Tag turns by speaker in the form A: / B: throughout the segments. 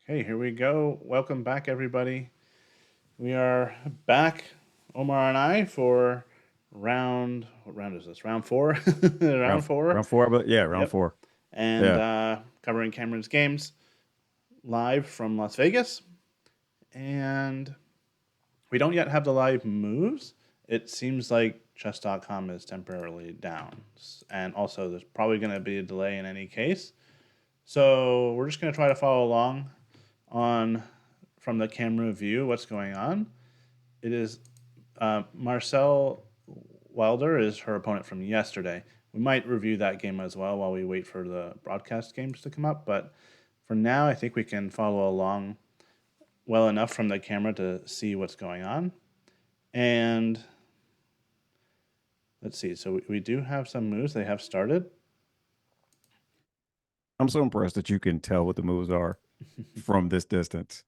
A: Okay, here we go. Welcome back, everybody. We are back, Omar and I, for round. What round is this? Round four.
B: Round
A: Round four.
B: round four, but yeah, round
A: Yep.
B: four.
A: And
B: Yeah.
A: covering Kamryn's games live from Las Vegas. And we don't yet have the live moves. It seems like chess.com is temporarily down. And also, there's probably going to be a delay in any case. So we're just going to try to follow along on from the camera view what's going on. It is Marcel Wilder is her opponent from yesterday. We might review that game as well while we wait for the broadcast games to come up. But for now, I think we can follow along well enough from the camera to see what's going on. And let's see. So we do have some moves. They have started.
B: I'm so impressed that you can tell what the moves are from this distance.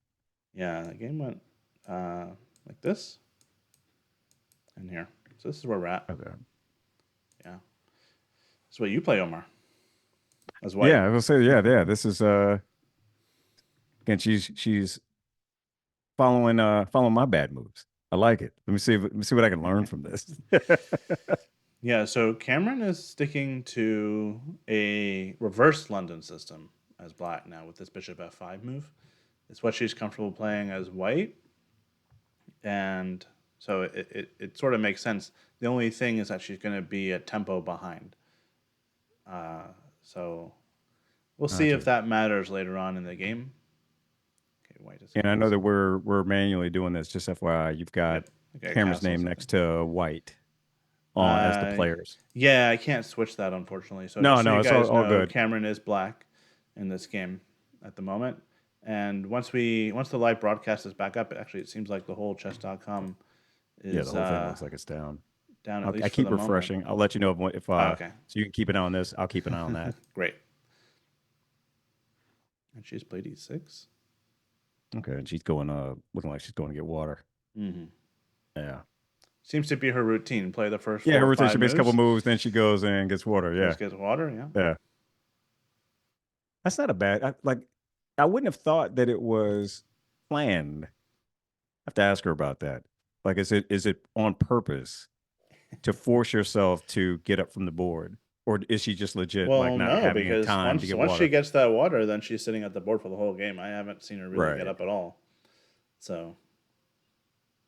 A: Yeah, the game went like this and here. So this is where we're at.
B: Okay.
A: Yeah. That's what you play, Omar, as white.
B: Yeah, I will say, yeah. This is again, she's following my bad moves. I like it. Let me see what I can learn from this.
A: Yeah, so Kamryn is sticking to a reverse London system as black now with this bishop f5 move. It's what she's comfortable playing as white. And so it sort of makes sense. The only thing is that she's going to be a tempo behind. So we'll see if
B: Gotcha.
A: that matters later on in the game. Okay, white is
B: And I
A: getting
B: know
A: this.
B: that we're manually doing this. Just FYI, you've got
A: Yep, okay,
B: camera's name
A: castles, I
B: next
A: think.
B: to white on as the
A: Uh,
B: players.
A: yeah, I can't switch that unfortunately. So just
B: No,
A: so
B: no,
A: you
B: it's
A: guys
B: all
A: know,
B: good.
A: Kamryn is black in this game at the moment. And once the live broadcast is back up, actually it seems like the whole chess.com
B: Yeah, the
A: is
B: whole thing looks like it's down.
A: down at
B: I
A: least for
B: keep
A: the moment.
B: refreshing. I'll let you know if
A: Oh, okay,
B: so you can keep an eye on this. I'll keep an eye on that.
A: great. And she's played e6.
B: Okay, and she's going looking like she's going to get water.
A: Mm-hmm.
B: Yeah.
A: Seems to be her routine. Play the first
B: Yeah,
A: four
B: her
A: or
B: rotation
A: five
B: makes a couple
A: moves,
B: moves, then she goes and gets water.
A: goes
B: Yeah.
A: gets water. Yeah.
B: Yeah. That's not a bad I wouldn't have thought that it was planned. I have to ask her about that. Like is it on purpose to force yourself to get up from the board? Or is she just legit like
A: Well,
B: not
A: no,
B: having
A: because
B: time to
A: once
B: get
A: once she
B: water?
A: gets that water, then she's sitting at the board for the whole game. I haven't seen her really get
B: Right.
A: up at all. So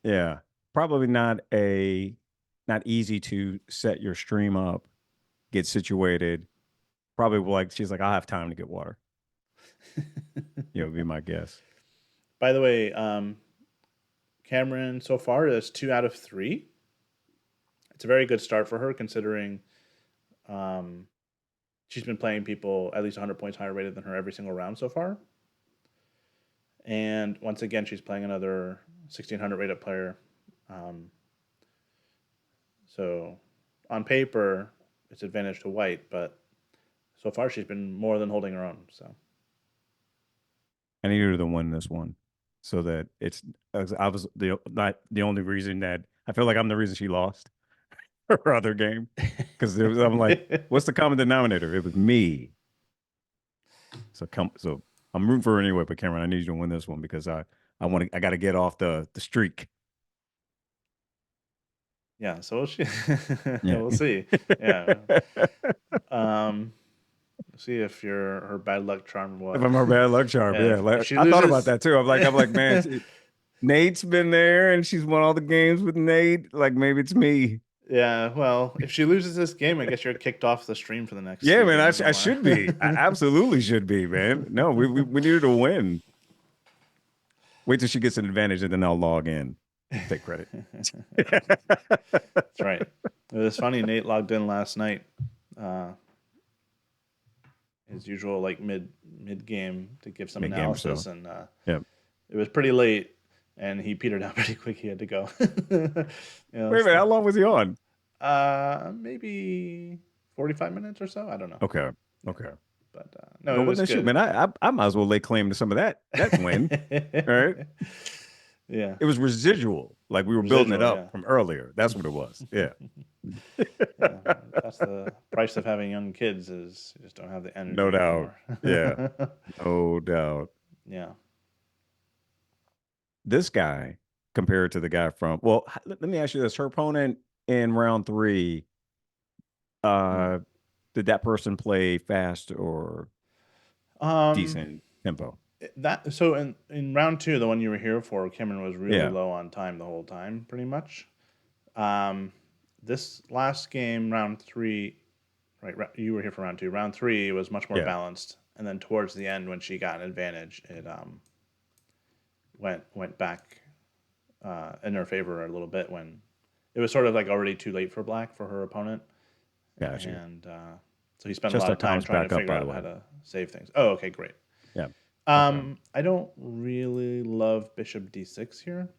B: Yeah. Probably not easy to set your stream up, get situated. Probably like she's like, I'll have time to get water. Would be my guess.
A: by the way, Kamryn so far is 2 out of 3. It's a very good start for her considering um, she's been playing people at least 100 points higher rated than her every single round so far. And once again, she's playing another 1600 rated player. Um, so on paper, it's advantage to white, but so far she's been more than holding her own. So
B: I need her to win this one, so that it's. I was the not the only reason that I feel like I'm the reason she lost her other game, because I'm like, what's the common denominator? It was me. So I'm rooting for her anyway. But Kamryn, I need you to win this one because I got to get off the streak.
A: yeah, so we'll see.
B: Yeah.
A: We'll see. Yeah. Um, see if your her bad luck charm
B: If
A: what.
B: I'm her bad luck charm,
A: Yeah,
B: yeah.
A: if
B: Like
A: she
B: I thought about
A: loses,
B: that too. I'm like, man, Nate's been there and she's won all the games with Nate. Like maybe it's me.
A: yeah. Well, if she loses this game, I guess you're kicked off the stream for the next
B: Yeah,
A: few
B: man,
A: games,
B: I
A: Omar.
B: should be. I absolutely should be, man. No, we needed to win. Wait till she gets an advantage and then I'll log in. Take credit.
A: That's right. It was funny. Nate logged in last night, uh, his usual like mid game to give some
B: Mid game or
A: analysis,
B: so.
A: and
B: Yeah.
A: it was pretty late, and he petered out pretty quick. He had to go. you know,
B: Wait a minute, how long was he on?
A: maybe 45 minutes or so. I don't know.
B: Okay.
A: Yeah,
B: Okay.
A: but no,
B: But
A: it
B: what
A: was
B: then shoot,
A: good.
B: man, I might as well lay claim to some of that win. All right.
A: Yeah,
B: It was residual. Like we were building it
A: residual.
B: up
A: Yeah,
B: from earlier. That's what it was. Yeah.
A: yeah. That's the price of having young kids is you just don't have the
B: No
A: energy
B: doubt.
A: anymore.
B: Yeah. No doubt.
A: Yeah.
B: this guy compared to the guy from, well, let me ask you this. Her opponent in round three,
A: Mm.
B: uh, did that person play fast or
A: Um,
B: decent tempo?
A: that so in round two, the one you were here for, Kamryn was really
B: Yeah.
A: low on time the whole time, pretty much. Um, this last game, round three, right? You were here for round two. Round three was much more
B: Yeah.
A: balanced, and then towards the end, when she got an advantage, it went back in her favor a little bit when it was sort of like already too late for black for her opponent,
B: Got you.
A: and so he spent a lot of time
B: Chess.com's
A: trying to
B: back up,
A: figure
B: by the
A: out how
B: way.
A: to save things. Oh, okay, great.
B: Yeah. Okay.
A: I don't really love bishop d6 here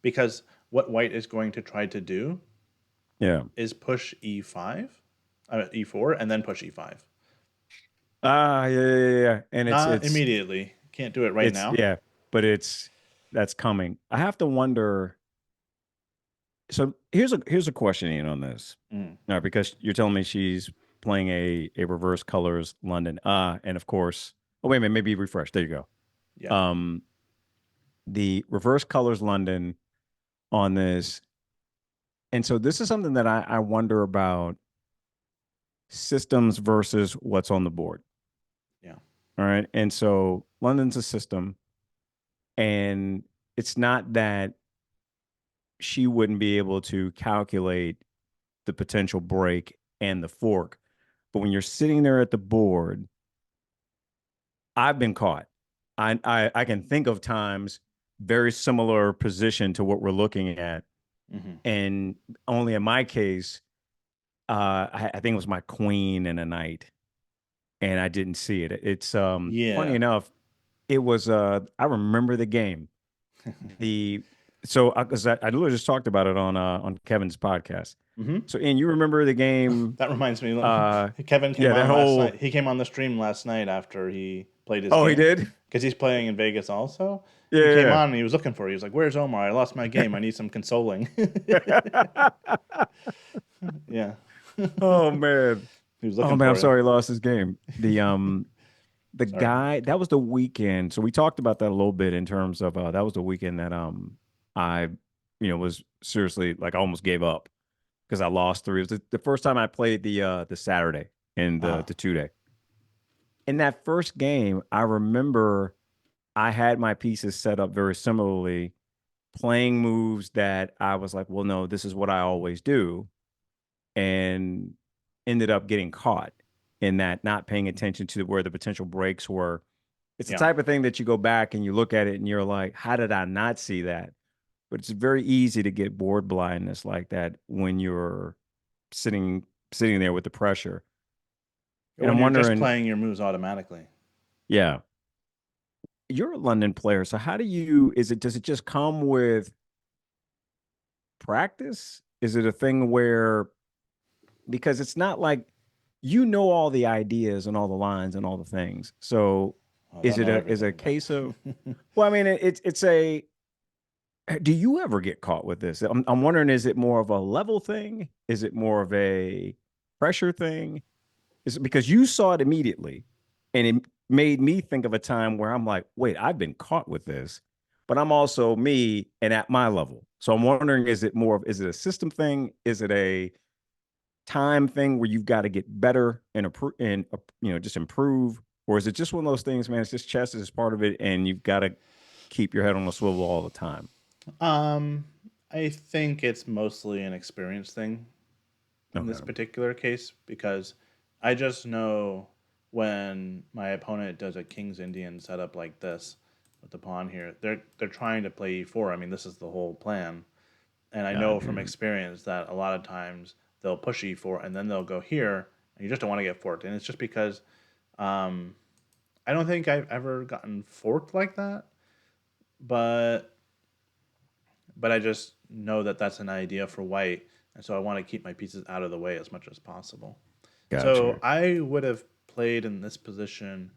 A: because what white is going to try to do
B: Yeah.
A: is push e5, e4, and then push e5.
B: Yeah, yeah, yeah, yeah. And
A: Not immediately. Can't do it right now.
B: yeah, but that's coming. I have to wonder. So here's a questioning on this.
A: Mm,
B: Now, because you're telling me she's playing a reverse colors London. And of course, oh wait a minute, maybe refresh. There you go.
A: yeah.
B: Um, the reverse colors London on this. And so this is something that I wonder about systems versus what's on the board.
A: Yeah.
B: All right. And so London's a system, and it's not that she wouldn't be able to calculate the potential break and the fork. But when you're sitting there at the board, I've been caught. I can think of times very similar position to what we're looking at.
A: Hmm.
B: And only in my case, I think it was my queen and a knight, and I didn't see it. It's funny
A: Yeah.
B: enough, it was I remember the game. The so because I literally just talked about it on Kevin's podcast.
A: Hmm.
B: So, and you remember the game?
A: That reminds me.
B: Uh,
A: Kevin came
B: yeah, that
A: on last night.
B: whole.
A: He came on the stream last night after he played his
B: Oh, he
A: game
B: did.
A: because he's playing in Vegas also. He came
B: Yeah,
A: on and he was looking for you. He was like, "Where's Omar? I lost my game. I need some consoling."
B: yeah.
A: Yeah.
B: Oh man.
A: He was
B: Oh
A: looking
B: man, I'm
A: for you.
B: sorry he lost his game. The
A: Sorry.
B: guy that was the weekend. So we talked about that a little bit in terms of that was the weekend that I was seriously like I almost gave up because I lost three. It was the first time I played the Saturday and
A: Uh-huh.
B: the 2 day. In that first game, I remember I had my pieces set up very similarly, playing moves that I was like, well, no, this is what I always do, and ended up getting caught in that, not paying attention to where the potential breaks were. It's the
A: Yeah.
B: type of thing that you go back and you look at it and you're like, how did I not see that? But it's very easy to get board blindness like that when you're sitting there with the pressure. And
A: When
B: I'm
A: you're just
B: wondering,
A: playing your moves automatically.
B: yeah, you're a London player, so how do you? Does it just come with practice? Is it a thing where, because it's not like all the ideas and all the lines and all the things. So
A: I
B: is
A: don't
B: it
A: know
B: a
A: everything,
B: case of,
A: but
B: well, I mean, it's a, do you ever get caught with this? I'm wondering, is it more of a level thing? Is it more of a pressure thing? Is it because you saw it immediately and it made me think of a time where I'm like, wait, I've been caught with this, but I'm also me and at my level. So I'm wondering, is it a system thing? Is it a time thing where you've got to get better and just improve, or is it just one of those things, man? It's just chess is part of it, and you've got to keep your head on the swivel all the time.
A: um, I think it's mostly an experience thing in this
B: Okay,
A: particular case because I just know when my opponent does a King's Indian setup like this with the pawn here, they're trying to play e4. I mean, this is the whole plan, and I know
B: gotcha.
A: from experience that a lot of times they'll push e4 and then they'll go here, and you just don't want to get forked. And it's just because um, I don't think I've ever gotten forked like that, but I just know that that's an idea for white, and so I want to keep my pieces out of the way as much as possible. So
B: Gotcha.
A: I would have played in this position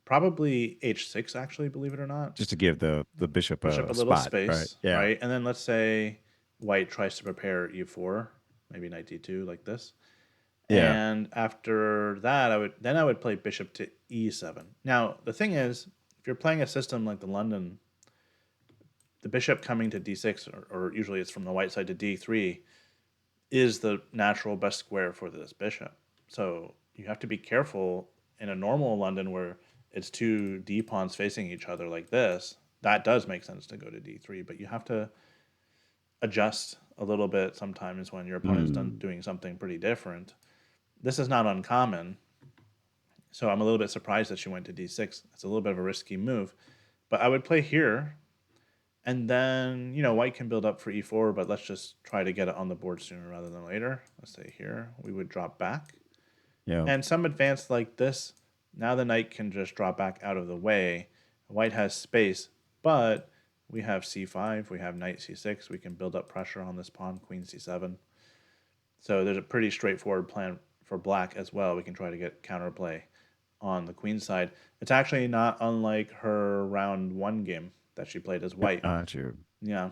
A: probably h6 actually, believe it or not.
B: Just to give the bishop
A: Bishop a
B: a
A: little
B: spot, right?
A: space,
B: Yeah,
A: right? And then let's say white tries to prepare e4, maybe knight d2 like this.
B: yeah.
A: And after that, I would play bishop to e7. Now the thing is, if you're playing a system like the London, the bishop coming to d6, or usually it's from the white side to d3, is the natural best square for this bishop. So you have to be careful in a normal London where it's two d pawns facing each other like this. That does make sense to go to d3, but you have to adjust a little bit sometimes when your opponent's done
B: Mm,
A: doing something pretty different. This is not uncommon, so I'm a little bit surprised that she went to d6. It's a little bit of a risky move, but I would play here, and then white can build up for e4, but let's just try to get it on the board sooner rather than later. Let's say here we would drop back,
B: yeah.
A: and some advance like this. Now the knight can just drop back out of the way. White has space, but we have c5, we have knight c6. We can build up pressure on this pawn, queen c7. So there's a pretty straightforward plan for black as well. We can try to get counterplay on the queen side. It's actually not unlike her round one game that she played as white.
B: Got you.
A: Yeah,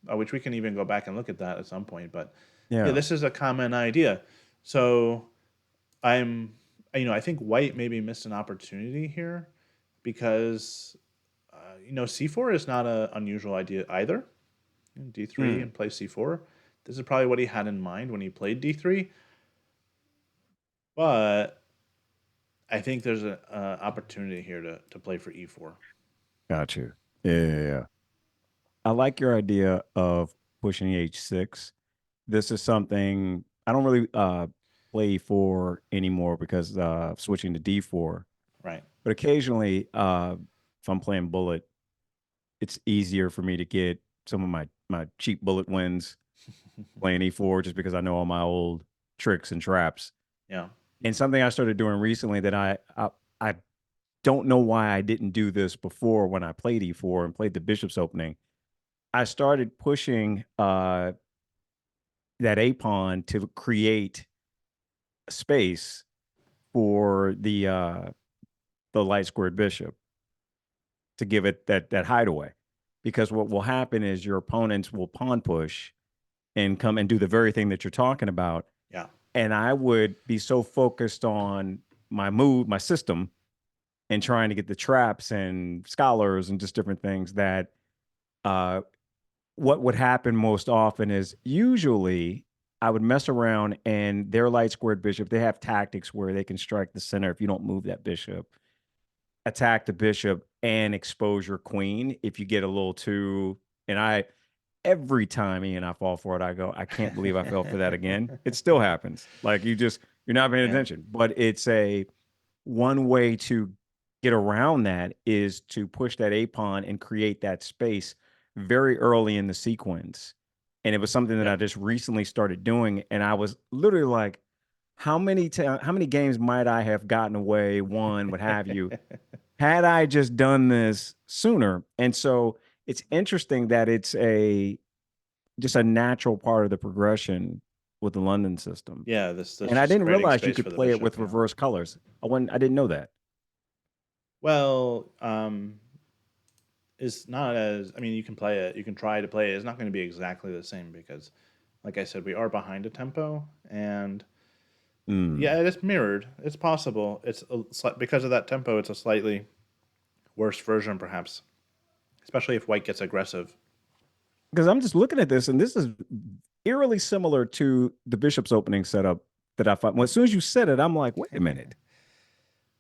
A: which we can even go back and look at that at some point. But yeah,
B: Yeah.
A: this is a common idea. So I'm, I think white maybe missed an opportunity here because, c4 is not an unusual idea either. D3
B: Mm,
A: and play c4. This is probably what he had in mind when he played d3. But I think there's an opportunity here to play for e4.
B: got you. Yeah, yeah, yeah. I like your idea of pushing h6. This is something I don't really play for anymore because switching to d4.
A: Right.
B: But occasionally, if I'm playing bullet, it's easier for me to get some of my cheap bullet wins playing e4 just because I know all my old tricks and traps.
A: Yeah.
B: And something I started doing recently that I don't know why I didn't do this before when I played e4 and played the bishop's opening. I started pushing that a pawn to create space for the light squared bishop to give it that hideaway. Because what will happen is your opponents will pawn push and come and do the very thing that you're talking about.
A: Yeah.
B: And I would be so focused on my mood, my system, and trying to get the traps and scholars and just different things that uh, what would happen most often is usually I would mess around and their light squared bishop, they have tactics where they can strike the center if you don't move that bishop, attack the bishop and expose your queen if you get a little too. And every time Ian I fall for it, I go, I can't believe I fell for that again. It still happens. Like you're not paying
A: Yeah.
B: attention. But it's a one way to get around that is to push that a pawn and create that space very early in the sequence. And it was something that I
A: Yep.
B: just recently started doing, and I was literally like, how many games might I have gotten away, won, what have you, had I just done this sooner? And so it's interesting that it's a just a natural part of the progression with the London system.
A: Yeah. This
B: And I
A: just
B: didn't
A: creating
B: realize you
A: space
B: could
A: for the
B: play it
A: bishop.
B: with
A: Yeah.
B: reverse colors. I didn't know that.
A: Well, it's not as. I mean, you can play it. You can try to play it. It's not going to be exactly the same because, like I said, we are behind a tempo, and
B: Mm.
A: yeah, it is mirrored. It's possible. Because of that tempo. It's a slightly worse version, perhaps, especially if white gets aggressive.
B: Because I'm just looking at this, and this is eerily similar to the Bishop's opening setup that I found. Well, as soon as you said it, I'm like, wait a minute,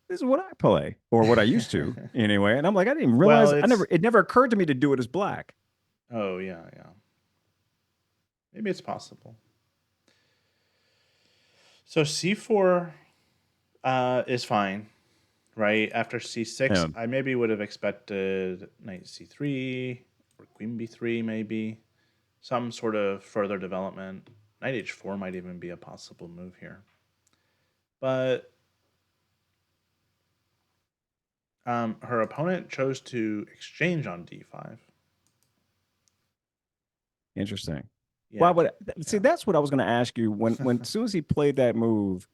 B: this is what I play, or what I used to anyway. And I'm like, I didn't even
A: Well,
B: realize.
A: it's.
B: It never occurred to me to do it as black.
A: Oh yeah, yeah. Maybe it's possible. So c4 is fine, right? After c6,
B: Yeah.
A: I maybe would have expected knight c3 or queen b3, maybe some sort of further development. Knight h4 might even be a possible move here, but her opponent chose to exchange on d5.
B: Interesting.
A: Yeah,
B: Well, but see,
A: yeah,
B: that's what I was going to ask you when Susie played that move.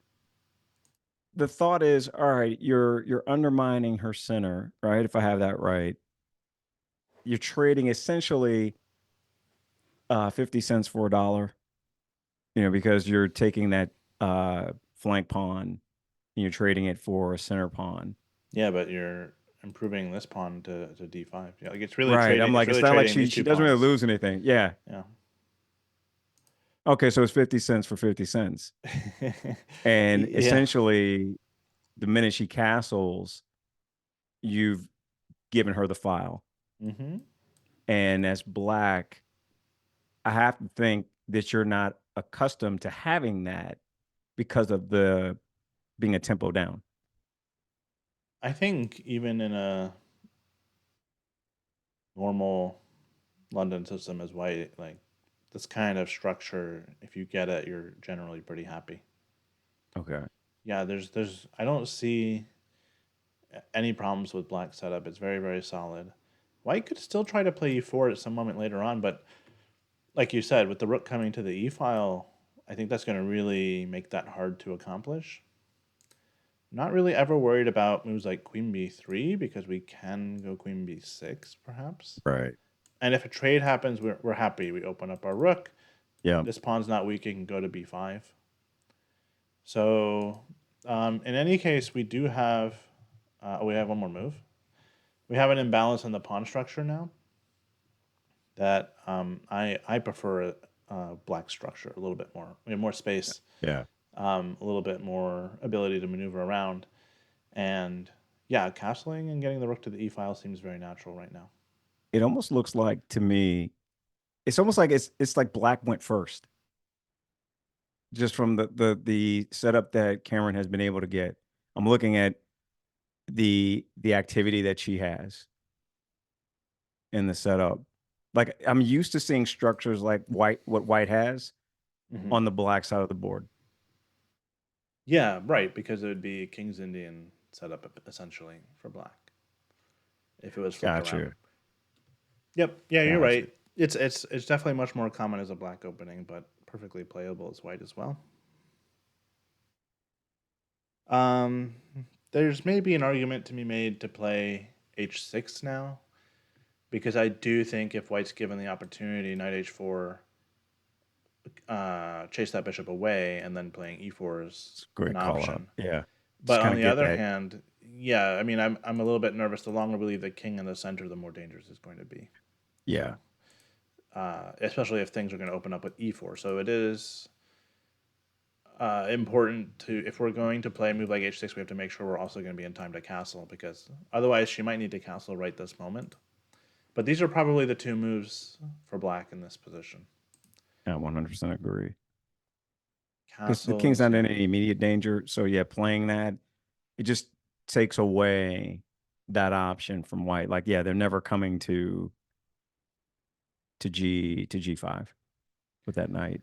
B: The thought is, all right, you're undermining her center, right? If I have that right, you're trading essentially 50 cents for a dollar, because you're taking that flank pawn and you're trading it for a center pawn.
A: yeah. But you're. I improving this pawn to d5. Yeah, like it's really
B: Right.
A: trading.
B: I'm
A: It's
B: like, it's
A: really
B: not like
A: trading
B: she
A: these
B: she
A: two
B: doesn't really
A: pawns.
B: lose anything. Yeah.
A: Yeah.
B: Okay, so it's 50 cents for 50 cents. And
A: Yeah.
B: essentially, the minute she castles, you've given her the file.
A: Mm-hmm.
B: And as black, I have to think that you're not accustomed to having that because of the being a tempo down.
A: I think even in a normal London system as white, like this kind of structure, if you get it, you're generally pretty happy.
B: Okay.
A: Yeah, there's I don't see any problems with black setup. It's very, very solid. White could still try to play e4 at some moment later on, but like you said, with the rook coming to the e file, I think that's going to really make that hard to accomplish. Not really ever worried about moves like queen b3 because we can go queen b6 perhaps.
B: Right.
A: And if a trade happens, we're happy. We open up our rook.
B: Yeah.
A: This pawn's not weak. It can go to b5. So in any case, we have one more move. We have an imbalance in the pawn structure now that I prefer a black structure a little bit more. We have more space,
B: Yeah.
A: a little bit more ability to maneuver around. And yeah, castling and getting the rook to the e file seems very natural right now.
B: It almost looks like to me, it's almost like it's like black went first, just from the setup that Kamryn has been able to get. I'm looking at the activity that she has in the setup. Like I'm used to seeing structures like what white has
A: Hmm.
B: on the black side of the board.
A: Yeah, right, because it would be a King's Indian setup essentially for black if it was flipped around.
B: Gotcha.
A: Yep, yeah, you're
B: Gotcha.
A: right. It's definitely much more common as a black opening, but perfectly playable as white as well. Um, there's maybe an argument to be made to play h6 now, because I do think if white's given the opportunity, knight h4, chase that bishop away, and then playing e4 is
B: It's a great
A: an
B: call out.
A: option.
B: Yeah. Just
A: But
B: kind
A: on
B: of
A: the
B: get
A: other
B: that.
A: hand, yeah, I mean, I'm a little bit nervous. The longer we leave the king in the center, the more dangerous it's going to be.
B: Yeah.
A: So, especially if things are going to open up with e4. So it is important to, if we're going to play a move like h6, we have to make sure we're also going to be in time to castle, because otherwise she might need to castle right this moment. But these are probably the two moves for black in this position.
B: I 100% agree. Because the king's
A: Castles,
B: not
A: yeah.
B: in any immediate danger. So yeah, playing that, it just takes away that option from white. Like, yeah, they're never coming to G5 with that knight.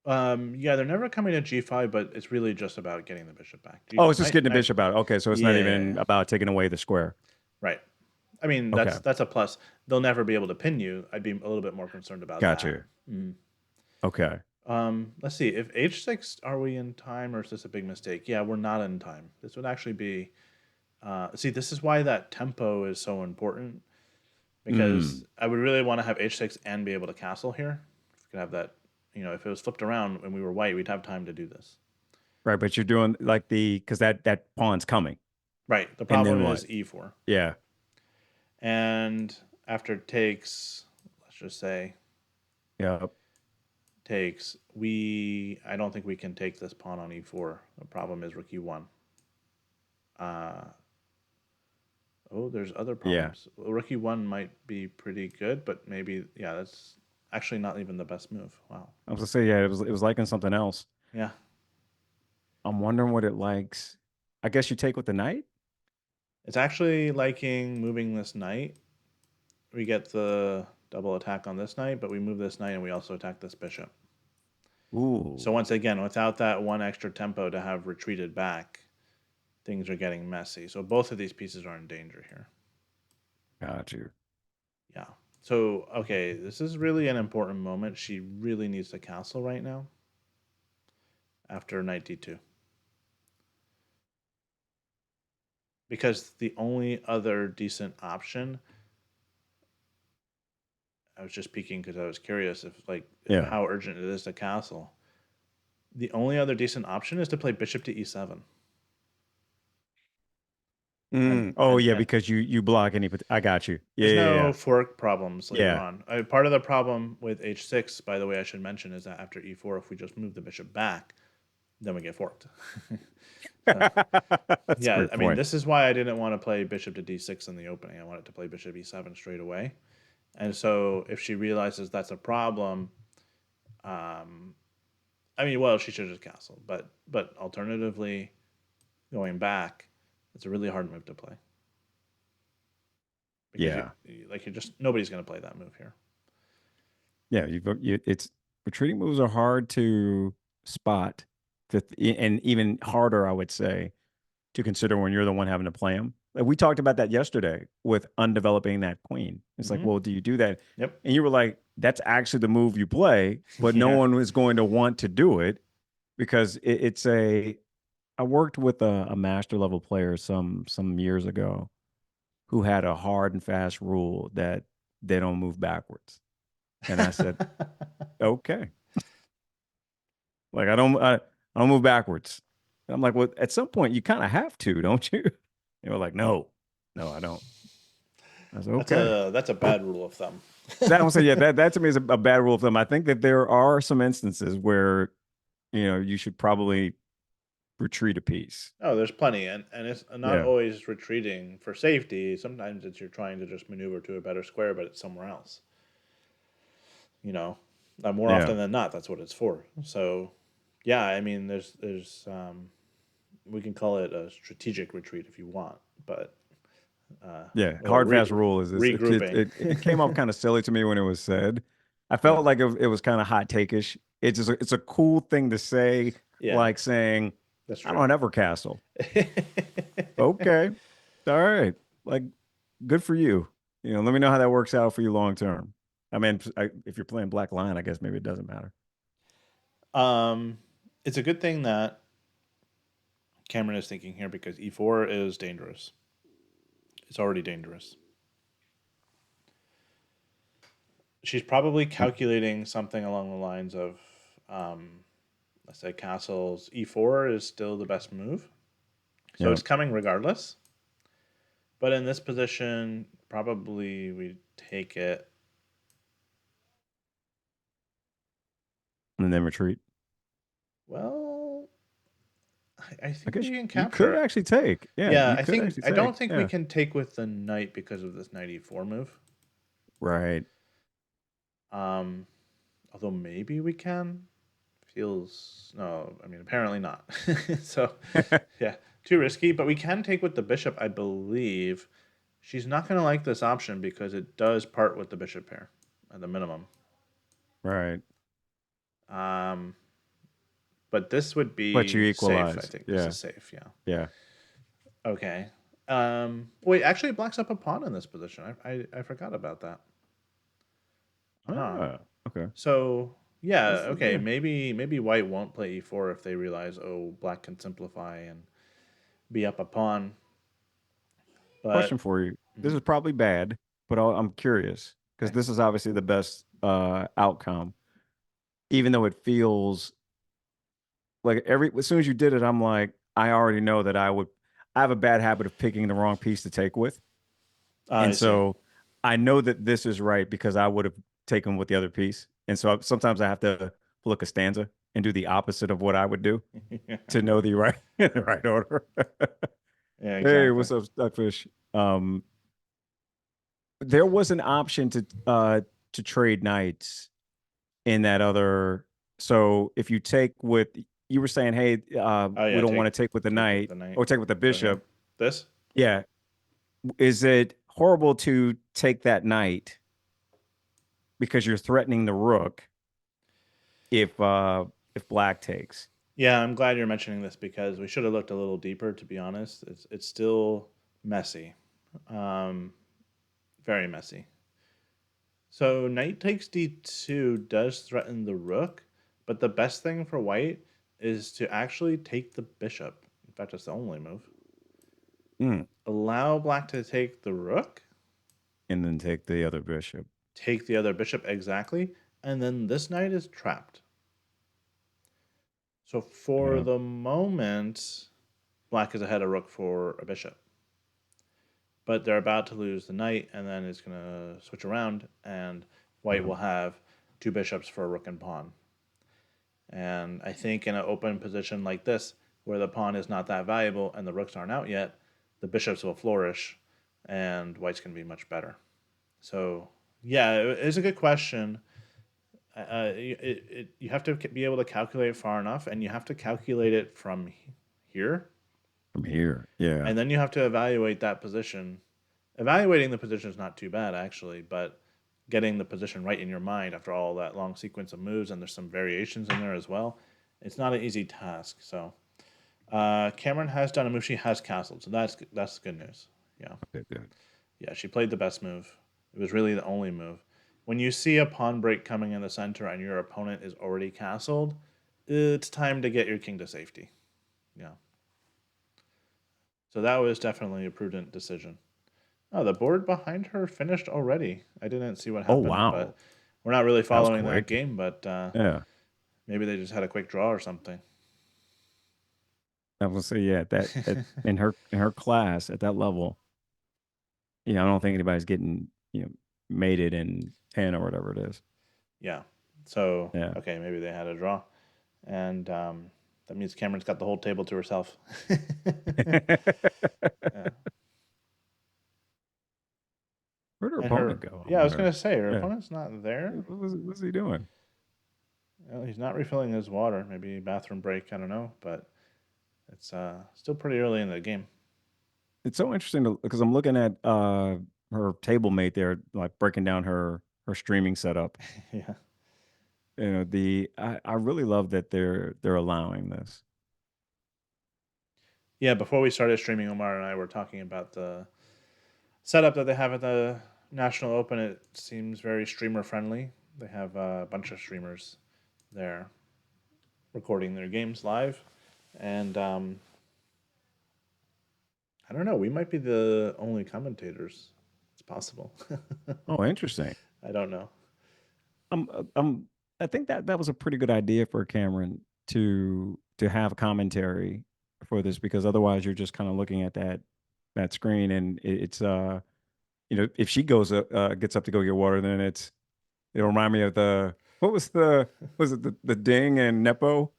A: Yeah, they're never coming to g5, but it's really just about getting the bishop back.
B: Oh, it's just
A: Knight,
B: getting the
A: knight,
B: bishop out. Okay, so it's not even
A: yeah,
B: about taking away the square.
A: right. I mean,
B: Okay,
A: that's a plus. They'll never be able to pin you. I'd be a little bit more concerned about
B: got
A: that.
B: you.
A: Mm.
B: Okay,
A: Let's see. If h6, are we in time or is this a big mistake? Yeah, we're not in time. This would actually be. See, this is why that tempo is so important, because
B: mm,
A: I would really want to have h6 and be able to castle here. If we could have that, if it was flipped around and we were white, we'd have time to do this.
B: right. But you're doing like because that pawn's coming,
A: Right. The
B: and
A: problem
B: then what?
A: is e4.
B: Yeah,
A: And after takes, let's just say
B: yeah,
A: takes, I don't think we can take this pawn on e4. The problem is rook e1. Uh, oh, there's other
B: yeah.
A: problems. Rook e1 might be pretty good, but maybe, yeah, that's actually not even the best move. Wow.
B: I was gonna say yeah. It was liking something else.
A: Yeah.
B: I'm wondering what it likes. I guess you take with the knight.
A: It's actually liking moving this knight. We get the double attack on this knight, but we move this knight and we also attack this bishop.
B: Ooh,
A: So once again, without that one extra tempo to have retreated back, things are getting messy. So both of these pieces are in danger here.
B: got you.
A: Yeah. So, okay, this is really an important moment. She really needs to castle right now after knight d2. Because the only other decent option, I was just peeking because I was curious if
B: Yeah.
A: how urgent it is to castle. The only other decent option is to play bishop to e7.
B: Oh yeah,
A: And
B: because you block any. I got you. Yeah,
A: there's
B: yeah,
A: no
B: yeah,
A: fork problems later
B: yeah.
A: on. Part of the problem with h6, by the way, I should mention, is that after e4, if we just move the bishop back, then we get forked. So
B: That's a
A: yeah,
B: great
A: I mean,
B: point.
A: this is why I didn't want to play bishop to d6 in the opening. I wanted to play bishop e7 straight away. And so if she realizes that's a problem, um, I mean, well, she should just castle. But alternatively, going back, it's a really hard move to play because
B: Yeah,
A: you're just nobody's going to play that move here.
B: yeah. It's retreating moves are hard to spot, and even harder, I would say, to consider when you're the one having to play them. Like we talked about that yesterday with undeveloping that queen. It's like,
A: Hmm.
B: well, do you do that?
A: Yep.
B: And you were like, that's actually the move you play, but no
A: Yeah.
B: one is going to want to do it because it's a. I worked with a master level player some years ago who had a hard and fast rule that they don't move backwards, and I said, okay, like I don't move backwards. And I'm like, well, at some point you kind of have to, don't you? They were like, no, no, I don't. I said, okay.
A: That's a bad rule of thumb.
B: That one said, yeah, that to me is a bad rule of thumb. I think that there are some instances where you should probably retreat a piece.
A: Oh, there's plenty, and it's not
B: Yeah,
A: always retreating for safety. Sometimes it's you're trying to just maneuver to a better square, but it's somewhere else. You know, More
B: yeah,
A: often than not, that's what it's for. So, yeah, I mean, we can call it a strategic retreat if you want, but
B: yeah.
A: or
B: Hard fast rule is this.
A: regrouping.
B: It came off kind of silly to me when it was said. I
A: Yeah,
B: felt like it was kind of hot take-ish. It's a cool thing to say,
A: yeah,
B: like saying,
A: that's
B: I
A: true.
B: don't ever castle. Okay. All right. Like, good for you. Let me know how that works out for you long term. I mean, if you're playing Black Lion, I guess maybe it doesn't matter.
A: um, it's a good thing that Kamryn is thinking here because e4 is dangerous. It's already dangerous. She's probably calculating something along the lines of, um, let's say, castles e4 is still the best move, so
B: Yeah.
A: it's coming regardless. But in this position, probably we take it.
B: And then retreat.
A: Well, I
B: I
A: think
B: guess
A: we can
B: you could
A: capture it.
B: actually take. Yeah,
A: Yeah,
B: you could actually
A: I
B: take.
A: don't think we
B: Yeah.
A: can take with the knight because of this knight e4 move.
B: Right.
A: Um, Although maybe we can. Feels no. I mean, apparently not. So yeah, too risky. But we can take with the bishop, I believe. She's not going to like this option because it does part with the bishop pair at the minimum.
B: Right.
A: Um, but this would
B: But you
A: be safe. I
B: equalize.
A: think this
B: Yeah.
A: is safe. Yeah.
B: Yeah.
A: Okay. Wait, actually, it blocks up a pawn in this position. I forgot about that. Huh.
B: Ah, okay.
A: So yeah, okay.
B: Yeah.
A: Maybe white won't play e4 if they realize, oh, black can simplify and be up a pawn.
B: Question
A: But
B: for you. This
A: mhm.
B: is probably bad, but I'm curious because
A: Okay.
B: this is obviously the best outcome, even though it feels like as soon as you did it, I'm like, I already know that I have a bad habit of picking the wrong piece to take with.
A: I
B: And
A: see.
B: so I know that this is right because I would have taken with the other piece. And so sometimes I have to look a stanza and do the opposite of what I would do to know the right the right order.
A: Yeah,
B: Hey,
A: exactly.
B: what's up, Stockfish? There was an option to trade knights in that other. So if you take with, you were saying, hey,
A: Oh
B: we
A: yeah,
B: don't want to take with the
A: take with
B: knight
A: the knight.
B: or take with the
A: Go here.
B: bishop.
A: This?
B: Yeah, is it horrible to take that knight because you're threatening the rook if black takes?
A: Yeah, I'm glad you're mentioning this because we should have looked a little deeper. To be honest, it's still messy, um, very messy. So knight takes d2 does threaten the rook, but the best thing for white is to actually take the bishop. In fact, it's the only move.
B: Mm.
A: Allow black to take the rook,
B: And then take the other bishop.
A: take the other bishop exactly, and then this knight is trapped. So for
B: Yeah.
A: the moment, black is ahead of rook for a bishop. but they're about to lose the knight, and then it's going to switch around, and white will have two bishops for a rook and pawn. And I think in an open position like this, where the pawn is not that valuable and the rooks aren't out yet, the bishops will flourish, and white's going to be much better. So yeah, it's a good question. You have to be able to calculate far enough, and you have to calculate it from here,
B: From here. Yeah.
A: and then you have to evaluate that position. Evaluating the position is not too bad actually, but getting the position right in your mind after all that long sequence of moves, and there's some variations in there as well. It's not an easy task. So Kamryn has done a move. She has castled, so that's good news. Yeah,
B: Okay, good.
A: yeah. She played the best move. It was really the only move. When you see a pawn break coming in the center and your opponent is already castled, it's time to get your king to safety. Yeah. So that was definitely a prudent decision. Oh, the board behind her finished already. I didn't see what
B: Oh,
A: happened, but
B: wow.
A: we're not really
B: That was
A: following that
B: quick.
A: game. But
B: Yeah.
A: maybe they just had a quick draw or something.
B: I will say, yeah, that in her class at that level, I don't think anybody's getting, mated in 10 or whatever it is.
A: Yeah. So
B: Yeah.
A: okay, maybe they had a draw, and that means Cameron's got the whole table to herself. Yeah.
B: Where'd her
A: And
B: opponent
A: her,
B: go? I
A: yeah, I was
B: wonder.
A: gonna say her
B: Yeah.
A: opponent's not there.
B: What's he doing?
A: Well, he's not refilling his water. Maybe bathroom break. I don't know, but it's still pretty early in the game.
B: It's so interesting because I'm looking at her table mate there, like breaking down her streaming setup.
A: Yeah.
B: I really love that they're allowing this.
A: Yeah. Before we started streaming, Omar and I were talking about the setup that they have at the National Open. It seems very streamer friendly. They have a bunch of streamers there recording their games live, and I don't know. We might be the only commentators. It's possible.
B: Oh, interesting.
A: I don't know.
B: I'm I think that was a pretty good idea for Cameron to have commentary for this because otherwise you're just kind of looking at that screen and it's if she gets up to go get water, then it'll remind me of the what was it the Ding and Nepo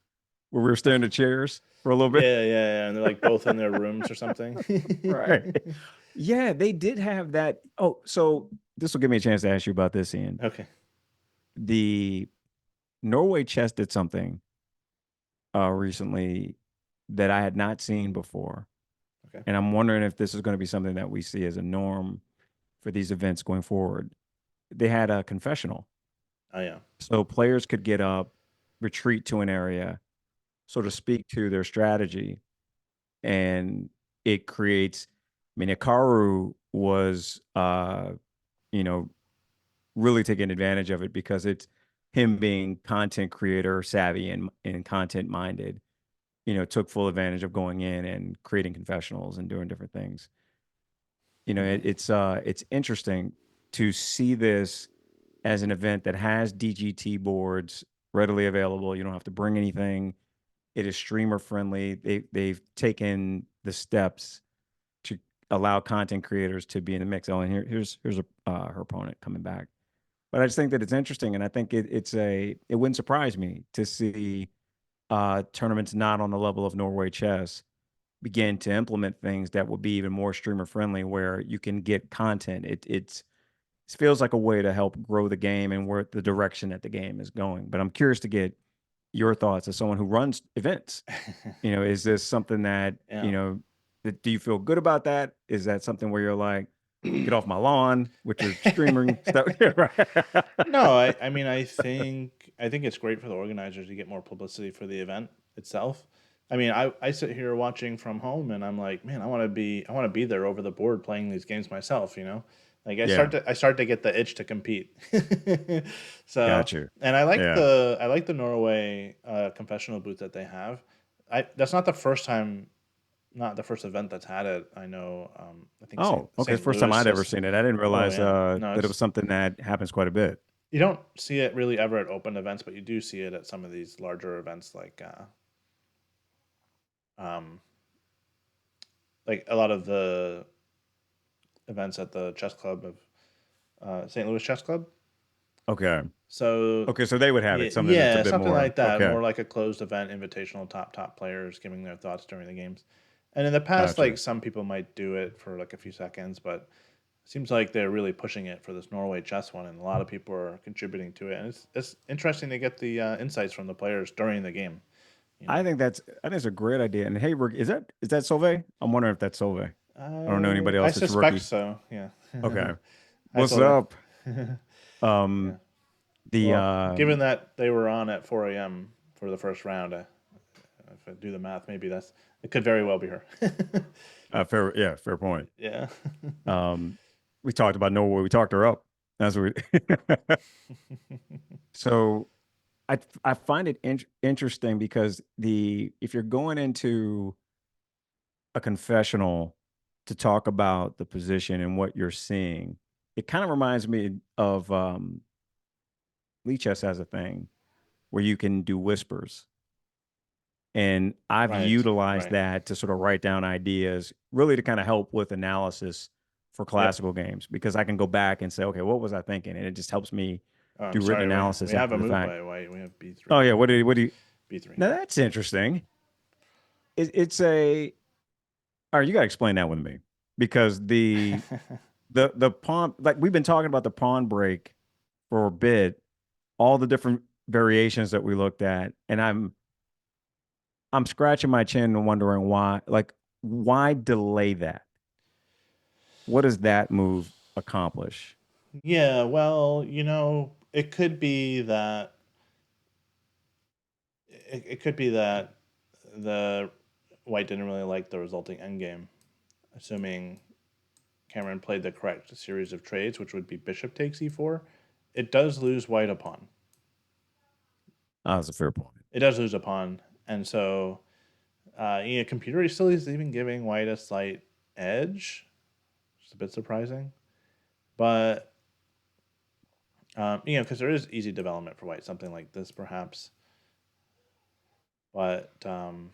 B: where we were staring at chairs for a little bit.
A: Yeah, yeah, yeah. And they're like both in their rooms or something.
B: Right. Yeah, they did have that. Oh, so this will give me a chance to ask you about this, Ian.
A: Okay.
B: The Norway chess did something recently that I had not seen before.
A: Okay.
B: And I'm wondering if this is going to be something that we see as a norm for these events going forward. They had a confessional.
A: Oh yeah.
B: So players could get up, retreat to an area, sort of speak to their strategy, and it creates. I mean, Hikaru was, you know, really taking advantage of it because it's him being content creator savvy and content minded. Took full advantage of going in and creating confessionals and doing different things.
A: Hmm.
B: It's interesting to see this as an event that has DGT boards readily available. You don't have to bring anything. It is streamer friendly. They've taken the steps to allow content creators to be in the mix. Oh, and here's her opponent coming back. But I just think that it's interesting, and I think it wouldn't surprise me to see tournaments not on the level of Norway chess begin to implement things that will be even more streamer friendly, where you can get content. It feels like a way to help grow the game and where the direction that the game is going. But I'm curious to get your thoughts as someone who runs events. Is this something that
A: Yeah.
B: do you feel good about that? Is that something where you're like, get off my lawn with your streaming stuff? Yeah, right.
A: No, I mean I think it's great for the organizers to get more publicity for the event itself. I mean, I sit here watching from home and I'm like, man, I want to be there over the board playing these games myself, you know? Like
B: Yeah,
A: I start to get the itch to compete. So,
B: got you.
A: and
B: Yeah.
A: I like the Norway confessional booth that they have. I That's not the first event that's had it. I know I think
B: Oh, okay. It's the
A: St.
B: first time
A: Louis
B: I'd ever
A: has.
B: seen it. I didn't
A: Oh
B: realize
A: yeah. No,
B: that it was something that happens quite a bit.
A: you don't see it really ever at open events, but you do see it at some of these larger events um, like a lot of the events at the chess club of St. Louis Chess Club.
B: Okay.
A: So
B: Okay. So they would have
A: yeah,
B: it, something that's a
A: yeah,
B: bit
A: something
B: more.
A: like that,
B: Okay.
A: more like a closed event, invitational top players giving their thoughts during the games. And in the past, like
B: Gotcha.
A: some people might do it for like a few seconds, but it seems like they're really pushing it for this Norway chess one, and a lot of people are contributing to it. And it's interesting to get the insights from the players during the game. You know,
B: I think it's a great idea. And hey, is that Solveig? I'm wondering if that's Solveig. I don't know anybody
A: I
B: else that's a
A: suspect
B: rookie.
A: so. Yeah.
B: Okay.
A: Hi,
B: What's
A: Solveig.
B: up?
A: Yeah.
B: Um, the
A: Well, given that they were on at 4 a.m. for the first round, if I do the math, maybe it could very well be her.
B: fair, yeah, fair point.
A: Yeah.
B: Um, we talked about Norway. We talked her up. That's what we. So I find it interesting because if you're going into a confessional to talk about the position and what you're seeing, it kind of reminds me of Lee Chess has a thing where you can do whispers. And I've
A: Right.
B: utilized
A: Right.
B: that to sort of write down ideas, really to kind of help with analysis for
A: Yep.
B: classical games, because I can go back and say, okay, what was I thinking? And it just helps me
A: Oh, I'm
B: do written
A: sorry. We
B: analysis
A: have
B: after
A: a
B: the
A: move
B: fact.
A: by white. We have
B: Oh
A: B3.
B: yeah, what do you?
A: B3.
B: Now that's interesting. It's a. All right, you got to explain that with me because the pawn, like we've been talking about the pawn break for a bit, all the different variations that we looked at, and I'm scratching my chin and wondering why, like, why delay that? What does that move accomplish?
A: Yeah, well, it could be that it could be that the white didn't really like the resulting endgame, assuming Kamryn played the correct series of trades, which would be bishop takes e4. It does lose white a pawn.
B: Oh, that's a fair point.
A: It does lose a pawn, and so computer still is even giving white a slight edge. It's a bit surprising, but because there is easy development for white, something like this perhaps. But and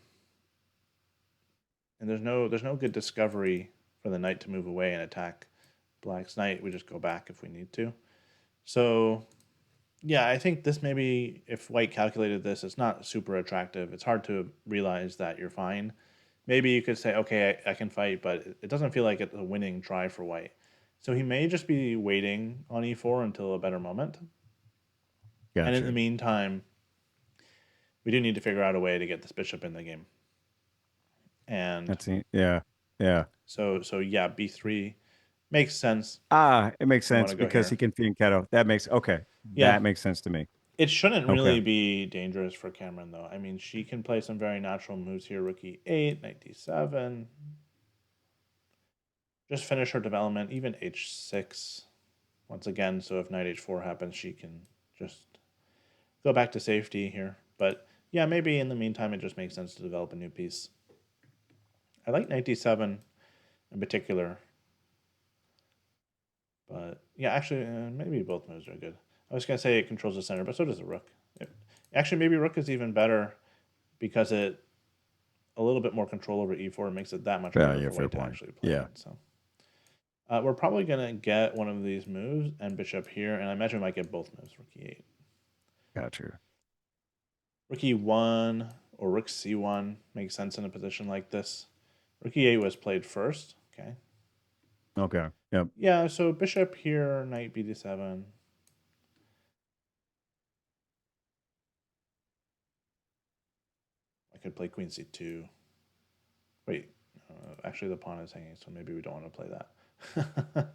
A: there's no good discovery for the knight to move away and attack black's knight. We just go back if we need to. So yeah, I think this maybe if white calculated this, it's not super attractive. It's hard to realize that you're fine. Maybe you could say, okay, I can fight, but it doesn't feel like it's a winning try for white. So he may just be waiting on e4 until a better moment. And in the
B: Gotcha.
A: meantime, we do need to figure out a way to get this bishop in the game. And
B: Yeah, yeah.
A: so yeah, b3 makes sense.
B: It makes
A: You want
B: sense
A: to go
B: because
A: here.
B: he can fianchetto. That makes okay.
A: Yeah,
B: That makes sense to me.
A: it shouldn't
B: Okay.
A: really be dangerous for Kamryn though. I mean, she can play some very natural moves here. Rook e8, knight d7. Just finish her development. Even h6 once again. So if knight h4 happens, she can just go back to safety here. But yeah, maybe in the meantime, it just makes sense to develop a new piece. I like knight d7 in particular. But yeah, actually, maybe both moves are good. I was going to say it controls the center, but so does the rook. Actually, maybe rook is even better because it a little bit more control over e4 makes it that much
B: Yeah,
A: harder
B: yeah,
A: for
B: fair
A: white to
B: point.
A: actually play
B: Yeah.
A: it. So we're probably going to get one of these moves and bishop here, and I imagine we might get both moves, rook e8.
B: Gotcha.
A: Rook e1 or rook c1 makes sense in a position like this. Rook e8 was played first. Okay.
B: Okay. Yep.
A: Yeah, so bishop here, knight bd7. I could play queen c2. Wait, actually the pawn is hanging, so maybe we don't want to play that.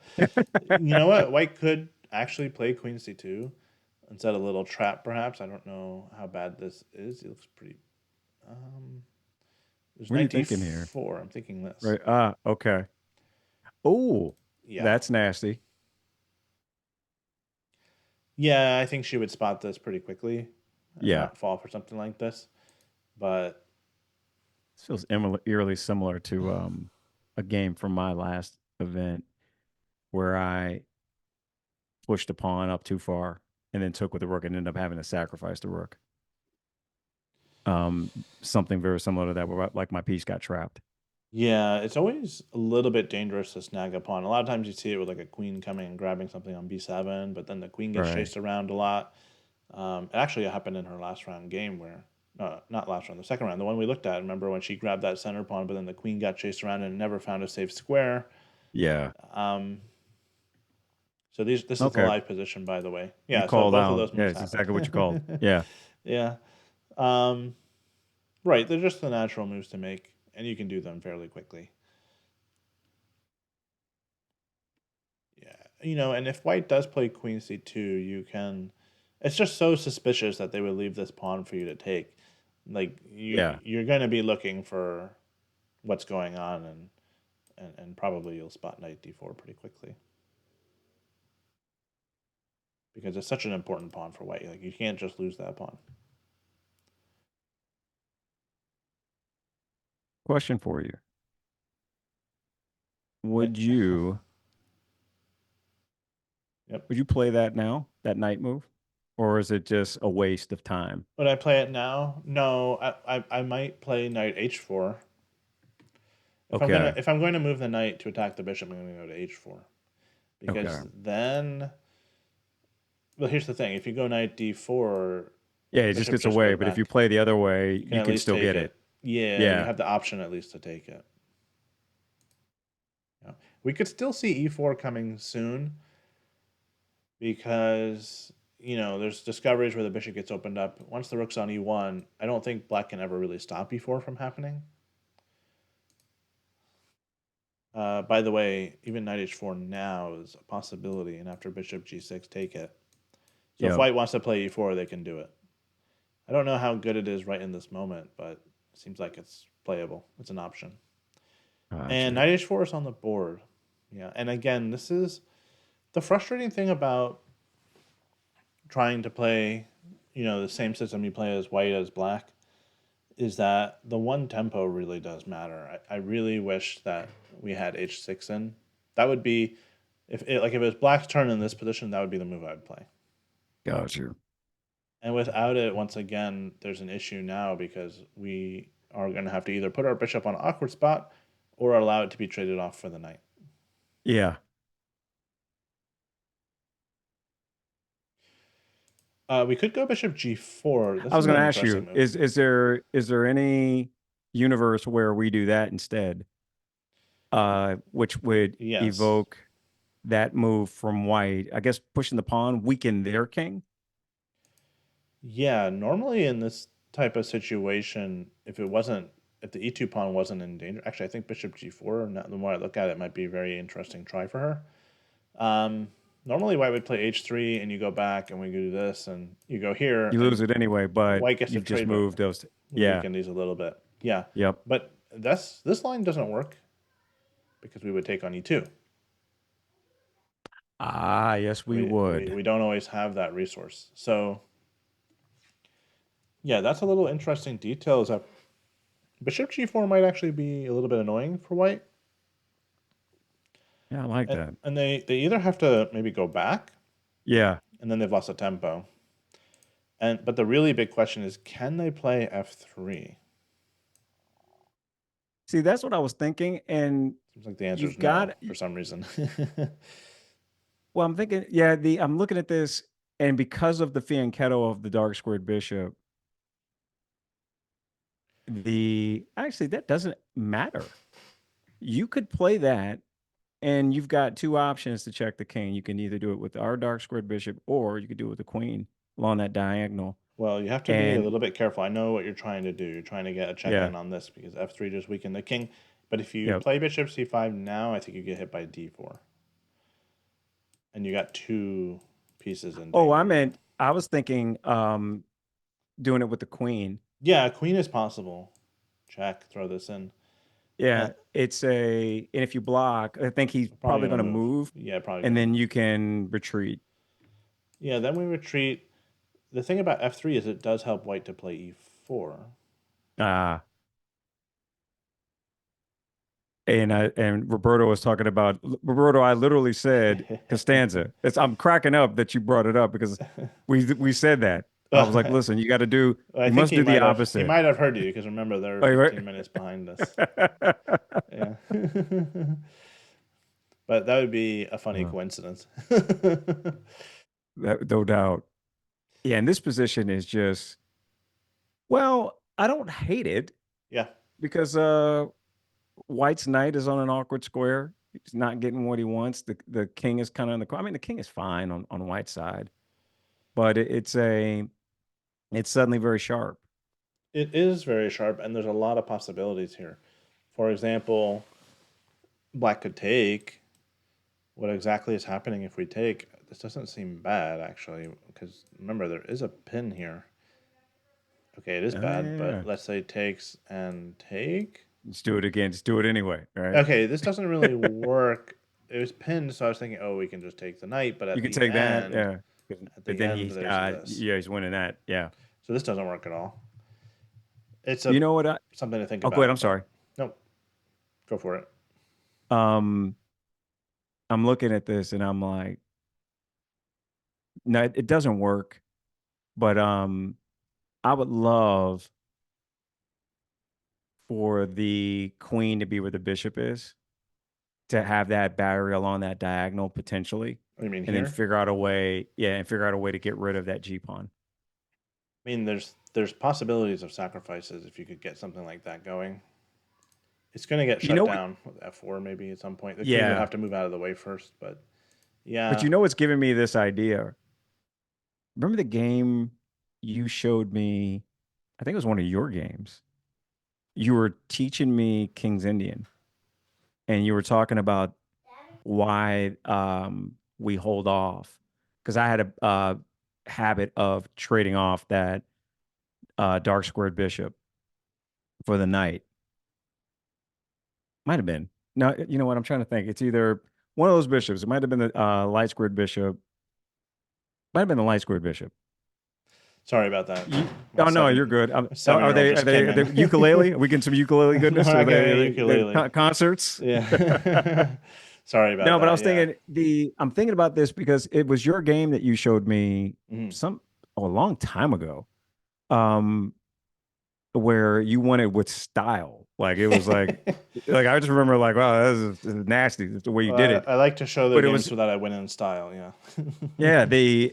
A: You know what? White could actually play queen c2 instead of little trap, perhaps. I don't know how bad this is. It looks pretty. Um, there's
B: What are you
A: knight
B: thinking here?
A: d4. I'm thinking this.
B: Right. Okay. Oh,
A: Yeah.
B: that's nasty.
A: Yeah, I think she would spot this pretty quickly and
B: Yeah.
A: not fall for something like this. But
B: This feels eerily similar to a game from my last event where I pushed a pawn up too far and then took with the rook and ended up having to sacrifice the rook. Something very similar to that, where like my piece got trapped.
A: Yeah, it's always a little bit dangerous to snag a pawn. A lot of times you see it with like a queen coming and grabbing something on b7, but then the queen gets
B: Right.
A: chased around a lot. It actually happened in her last round game where, not last round, the second round, the one we looked at. Remember when she grabbed that center pawn, but then the queen got chased around and never found a safe square.
B: Yeah.
A: Um, so this is the
B: Okay.
A: live position, by the way.
B: You
A: Yeah, so
B: called
A: both of
B: out.
A: those
B: Yeah,
A: moves
B: it's
A: happened.
B: exactly what you called. Yeah.
A: Yeah. Um, right, they're just the natural moves to make, and you can do them fairly quickly. Yeah, and if white does play queen c2, you can. It's just so suspicious that they would leave this pawn for you to take. Like
B: Yeah.
A: you're going to be looking for what's going on, and probably you'll spot knight d4 pretty quickly because it's such an important pawn for white. Like you can't just lose that pawn.
B: Question for you.
A: Yeah.
B: Would you
A: Yep.
B: would you play that now, that knight move? Or is it just a waste of time?
A: Would I play it now? No, I might play knight h4.
B: Okay.
A: If I'm going to move the knight to attack the bishop, I'm going to go to h4
B: Okay.
A: because then. Well, here's the thing: if you go knight d4,
B: Yeah,
A: the
B: it just
A: bishop
B: gets
A: just
B: away.
A: goes
B: But if you
A: back.
B: play the other way,
A: You can
B: you
A: at
B: can
A: least
B: still
A: take
B: get it.
A: it. Yeah, you
B: Yeah.
A: have the option at least to take it. Yeah. We could still see e4 coming soon because there's discoveries where the bishop gets opened up. Once the rook's on e1, I don't think black can ever really stop e4 from happening. By the way, even knight h4 now is a possibility, and after bishop g6, take it. So if
B: Yep.
A: white wants to play e4, they can do it. I don't know how good it is right in this moment, but it seems like it's playable. It's an option. And
B: Gotcha.
A: knight h4 is on the board. Yeah, and again, this is the frustrating thing about trying to play, the same system you play as white as black is that the one tempo really does matter. I really wish that we had h6 in. That would be if it was black's turn in this position, that would be the move I would play.
B: Gotcha.
A: And without it, once again, there's an issue now because we are going to have to either put our bishop on an awkward spot or allow it to be traded off for the knight.
B: Yeah.
A: We could go bishop g4.
B: I
A: This
B: was
A: is
B: going
A: an
B: to ask
A: interesting
B: you,
A: move.
B: is there any universe where we do that instead, which would
A: Yes.
B: evoke that move from white? I guess pushing the pawn, weaken their king.
A: Yeah, normally in this type of situation, if the e2 pawn wasn't in danger, actually, I think bishop g4, now the more I look at it, might be a very interesting try for her. Um, Normally, white would play h3, and you go back, and we do this, and you go here,
B: You lose
A: and
B: it anyway, but
A: white gets to
B: you've just
A: trade, but
B: moved those.
A: we
B: Yeah.
A: weaken these a little bit. Yeah,
B: Yep.
A: but this line doesn't work because we would take on e2.
B: Ah, yes, we would.
A: We don't always have that resource. So yeah, that's a little interesting detail. Is that bishop g4 might actually be a little bit annoying for white,
B: Yeah, I like
A: and
B: that.
A: they either have to maybe go back,
B: Yeah.
A: and then they've lost a tempo, but the really big question is, can they play f3?
B: See, that's what I was thinking. And
A: Seems like the answer
B: you've
A: is no
B: got,
A: for some reason.
B: well, I'm thinking, yeah, I'm looking at this, and because of the fianchetto of the dark squared bishop, actually that doesn't matter. You could play that, and you've got two options to check the king. You can either do it with our dark squared bishop, or you could do it with the queen along that diagonal.
A: Well, you have to be a
B: And
A: little bit careful. I know what you're trying to do. You're trying to get a check
B: yeah,
A: in on this because f3 just weakened the king. But if you
B: yep.
A: play bishop c5 now, I think you get hit by d4, and you got two pieces in
B: Oh,
A: danger.
B: I was thinking doing it with the queen.
A: Yeah, queen is possible. Check, throw this in. Uh,
B: Yeah, and if you block, I think he's
A: Probably
B: probably
A: gonna
B: going to
A: move.
B: move,
A: Yeah, probably
B: and
A: gonna
B: then
A: move.
B: you can retreat.
A: Yeah, then we retreat. The thing about f3 is it does help white to play e4.
B: Ah, and Roberto was talking about Roberto. I literally said Costanza. I'm cracking up that you brought it up because we said that. I was like, listen,
A: I
B: you
A: think
B: must do the
A: he
B: opposite.
A: might have heard you because remember they're
B: Like,
A: 15 minutes behind us.
B: right?
A: Yeah. But that would be a funny
B: Uh,
A: coincidence.
B: no doubt. Yeah, and this position is just, well, I don't hate it
A: Yeah.
B: because White's knight is on an awkward square. He's not getting what he wants. The king is kind of in the corner. I mean, the king is fine on White's side, but it's suddenly very sharp.
A: It is very sharp, and there's a lot of possibilities here. For example, black could take. What exactly is happening if we take? This doesn't seem bad, actually, because remember, there is a pin here. Okay, it is
B: Oh, yeah,
A: bad,
B: yeah, yeah.
A: but let's say takes and take.
B: Let's do it again. Just do it anyway, right?
A: Okay, this doesn't really work. It was pinned, so I was thinking, oh, we can just take the knight, but
B: You can take that, yeah.
A: at
B: But
A: the
B: then
A: end,
B: he's
A: there's
B: got,
A: this.
B: yeah, he's winning that, yeah.
A: So this doesn't work at all. It's
B: You
A: a
B: know what?
A: something to think
B: Oh, go ahead.
A: about,
B: I'm
A: but
B: sorry.
A: no, go for it.
B: Um, I'm looking at this and I'm like, no, it doesn't work. But I would love for the queen to be where the bishop is, to have that battery along that diagonal potentially,
A: I mean,
B: and then
A: here,
B: figure out a way, yeah, and figure out a way to get rid of that G pawn.
A: I mean, there's possibilities of sacrifices if you could get something like that going. It's going to get
B: You
A: shut
B: know what?
A: down with F4 maybe at some point. The king would
B: Yeah,
A: have to move out of the way first, but
B: but
A: yeah.
B: you know what's giving me this idea? Remember the game you showed me? I think it was one of your games. You were teaching me King's Indian, and you were talking about why we hold off, because I had a habit of trading off that dark squared bishop for the knight. Might have been. No, you know what? I'm trying to think. It's either one of those bishops. It might have been the light squared bishop. Might have been the light squared bishop.
A: Sorry about that.
B: You,
A: My
B: oh no,
A: seven
B: you're good.
A: my
B: Are
A: 7-year-old
B: they
A: just came
B: are
A: in.
B: they ukulele? Are we getting some ukulele
A: No,
B: goodness?
A: I got a
B: They
A: ukulele.
B: concerts?
A: Yeah. Sorry about
B: No, but I
A: that.
B: was
A: Yeah.
B: thinking I'm thinking about this because it was your game that you showed me
A: Mhm.
B: a long time ago. Um, where you won it with style. Like it was like I just remember like, wow, this is nasty. That's the way you did
A: Well,
B: it.
A: I like to show the
B: But it
A: games
B: was,
A: so that I win in style. Yeah.
B: yeah,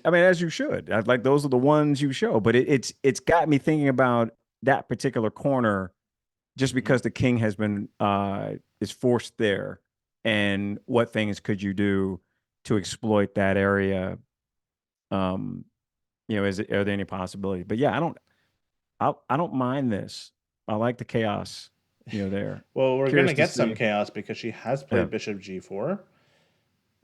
B: I mean, as you should. I like those are the ones you show. But it's got me thinking about that particular corner just
A: Mhm.
B: because the king has been is forced there, and what things could you do to exploit that area? Um, are there any possibility? But yeah, I don't mind this. I like the chaos, there.
A: Well, we're gonna
B: Curious to
A: get some
B: see.
A: chaos because she has
B: Yeah.
A: played Bishop G4,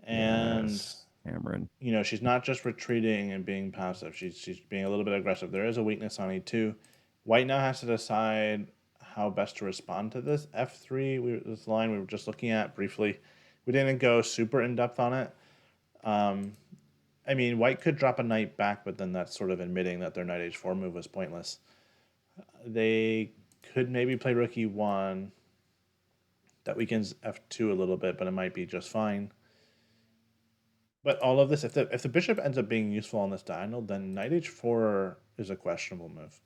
A: and
B: Yes, Kamryn.
A: she's not just retreating and being passive. She's being a little bit aggressive. There is a weakness on E2. White now has to decide how best to respond to this. F3, this line we were just looking at briefly. We didn't go super in depth on it. Um, I mean, White could drop a knight back, but then that's sort of admitting that their knight H4 move was pointless. They could maybe play rook E1. That weakens F2 a little bit, but it might be just fine. But all of this, if the bishop ends up being useful on this diagonal, then knight H4 is a questionable move.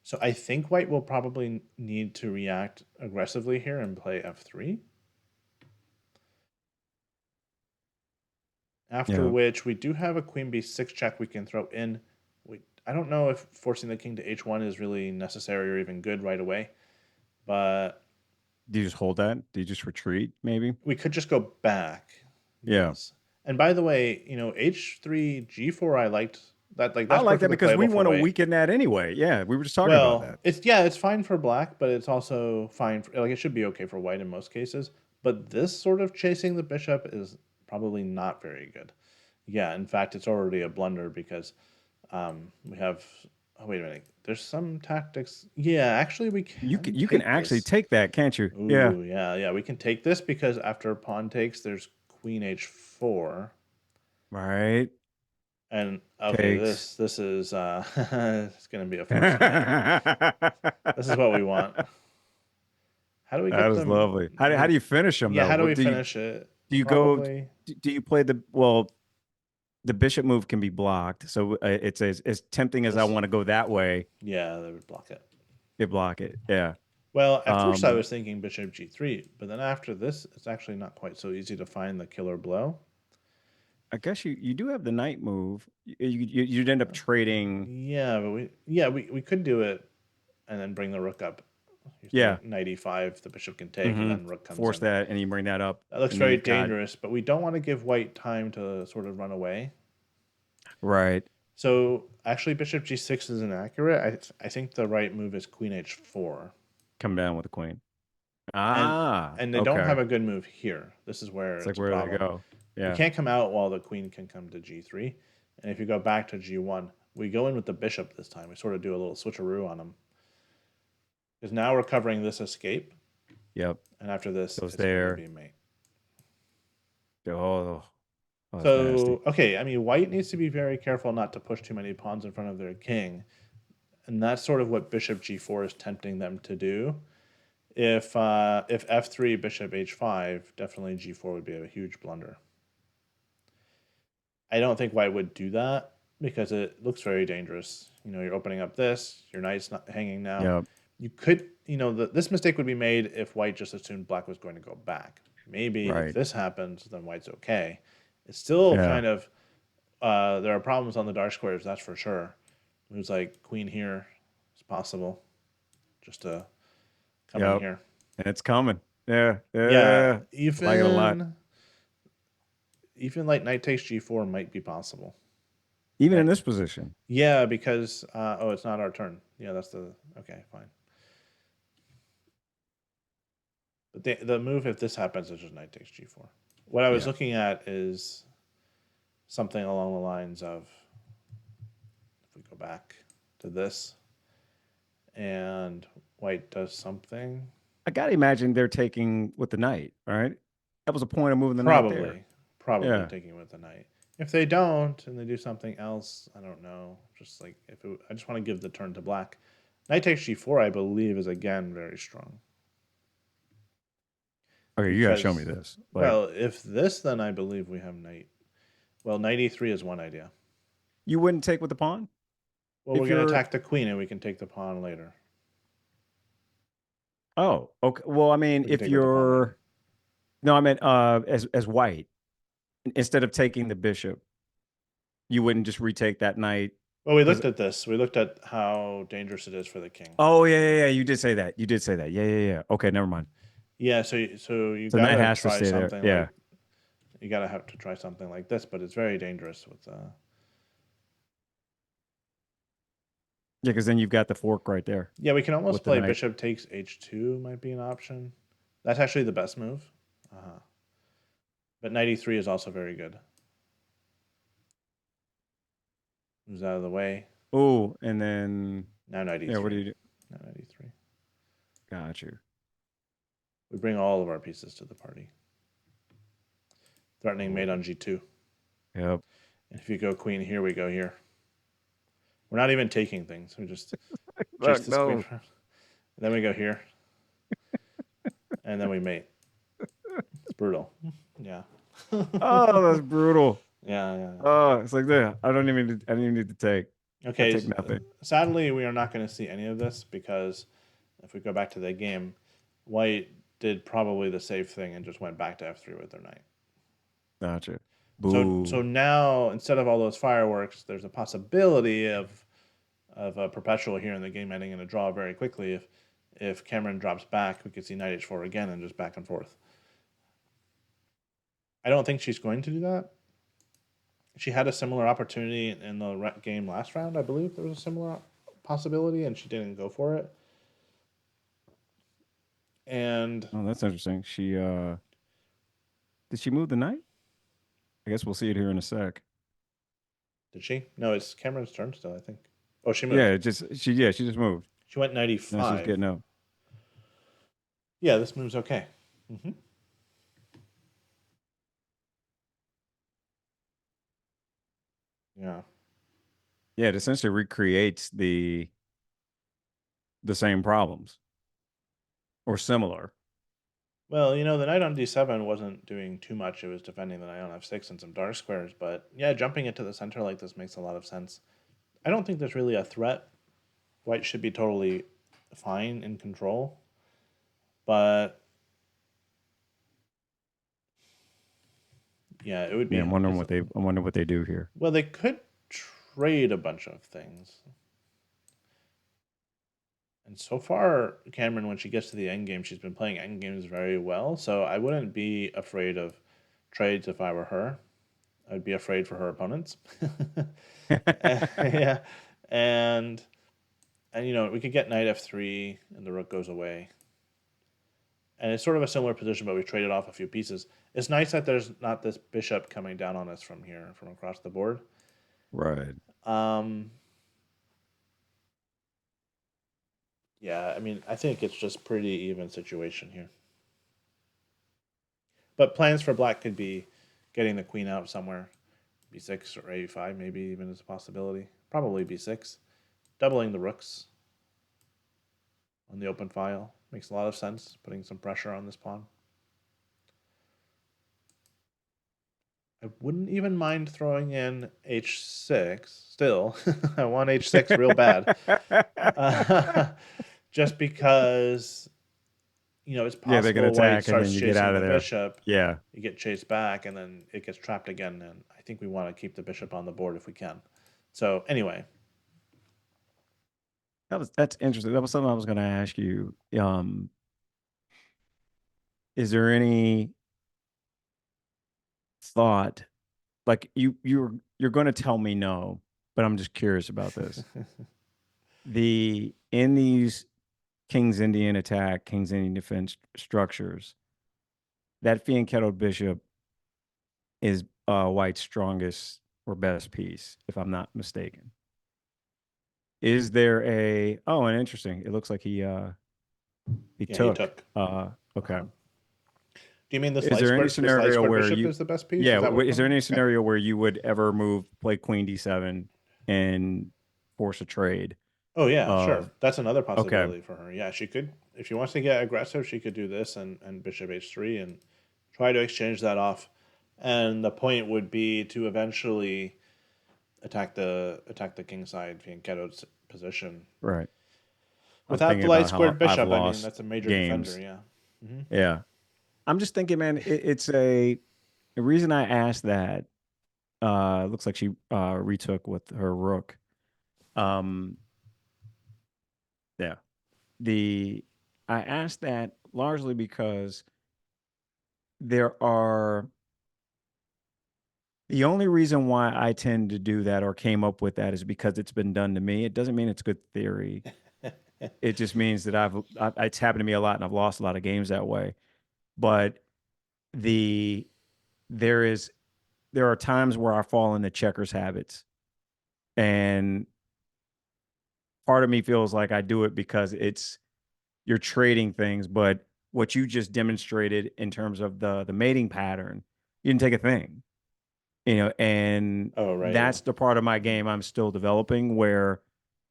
A: So I think White will probably need to react aggressively here and play F3. After
B: Yeah.
A: which we do have a queen b6 check we can throw in. I don't know if forcing the king to h1 is really necessary or even good right away, but
B: Do you just hold that? Do you just retreat, maybe?
A: we could just go back.
B: Yeah.
A: Yes. And by the way, h3 g4 I liked that, like
B: I
A: that's
B: like that
A: perfectly
B: because we
A: playable for
B: want to
A: White.
B: weaken that anyway. Yeah, we were just talking about
A: Well,
B: that.
A: it's fine for black, but it's also fine for, like, it should be okay for white in most cases. But this sort of chasing the bishop is probably not very good. Yeah, in fact, it's already a blunder because we have. Oh, wait a minute. There's some tactics. Yeah, actually, we can
B: You can
A: take
B: actually
A: this.
B: take that, can't you? Yeah.
A: Ooh, yeah, yeah. We can take this because after pawn takes, there's queen h4.
B: Right.
A: And okay,
B: Takes.
A: this is it's gonna be a forced knight. This is what we want. How do we
B: That
A: get
B: is
A: them?
B: lovely. How do you finish them
A: Yeah,
B: though?
A: how do
B: What
A: we finish it?
B: do you go?
A: Probably.
B: Do you play the well? the bishop move can be blocked. So it's as tempting as I
A: This,
B: want to go that way,
A: yeah, they would block it.
B: they block it. Yeah.
A: Well, at first I
B: Um,
A: was thinking bishop g3, but then after this, it's actually not quite so easy to find the killer blow.
B: I guess you do have the knight move. You'd end up trading.
A: Yeah, but we could do it and then bring the rook up. You
B: Yeah.
A: say knight e5, the bishop can take, and
B: Mm-hmm.
A: then rook comes
B: Force
A: in.
B: that, and you bring that up,
A: That looks
B: and then
A: very
B: you've got
A: dangerous, but we don't want to give white time to sort of run away.
B: right.
A: So actually, bishop g6 is inaccurate. I think the right move is queen h4.
B: Come down with the queen.
A: And
B: Ah,
A: and they don't
B: okay.
A: have a good move here. This is where
B: It's like
A: it's a
B: where they
A: problem.
B: go.
A: We
B: Yeah.
A: can't come out while the queen can come to g3. And if you go back to g1, we go in with the bishop this time. We sort of do a little switcheroo on them. Because now we're covering this escape,
B: Yep.
A: and after this,
B: Goes
A: it's going to
B: there.
A: be mate.
B: Oh, that's nasty.
A: So, okay, I mean, white needs to be very careful not to push too many pawns in front of their king. And that's sort of what bishop g4 is tempting them to do. If f3, bishop h5, definitely g4 would be a huge blunder. I don't think white would do that because it looks very dangerous. You know, you're opening up this, your knight's not hanging now.
B: Yep.
A: You could, you know, this mistake would be made if white just assumed black was going to go back. Maybe if
B: Right.
A: this happens, then white's okay. It's still
B: Yeah.
A: kind of, there are problems on the dark squares, that's for sure. Moves like queen here is possible, just to come in
B: Yep.
A: here.
B: And it's coming. Yeah.
A: Yeah,
B: Yeah. I like it a lot.
A: even like knight takes g4 might be possible.
B: Even in
A: Right.
B: this position.
A: Yeah, because oh, it's not our turn. Yeah, that's the okay, fine. But the move if this happens is just knight takes g4. What I was
B: Yeah.
A: looking at is something along the lines of if we go back to this and white does something.
B: I gotta imagine they're taking with the knight, right? That was a point of moving the knight there.
A: Probably
B: Yeah.
A: taking with the knight. If they don't and they do something else, I don't know. Just like I just want to give the turn to black. Knight takes g4, I believe, is again very strong.
B: Okay, you gotta show me
A: Because,
B: this. Like,
A: well, if this, then I believe we have knight. Well, knight e3 is one idea.
B: you wouldn't take with the pawn
A: Well, we're
B: if
A: going to
B: you're.
A: attack the queen and we can take the pawn later.
B: Oh, okay. Well, I mean,
A: We can
B: if
A: take with the pawn later.
B: you're. No, I meant as white, instead of taking the bishop, you wouldn't just retake that knight
A: Well, we
B: because.
A: looked at this. We looked at how dangerous it is for the king.
B: Oh yeah, yeah, yeah. You did say that. You did say that. Yeah, yeah, yeah. Okay, never mind.
A: Yeah, so you
B: So
A: got
B: knight
A: to
B: has to
A: try
B: stay there.
A: something
B: Yeah,
A: like you got to have to try something like this, but it's very dangerous with
B: yeah, because then you've got the fork right there
A: Yeah, we can almost
B: with the
A: play
B: knight.
A: bishop takes h2 might be an option. That's actually the best move. Uh-huh. But knight e3 is also very good. Moves out of the way.
B: Oh, and then
A: Now knight
B: yeah, what do
A: e3.
B: you do?
A: Now knight e3.
B: Got you.
A: We bring all of our pieces to the party. Threatening mate on g2.
B: Yep.
A: And if you go queen here, we go here. We're not even taking things. We just chase
B: Look,
A: this queen.
B: no.
A: And then we go here. And then we mate. It's brutal. Yeah.
B: Oh, that's brutal.
A: Yeah, yeah.
B: Oh, it's like that. I don't even need to take. I
A: Okay,
B: take nothing.
A: sadly, we are not going to see any of this because if we go back to the game, white did probably the safe thing and just went back to f3 with their knight.
B: Gotcha.
A: So
B: Boo.
A: now instead of all those fireworks, there's a possibility of a perpetual here in the game ending in a draw very quickly. If Kamryn drops back, we could see knight h4 again and just back and forth. I don't think she's going to do that. She had a similar opportunity in the game last round. I believe there was a similar possibility, and she didn't go for it. And
B: Oh, that's interesting. She did she move the knight? I guess we'll see it here in a sec.
A: did she? No, it's Kamryn's turn still, I think. Oh, she moved.
B: Yeah, she just moved.
A: She went knight
B: Now she's
A: e5.
B: getting up.
A: Yeah, this move's okay. Mm-hmm. Yeah.
B: Yeah, it essentially recreates the same problems or similar.
A: Well, you know, the knight on d7 wasn't doing too much. It was defending the knight on f6 and some dark squares. But yeah, jumping into the center like this makes a lot of sense. I don't think there's really a threat. White should be totally fine in control. But yeah, it would
B: Yeah,
A: be.
B: I'm wondering what they. I wonder what they do here.
A: Well, they could trade a bunch of things. And so far, Kamryn, when she gets to the end game, she's been playing end games very well. So I wouldn't be afraid of trades if I were her. I'd be afraid for her opponents. Yeah, and you know, we could get knight f3 and the rook goes away. And it's sort of a similar position, but we traded off a few pieces. It's nice that there's not this bishop coming down on us from here, from across the board.
B: Right.
A: Um, yeah, I mean, I think it's just pretty even situation here. But plans for black could be getting the queen out somewhere. b6 or a5 maybe even is a possibility. Probably b6. Doubling the rooks on the open file makes a lot of sense, putting some pressure on this pawn. I wouldn't even mind throwing in h6 still. I want h6 real bad. Uh, just because, you know, it's
B: Yeah, they can
A: possible white
B: attack and
A: starts
B: then you get
A: chasing
B: out of
A: the
B: there.
A: bishop,
B: Yeah.
A: you get chased back, and then it gets trapped again. And I think we want to keep the bishop on the board if we can. So anyway,
B: That's interesting. That was something I was going to ask you. Is there any thought, like you're going to tell me no, but I'm just curious about this. In these King's Indian attack, King's Indian defense structures, that fianchettoed bishop is White's strongest or best piece, if I'm not mistaken. Is there a and interesting. It looks like he
A: yeah, he
B: took.
A: took.
B: Okay.
A: Uh-huh. Do you mean
B: Is there any
A: this light
B: scenario
A: squared
B: where
A: bishop
B: you
A: is the best piece?
B: yeah,
A: Is that what?
B: is there any
A: Okay.
B: scenario where you would ever play Queen D7 and force a trade
A: Oh yeah, sure.
B: of
A: That's another
B: okay,
A: possibility for her. Yeah, she could, if she wants to get aggressive, she could do this and bishop h3 and try to exchange that off. And the point would be to eventually attack the king side fianchetto's position.
B: right. I'm
A: Without
B: thinking
A: the light
B: about how
A: squared
B: I've
A: bishop, I mean
B: lost
A: that's a major defender.
B: games.
A: Yeah. Hmm.
B: Yeah. I'm just thinking, man, it's the reason I asked that, looks like she retook with her rook. Um, yeah. The I asked that largely because there are the only reason why I tend to do that or came up with that is because it's been done to me. It doesn't mean it's good theory. It just means that it's happened to me a lot and I've lost a lot of games that way. But the there is there are times where I fall into checkers habits, and part of me feels like I do it because you're trading things, but what you just demonstrated in terms of the mating pattern, you didn't take a thing. And
A: Oh right, yeah.
B: that's the part of my game I'm still developing where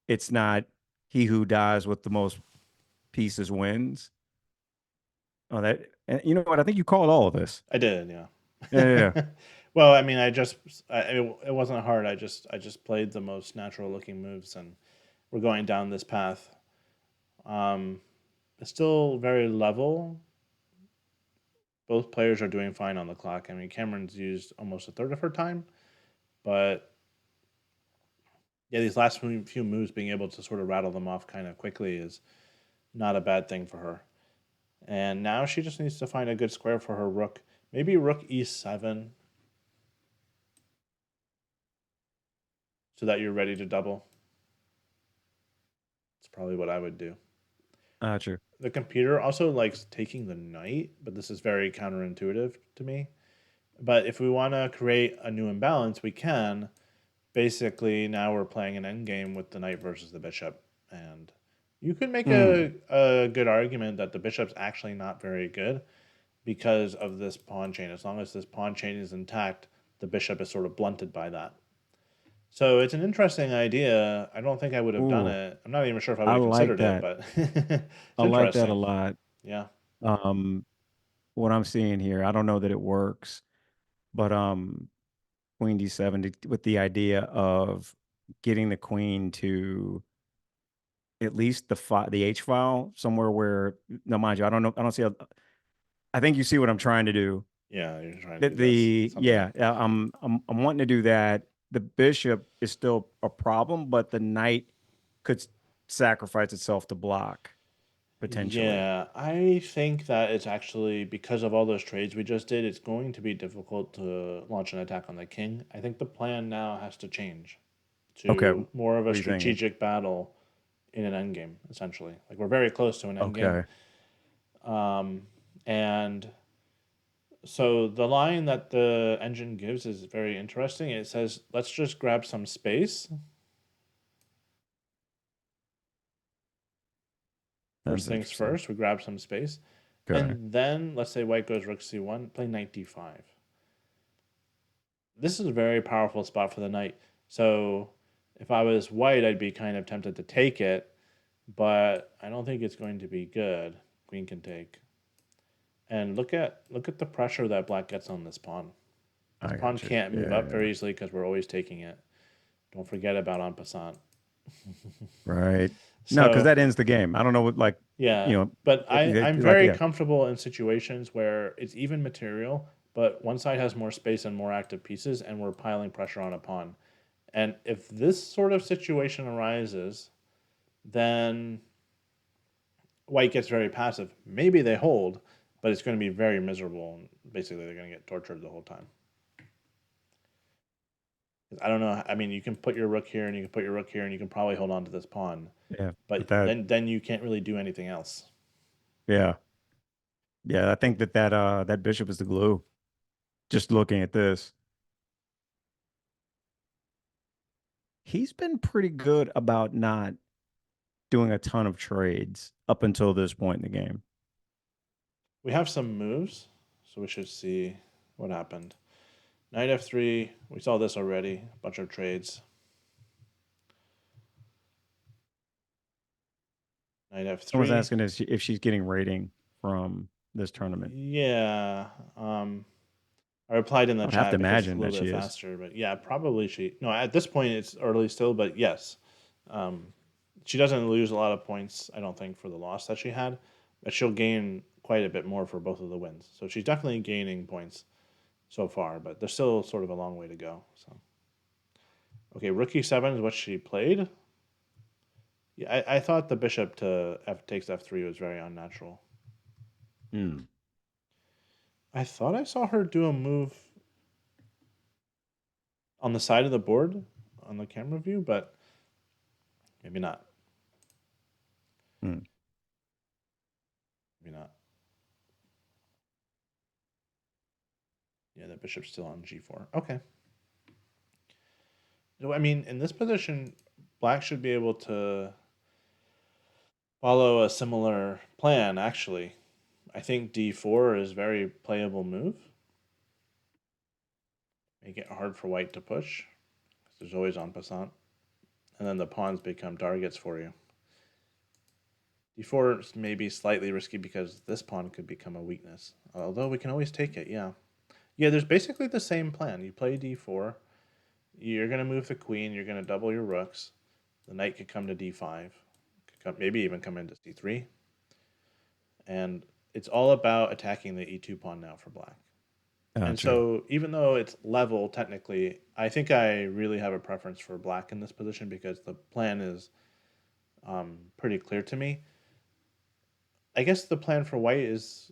B: it's not he who dies with the most pieces wins. Oh, that and you know what? I think you called all of this.
A: I did, yeah.
B: Yeah, yeah, yeah.
A: Well, I mean, it wasn't hard. I just played the most natural looking moves, and we're going down this path. Um, it's still very level. Both players are doing fine on the clock. I mean, Kamryn's used almost a third of her time, but yeah, these last few moves, being able to sort of rattle them off kind of quickly is not a bad thing for her. And now she just needs to find a good square for her rook. Maybe rook e7 so that you're ready to double. It's probably what I would do.
B: True.
A: The computer also likes taking the knight, but this is very counterintuitive to me. But if we want to create a new imbalance, we can. Basically, now we're playing an endgame with the knight versus the bishop. And you could make
B: Mm.
A: a good argument that the bishop's actually not very good because of this pawn chain. As long as this pawn chain is intact, the bishop is sort of blunted by that. So it's an interesting idea. I don't think I would have done
B: Ooh,
A: it. I'm not even sure if I would
B: I
A: have
B: like
A: considered it,
B: that.
A: but it's
B: I like that a
A: interesting.
B: lot.
A: Yeah.
B: Um, what I'm seeing here. I don't know that it works, but queen d7 with the idea of getting the queen to at least the H file somewhere where, no, mind you, I don't know, I don't see I think you see what I'm trying to do.
A: Yeah, you're trying to
B: That
A: do this
B: the
A: something.
B: Yeah, I'm wanting to do that. The bishop is still a problem, but the knight could sacrifice itself to block potentially.
A: Yeah, I think that it's actually because of all those trades we just did, it's going to be difficult to launch an attack on the king. I think the plan now has to change
B: Okay,
A: to more of
B: what
A: a
B: are you thinking?
A: strategic battle in an endgame, essentially. Like we're very close to an endgame.
B: Okay,
A: Um, and so the line that the engine gives is very interesting. It says, let's just grab some space. First
B: that's
A: things
B: interesting.
A: first, we grab some space.
B: Okay,
A: And then let's say white goes rook c1, play knight d5. This is a very powerful spot for the knight. So if I was white, I'd be kind of tempted to take it, but I don't think it's going to be good. Queen can take. And look at the pressure that black gets on this pawn. This
B: I
A: pawn
B: got you.
A: can't move up
B: Yeah,
A: very easily because we're always taking it. Don't forget about en passant.
B: right. No, because
A: So
B: that ends the game. I don't know what, like,
A: yeah, but I'm
B: like,
A: very
B: yeah,
A: comfortable in situations where it's even material, but one side has more space and more active pieces, and we're piling pressure on a pawn. And if this sort of situation arises, then white gets very passive. Maybe they hold, but it's going to be very miserable. And basically, they're going to get tortured the whole time. I don't know. I mean, you can put your rook here, and you can put your rook here, and you can probably hold on to this pawn,
B: yeah. But
A: but
B: that,
A: then you can't really do anything else.
B: yeah, yeah. I think that bishop is the glue. Just looking at this, he's been pretty good about not doing a ton of trades up until this point in the game.
A: We have some moves, so we should see what happened. Knight f3. We saw this already. A bunch of trades. Knight
B: Someone's
A: f3.
B: asking if she's getting rating from this tournament.
A: Yeah. I replied in
B: I
A: the
B: would have to
A: chat because it's a
B: imagine
A: little
B: that
A: bit
B: she is.
A: faster, but yeah, probably she. No, at this point it's early still, but yes, um, she doesn't lose a lot of points. I don't think for the loss that she had, but she'll gain quite a bit more for both of the wins. So she's definitely gaining points so far, but there's still sort of a long way to go. So okay, rook e7 is what she played. Yeah, I thought the bishop to f takes f3 was very unnatural.
B: Hmm.
A: I thought I saw her do a move on the side of the board on the camera view, but maybe not.
B: Hmm.
A: Maybe not. Yeah, the bishop's still on g4. Okay. So, I mean, in this position, black should be able to follow a similar plan, actually. I think d4 is a very playable move. Make it hard for white to push. There's always en passant. And then the pawns become targets for you. d4 is maybe slightly risky because this pawn could become a weakness. Although we can always take it, yeah. Yeah, there's basically the same plan. You play d4. You're going to move the queen. You're going to double your rooks. The knight could come to d5. Could come, maybe even come into c3. And it's all about attacking the e2 pawn now for black. And
B: Gotcha.
A: so even though it's level technically, I think I really have a preference for black in this position because the plan is pretty clear to me. I guess the plan for white is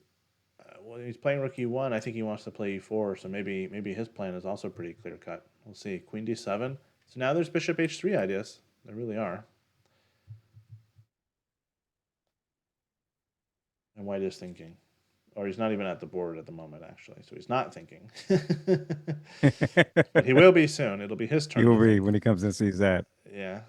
A: well, he's playing rook e1. I think he wants to play e4, so maybe his plan is also pretty clear cut. We'll see. Queen d7. So now there's bishop h3 ideas. There really are. And white is thinking. Or he's not even at the board at the moment, actually. So he's not thinking. But he will be soon. It'll be his
B: He
A: turn
B: will
A: to
B: be
A: think.
B: when he comes and sees that.
A: Yeah.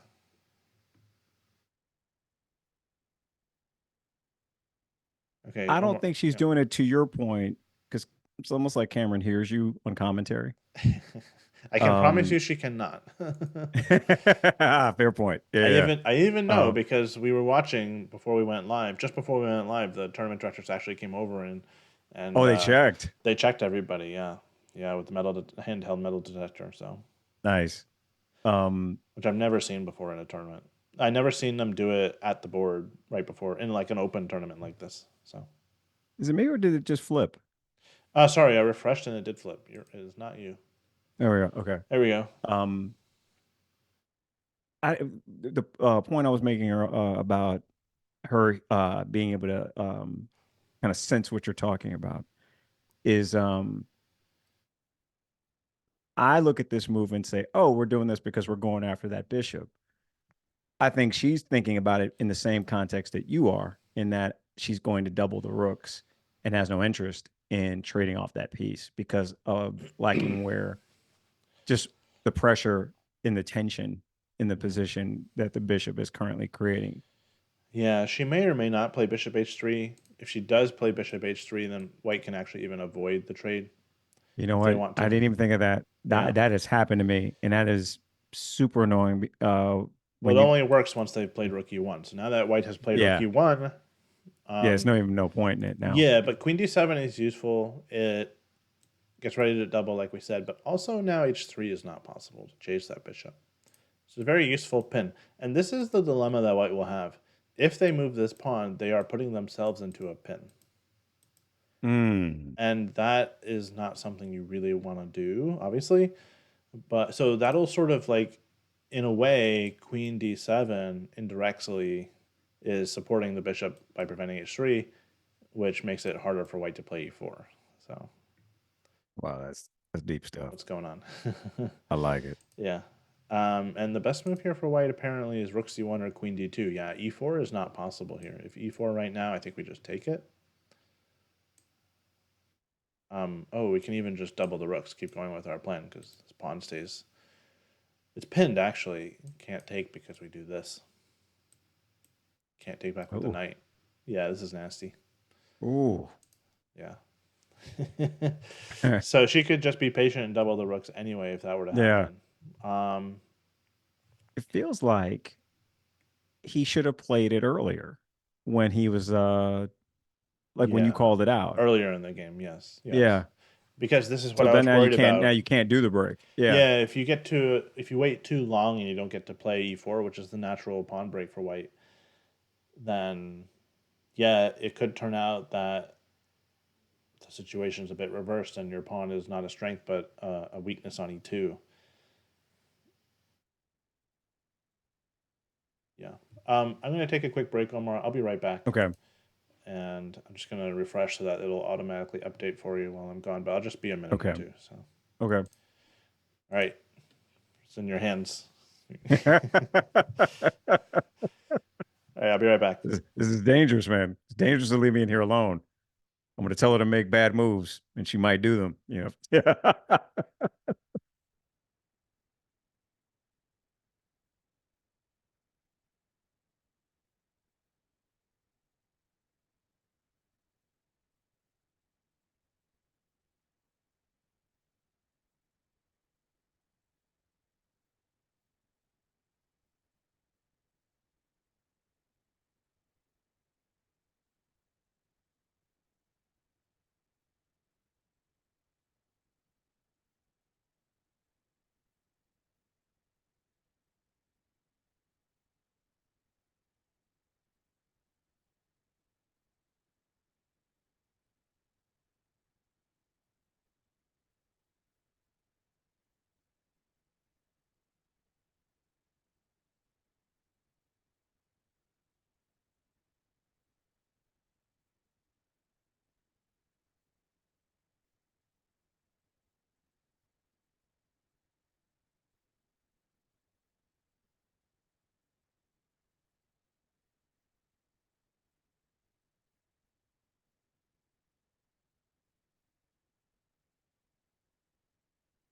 A: Okay,
B: I don't
A: Omar.
B: think she's
A: Yeah.
B: doing it to your point because it's almost like Kamryn hears you on commentary.
A: I can promise
B: Um,
A: you she cannot.
B: Fair point. Yeah.
A: I even know
B: Uh,
A: because we were watching before we went live. Just before we went live, the tournament directors actually came over and and
B: Oh, they checked.
A: they checked everybody. Yeah, yeah, with the handheld metal detector. So,
B: Nice. Um,
A: which I've never seen before in a tournament. I never seen them do it at the board right before in like an open tournament like this. So,
B: is it me or did it just flip?
A: sorry, I refreshed and it did flip. It is not you.
B: There we go. Okay.
A: There we go.
B: Um, I the point I was making about her being able to kind of sense what you're talking about is I look at this move and say, "Oh, we're doing this because we're going after that bishop." I think she's thinking about it in the same context that you are, in that she's going to double the rooks and has no interest in trading off that piece because of liking where just the pressure in the tension in the position that the bishop is currently creating.
A: Yeah, she may or may not play bishop h3. If she does play bishop h3, then white can actually even avoid the trade
B: You know
A: if they
B: what?
A: want
B: I
A: to.
B: didn't even think of that.
A: Yeah.
B: That has happened to me, and that is super annoying.
A: Well,
B: When
A: it
B: you,
A: only works once they've played rook e1. So now that white has played rook
B: yeah,
A: e1,
B: yeah, it's
A: um,
B: no even no point in it now.
A: yeah, but queen d7 is useful. It gets ready to double, like we said, but also now h3 is not possible to chase that bishop. It's a very useful pin. And this is the dilemma that white will have. If they move this pawn, they are putting themselves into a pin.
B: Mm.
A: And that is not something you really want to do, obviously. But so that'll sort of like, in a way, queen d7 indirectly is supporting the bishop by preventing h3, which makes it harder for white to play e4. So
B: Wow, that's deep stuff.
A: what's going on?
B: I like it.
A: Yeah. And the best move here for white apparently is rook c1 or queen d2. Yeah, e4 is not possible here. If e4 right now, I think we just take it. Oh, we can even just double the rooks, keep going with our plan because this pawn stays. It's pinned actually. Can't take because we do this. Can't take back with the
B: Oh,
A: knight. Yeah, this is nasty.
B: ooh.
A: Yeah. So she could just be patient and double the rooks anyway if that were to
B: Yeah,
A: happen. Um,
B: it feels like he should have played it earlier when he was like when you
A: yeah.
B: called it out.
A: Earlier in the game, yes, yes.
B: Yeah.
A: Because this is what
B: So
A: I
B: then
A: was worried
B: now
A: about.
B: you can't do the break. Yeah.
A: Yeah, if you wait too long and you don't get to play e4, which is the natural pawn break for white, then yeah, it could turn out that the situation is a bit reversed and your pawn is not a strength but a weakness on e2. Yeah. I'm going to take a quick break, Omar. I'll be right back.
B: Okay.
A: And I'm just going to refresh so that it'll automatically update for you while I'm gone, but I'll just be a minute or
B: Okay.
A: two. So,
B: Okay.
A: all right, it's in your hands. All right, I'll be right back.
B: This is dangerous, man. It's dangerous to leave me in here alone. I'm going to tell her to make bad moves, and she might do them. You know.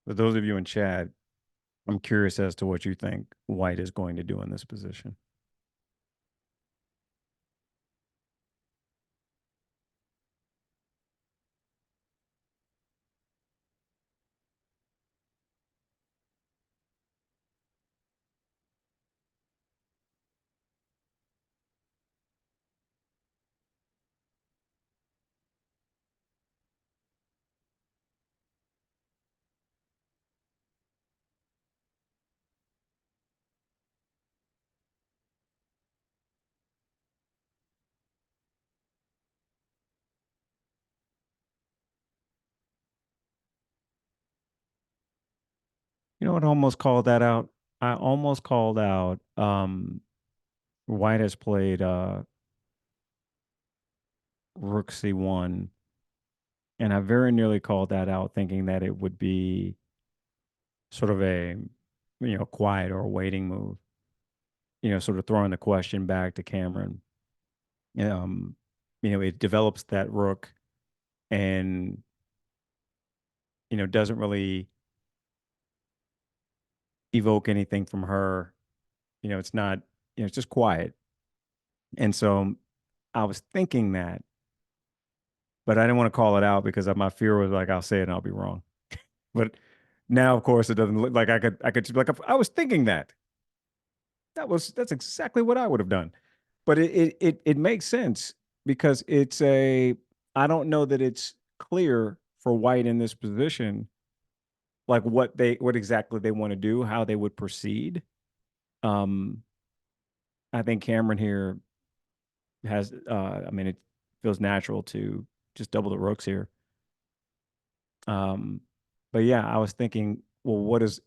B: For those of you in chat, I'm curious as to what you think White is going to do in this position. You know what? I almost called that out. I almost called out. White has played Rook C1, and I very nearly called that out, thinking that it would be sort of a quiet or a waiting move. Sort of throwing the question back to Kamryn. Um, it develops that rook and doesn't really evoke anything from her. It's not, it's just quiet. And so I was thinking that, but I didn't want to call it out because my fear was like, I'll say it and I'll be wrong. But now, of course, it doesn't look like I could just be like, I was thinking that. That's exactly what I would have done. But it makes sense because I don't know that it's clear for White in this position, like what exactly they want to do, how they would proceed. Um, I think Kamryn here has, I mean, it feels natural to just double the rooks here. Um, but yeah, I was thinking, well, what does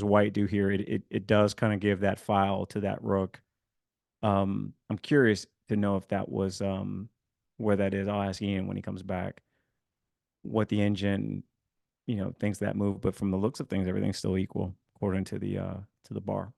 B: White do here? It does kind of give that file to that rook. I'm curious to know if that was where that is. I'll ask Ian when he comes back what the engine, thinks that move. But from the looks of things, everything's still equal according to the bar.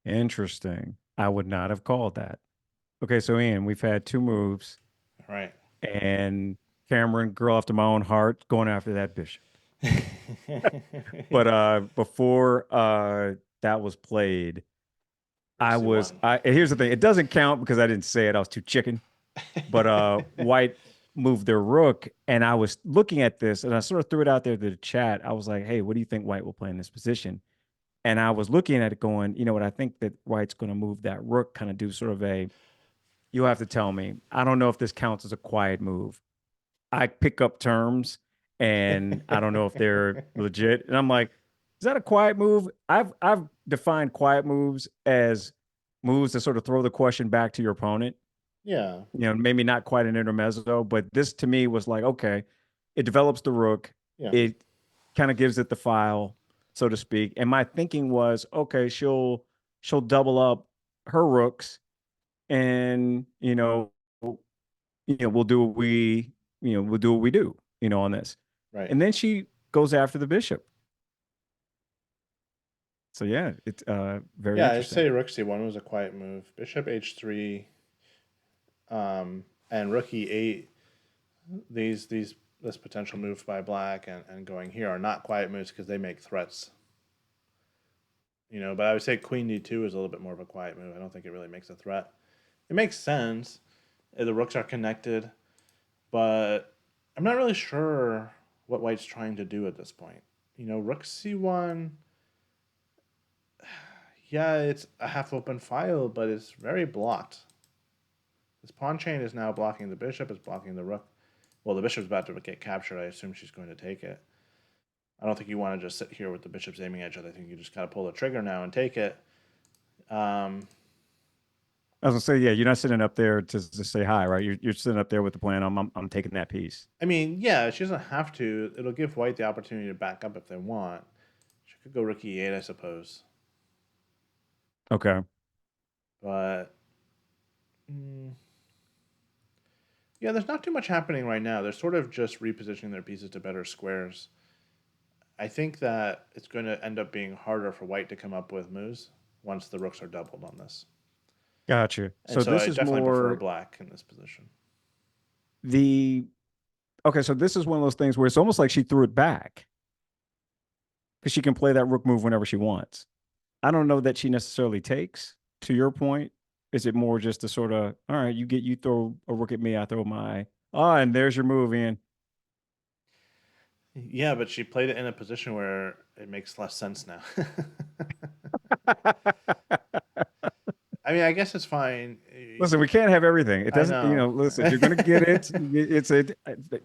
B: Interesting. I would not have called that. Okay, so Ian, we've had two moves,
A: Right.
B: and Cameron, girl after my own heart, going after that bishop. But before that was played,
A: C1.
B: here's the thing. It doesn't count because I didn't say it. I was too chicken. But White moved their rook, and I was looking at this, and I sort of threw it out there to the chat. I was like, "Hey, what do you think White will play in this position?" And I was looking at it, going, "You know what? I think that White's going to move that rook, kind of do sort of a. You have to tell me. I don't know if this counts as a quiet move. I pick up terms, and I don't know if they're legit. And I'm like, is that a quiet move? I've defined quiet moves as moves that sort of throw the question back to your opponent.
A: Yeah.
B: Maybe not quite an intermezzo, but this to me was like, okay, it develops the rook.
A: Yeah.
B: It kind of gives it the file, so to speak. And my thinking was, okay, she'll double up her rooks, and we'll do what we'll do what we do, on this.
A: Right.
B: And then she goes after the bishop. So yeah, it's very
A: Yeah, I'd
B: interesting.
A: say Rook C1 was a quiet move. Bishop H3, and Rook E8. This potential move by Black and going here are not quiet moves because they make threats. But I would say Queen D2 is a little bit more of a quiet move. I don't think it really makes a threat. It makes sense. The rooks are connected, but I'm not really sure what White's trying to do at this point. Rook C1, yeah, it's a half open file, but it's very blocked. This pawn chain is now blocking the bishop, it's blocking the rook. Well, the bishop's about to get captured. I assume she's going to take it. I don't think you want to just sit here with the bishops aiming at each other. I think you just got to pull the trigger now and take it.
B: I was gonna say, yeah, you're not sitting up there to say hi, right? You're sitting up there with the plan. I'm taking that piece.
A: I mean, yeah, she doesn't have to. It'll give White the opportunity to back up if they want. She could go Rook E8, I suppose.
B: Okay.
A: But yeah, there's not too much happening right now. They're sort of just repositioning their pieces to better squares. I think that it's going to end up being harder for white to come up with moves once the rooks are doubled on this.
B: Gotcha.
A: And
B: So
A: so
B: this
A: I
B: is
A: definitely prefer
B: more
A: black in this position.
B: the okay. So this is one of those things where it's almost like she threw it back because she can play that rook move whenever she wants. I don't know that she necessarily takes. To your point, is it more just a sort of all right? You throw a rook at me, I throw my and there's your move in.
A: Yeah, but she played it in a position where it makes less sense now. I mean, I guess it's fine.
B: Listen, we can't have everything. It
A: I
B: doesn't,
A: know.
B: listen, you're going to get it. It's a,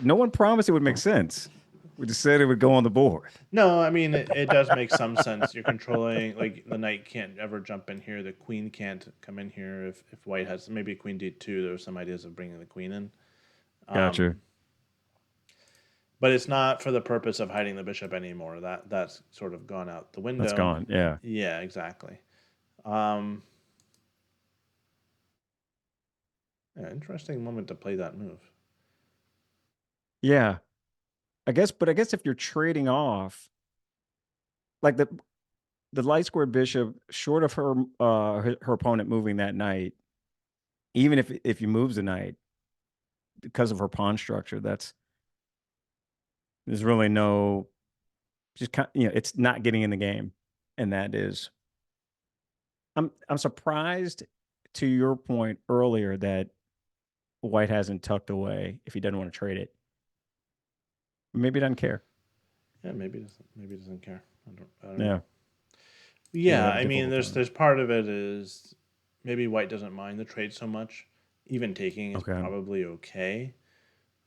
B: no one promised it would make sense. We just said it would go on the board.
A: No, I mean it does make some sense. You're controlling like the knight can't ever jump in here. The queen can't come in here if white has maybe queen d2. There were some ideas of bringing the queen in,
B: Gotcha.
A: but it's not for the purpose of hiding the bishop anymore. That's sort of gone out the
B: That's
A: window.
B: gone. Yeah.
A: Yeah, exactly. Um, yeah, interesting moment to play that move.
B: Yeah. But I guess if you're trading off, like the light squared bishop, short of her opponent moving that knight, even if he moves the knight because of her pawn structure, there's really no just it's not getting in the game, and that is I'm surprised to your point earlier that White hasn't tucked away if he doesn't want to trade it. Maybe he doesn't care.
A: Yeah, maybe doesn't care. I don't
B: Yeah.
A: know.
B: Yeah, we
A: Yeah,
B: have a
A: I mean,
B: difficult
A: there's
B: time.
A: part of it is maybe white doesn't mind the trade so much. Even taking is
B: Okay.
A: probably okay.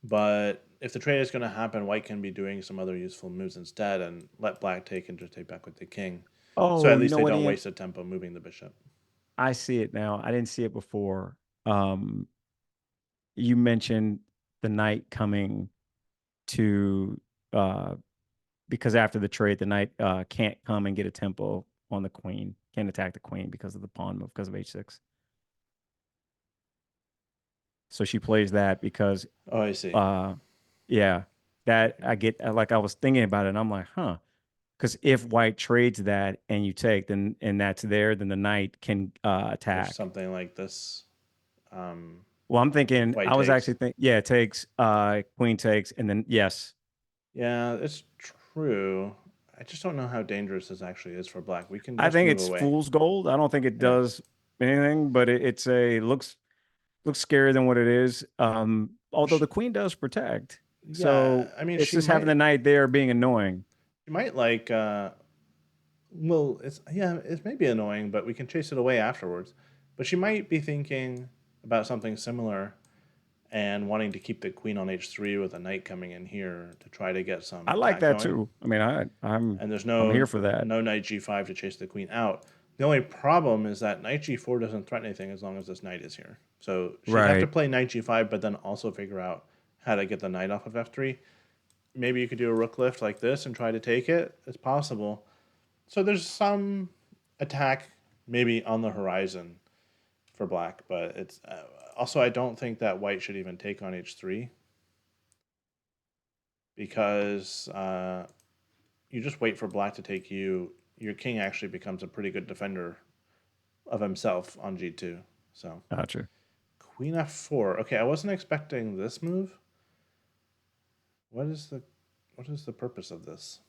A: But if the trade is going to happen, white can be doing some other useful moves instead and let black take and just take back with the king. So at
B: Oh, you
A: least
B: know
A: they
B: what,
A: don't
B: Ian?
A: waste a tempo moving the bishop.
B: I see it now. I didn't see it before. Um, you mentioned the knight coming to because after the trade, the knight can't come and get a tempo on the queen, can't attack the queen because of the pawn move, because of h6. So she plays that because
A: Oh, I see.
B: uh yeah, that I get like I was thinking about it and I'm like, huh. Because if white trades that and you take, then and that's there, then the knight can
A: If
B: attack.
A: something like this, um,
B: Well, I'm thinking
A: white
B: I was
A: takes.
B: actually thinking, yeah, it takes queen takes, and then yes.
A: Yeah, it's true. I just don't know how dangerous this actually is for black. We can
B: I
A: just
B: think
A: move
B: it's
A: away.
B: fool's gold. I don't think it
A: Yeah.
B: does anything, but it's a looks scarier than what it is. Although
A: Sh-
B: the queen does protect.
A: Yeah,
B: So
A: I mean,
B: it's just having the knight there being annoying.
A: she might like well, it's maybe annoying, but we can chase it away afterwards. But she might be thinking about something similar and wanting to keep the queen on h3 with a knight coming in here to try to get some
B: I like
A: attack
B: that
A: going.
B: too. I mean,
A: And there's
B: I'm here
A: no
B: for that.
A: no knight g5 to chase the queen out. The only problem is that knight g4 doesn't threaten anything as long as this knight is here. So she'd have to
B: Right.
A: play knight g5, but then also figure out how to get the knight off of f3. Maybe you could do a rook lift like this and try to take it. It's possible. So there's some attack maybe on the horizon for black, but it's also I don't think that white should even take on h3 because you just wait for black to take you. Your king actually becomes a pretty good defender of himself on g2. So
B: Gotcha.
A: queen f4. Okay, I wasn't expecting this move. What is the purpose of this?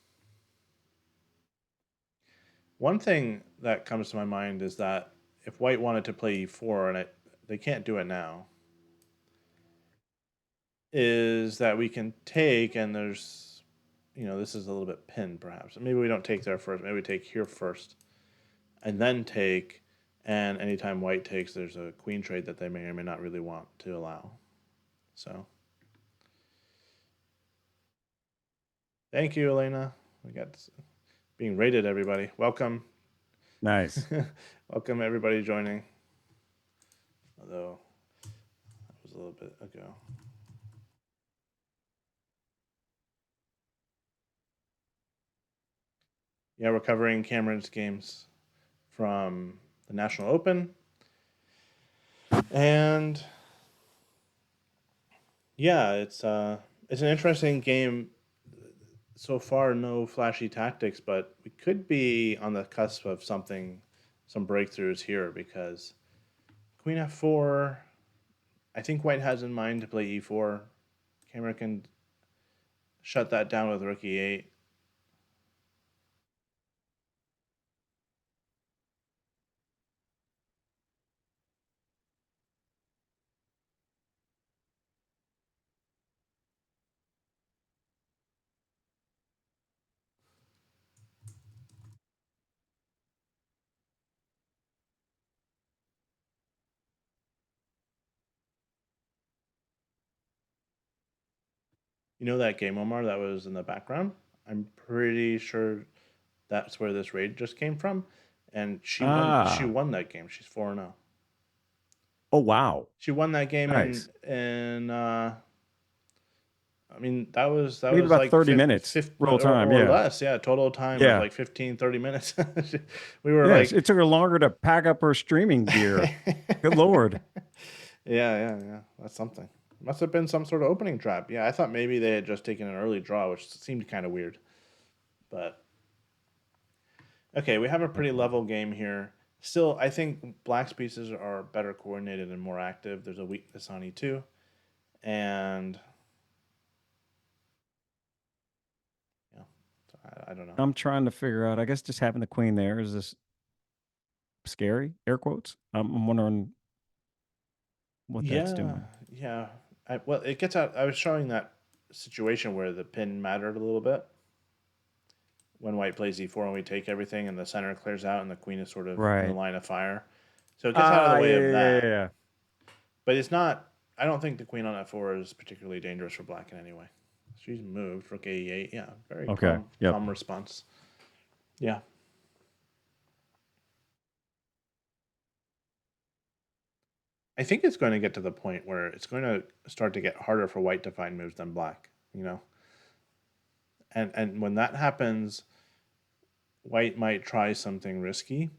A: One thing that comes to my mind is that if white wanted to play e4 and they can't do it now, is that we can take and there's this is a little bit pinned perhaps. Maybe we don't take there first. Maybe we take here first and then take. And anytime white takes, there's a queen trade that they may or may not really want to allow. So thank you, Elena. We got being rated, everybody. Welcome.
B: Nice.
A: Welcome, everybody joining. Although that was a little bit ago. Yeah, we're covering Kamryn's games from the National Open. And yeah, it's an interesting game. so far, no flashy tactics, but we could be on the cusp of something, some breakthroughs here because Queen F4. I think White has in mind to play E4. Kamryn can shut that down with Rook E8. You know that game, Omar, that was in the background? I'm pretty sure that's where this raid just came from, and she won. She
B: Ah.
A: won that game. She's 4-0.
B: Oh, wow.
A: She won that game
B: Nice.
A: in I mean, that
B: Maybe
A: was
B: about
A: like
B: 30 minutes
A: 50
B: real time.
A: or
B: Yeah.
A: less. Yeah, total time of
B: Yeah.
A: like 15, 30 minutes. We were
B: Yes.
A: like,
B: It took her longer to pack up her streaming gear.
A: yeah,
B: Good Lord.
A: yeah. That's something. Must have been some sort of opening trap. Yeah, I thought maybe they had just taken an early draw, which seemed kind of weird. But okay, we have a pretty level game here. Still, I think Black's pieces are better coordinated and more active. There's a weakness on E2, and yeah, so I don't know.
B: I'm trying to figure out. I guess just having the queen there is this scary, air quotes. I'm wondering what that's
A: Yeah,
B: doing.
A: yeah. Well, it gets out. I was showing that situation where the pin mattered a little bit when White plays E4 and we take everything and the center clears out and the queen is sort of in the
B: Right.
A: line of fire. So it gets out of the
B: Ah,
A: way
B: yeah,
A: of
B: yeah, yeah,
A: that.
B: yeah.
A: But it's not. I don't think the queen on F4 is particularly dangerous for Black in any way. She's moved. Rook A8. Yeah, very
B: Okay. Yep.
A: calm response. Yeah. I think it's going to get to the point where it's going to start to get harder for White to find moves than Black. You know, and when that happens, White might try something risky.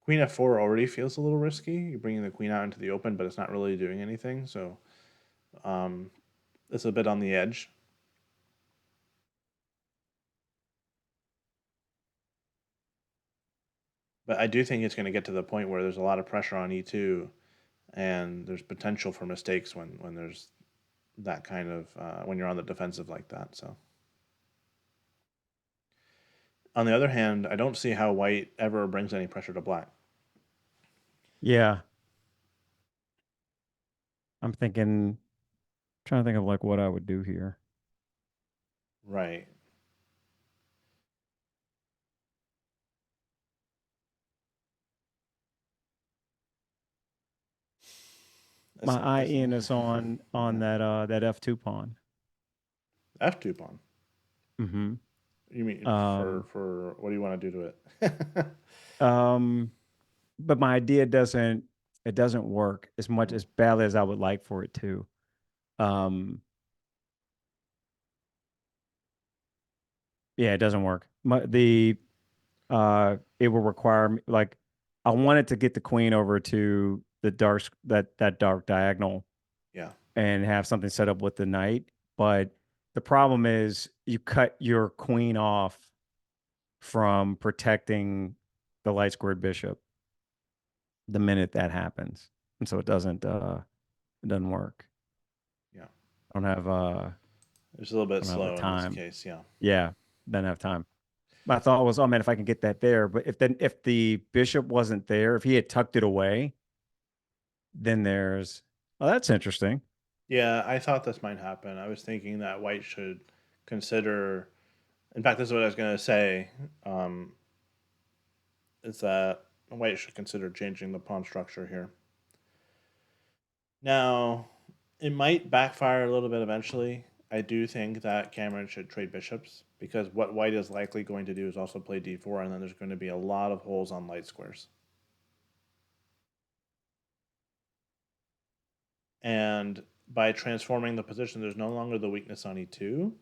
A: Queen F4 already feels a little risky. You're bringing the queen out into the open, but it's not really doing anything. So um, it's a bit on the edge. But I do think it's going to get to the point where there's a lot of pressure on E2, and there's potential for mistakes when there's that kind of when you're on the defensive like that. So on the other hand, I don't see how White ever brings any pressure to Black.
B: Yeah. I'm thinking, trying to think of like what I would do here.
A: Right.
B: My eye
A: That's
B: in is on
A: yeah.
B: that F2 pawn.
A: F2 pawn.
B: Mm-hmm.
A: You mean
B: Um,
A: for what do you want to do to it?
B: um, but my idea doesn't work as much
A: Mm,
B: as badly as I would like for it to. Um, yeah, it doesn't work. It will require like I wanted to get the queen over to the that dark diagonal
A: yeah.
B: and have something set up with the knight, but the problem is you cut your queen off from protecting the light squared bishop the minute that happens, and so it doesn't work.
A: Yeah.
B: I don't have
A: It's a little bit
B: I don't have the
A: slow in this
B: time.
A: case. Yeah.
B: Yeah, doesn't have time. My thought was, oh man, if I can get that there, but if the bishop wasn't there, if he had tucked it away, then there's oh, that's interesting.
A: Yeah, I thought this might happen. I was thinking that White should consider. In fact, this is what I was going to say. Um, is that White should consider changing the pawn structure here. Now, it might backfire a little bit eventually. I do think that Kamryn should trade bishops because what White is likely going to do is also play d4, and then there's going to be a lot of holes on light squares. And by transforming the position, there's no longer the weakness on e2.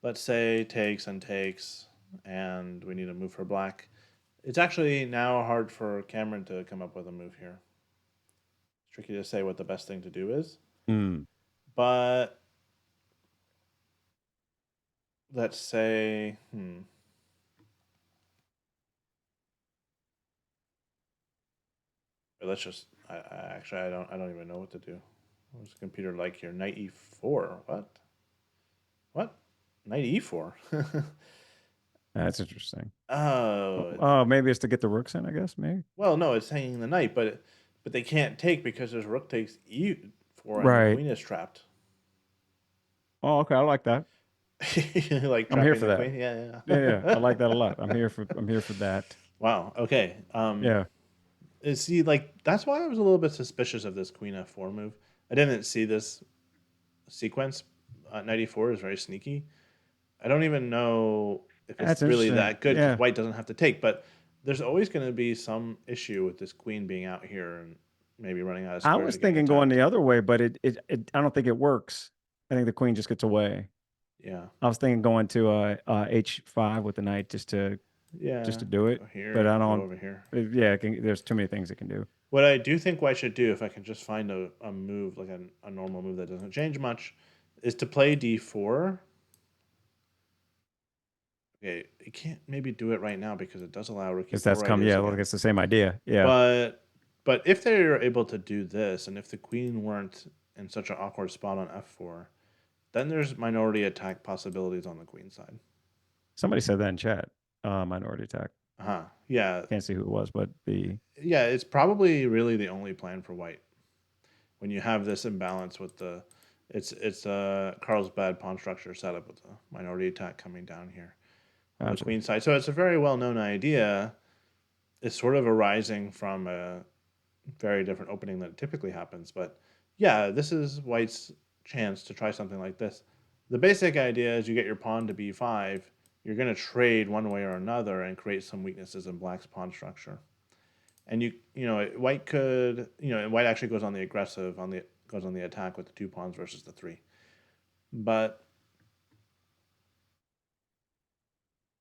A: Let's say takes and takes, and we need a move for black. It's actually now hard for Kamryn to come up with a move here. It's tricky to say what the best thing to do is,
B: Hmm.
A: but let's say, let's just. Actually, I don't even know what to do. What's the computer like here? Knight e4. What? What? Knight e4.
B: That's interesting.
A: Oh,
B: Oh, maybe it's to get the rooks in, I guess, maybe.
A: well, no, it's hanging the knight, but they can't take because there's rook takes e4 and the
B: Right.
A: queen is trapped.
B: Oh, okay. I like that.
A: Like
B: I'm here
A: trapping
B: for
A: the
B: that.
A: queen. Yeah,
B: Yeah, yeah. I
A: yeah.
B: like that a lot. I'm here for that.
A: Wow. Okay.
B: Yeah.
A: See, like that's why I was a little bit suspicious of this queen f4 move. I didn't see this sequence. Knight e4 is very sneaky. I don't even know if it's
B: That's
A: really
B: interesting.
A: that good because
B: Yeah.
A: white doesn't have to take, but there's always going to be some issue with this queen being out here and maybe running out of
B: I
A: squares
B: was
A: or getting
B: thinking going
A: attacked.
B: the other way, but I don't think it works. I think the queen just gets away.
A: Yeah.
B: I was thinking going to h5 with the knight just
A: Yeah.
B: to do it,
A: Go here.
B: but
A: You
B: I
A: can go
B: don't.
A: over here.
B: Yeah, there's too many things it can do.
A: What I do think white should do, if I can just find a move, like a normal move that doesn't change much, is to play d4. Okay, you can't maybe do it right now because it does allow rook
B: Because that's
A: e4
B: come.
A: ideas
B: Yeah, look,
A: again.
B: it's the same idea. Yeah.
A: But if they're able to do this, and if the queen weren't in such an awkward spot on f4, then there's minority attack possibilities on the queen side.
B: Somebody said that in chat. Minority attack.
A: Uh-huh. Yeah.
B: Can't see who it was, but the
A: Yeah, it's probably really the only plan for white when you have this imbalance with the it's Carlsbad pawn structure setup with the minority attack coming down here on the
B: gotcha.
A: queen side. So it's a very well known idea. It's sort of arising from a very different opening than typically happens. But yeah, this is white's chance to try something like this. The basic idea is you get your pawn to b5, you're going to trade one way or another and create some weaknesses in black's pawn structure. And white could, white actually goes on the aggressive, goes on the attack with the two pawns versus the three. But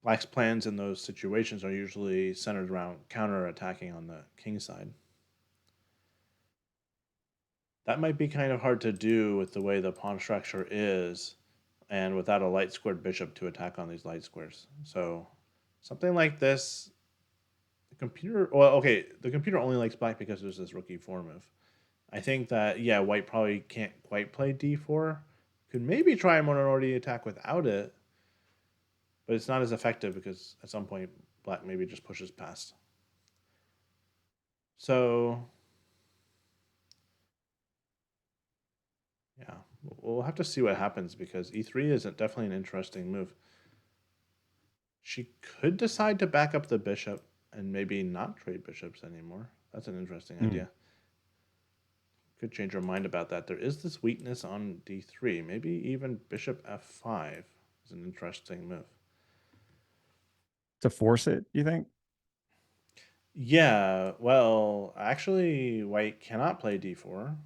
A: black's plans in those situations are usually centered around counter attacking on the king side. That might be kind of hard to do with the way the pawn structure is and without a light squared bishop to attack on these light squares. So something like this, the computer, well, okay, the computer only likes black because there's this rook e4 move. I think that, yeah, white probably can't quite play d4. Could maybe try a minority attack without it, but it's not as effective because at some point black maybe just pushes past. So, yeah, we'll have to see what happens because e3 is definitely an interesting move. She could decide to back up the bishop and maybe not trade bishops anymore. That's an interesting
B: Mm.
A: idea. Could change her mind about that. There is this weakness on d3. Maybe even bishop f5 is an interesting move.
B: To force it, you think?
A: Yeah, well, actually, white cannot play d4 because of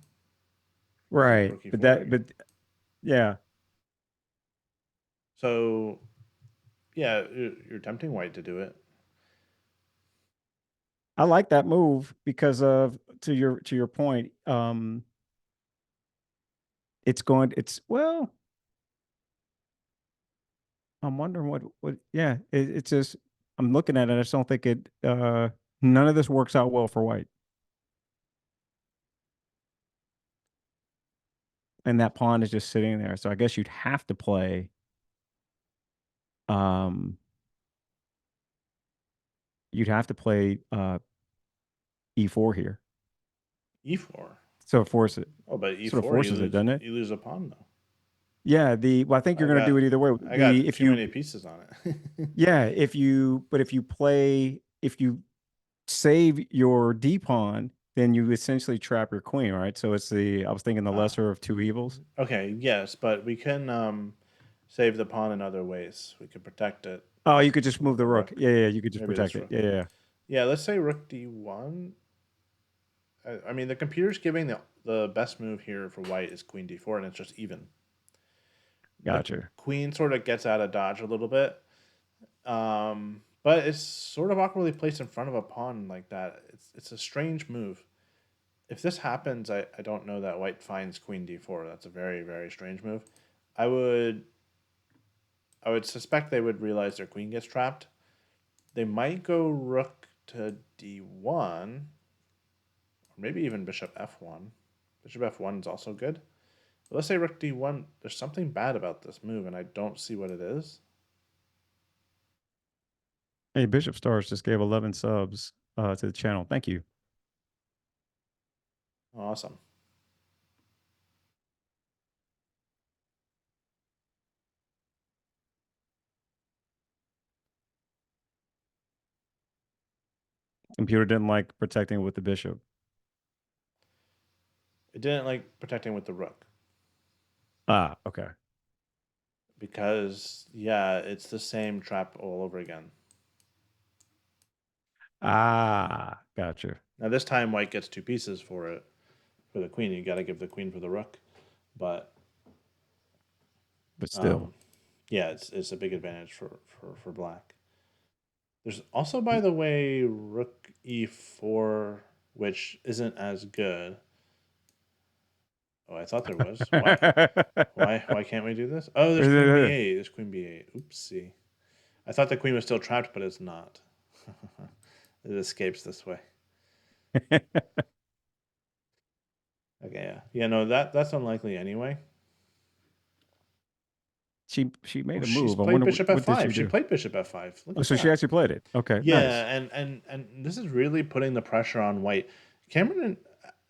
B: Right.
A: rook
B: But
A: e4 here.
B: yeah,
A: So, yeah, you're tempting white to do it.
B: I like that move because of to your point. It's well, I'm wondering yeah, it's just I'm looking at it. I just don't think none of this works out well for white. And that pawn is just sitting there. So I guess um you'd have to play e4 here.
A: e4.
B: So force it.
A: Oh, but
B: Sort of
A: e4
B: forces it, doesn't it?
A: you lose a pawn though.
B: Yeah, I think you're
A: I
B: going to do
A: got
B: it either way.
A: I
B: The
A: got
B: if
A: too
B: you
A: many pieces on it.
B: Yeah, if you save your d pawn, then you essentially trap your queen, right? So I was thinking the
A: Ah,
B: lesser of two evils.
A: okay, yes, but we can save the pawn in other ways. We could protect it
B: Oh, you could just move
A: with
B: the
A: the
B: rook.
A: rook.
B: Yeah, yeah, you could just
A: Maybe
B: protect
A: this
B: it.
A: rook.
B: Yeah, yeah, yeah.
A: Yeah, let's say rook d1. I mean, the computer's giving the best move here for white is queen d4, and it's just even. The
B: Gotcha.
A: queen sort of gets out of dodge a little bit, but it's sort of awkwardly placed in front of a pawn like that. It's a strange move. If this happens, I don't know that white finds queen d4. That's a very, very strange move. I would I would suspect they would realize their queen gets trapped. They might go rook to d1, or maybe even bishop f1. Bishop f1 is also good. But let's say rook d1. There's something bad about this move, and I don't see what it is.
B: Hey, Bishop Stars just gave 11 subs to the channel. Thank you.
A: Awesome.
B: Computer didn't like protecting with the bishop.
A: It didn't like protecting with the rook.
B: Ah, okay.
A: Because, yeah, it's the same trap all over again.
B: Ah, gotcha.
A: Now, this time white gets 2 pieces for it. For the queen, you got to give the queen for the rook. But,
B: But still.
A: yeah, it's a big advantage for black. There's also, by the way, rook e4, which isn't as good. Oh, I thought there was. Why? Why can't we do this? Oh, there's queen b8. There's queen b8. Oopsie. I thought the queen was still trapped, but it's not. It escapes this way. Okay, yeah. Yeah, no, that's unlikely anyway.
B: She made
A: Oh,
B: a
A: she's
B: move. I
A: played
B: wonder
A: bishop
B: what did she
A: f5. She
B: do?
A: played bishop f5. Look
B: Oh,
A: at
B: so she
A: that.
B: actually played it. Okay, nice.
A: Yeah, and this is really putting the pressure on white. Kamryn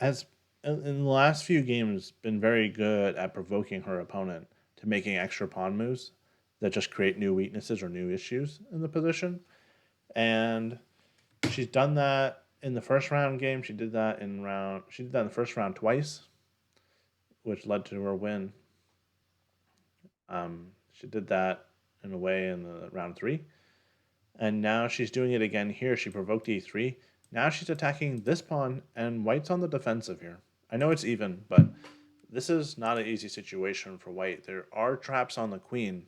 A: has in the last few games been very good at provoking her opponent to making extra pawn moves that just create new weaknesses or new issues in the position. And she's done that in the first round game. She did that in the first round twice, which led to her win. She did that in a way in the round 3. And now she's doing it again here. She provoked e3. Now she's attacking this pawn, and white's on the defensive here. I know it's even, but this is not an easy situation for white. There are traps on the queen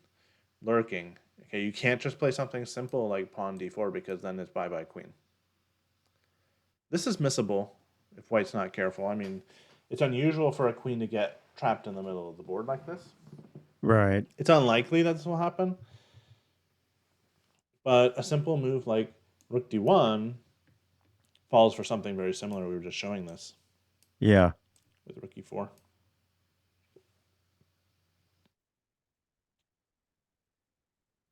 A: lurking. Okay, you can't just play something simple like pawn d4 because then it's bye-bye queen. This is missable if white's not careful. I mean, it's unusual for a queen to get trapped in the middle of the board like this.
B: Right.
A: It's unlikely that this will happen, but a simple move like rook d1 falls for something very similar. We were just showing this
B: Yeah.
A: with rook e4.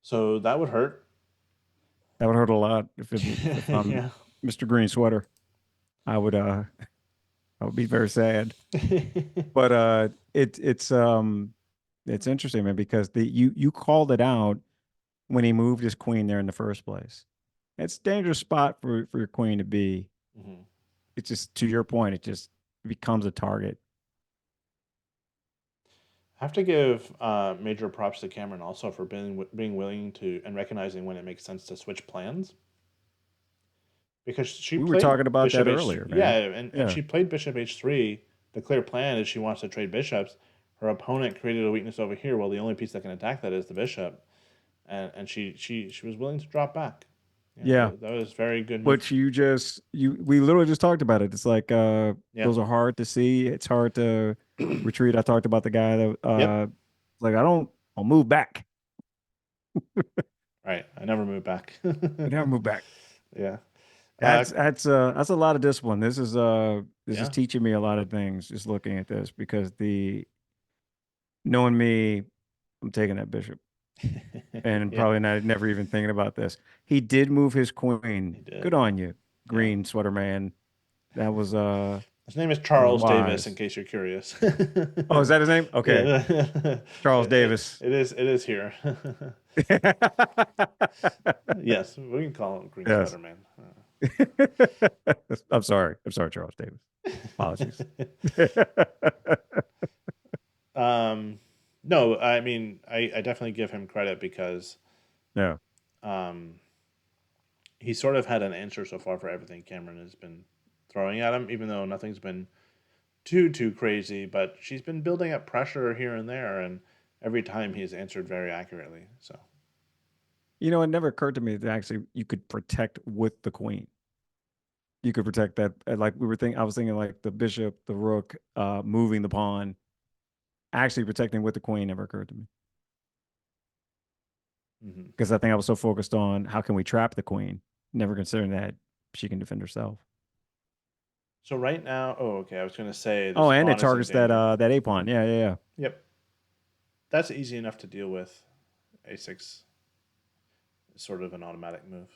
A: So that would hurt.
B: That would hurt a lot if I'm
A: Yeah.
B: Mr. Green Sweater. I would I would be very sad. But it's interesting, man, because you called it out when he moved his queen there in the first place. It's a dangerous spot for your queen to be.
A: Mhm.
B: It's just to your point, it just becomes a target.
A: I have to give major props to Kamryn also for being willing to and recognizing when it makes sense to switch plans. Because she
B: We were
A: played
B: talking about
A: bishop
B: that
A: h3.
B: earlier,
A: Yeah,
B: man.
A: and
B: Yeah.
A: she played bishop h3. The clear plan is she wants to trade bishops. Her opponent created a weakness over here. Well, the only piece that can attack that is the bishop, and she was willing to drop back. Yeah,
B: Yeah.
A: that was a very good move.
B: But you we literally just talked about it. It's like
A: Yeah.
B: those are hard to see. It's hard to retreat. I talked about the guy that
A: Yep.
B: like I'll move back.
A: Right. I never moved back.
B: I never move back.
A: Yeah. Uh,
B: That's a lot of discipline. This is
A: yeah.
B: teaching me a lot of things just looking at this because the knowing me, I'm taking that bishop and
A: Yeah.
B: probably not never even thinking about this. He did move his
A: He
B: queen.
A: did.
B: Good on you,
A: Yeah.
B: green sweater man. That was
A: His name is
B: that was
A: Charles Davis, in
B: wise.
A: case you're curious.
B: Oh, is that his name? Okay.
A: Yeah.
B: Charles
A: it,
B: Davis.
A: it is. It is here. Yes, we can call him Green
B: Yes.
A: Sweater Man.
B: I'm sorry. I'm sorry, Charles Davis. Apologies.
A: um, no, I mean, I definitely give him credit because
B: No.
A: um, he sort of had an answer so far for everything Kamryn has been throwing at him, even though nothing's been too crazy. But she's been building up pressure here and there, and every time he's answered very accurately. So
B: You know, it never occurred to me that actually you could protect with the queen. You could protect that. Like we were thinking, I was thinking like the bishop, the rook, moving the pawn. Actually protecting with the queen never occurred to me.
A: Hmm.
B: because I think I was so focused on how can we trap the queen, never considering that she can defend herself.
A: So right now, oh, okay. I was going to say
B: Oh,
A: this
B: and it
A: pawn is in
B: targets that
A: danger.
B: that a pawn. Yeah, yeah, yeah.
A: Yep, that's easy enough to deal with. A6 is sort of an automatic move.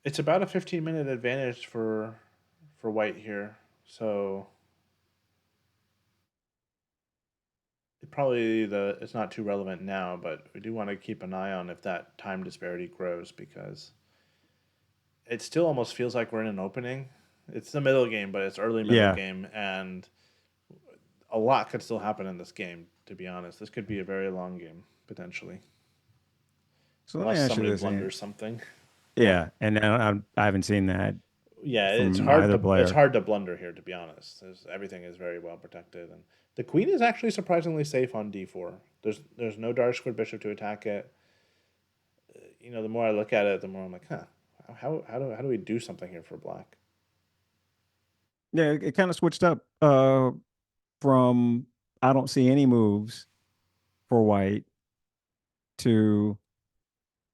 A: It's about a 15-minute advantage for white here. So it's not too relevant now, but we do want to keep an eye on if that time disparity grows because it still almost feels like we're in an opening. It's the middle game, but it's early middle
B: Yeah.
A: game, and a lot could still happen in this game. To be honest, this could be a very long game potentially,
B: So let me
A: unless
B: ask you
A: somebody
B: this, Ian.
A: blunders something. Yeah,
B: Yeah, and I haven't seen that
A: yeah.
B: from either
A: It's
B: player.
A: hard to blunder here. To be honest, everything is very well protected, and the queen is actually surprisingly safe on d4. There's no dark squared bishop to attack it. The more I look at it, the more I'm like, huh, how do we do something here for black?
B: Yeah, it kind of switched up from I don't see any moves for white to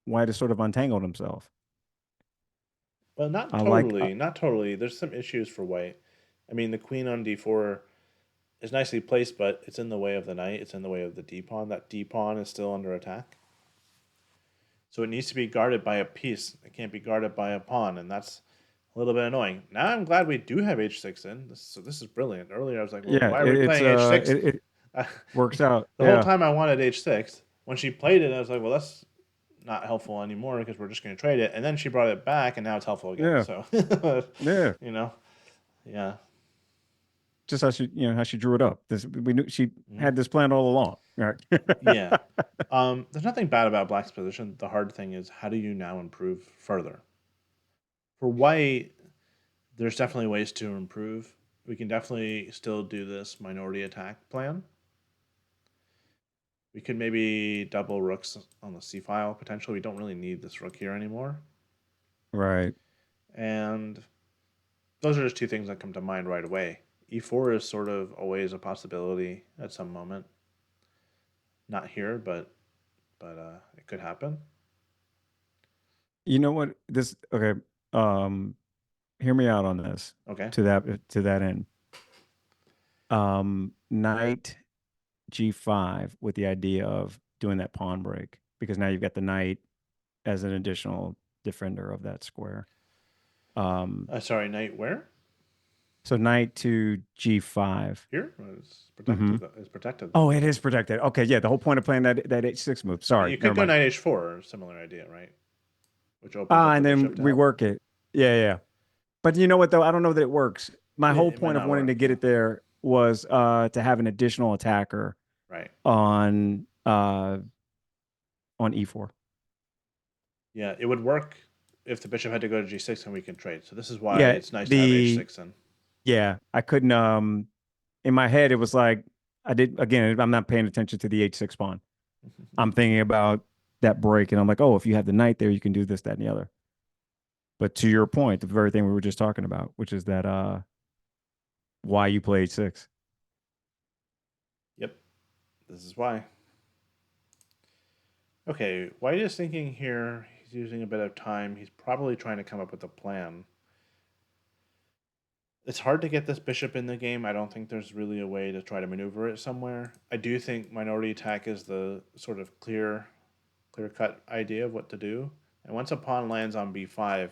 B: white has sort of untangled himself.
A: Well, not
B: I like
A: totally, not totally. There's some issues for white. I mean, the queen on d4 is nicely placed, but it's in the way of the knight. It's in the way of the d pawn. That d pawn is still under attack, so it needs to be guarded by a piece. It can't be guarded by a pawn, and that's a little bit annoying. Now I'm glad we do have h6 in. So this is brilliant. Earlier I was like, well,
B: yeah,
A: why are we playing h6?
B: it works out.
A: The whole
B: Yeah.
A: time I wanted h6. When she played it, I was like, well, that's not helpful anymore because we're just going to trade it. And then she brought it back, and now it's helpful again.
B: Yeah.
A: So,
B: Yeah.
A: you know, yeah.
B: Just how she drew it up. This we knew she
A: Mhm.
B: had this plan all along. Right.
A: Yeah. There's nothing bad about black's position. The hard thing is how do you now improve further? For white, there's definitely ways to improve. We can definitely still do this minority attack plan. We could maybe double rooks on the c file potentially. We don't really need this rook here anymore.
B: Right.
A: And those are just two things that come to mind right away. E4 is sort of always a possibility at some moment. Not here, but it could happen.
B: You know what? This okay. Um, Hear me out on this
A: Okay.
B: to that end. Knight G5 with the idea of doing that pawn break because now you've got the knight as an additional defender of that square. Um,
A: Sorry, knight where?
B: so knight to G5.
A: Here? It's
B: Hmm.
A: protected. It's protected though.
B: Oh, it is protected. Okay, yeah. The whole point of playing that H6 move. Sorry,
A: You
B: never
A: could go
B: mind.
A: knight h4, similar idea, right? Which opens
B: Ah,
A: up the
B: and then
A: bishop to help.
B: rework it. Yeah, yeah. But you know what though? I don't know that it works. My whole
A: It might
B: point of
A: not
B: wanting
A: work.
B: to get
A: Yeah.
B: it there was to have an additional attacker
A: Right.
B: on uh on E4.
A: Yeah, it would work if the bishop had to go to g6 and we can trade. So this is why
B: Yeah,
A: it's nice to have
B: the
A: h6 in.
B: yeah, I couldn't in my head it was like I did again, I'm not paying attention to the H6 pawn. I'm thinking about that break and I'm like, "Oh, if you have the knight there, you can do this, that, and the other." But to your point, the very thing we were just talking about, which is that why you play H6.
A: Yep. This is why. Okay, White is thinking here. He's using a bit of time. He's probably trying to come up with a plan. It's hard to get this bishop in the game. I don't think there's really a way to try to maneuver it somewhere. I do think minority attack is the sort of clear cut idea of what to do. And once a pawn lands on b5,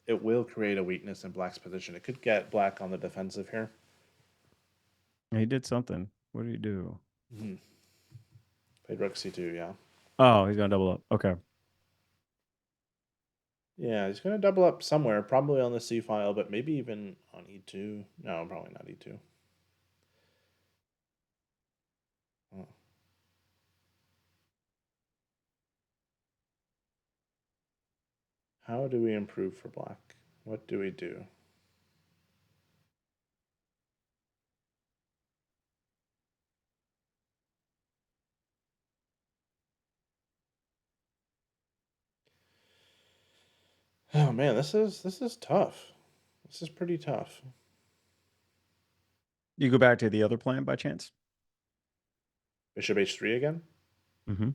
A: it will create a weakness in black's position. It could get black on the defensive here.
B: He did something. What did he do?
A: Mm-hmm. Played rook c2, yeah.
B: Oh, he's gonna double up. Okay.
A: Yeah, he's going to double up somewhere, probably on the c file, but maybe even on e2. No, probably not e2. Oh. How do we improve for black? What do we do? Oh man, this is tough. This is pretty tough.
B: You go back to the other plan by chance?
A: Bishop h3 again?
B: Mm-hmm.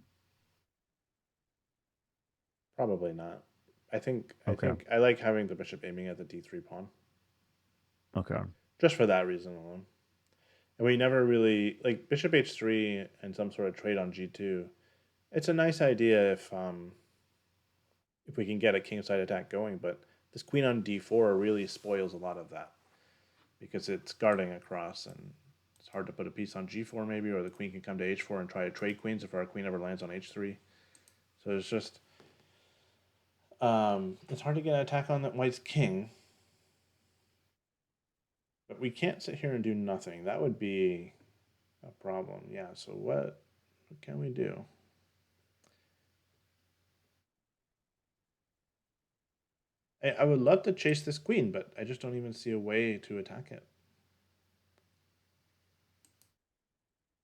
A: Probably not. I
B: Okay.
A: think I like having the bishop aiming at the d3 pawn,
B: Okay.
A: just for that reason alone. And we never really like bishop h3 and some sort of trade on g2. It's a nice idea if we can get a kingside attack going, but this queen on d4 really spoils a lot of that because it's guarding across and it's hard to put a piece on g4 maybe, or the queen can come to h4 and try to trade queens if our queen ever lands on h3. So it's just it's hard to get an attack on that white's king, but we can't sit here and do nothing. That would be a problem. Yeah. So what can we do? I would love to chase this queen, but I just don't even see a way to attack it.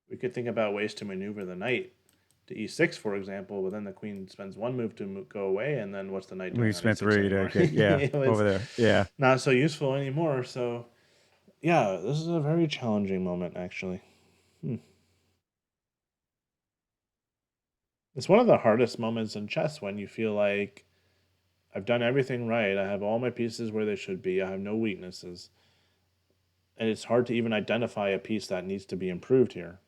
A: We could think about ways to maneuver the knight to e6, for example, but then the queen spends one move to go away, and then what's the knight
B: We
A: doing on
B: spent
A: e6
B: three to
A: anymore?
B: get
A: It was
B: over there. Yeah.
A: not so useful anymore. So, yeah, this is a very challenging moment, actually. It's one of the hardest moments in chess when you feel like I've done everything right. I have all my pieces where they should be. I have no weaknesses. And it's hard to even identify a piece that needs to be improved here.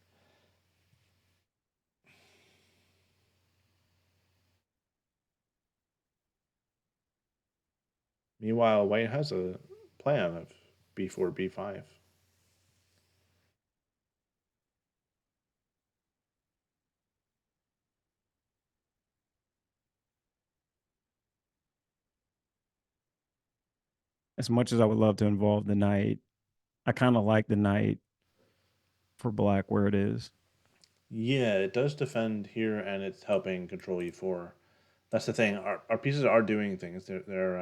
A: Meanwhile, white has a plan of b4, b5.
B: As much as I would love to involve the knight, I kind of like the knight for black where it is.
A: Yeah, it does defend here, and it's helping control e4. That's the thing. Our pieces are doing things. They're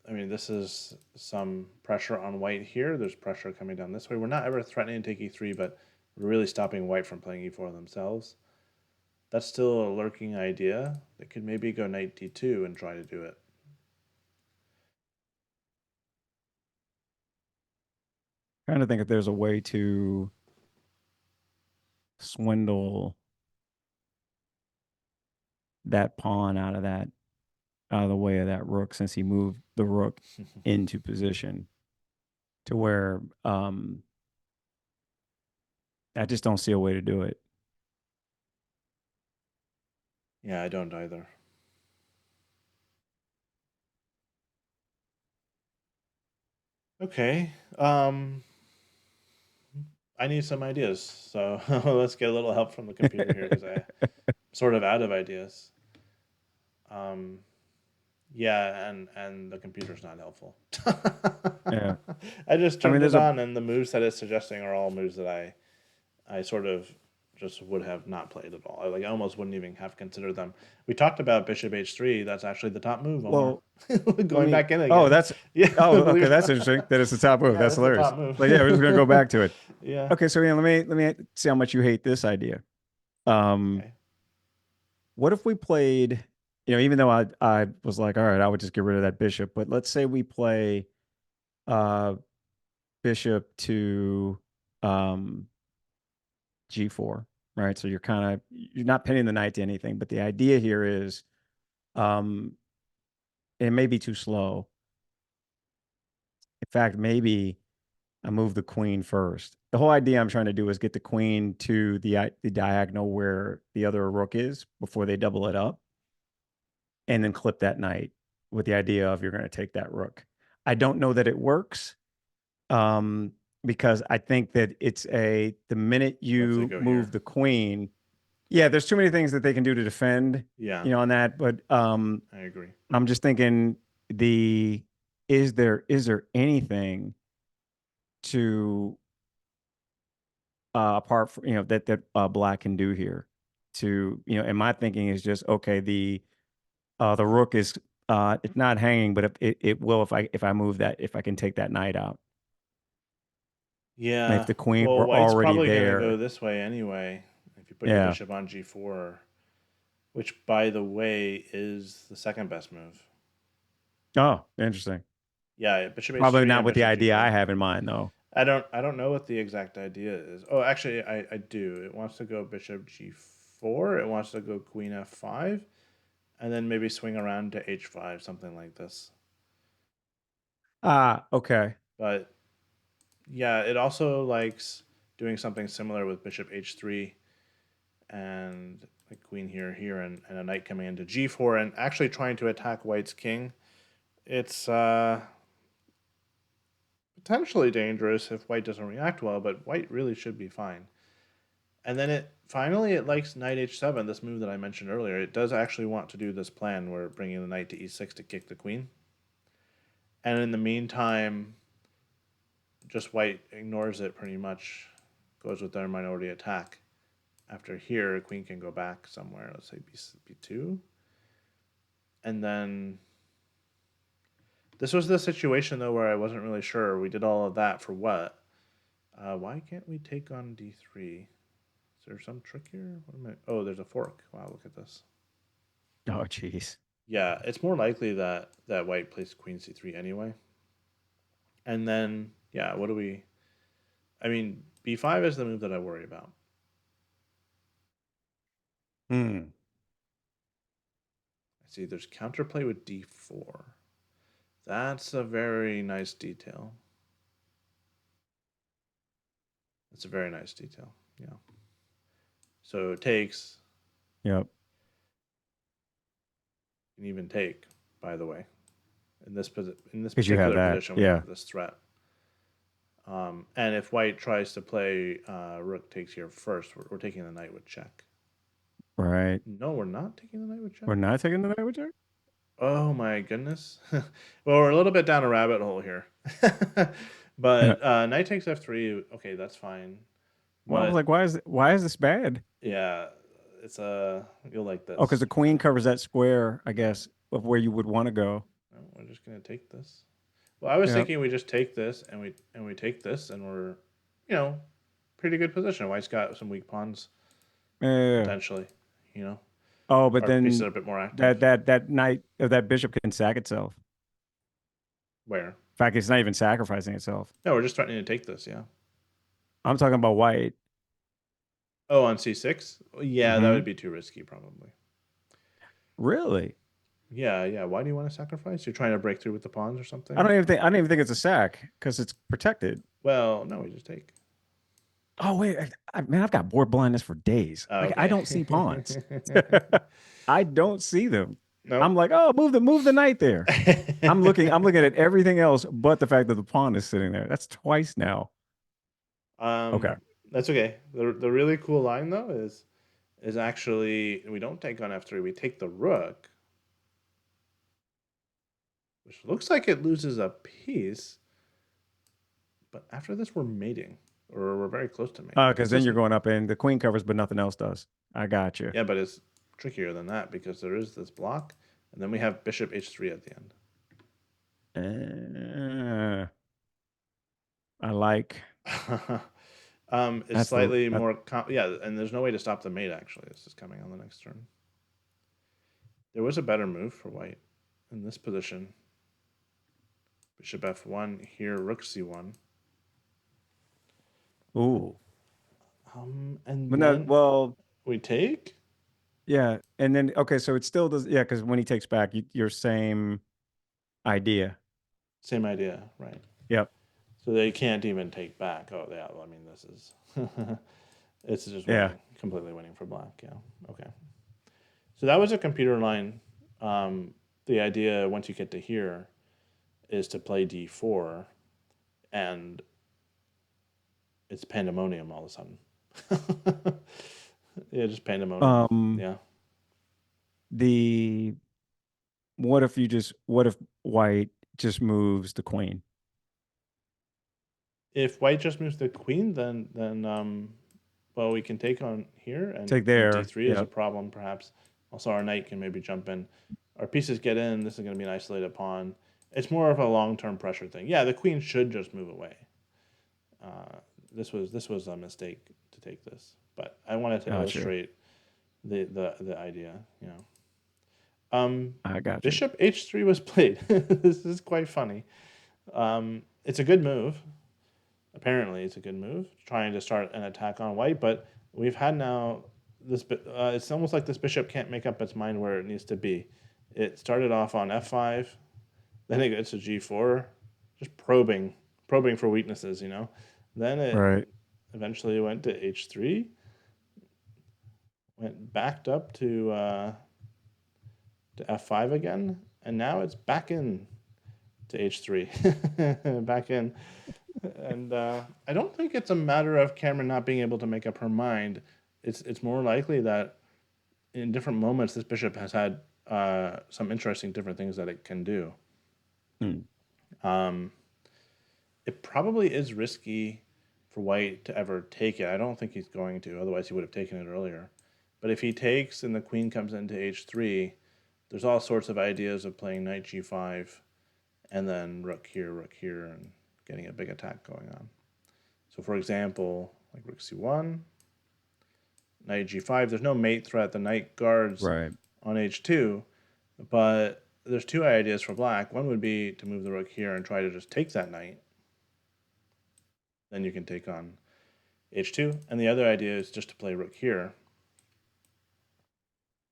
A: I mean, this is some pressure on white here. There's pressure coming down this way. We're not ever threatening to take e3, but we're really stopping white from playing e4 themselves. That's still a lurking idea. They could maybe go knight d2 and try to do it.
B: Trying to think if there's a way to swindle that pawn out of the way of that rook, since he moved the rook into position to where I just don't see a way to do it.
A: Yeah, I don't either. Okay. I need some ideas. So let's get a little help from the computer here because I'm sort of out of ideas. Um, yeah, and the computer's not helpful.
B: Yeah.
A: I just
B: I mean,
A: turned it
B: there's a
A: on, and the moves that it's suggesting are all moves that I sort of just would have not played at all. I almost wouldn't even have considered them. We talked about bishop h3. That's actually the top move, Omar.
B: well, let
A: Going
B: me.
A: back in
B: Oh,
A: again.
B: that's.
A: Yeah,
B: Oh,
A: believe
B: okay.
A: it or
B: That's
A: not.
B: interesting. That it's the top move.
A: Yeah,
B: That's
A: that's the
B: hilarious.
A: top move.
B: Like, yeah, we're just gonna go back to it.
A: Yeah.
B: Okay, so yeah, let me see how much you hate this idea. Um,
A: Okay.
B: what if we played? Even though I was like, all right, I would just get rid of that bishop. But let's say we play uh bishop to um g4, right? So you're not pinning the knight to anything, but the idea here is um it may be too slow. In fact, maybe I move the queen first. The whole idea I'm trying to do is get the queen to the diagonal where the other rook is before they double it up, and then clip that knight with the idea of you're going to take that rook. I don't know that it works, because I think that the minute
A: What if they
B: you
A: go here?
B: move the queen, yeah, there's too many things that they can do to defend,
A: Yeah,
B: on that. But
A: I agree.
B: I'm just thinking the is there anything to apart from that black can do here to and my thinking is just okay, the rook is it's not hanging, but it will if I move that, if I can take that knight out, and if
A: Yeah.
B: the queen
A: Well,
B: were
A: white's
B: already
A: probably gonna go
B: there.
A: this way anyway. If you put your
B: Yeah.
A: bishop on g4, which by the way is the second best move.
B: Oh, interesting.
A: Yeah, bishop
B: Probably
A: h3
B: not
A: and
B: with the
A: bishop
B: idea I
A: g4.
B: have in mind though.
A: I don't know what the exact idea is. Oh, actually, I do. It wants to go bishop g4. It wants to go queen f5, and then maybe swing around to h5, something like this.
B: Ah, okay.
A: But yeah, it also likes doing something similar with bishop h3 and a queen here, and a knight coming into g4 and actually trying to attack white's king. It's potentially dangerous if white doesn't react well, but white really should be fine. And then it likes knight h7, this move that I mentioned earlier. It does actually want to do this plan where bringing the knight to e6 to kick the queen. And in the meantime, just white ignores it pretty much, goes with their minority attack. After here, a queen can go back somewhere, let's say b2. And then this was the situation though where I wasn't really sure. We did all of that for what? Why can't we take on d3? Is there some trick here? What am I? Oh, there's a fork. Wow, look at this.
B: Oh, jeez.
A: Yeah, it's more likely that white plays queen c3 anyway. And then yeah, what do we? I mean, b5 is the move that I worry about.
B: Hmm.
A: I see there's counterplay with d4. That's a very nice detail. That's a very nice detail. Yeah. So it takes,
B: Yep.
A: and even take, by the way. In this
B: Because you have
A: particular
B: that.
A: position, we
B: Yeah.
A: have this threat. And if white tries to play rook takes here first, we're taking the knight with check.
B: Right.
A: No, we're not taking the knight with check.
B: We're not taking the night check?
A: Oh my goodness. Well, we're a little bit down a rabbit hole here.
B: Yeah.
A: But knight takes f3. Okay, that's fine.
B: Well, I was
A: But
B: like, why is this bad?
A: yeah, it's you'll like
B: Oh, because
A: this.
B: the queen covers that square, I guess, of where you would want to go.
A: No, we're just gonna take this. Well, I was
B: Yep.
A: thinking we just take this and we take this and we're, you know, pretty good position. White's got some weak pawns
B: Yeah.
A: potentially. You know,
B: Oh, but
A: our pieces are
B: then
A: a bit more active.
B: that knight that bishop can sack itself.
A: Where?
B: In fact, it's not even sacrificing itself.
A: No, we're just threatening to take this. Yeah.
B: I'm talking about white.
A: Oh, on c6. Yeah, that
B: Hmm.
A: would be too risky probably.
B: Really?
A: Yeah, yeah. Why do you want to sacrifice? You're trying to break through with the pawns or
B: I
A: something?
B: don't even think I don't even think it's a sack because it's protected.
A: Well, no, we just take.
B: Oh wait, man, I've got board blindness for days. Like I
A: Okay.
B: don't see pawns. I don't see them.
A: Nope.
B: I'm like, oh, move the knight there. I'm looking at everything else but the fact that the pawn is sitting there. That's twice now. Okay.
A: um, that's okay. The really cool line though is actually we don't take on f3. We take the rook, which looks like it loses a piece. But after this, we're mating, or we're very close to mating.
B: Because then you're going up and the queen covers, but nothing else does. I got you.
A: Yeah, but it's trickier than that because there is this block, and then we have bishop h3 at the end.
B: I like
A: It's
B: that's the
A: slightly more, yeah, and there's no way to stop the mate actually. This is coming on the next turn. There was a better move for white in this position. Bishop f1 here, rook c1.
B: ooh.
A: And
B: But no,
A: then
B: well,
A: we take.
B: yeah, and then okay, so it still does. Yeah, because when he takes back, your same idea.
A: Same idea, right?
B: Yep.
A: So they can't even take back. Oh yeah, well, I mean this is it's just
B: Yeah.
A: winning, completely winning for black. Yeah. Okay. So that was a computer line. The idea once you get to here is to play d4, and it's pandemonium all of a sudden. Yeah, just pandemonium.
B: Um.
A: Yeah.
B: The what if white just moves the queen?
A: If white just moves the queen, then well, we can take on here,
B: Take
A: and
B: there.
A: d3 is a
B: Yep.
A: problem perhaps. Also, our knight can maybe jump in. Our pieces get in. This is going to be an isolated pawn. It's more of a long-term pressure thing. Yeah, the queen should just move away. This was a mistake to take this, but I wanted to
B: Gotcha.
A: illustrate the idea. You know,
B: I got you.
A: bishop h3 was played. This is quite funny. It's a good move. Apparently, it's a good move, trying to start an attack on white. But we've had now this. It's almost like this bishop can't make up its mind where it needs to be. It started off on f5, then it gets to g4, just probing for weaknesses. Then it
B: Right.
A: eventually went to h3, went backed up to f5 again, and now it's back in to h3, back in. And I don't think it's a matter of Kamryn not being able to make up her mind. It's more likely that in different moments this bishop has had some interesting different things that it can do.
B: Hmm.
A: It probably is risky for white to ever take it. I don't think he's going to, otherwise he would have taken it earlier. But if he takes and the queen comes into h3, there's all sorts of ideas of playing knight g5 and then rook here, and getting a big attack going on. So for example, like rook c1, knight g5, there's no mate threat. The knight guards
B: Right.
A: on h2, but there's two ideas for black. One would be to move the rook here and try to just take that knight. Then you can take on h2. And the other idea is just to play rook here.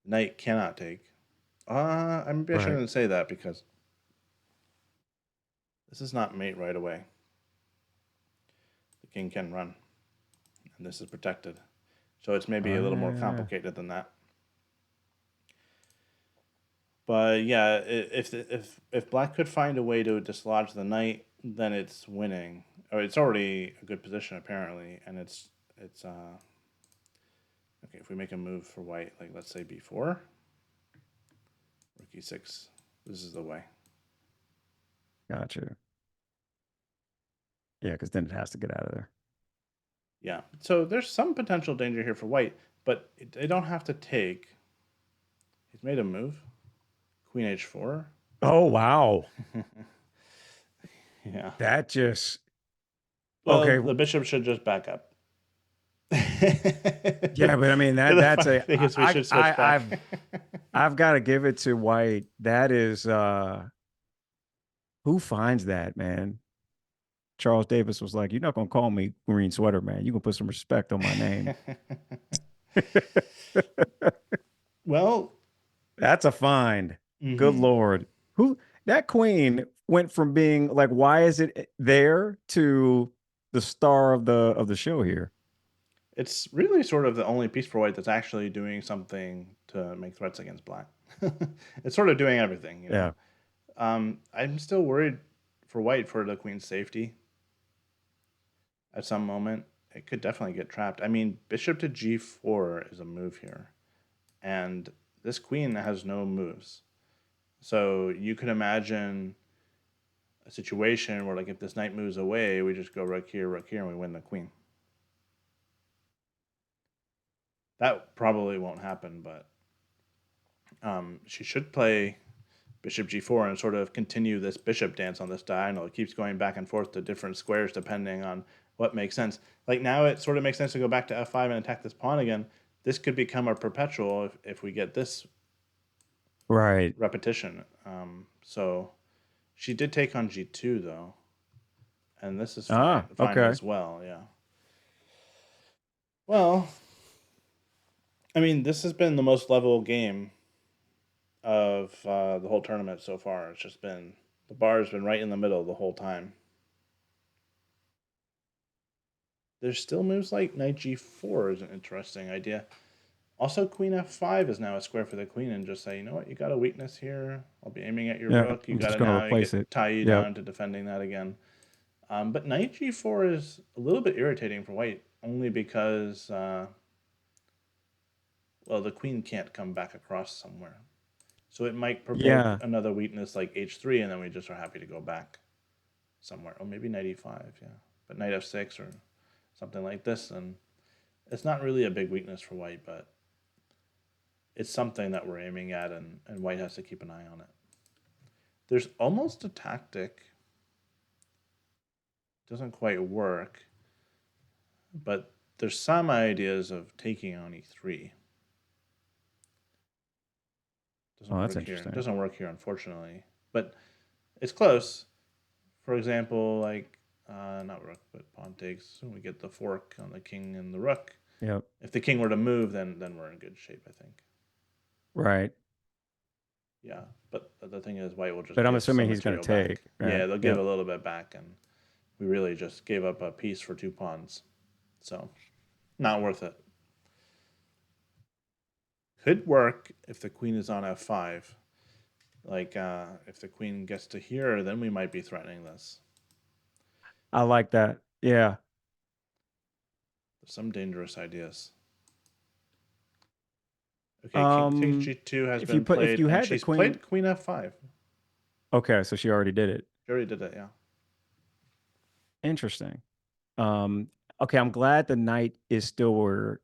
A: Knight cannot take. Maybe I
B: Right.
A: shouldn't say that because this is not mate right away. The king can run, and this is protected. So it's maybe a little more complicated than that. But yeah, if black could find a way to dislodge the knight, then it's winning. Or it's already a good position apparently, and it's okay. If we make a move for white, like let's say b4, rook e6, this is the way.
B: Gotcha. Yeah, because then it has to get out of there.
A: Yeah. So there's some potential danger here for white, but they don't have to take. He's made a move. Queen h4.
B: Oh wow.
A: Yeah.
B: That just
A: Well,
B: okay.
A: the bishop should just back up.
B: Yeah, but I mean
A: The
B: that's
A: funny
B: a
A: thing is we should switch back.
B: I've got to give it to White. That is who finds that, man? Charles Davis was like, "You're not gonna call me Green Sweater, man. You're gonna put some respect on my name."
A: Well,
B: That's a find. Good
A: mm-hmm.
B: Lord. Who that queen went from being like, why is it there to the star of the show here?
A: It's really sort of the only piece for white that's actually doing something to make threats against black. It's sort of doing everything.
B: Yeah.
A: I'm still worried for white for the queen's safety. At some moment, it could definitely get trapped. I mean, bishop to g4 is a move here, and this queen has no moves. So you could imagine a situation where, like, if this knight moves away, we just go rook here, and we win the queen. That probably won't happen, but she should play bishop g4 and sort of continue this bishop dance on this diagonal. It keeps going back and forth to different squares depending on what makes sense. Like now it sort of makes sense to go back to f5 and attack this pawn again. This could become a perpetual if we get this
B: Right.
A: repetition. So she did take on g2 though, and this is
B: Ah,
A: fine
B: okay.
A: as well. Yeah. Well, I mean, this has been the most level game of the whole tournament so far. It's just been the bar has been right in the middle the whole time. There's still moves like knight g4 is an interesting idea. Also, queen f5 is now a square for the queen, and just say, you know what, you got a weakness here. I'll be aiming at your
B: Yeah,
A: rook. You
B: I'm
A: got
B: just
A: to
B: gonna
A: now
B: replace it.
A: tie you
B: Yep.
A: down to defending that again. But knight g4 is a little bit irritating for white, only because well, the queen can't come back across somewhere. So it might provoke
B: Yeah.
A: another weakness like h3, and then we just are happy to go back somewhere. Or maybe knight e5, yeah. But knight f6 or something like this, and it's not really a big weakness for white, but it's something that we're aiming at, and white has to keep an eye on it. There's almost a tactic. Doesn't quite work, but there's some ideas of taking on e3. Doesn't
B: Oh, that's
A: work here. It
B: interesting.
A: doesn't work here, unfortunately. But it's close. For example, like not rook, but pawn takes. We get the fork on the king and the rook.
B: Yep.
A: If the king were to move, then we're in good shape, I think.
B: Right.
A: Yeah, but the thing is, white will just
B: But I'm
A: give some
B: assuming he's going
A: material
B: to
A: back.
B: take, right?
A: Yeah, they'll give
B: Yep.
A: a little bit back, and we really just gave up a piece for 2 pawns. So, not worth it. Could work if the queen is on f5. Like, if the queen gets to here, then we might be threatening this.
B: I like that. Yeah.
A: There's some dangerous ideas. Okay, king takes
B: Um,
A: g2 has
B: if you
A: been
B: put if
A: played,
B: you
A: and
B: had the
A: she's
B: queen,
A: played queen f5.
B: okay, so she already did it.
A: She already did it, yeah.
B: Interesting. Um, okay, I'm glad the knight is still where,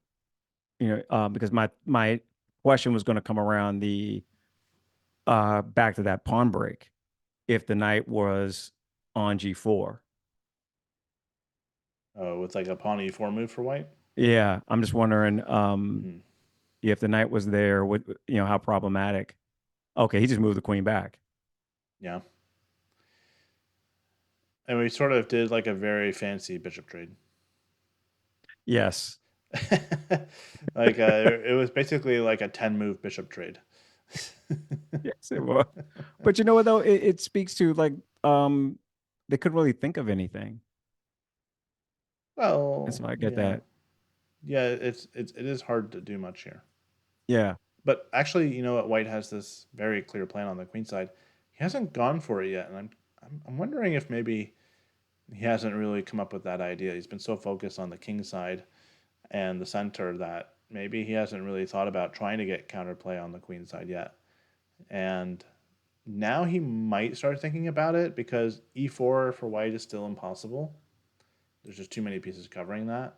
B: because my question was going to come around the back to that pawn break if the knight was on g4.
A: Oh, with like a pawn e4 move for white.
B: Yeah, I'm just wondering
A: Mm-hmm.
B: if the knight was there, what how problematic. Okay, he just moved the queen back.
A: Yeah. And we sort of did like a very fancy bishop trade.
B: Yes.
A: Like it was basically like a 10 move bishop trade.
B: Yes, it was. But you know what though? It speaks to like they couldn't really think of anything. And
A: Well,
B: so I get
A: yeah.
B: that.
A: Yeah, it is hard to do much here.
B: Yeah.
A: But actually, you know what? White has this very clear plan on the queen side. He hasn't gone for it yet, and I'm wondering if maybe he hasn't really come up with that idea. He's been so focused on the king side and the center that maybe he hasn't really thought about trying to get counterplay on the queen side yet. And now he might start thinking about it because e4 for white is still impossible. There's just too many pieces covering that.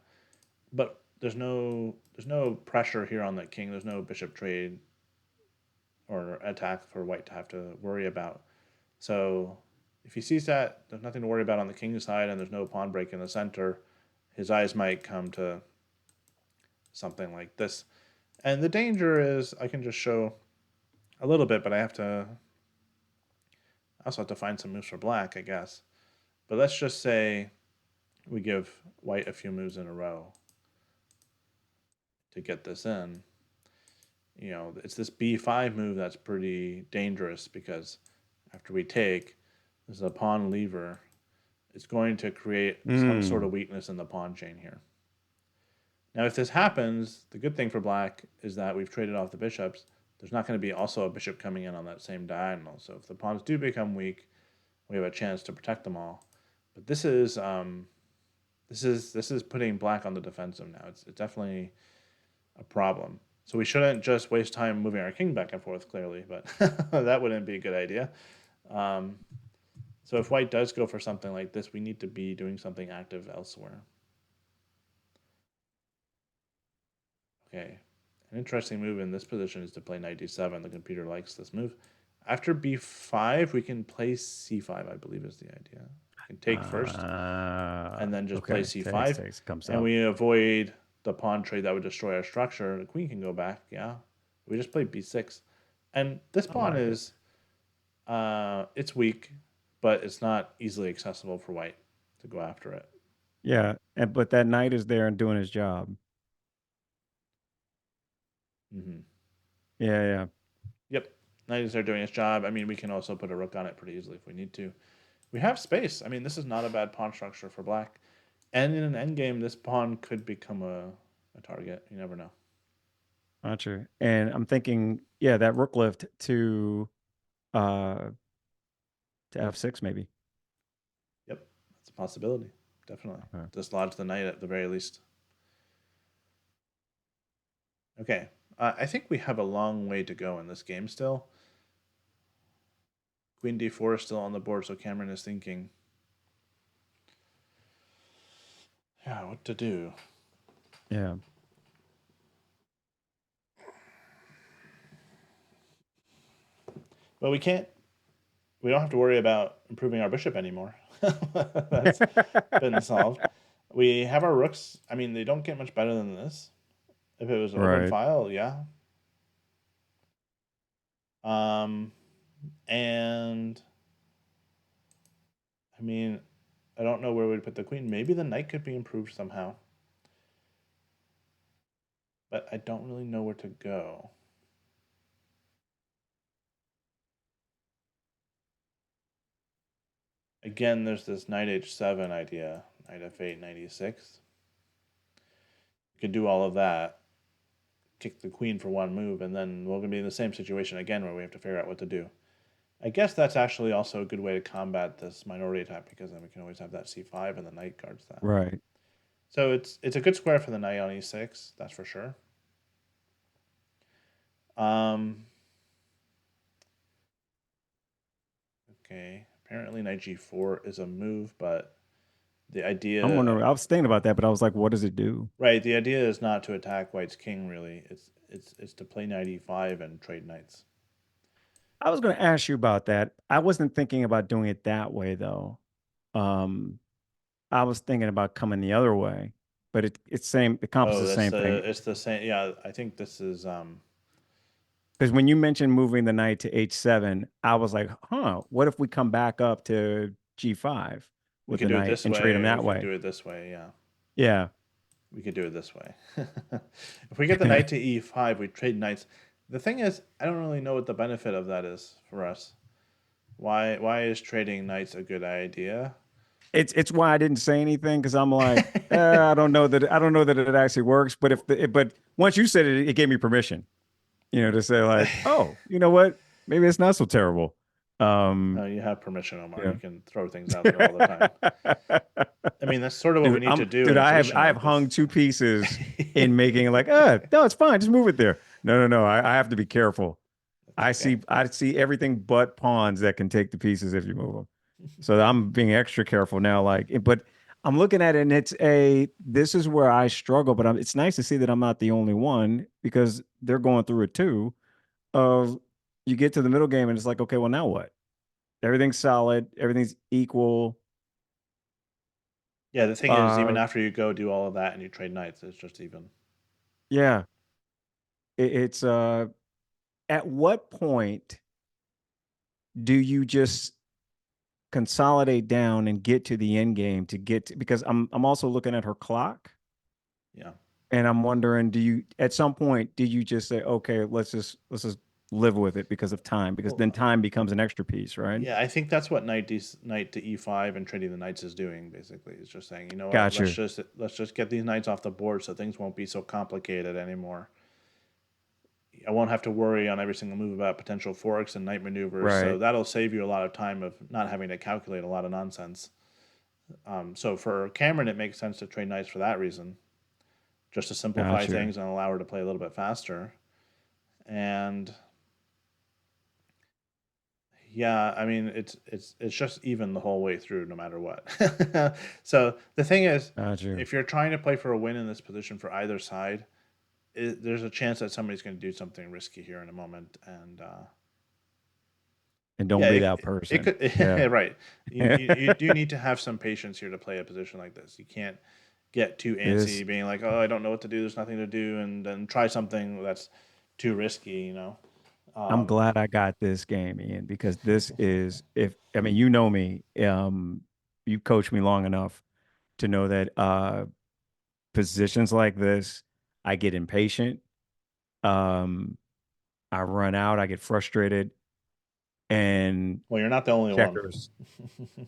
A: But there's no pressure here on the king. There's no bishop trade or attack for white to have to worry about. So if he sees that there's nothing to worry about on the king's side and there's no pawn break in the center, his eyes might come to something like this. And the danger is I can just show a little bit, but I also have to find some moves for black, I guess. But let's just say we give white a few moves in a row to get this in. It's this b5 move that's pretty dangerous because after we take, there's a pawn lever. It's going to create some sort
B: Mm.
A: of weakness in the pawn chain here. Now, if this happens, the good thing for black is that we've traded off the bishops. There's not going to be also a bishop coming in on that same diagonal. So if the pawns do become weak, we have a chance to protect them all. But this is putting black on the defensive now. It's definitely a problem. So we shouldn't just waste time moving our king back and forth, clearly, but that wouldn't be a good idea. Um, so if white does go for something like this, we need to be doing something active elsewhere. Okay. An interesting move in this position is to play knight d7. The computer likes this move. After b5, we can play c5, I believe is the idea. We can take first and then just play
B: Okay. Takes
A: c5.
B: takes comes
A: And
B: up.
A: we avoid the pawn trade that would destroy our structure. The queen can go back, yeah. We just play b6. And this
B: I
A: pawn
B: like it.
A: is, it's weak, but it's not easily accessible for white to go after it.
B: Yeah, and but that knight is there and doing his job.
A: Mm-hmm.
B: Yeah, yeah.
A: Yep. Knight is there doing its job. I mean, we can also put a rook on it pretty easily if we need to. We have space. I mean, this is not a bad pawn structure for black. And in an endgame, this pawn could become a target. You never know.
B: Gotcha. And I'm thinking, yeah, that rook lift uh to f6 maybe.
A: Yep. That's a possibility. Definitely.
B: Okay.
A: Dislodge the knight at the very least. Okay. I think we have a long way to go in this game still. Queen d4 is still on the board, so Kamryn is thinking, yeah, what to do.
B: Yeah.
A: But we don't have to worry about improving our bishop anymore. That's been solved. We have our rooks. I mean, they don't get much better than this. If it was an open
B: Right.
A: file, yeah. Um, and I mean, I don't know where we'd put the queen. Maybe the knight could be improved somehow. But I don't really know where to go. Again, there's this knight h7 idea. Knight f8, knight e6. You could do all of that, kick the queen for one move, and then we're going to be in the same situation again where we have to figure out what to do. I guess that's actually also a good way to combat this minority attack, because then we can always have that c5 and the knight guards that.
B: Right.
A: So it's a good square for the knight on e6, that's for sure. Okay, apparently knight g4 is a move, but the
B: I'm
A: idea,
B: wondering. I was thinking about that, but I was like, what does it do?
A: right? The idea is not to attack white's king. Really, it's to play knight e5 and trade knights.
B: I was going to ask you about that. I wasn't thinking about doing it that way though. Um, I was thinking about coming the other way, but it's same. It accomplishes
A: Oh,
B: the
A: that's
B: same thing.
A: it's the same. Yeah, I think this is
B: Because when you mentioned moving the knight to h7, I was like, huh, what if we come back up to g5
A: we
B: with
A: could
B: the
A: do it
B: knight
A: this
B: and trade
A: way,
B: him
A: or we
B: that
A: could
B: way?
A: do it this way. Yeah,
B: Yeah.
A: we could do it this way. If we get the knight to e5, we trade knights. The thing is, I don't really know what the benefit of that is for us. Why is trading knights a good idea?
B: It's why I didn't say anything because I'm like, I don't know that it actually works. But but once you said it, it gave me permission, to say like, oh, you know what? Maybe it's not so terrible.
A: No, you have permission, Omar.
B: Yeah.
A: You can throw things out there all the time. I mean, that's sort of what we need to do in
B: Dude,
A: a position
B: I have
A: like this.
B: hung two pieces in making like, no, it's fine, just move it there. No. I have to be careful.
A: That's okay.
B: I see everything but pawns that can take the pieces if you move them. So I'm being extra careful now. But I'm looking at it and this is where I struggle, but it's nice to see that I'm not the only one because they're going through it too. Of you get to the middle game and it's like, okay, well, now what? Everything's solid, everything's equal.
A: Yeah, the thing is, even
B: Uh,
A: after you go do all of that and you trade knights, it's just even.
B: yeah, it's at what point do you just consolidate down and get to the end game to get to, because I'm also looking at her clock
A: Yeah.
B: and I'm wondering, do you at some point do you just say, okay, let's just live with it because of time, because then
A: Well,
B: time becomes an extra piece, right?
A: yeah, I think that's what knight to e5 and trading the knights is doing. Basically, it's just saying, you know what,
B: Got you.
A: let's just get these knights off the board so things won't be so complicated anymore. I won't have to worry on every single move about potential forks and knight maneuvers. So
B: Right.
A: that'll save you a lot of time of not having to calculate a lot of nonsense. So for Kamryn, it makes sense to trade knights for that reason, just to simplify
B: Got you.
A: things and allow her to play a little bit faster. And yeah, I mean it's just even the whole way through, no matter what. So the thing is,
B: Got you.
A: if you're trying to play for a win in this position for either side, there's a chance that somebody's going to do something risky here in a moment, and
B: And don't
A: yeah,
B: be that
A: it
B: person. Yeah.
A: could right. You do need to have some patience here to play a position like this. You can't get too
B: This
A: antsy, being like, "Oh, I don't know what to do. There's nothing to do," and then try something that's too risky.
B: I'm
A: Um,
B: glad I got this game, Ian, because this is, if I mean, you know me, you coached me long enough to know that positions like this, I get impatient. Um, I run out, I get frustrated, and
A: well, you're not the only one.
B: checkers.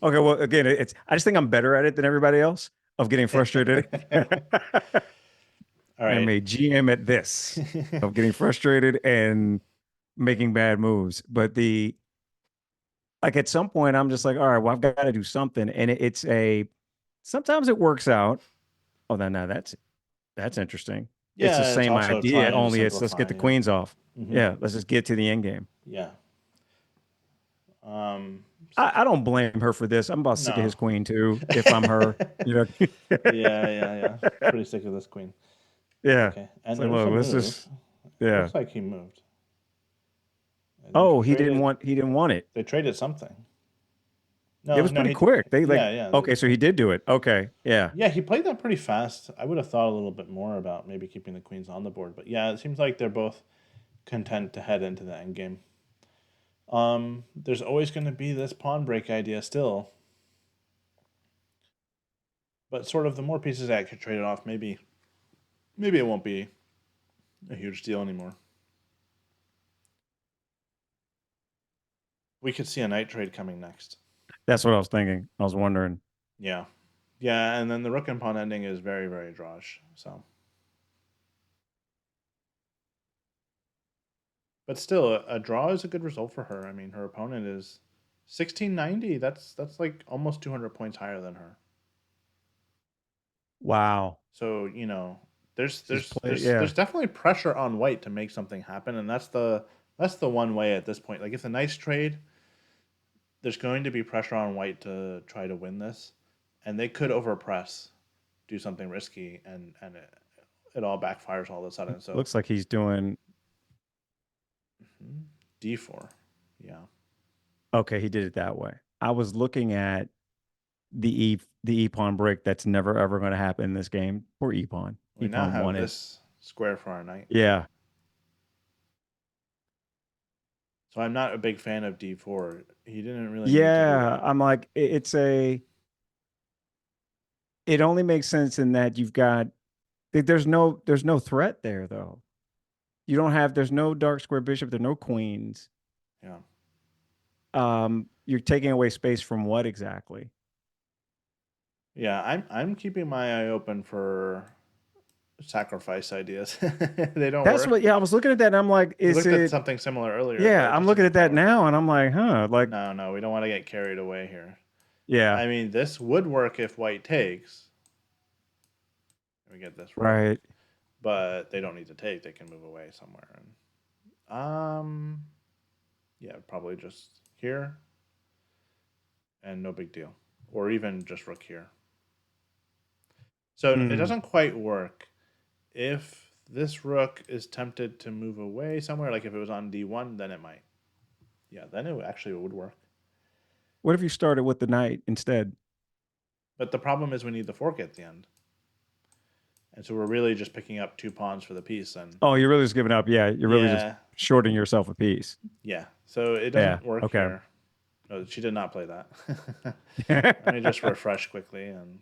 B: Okay, well, again, I just think I'm better at it than everybody else of getting frustrated.
A: All
B: I'm
A: right.
B: a GM at this of getting frustrated and making bad moves. But like at some point, I'm just like, all right, well, I've got to do something, and sometimes it works out. Oh, no, that's interesting. It's the
A: Yeah, it's
B: same
A: also
B: idea,
A: trying to
B: only it's let's get
A: simplify.
B: the
A: Yeah.
B: queens off.
A: Hmm.
B: Yeah, let's just get to the end game.
A: Yeah. Um,
B: I don't blame her for this. I'm about sick of
A: no.
B: his queen too. If I'm her,
A: Yeah. Pretty sick of this queen.
B: Yeah.
A: Okay,
B: It's
A: and
B: like,
A: there's a
B: look, let's
A: move.
B: just,
A: It
B: yeah.
A: looks like he moved. I think
B: Oh, he didn't want it.
A: they traded something.
B: It
A: No,
B: was
A: no,
B: pretty
A: he.
B: quick. They like,
A: Yeah.
B: okay, so he did do it. Okay, yeah.
A: Yeah, he played that pretty fast. I would have thought a little bit more about maybe keeping the queens on the board, but yeah, it seems like they're both content to head into the end game. There's always going to be this pawn break idea still. But sort of the more pieces that get traded off, maybe it won't be a huge deal anymore. We could see a night trade coming next.
B: That's what I was thinking. I was wondering.
A: Yeah. Yeah, and then the rook and pawn ending is very, very drawish. So, but still, a draw is a good result for her. I mean, her opponent is 1690. That's like almost 200 points higher than her.
B: Wow.
A: So you know, there's
B: She's
A: there's
B: played.
A: there's
B: Yeah.
A: there's definitely pressure on white to make something happen, and that's the one way at this point. Like if the nice trade, there's going to be pressure on white to try to win this, and they could overpress, do something risky, and it all backfires all of a sudden. So
B: Looks like he's doing.
A: d4, yeah.
B: Okay, he did it that way. I was looking at the e pawn break. That's never ever going to happen in this game. Poor e pawn.
A: We
B: E
A: now
B: pawn
A: have
B: won it.
A: this square for our knight.
B: Yeah.
A: So I'm not a big fan of d4. He didn't really need to do
B: Yeah.
A: that.
B: I'm like, it's a. It only makes sense in that you've got. There's no threat there though. You don't have. There's no dark square bishop. There's no queens.
A: Yeah.
B: You're taking away space from what exactly?
A: Yeah, I'm keeping my eye open for sacrifice ideas. They don't
B: That's what.
A: work.
B: Yeah, I was looking at that and I'm like,
A: We
B: is
A: looked at
B: it?
A: something similar earlier, but
B: Yeah,
A: it
B: I'm
A: just
B: looking
A: doesn't
B: at
A: quite
B: that
A: work.
B: now and I'm like, huh, like,
A: No, no, we don't want to get carried away here.
B: yeah,
A: I mean, this would work if white takes. We get this rook,
B: right.
A: but they don't need to take. They can move away somewhere. And yeah, probably just here and no big deal, or even just rook here. So it
B: Mm.
A: doesn't quite work if this rook is tempted to move away somewhere. Like if it was on d1, then it might. Yeah, then it actually would work.
B: What if you started with the knight instead?
A: But the problem is we need the fork at the end. And so we're really just picking up two pawns for the piece. And
B: Oh, you're really just giving up. Yeah, you're really just
A: yeah,
B: shorting yourself a piece.
A: yeah. So it
B: Yeah.
A: doesn't work
B: Okay.
A: here. No, she did not play that. Let me just refresh quickly. And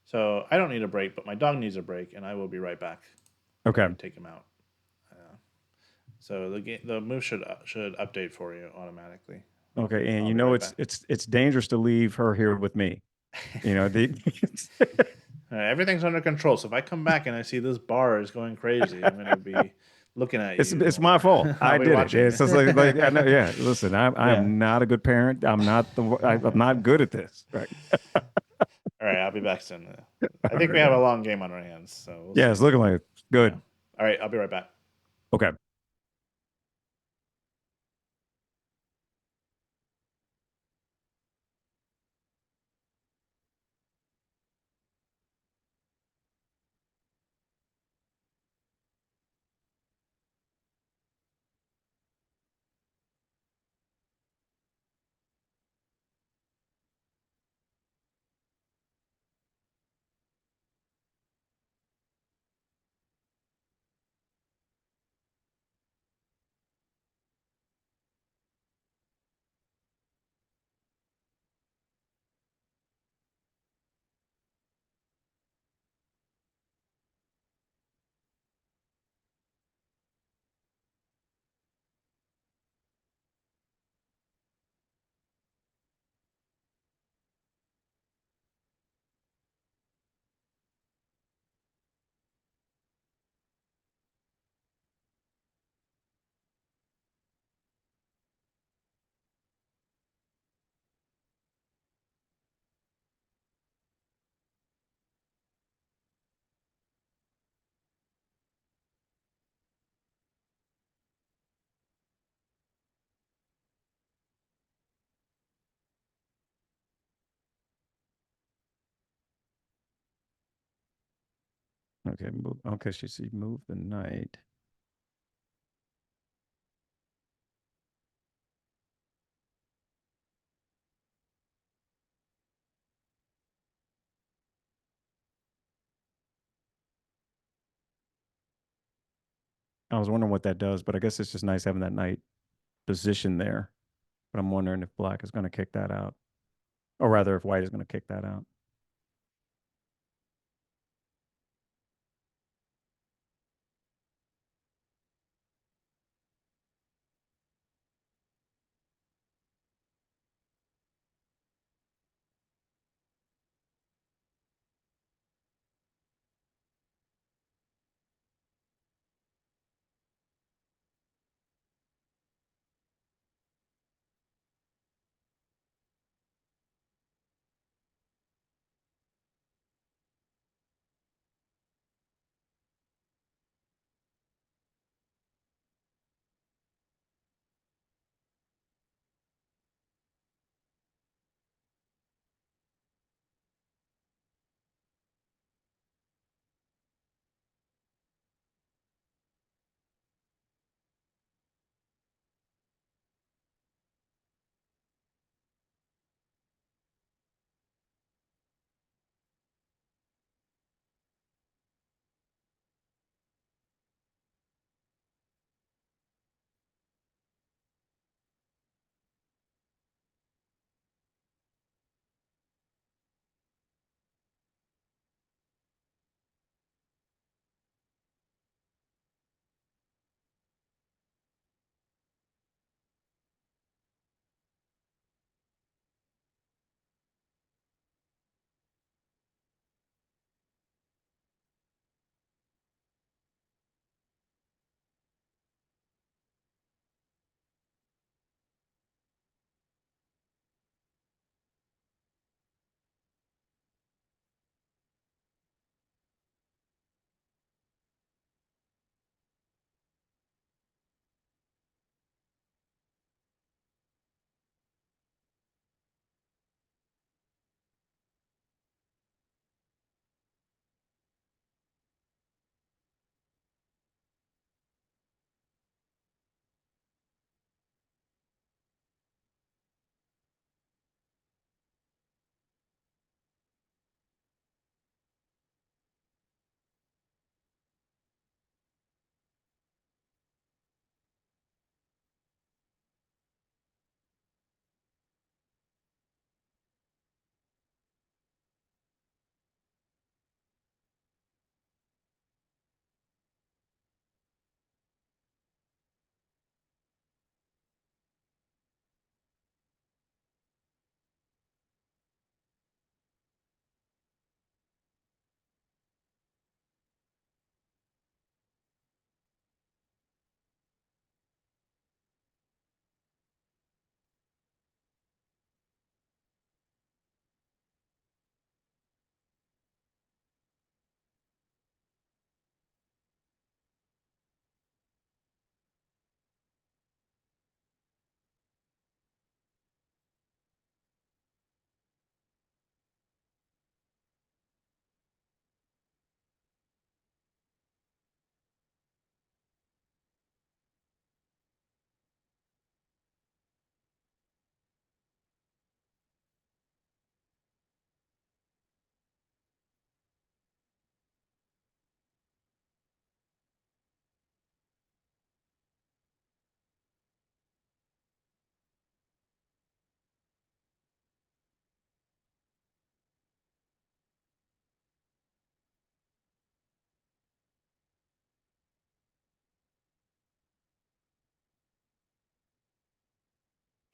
A: so I don't need a break, but my dog needs a break, and I will be right back
B: Okay.
A: to take him out. So the move should update for you automatically.
B: Okay. And
A: I'll
B: you
A: be
B: know
A: right
B: it's
A: back.
B: it's it's dangerous to leave her here with me. You know, the
A: All right, everything's under control. So if I come back and I see this bar is going crazy, I'm going to be looking at
B: it's
A: you.
B: my fault.
A: I'll
B: I
A: be
B: did it.
A: watching.
B: It's just like I know, yeah. Listen, I
A: Yeah.
B: am not a good parent. I'm not good at this. Right.
A: All right, I'll be back soon. I
B: All
A: think we have a
B: right.
A: long game on our hands, so we'll
B: Yeah,
A: see.
B: it's looking like it's
A: Yeah.
B: good.
A: All right, I'll be right back.
B: Okay. Okay. Okay. She moved the knight. I was wondering what that does, but I guess it's just nice having that knight position there. But I'm wondering if black is going to kick that out. or rather, if white is going to kick that out.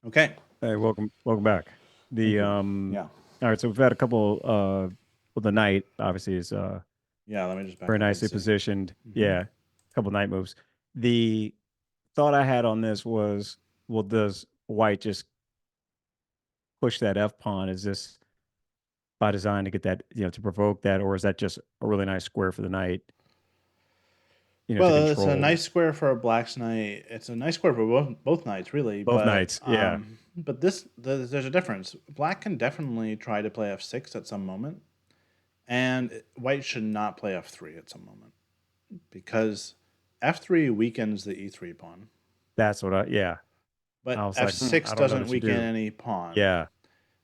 A: Okay.
B: Hey, welcome back.
A: Thank
B: The
A: you. Yeah.
B: All right, so we've had a couple well, the knight obviously is
A: Yeah. Let me just back
B: very
A: up and
B: nicely
A: see.
B: positioned.
A: Hmm.
B: Yeah, a couple knight moves. The thought I had on this was, well, does white just push that F pawn? Is this by design to get that, to provoke that, or is that just a really nice square for the knight, to
A: Well, it's a
B: control
A: nice square for a black's knight. It's a nice square for both knights, really.
B: both knights? Yeah,
A: But there's a difference. Black can definitely try to play f6 at some moment, and white should not play f3 at some moment because f3 weakens the e3 pawn,
B: that's what yeah. I
A: but
B: was like,
A: f6
B: I don't know
A: doesn't
B: that you
A: weaken
B: do.
A: any pawn.
B: Yeah,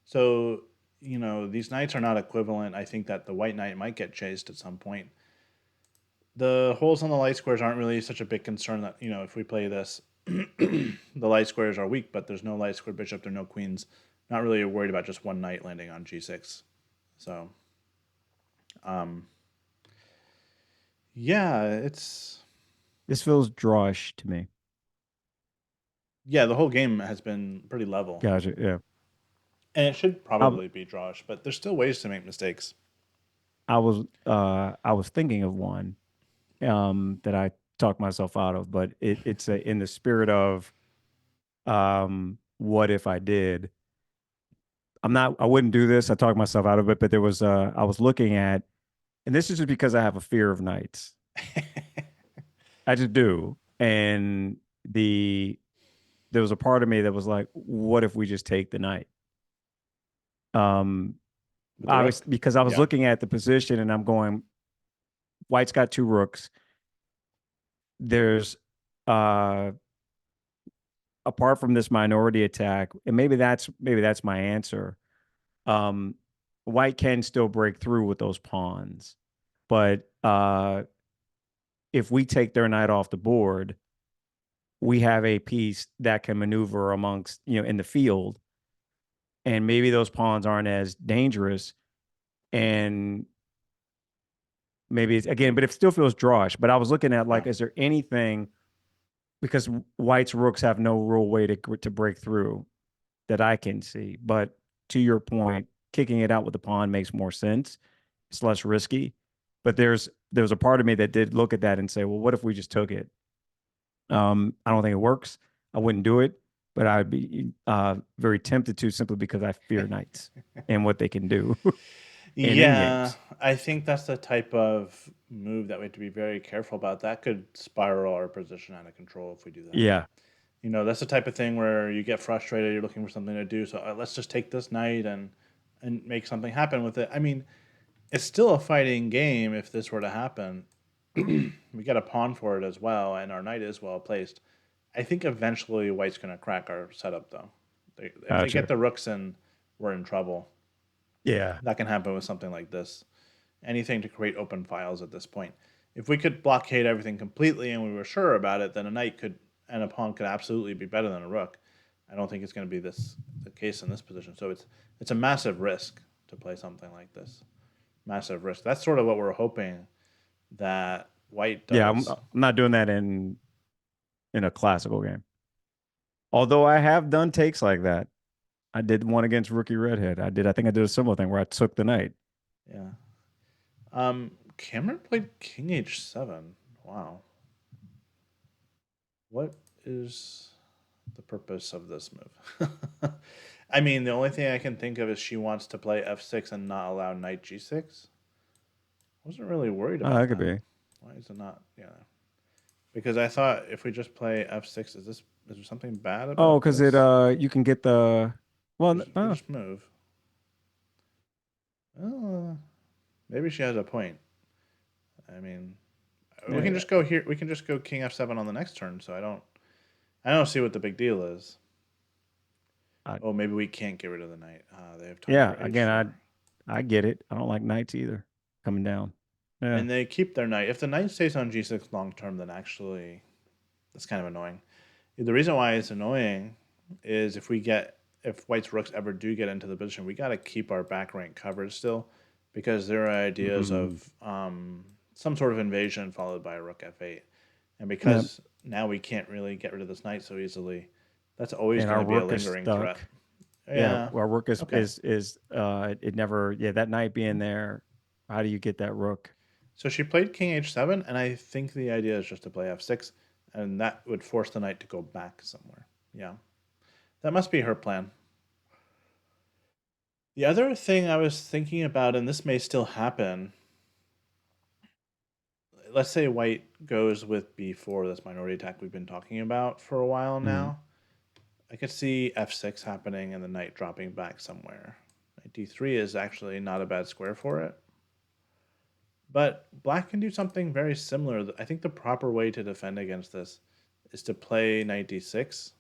A: So these knights are not equivalent. I think that the white knight might get chased at some point. The holes on the light squares aren't really such a big concern that, if we play this, the light squares are weak, but there's no light square bishop, there are no queens, not really worried about just one knight landing on g6. So, um, yeah,
B: This feels drawish to me.
A: yeah, the whole game has been pretty level,
B: Gotcha. Yeah.
A: and it should
B: I,
A: probably be drawish, but there's still ways to make mistakes.
B: I was thinking of one that I talked myself out of, but it's in the spirit of what if I did? I wouldn't do this. I talked myself out of it, but I was looking at, and this is just because I have a fear of nights. I just do. And there was a part of me that was like, what if we just take the night? Um,
A: With the rook,
B: obviously, because I was
A: yeah,
B: looking at the position and I'm going, White's got two rooks. There's uh apart from this minority attack, and maybe that's my answer. Um, White can still break through with those pawns, but if we take their knight off the board, we have a piece that can maneuver amongst in the field, and maybe those pawns aren't as dangerous, and maybe it's again, but it still feels drawish. But I was looking at
A: yeah.
B: like, is there anything because White's rooks have no real way to break through that I can see. But to your point, kicking it out with the pawn makes more sense. It's less risky. But there's a part of me that did look at that and say, well, what if we just took it? I don't think it works. I wouldn't do it, but I'd be very tempted to simply because I fear knights and what they can do in end
A: Yeah,
B: games.
A: I think that's the type of move that we have to be very careful about. That could spiral our position out of control if we do that.
B: Yeah,
A: That's the type of thing where you get frustrated, you're looking for something to do, so let's just take this knight and make something happen with it. I mean, it's still a fighting game if this were to happen. We get a pawn for it as well, and our knight is well placed. I think eventually White's going to crack our setup, though. If they get
B: gotcha.
A: the rooks in, we're in trouble.
B: Yeah,
A: That can happen with something like this. Anything to create open files at this point. If we could blockade everything completely and we were sure about it, then a knight could and a pawn could absolutely be better than a rook. I don't think it's going to be the case in this position. So it's a massive risk to play something like this. Massive risk. That's sort of what we're hoping that White
B: yeah.
A: does.
B: I'm not doing that in a classical game. Although I have done takes like that. I did one against Rookie Redhead. I think I did a similar thing where I took the knight.
A: Yeah. Kamryn played King H7. Wow. What is the purpose of this move? I mean, the only thing I can think of is she wants to play f6 and not allow knight g6. Wasn't really worried
B: Oh,
A: about
B: that could
A: that.
B: be.
A: Why is it not? Yeah, because I thought if we just play f6, is there something bad
B: Oh,
A: about
B: because it
A: this?
B: you can get the well
A: We just move. Oh, maybe she has a point. I mean, we can
B: yeah,
A: just go here. We can just go king f7 on the next turn. So I don't see what the big deal is.
B: I,
A: Oh, maybe we can't get rid of the knight. They have
B: yeah.
A: tiger
B: Again,
A: h4.
B: I get it. I don't like knights either coming down. Yeah.
A: And they keep their knight. If the knight stays on g6 long term, then actually that's kind of annoying. The reason why it's annoying is if White's rooks ever do get into the position, we got to keep our back rank covered still, because there are ideas
B: Mm.
A: of some sort of invasion followed by a rook f8, and
B: Yeah.
A: because now we can't really get rid of this knight so easily, that's always
B: And
A: going
B: our
A: to be a
B: rook is
A: lingering
B: stuck.
A: threat.
B: Yeah,
A: Yeah.
B: our rook
A: Okay.
B: is it never that knight being there. How do you get that rook?
A: So she played king h7, and I think the idea is just to play f6, and that would force the knight to go back somewhere. Yeah, that must be her plan. The other thing I was thinking about, and this may still happen, let's say White goes with b4, this minority attack we've been talking about for a while
B: Mm.
A: now. I could see f6 happening and the knight dropping back somewhere. Knight d3 is actually not a bad square for it. But black can do something very similar. I think the proper way to defend against this is to play knight d6.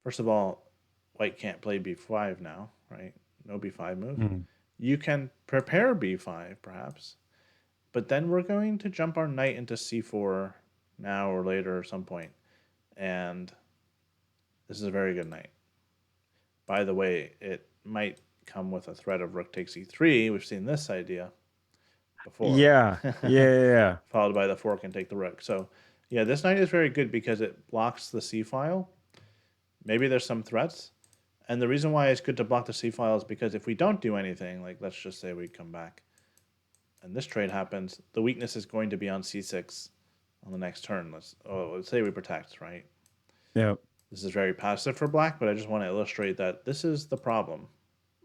A: First of all, white can't play b5 now, right? No b5 move.
B: Mm.
A: You can prepare b5, perhaps, but then we're going to jump our knight into c4 now or later or some point, and this is a very good knight. By the way, it might come with a threat of rook takes e3. We've seen this idea before,
B: Yeah, yeah, yeah, yeah.
A: followed by the fork and take the rook. So, yeah, this knight is very good because it blocks the c file. Maybe there's some threats. And the reason why it's good to block the c file is because if we don't do anything, like let's just say we come back and this trade happens, the weakness is going to be on c6 on the next turn. Let's say we protect, right?
B: Yeah.
A: This is very passive for black, but I just want to illustrate that this is the problem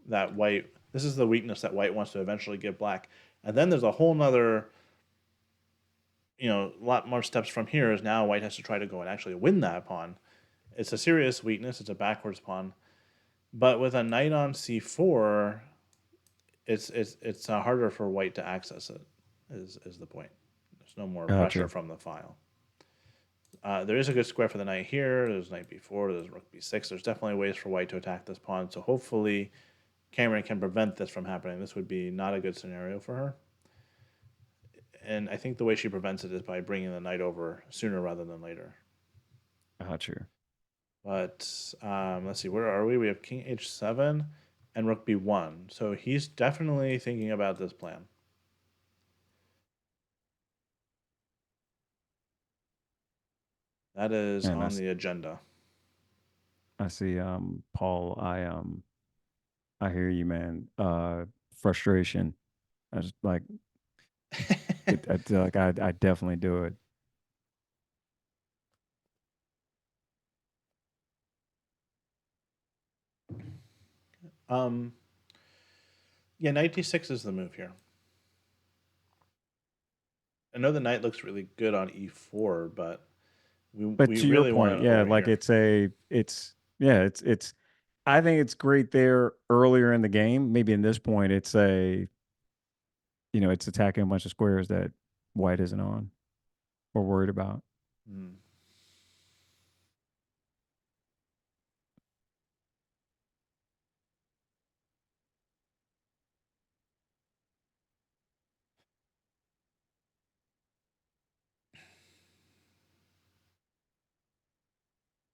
A: that white, this is the weakness that white wants to eventually give black. And then there's a whole nother, a lot more steps from here is now white has to try to go and actually win that pawn. It's a serious weakness. It's a backwards pawn. But with a knight on c4, it's harder for white to access it, is the point. There's no more pressure
B: Gotcha.
A: from the file. There is a good square for the knight here. There's knight b4. There's rook b6. There's definitely ways for white to attack this pawn. So hopefully Kamryn can prevent this from happening. This would be not a good scenario for her. And I think the way she prevents it is by bringing the knight over sooner rather than later.
B: Gotcha.
A: But let's see, where are we? We have king h7 and rook b1. So he's definitely thinking about this plan. That is
B: And
A: on the agenda.
B: I see, Paul, I hear you, man. Frustration. I just like I feel like I definitely do it.
A: um, yeah, knight d6 is the move here. I know the knight looks really good on e4, but
B: But
A: we
B: to your
A: really want
B: point,
A: it
B: yeah,
A: over
B: like
A: here.
B: it's yeah, it's I think it's great there earlier in the game. Maybe in this point it's it's attacking a bunch of squares that white isn't on or worried about.
A: Hmm.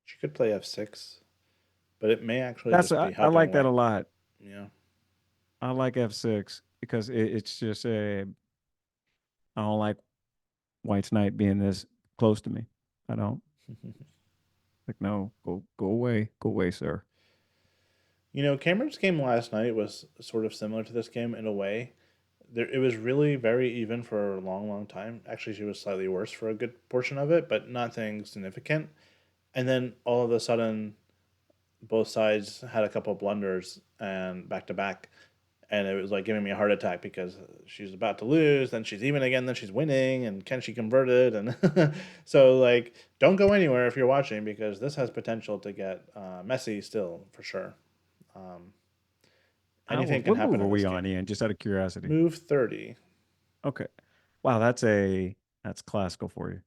A: She could play f6, but it may actually
B: That's
A: just be
B: I
A: helping
B: like that a
A: white.
B: lot.
A: Yeah.
B: I like f6 because it's just a I don't like White's Knight being this close to me. I don't like no go away, sir.
A: Cameron's game last night was sort of similar to this game in a way. It was really very even for a long, long time. Actually, she was slightly worse for a good portion of it, but nothing significant. And then all of a sudden, both sides had a couple of blunders and back to back, and it was like giving me a heart attack because she's about to lose, then she's even again, then she's winning, and can she convert it? And so like, don't go anywhere if you're watching because this has potential to get messy still for sure. Um, Anything can
B: What
A: happen
B: move are
A: in this
B: we on,
A: game.
B: Ian? Just out of curiosity.
A: Move 30.
B: Okay. Wow, that's classical for you.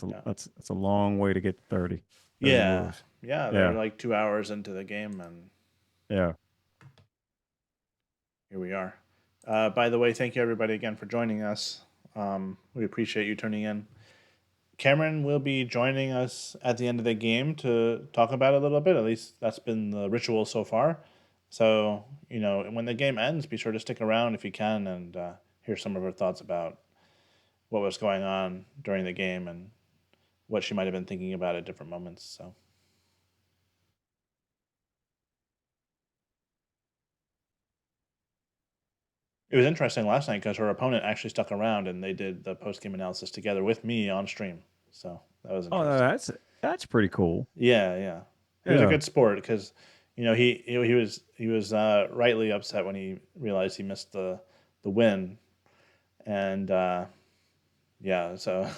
A: Yeah.
B: That's a long way to get to 30
A: Yeah.
B: moves.
A: Yeah. They're
B: Yeah.
A: like 2 hours into the game, and
B: Yeah.
A: here we are. By the way, thank you everybody again for joining us. We appreciate you tuning in. Kamryn will be joining us at the end of the game to talk about it a little bit. At least that's been the ritual so far. So, when the game ends, be sure to stick around if you can and hear some of her thoughts about what was going on during the game and what she might have been thinking about at different moments. So. It was interesting last night because her opponent actually stuck around and they did the post game analysis together with me on stream. So that was
B: Oh, no,
A: interesting.
B: that's pretty cool.
A: Yeah, yeah. He was a
B: Yeah.
A: good sport because, he was rightly upset when he realized he missed the win, and yeah. So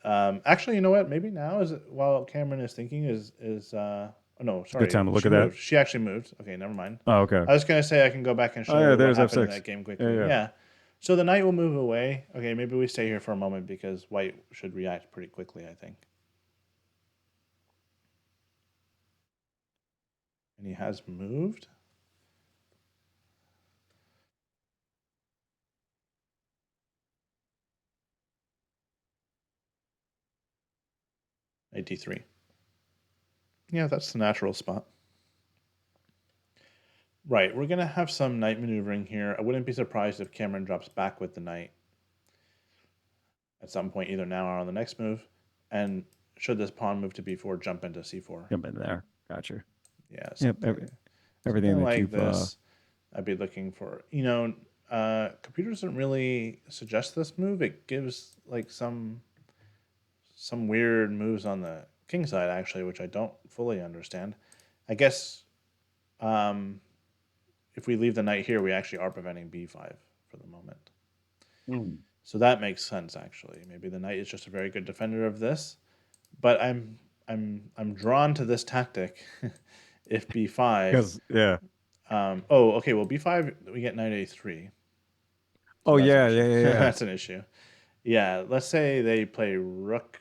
A: actually, you know what? Maybe now is while Cameron is thinking is oh, no,
B: It's a good
A: sorry,
B: time to look
A: she
B: at that.
A: moved. She actually moved. Okay, never mind.
B: Oh, okay.
A: I was gonna say I can go back and
B: Oh
A: show
B: yeah,
A: her what
B: there's
A: happened in
B: F6.
A: that game
B: Yeah,
A: quickly.
B: yeah.
A: Yeah. So the knight will move away. Okay, maybe we stay here for a moment because white should react pretty quickly, I think. And he has moved. Knight d3. Yeah, that's the natural spot. Right, we're gonna have some knight maneuvering here. I wouldn't be surprised if Kamryn drops back with the knight at some point, either now or on the next move. And should this pawn move to b4, jump into c4.
B: Jump in there. Gotcha.
A: Yeah,
B: Yep. Everything
A: something
B: that
A: like
B: you've
A: this. I'd be looking for. Computer doesn't really suggest this move. It gives like some weird moves on the king side actually, which I don't fully understand. I guess um, if we leave the knight here, we actually are preventing b5 for the moment.
B: mm.
A: So that makes sense actually. Maybe the knight is just a very good defender of this, but I'm drawn to this tactic. If b5,
B: Because yeah.
A: oh okay, well b5 we get knight a3, so
B: Oh
A: that's an
B: yeah,
A: issue.
B: yeah, yeah, yeah.
A: That's an issue. Yeah, let's say they play rook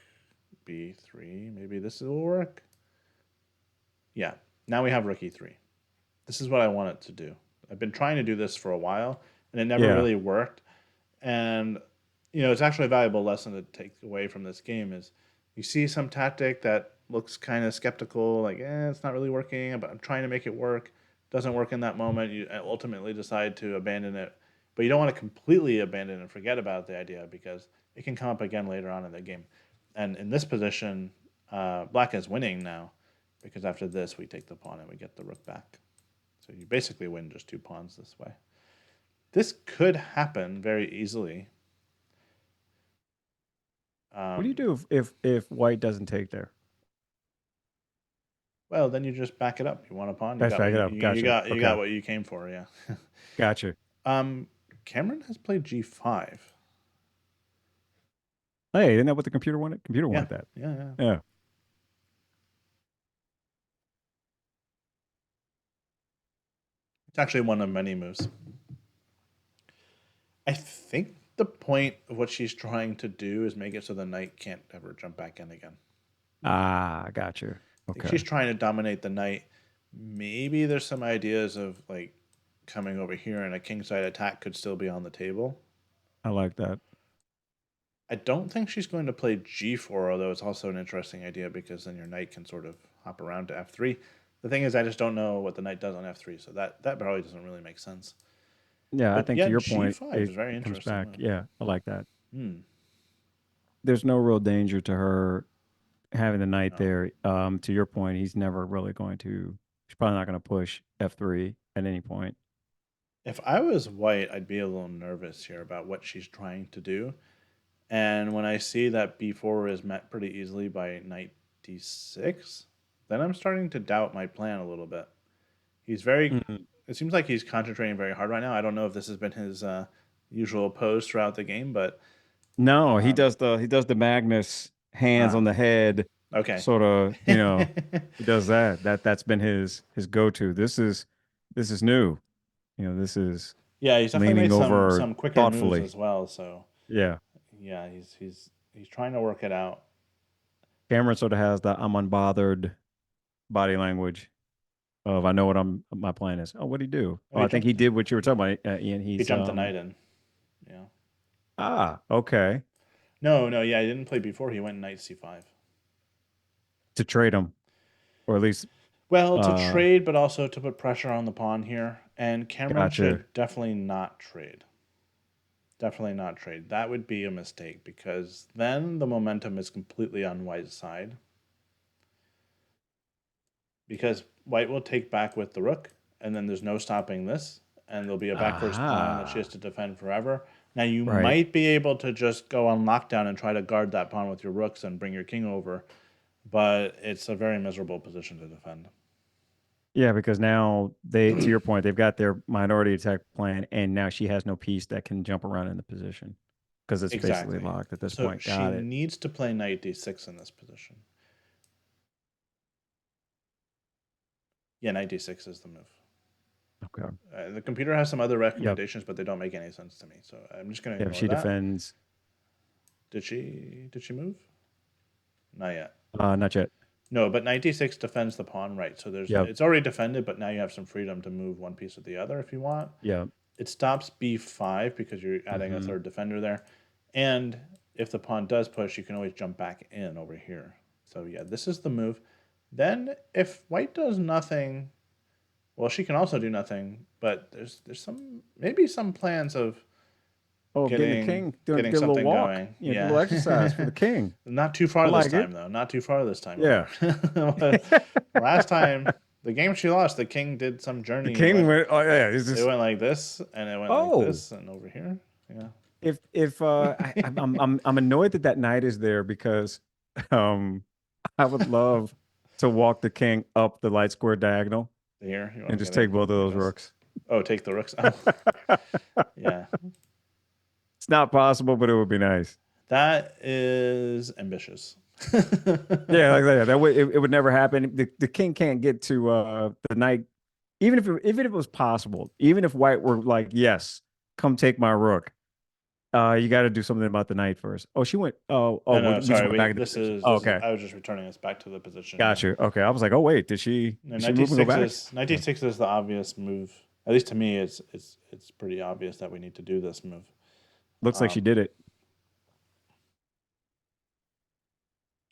A: b3. Maybe this will work. Yeah, now we have rook e3. This is what I wanted to do. I've been trying to do this for a while, and it never
B: Yeah.
A: really worked. And it's actually a valuable lesson to take away from this game is you see some tactic that looks kind of skeptical, like it's not really working, but I'm trying to make it work. Doesn't work in that moment. You ultimately decide to abandon it, but you don't want to completely abandon and forget about the idea because it can come up again later on in the game. And in this position, black is winning now because after this we take the pawn and we get the rook back. So you basically win just 2 pawns this way. This could happen very easily.
B: What do you
A: Um,
B: do if white doesn't take there?
A: well, then you just back it up. You want a pawn. You
B: Let's
A: got what
B: back it up. Gotcha.
A: you
B: Okay.
A: got what you came for. Yeah.
B: Gotcha.
A: um, Kamryn has played g5.
B: Hey, isn't that what the computer wanted? Computer
A: Yeah,
B: wanted that.
A: yeah, yeah.
B: Yeah.
A: It's actually one of many moves. I think the point of what she's trying to do is make it so the knight can't ever jump back in again.
B: Ah, gotcha.
A: I think
B: Okay.
A: she's trying to dominate the knight. Maybe there's some ideas of like coming over here and a kingside attack could still be on the table.
B: I like that.
A: I don't think she's going to play g4, although it's also an interesting idea because then your knight can sort of hop around to f3. The thing is, I just don't know what the knight does on f3, so that probably doesn't really make sense.
B: Yeah, I
A: But
B: think
A: yeah,
B: to your point,
A: g5
B: it,
A: is a very
B: it comes
A: interesting
B: back.
A: move.
B: Yeah, I like that.
A: Hmm.
B: There's no real danger to her having the knight
A: No.
B: there. To your point, he's never really going to. He's probably not going to push f3 at any point.
A: If I was white, I'd be a little nervous here about what she's trying to do. And when I see that b4 is met pretty easily by knight d6, then I'm starting to doubt my plan a little bit. He's very.
B: Mhm.
A: It seems like he's concentrating very hard right now. I don't know if this has been his usual pose throughout the game, but
B: No,
A: um,
B: he does the Magnus hands
A: ah,
B: on the head,
A: okay.
B: sort of. He does that. That's been his go to. This is new. This is
A: Yeah, he's definitely
B: leaning
A: made some
B: over
A: some quicker moves
B: thoughtfully.
A: as well. So
B: Yeah.
A: yeah, he's trying to work it out.
B: Cameron sort of has the I'm unbothered body language of I know what my plan is. Oh, what'd he do?
A: Oh,
B: Oh, I think he did what you were talking about, Ian.
A: he
B: He's
A: jumped the knight in. Yeah.
B: okay.
A: No, no, yeah, he didn't play before. He went knight c5.
B: To trade him, or at least
A: Well, to
B: uh
A: trade, but also to put pressure on the pawn here. And Cameron
B: gotcha.
A: should definitely not trade. Definitely not trade. That would be a mistake because then the momentum is completely on white's side. Because white will take back with the rook, and then there's no stopping this, and there'll be a back first pawn that she has
B: Aha.
A: to defend forever. Now you
B: Right.
A: might be able to just go on lockdown and try to guard that pawn with your rooks and bring your king over, but it's a very miserable position to defend.
B: Yeah, because now to your point, they've got their minority attack plan, and now she has no piece that can jump around in the position because it's basically
A: Exactly.
B: locked at this
A: So
B: point.
A: she
B: Got it.
A: needs to play knight d6 in this position. Yeah, knight d6 is the move.
B: Okay.
A: The computer has some other
B: Yep.
A: recommendations, but they don't make any sense to me. So I'm just going to
B: Yeah, if
A: ignore
B: she
A: that.
B: defends.
A: Did she move? Not yet.
B: Not yet.
A: No, but knight d6 defends the pawn, right? So
B: Yep.
A: it's already defended, but now you have some freedom to move one piece or the other if you want.
B: Yep.
A: It stops b5 because you're adding a
B: Hmm.
A: third defender there. And if the pawn does push, you can always jump back in over here. So yeah, this is the move. Then if white does nothing, Well, she can also do nothing, but there's maybe some plans of
B: Oh, getting the
A: getting
B: king, doing
A: getting
B: get a little
A: something
B: walk,
A: going.
B: get a little
A: Yeah.
B: exercise for the king.
A: Not too
B: I
A: far this
B: like it.
A: time though. Not too far this time,
B: Yeah.
A: Omar. Last time, the game she lost, the king did some
B: The
A: journey.
B: king went. Oh yeah,
A: It went like this, and it went like
B: oh,
A: this, and over here. Yeah.
B: if I'm annoyed that that knight is there because um I would love to walk the king up the light square diagonal
A: Here, you want
B: and
A: to
B: just
A: get it
B: take both of
A: like
B: those
A: this?
B: rooks.
A: Oh, take the rooks. Oh, yeah.
B: It's not possible, but it would be nice.
A: That is ambitious.
B: Yeah, like that. That way, it would never happen. The king can't get to the knight, even if it was possible. Even if white were like, yes, come take my rook. You got to do something about the knight first. Oh, she went.
A: No,
B: We
A: no,
B: just
A: sorry.
B: went back
A: Wait,
B: into position. Oh,
A: this is.
B: okay,
A: I was just returning us back to the position. Yeah.
B: got you. Okay, I was like, oh wait,
A: No,
B: did she move and go back?
A: 96 is the obvious move. At least to me, it's pretty obvious that we need to do this move.
B: Looks like she
A: Um,
B: did it.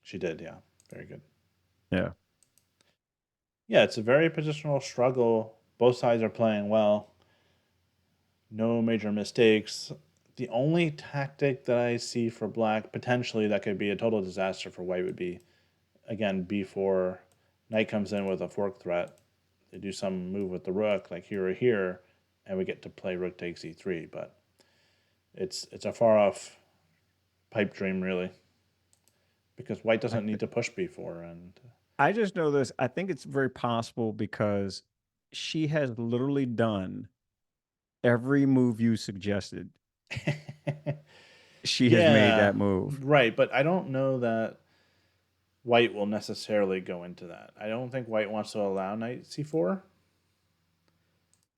A: she did, yeah, very good.
B: Yeah.
A: Yeah, it's a very positional struggle. Both sides are playing well. No major mistakes. The only tactic that I see for black potentially that could be a total disaster for white would be again b4. Knight comes in with a fork threat. They do some move with the rook, like here or here, and we get to play rook takes e3. But it's a far off pipe dream, really, because white
B: I,
A: doesn't need to push b4. And
B: I just know this. I think it's very possible because she has literally done every move you suggested. She has made
A: yeah,
B: that move.
A: right. But I don't know that white will necessarily go into that. I don't think white wants to allow knight c4,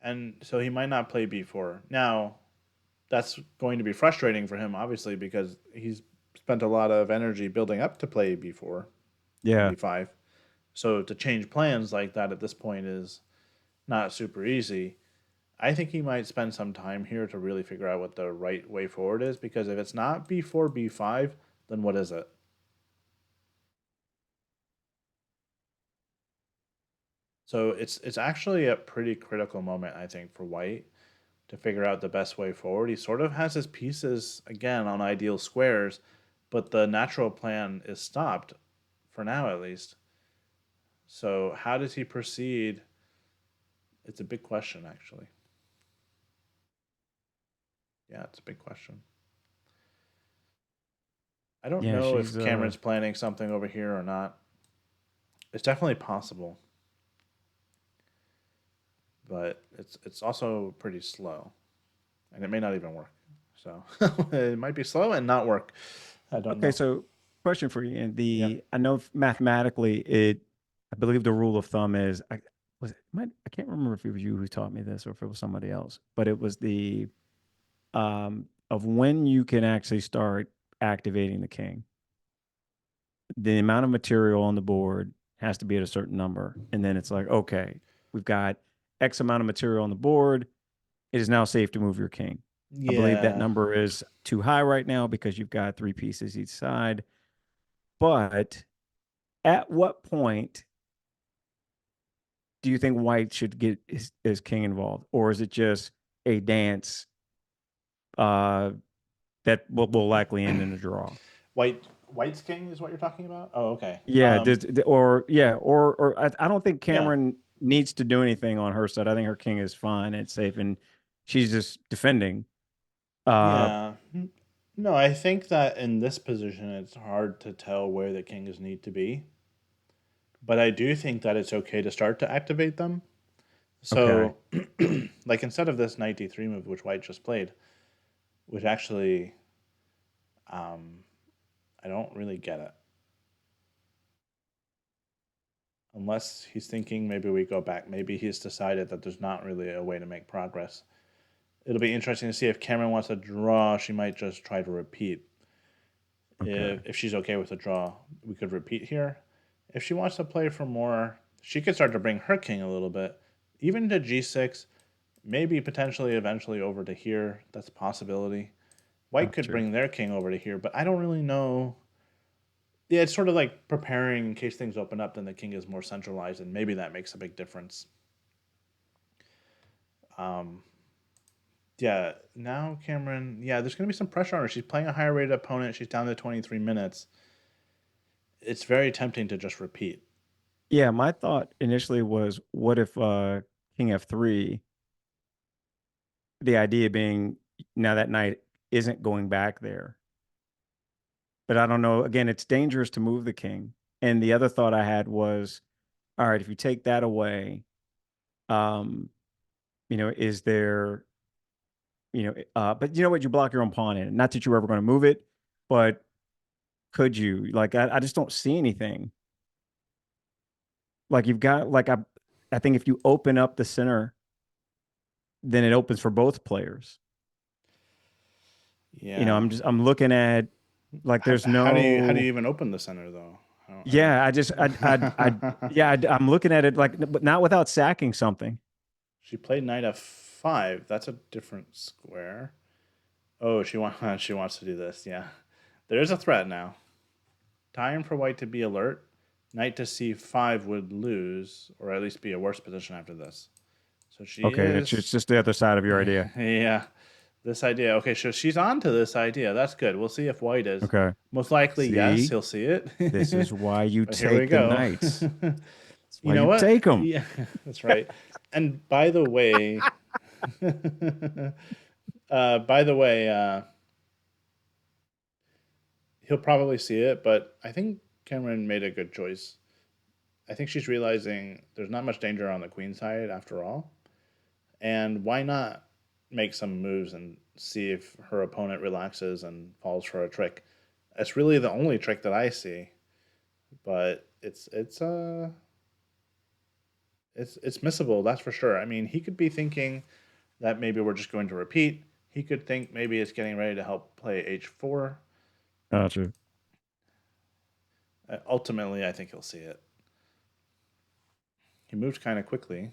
A: and so he might not play b4. Now, that's going to be frustrating for him, obviously, because he's spent a lot of energy building up to play b4 and
B: Yeah.
A: b5. So to change plans like that at this point is not super easy. I think he might spend some time here to really figure out what the right way forward is, because if it's not b4 b5, then what is it? So it's actually a pretty critical moment, I think, for white to figure out the best way forward. He sort of has his pieces again on ideal squares, but the natural plan is stopped for now at least. So how does he proceed? It's a big question, actually. Yeah, it's a big question. I don't
B: Yeah,
A: know
B: she's
A: if Kamryn's planning something over here or not. It's definitely possible, but it's also pretty slow, and it may not even work. So it might be slow and not work. I don't
B: okay.
A: know.
B: So, question for you: and
A: Yeah.
B: I know mathematically, I believe the rule of thumb is, I can't remember if it was you who taught me this or if it was somebody else, but it was the of when you can actually start activating the king. The amount of material on the board has to be at a certain number, and then it's like, okay, we've got X amount of material on the board. It is now safe to move your king. I believe that
A: Yeah.
B: number is too high right now because you've got three pieces each side. But at what point do you think white should get his king involved? Or is it just a dance uh, that will likely end in a draw?
A: White's king is what you're talking about? Oh, okay.
B: Yeah, or I don't think
A: Yeah.
B: Kamryn needs to do anything on her side. I think her king is fine and safe, and she's just defending. Uh,
A: Yeah. No, I think that in this position it's hard to tell where the kings need to be, but I do think that it's okay to start to activate them.
B: okay,
A: So, like instead of this knight d3 move, which white just played, which actually, um, I don't really get it. Unless he's thinking maybe we go back. Maybe he's decided that there's not really a way to make progress. It'll be interesting to see if Kamryn wants to draw. She might just try to repeat.
B: okay,
A: If she's okay with a draw, we could repeat here. If she wants to play for more, she could start to bring her king a little bit, even to g6, maybe potentially eventually over to here. That's a possibility. White could
B: gotcha.
A: bring their king over to here, but I don't really know. Yeah, it's sort of like preparing in case things open up, then the king is more centralized, and maybe that makes a big difference. Um, yeah, now Kamryn, yeah, there's going to be some pressure on her. She's playing a higher rated opponent. She's down to 23 minutes. It's very tempting to just repeat.
B: Yeah, my thought initially was, what if King F3, the idea being now that knight isn't going back there. But I don't know. Again, it's dangerous to move the king. And the other thought I had was, all right, if you take that away, um, is there, but you know what, you block your own pawn in. Not that you were ever going to move it, but could you? Like, I just don't see anything. Like you've got like I think if you open up the center, then it opens for both players.
A: Yeah.
B: I'm looking at like there's
A: How do you
B: no.
A: even open the center though? I don't.
B: Yeah, yeah, I'm looking at it like, but not without sacking something.
A: She played knight f5. That's a different square. Oh, she wants to do this. Yeah, there is a threat now. Time for white to be alert. Knight to c5 would lose, or at least be a worse position after this. So she
B: Okay, it's
A: is.
B: just the other side of your idea.
A: Yeah, this idea. Okay, so she's on to this idea. That's good. We'll see if white is.
B: Okay.
A: Most likely, yes,
B: See,
A: he'll see it.
B: this is why you
A: But here we
B: take the
A: go.
B: knights. That's
A: You
B: why
A: know
B: you
A: what?
B: take them.
A: Yeah, that's right. And by the way, by the way, he'll probably see it, but I think Cameron made a good choice. I think she's realizing there's not much danger on the queen side after all. And why not make some moves and see if her opponent relaxes and falls for a trick? It's really the only trick that I see, but it's missable, that's for sure. I mean, he could be thinking that maybe we're just going to repeat. He could think maybe it's getting ready to help play h4.
B: Gotcha.
A: Ultimately, I think he'll see it. He moved kind of quickly.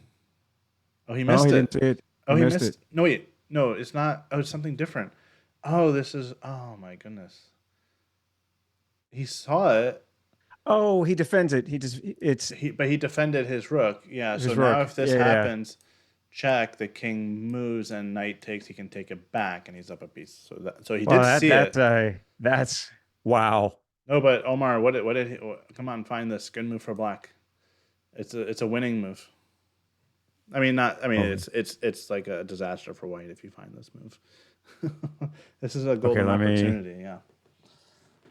A: Oh, he
B: Oh,
A: missed
B: he didn't
A: it.
B: see it. He
A: Oh, he
B: missed it.
A: missed. No, wait. No, it's not. Oh, it's something different. Oh, this is. Oh my goodness. He saw it.
B: Oh, he defends it. He just it's
A: But he defended his rook. Yeah. So
B: his
A: now
B: rook.
A: if this
B: Yeah, yeah.
A: happens, check. The king moves and knight takes. He can take it back, and he's up a piece. So he
B: Well,
A: did see it.
B: that's wow.
A: No, but Omar, what did he? Come on, find this. Good move for black. It's a winning move. I mean, not. I mean,
B: Oh,
A: it's like a disaster for white if you find this move. This is a
B: okay.
A: golden opportunity. Yeah.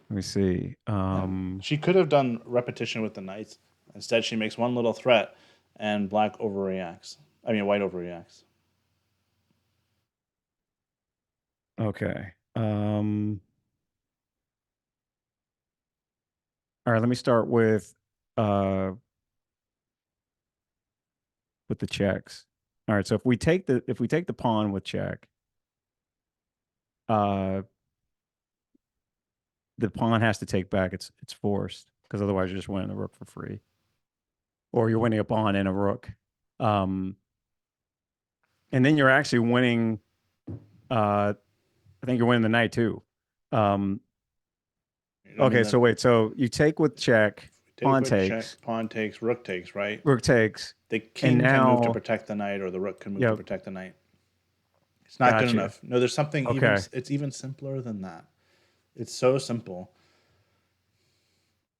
B: Let me see.
A: She could have done repetition with the knights. Instead, she makes one little threat, and black overreacts. I mean, white overreacts.
B: Okay. All right. Let me start uh with the checks. All right. So if we take the pawn with check, uh, the pawn has to take back. It's forced because otherwise you're just winning the rook for free, or you're winning a pawn and a rook. Um, and then you're actually winning. I think you're winning the knight too. Um,
A: I mean,
B: okay. So wait. So you take with check,
A: take
B: pawn
A: with check,
B: takes,
A: pawn takes, rook takes, right?
B: rook takes,
A: The
B: and
A: king can move to
B: now,
A: protect the knight, or the rook can move to
B: yep,
A: protect the knight. It's not good
B: gotcha.
A: enough. No, there's something even.
B: Okay.
A: It's even simpler than that. It's so simple.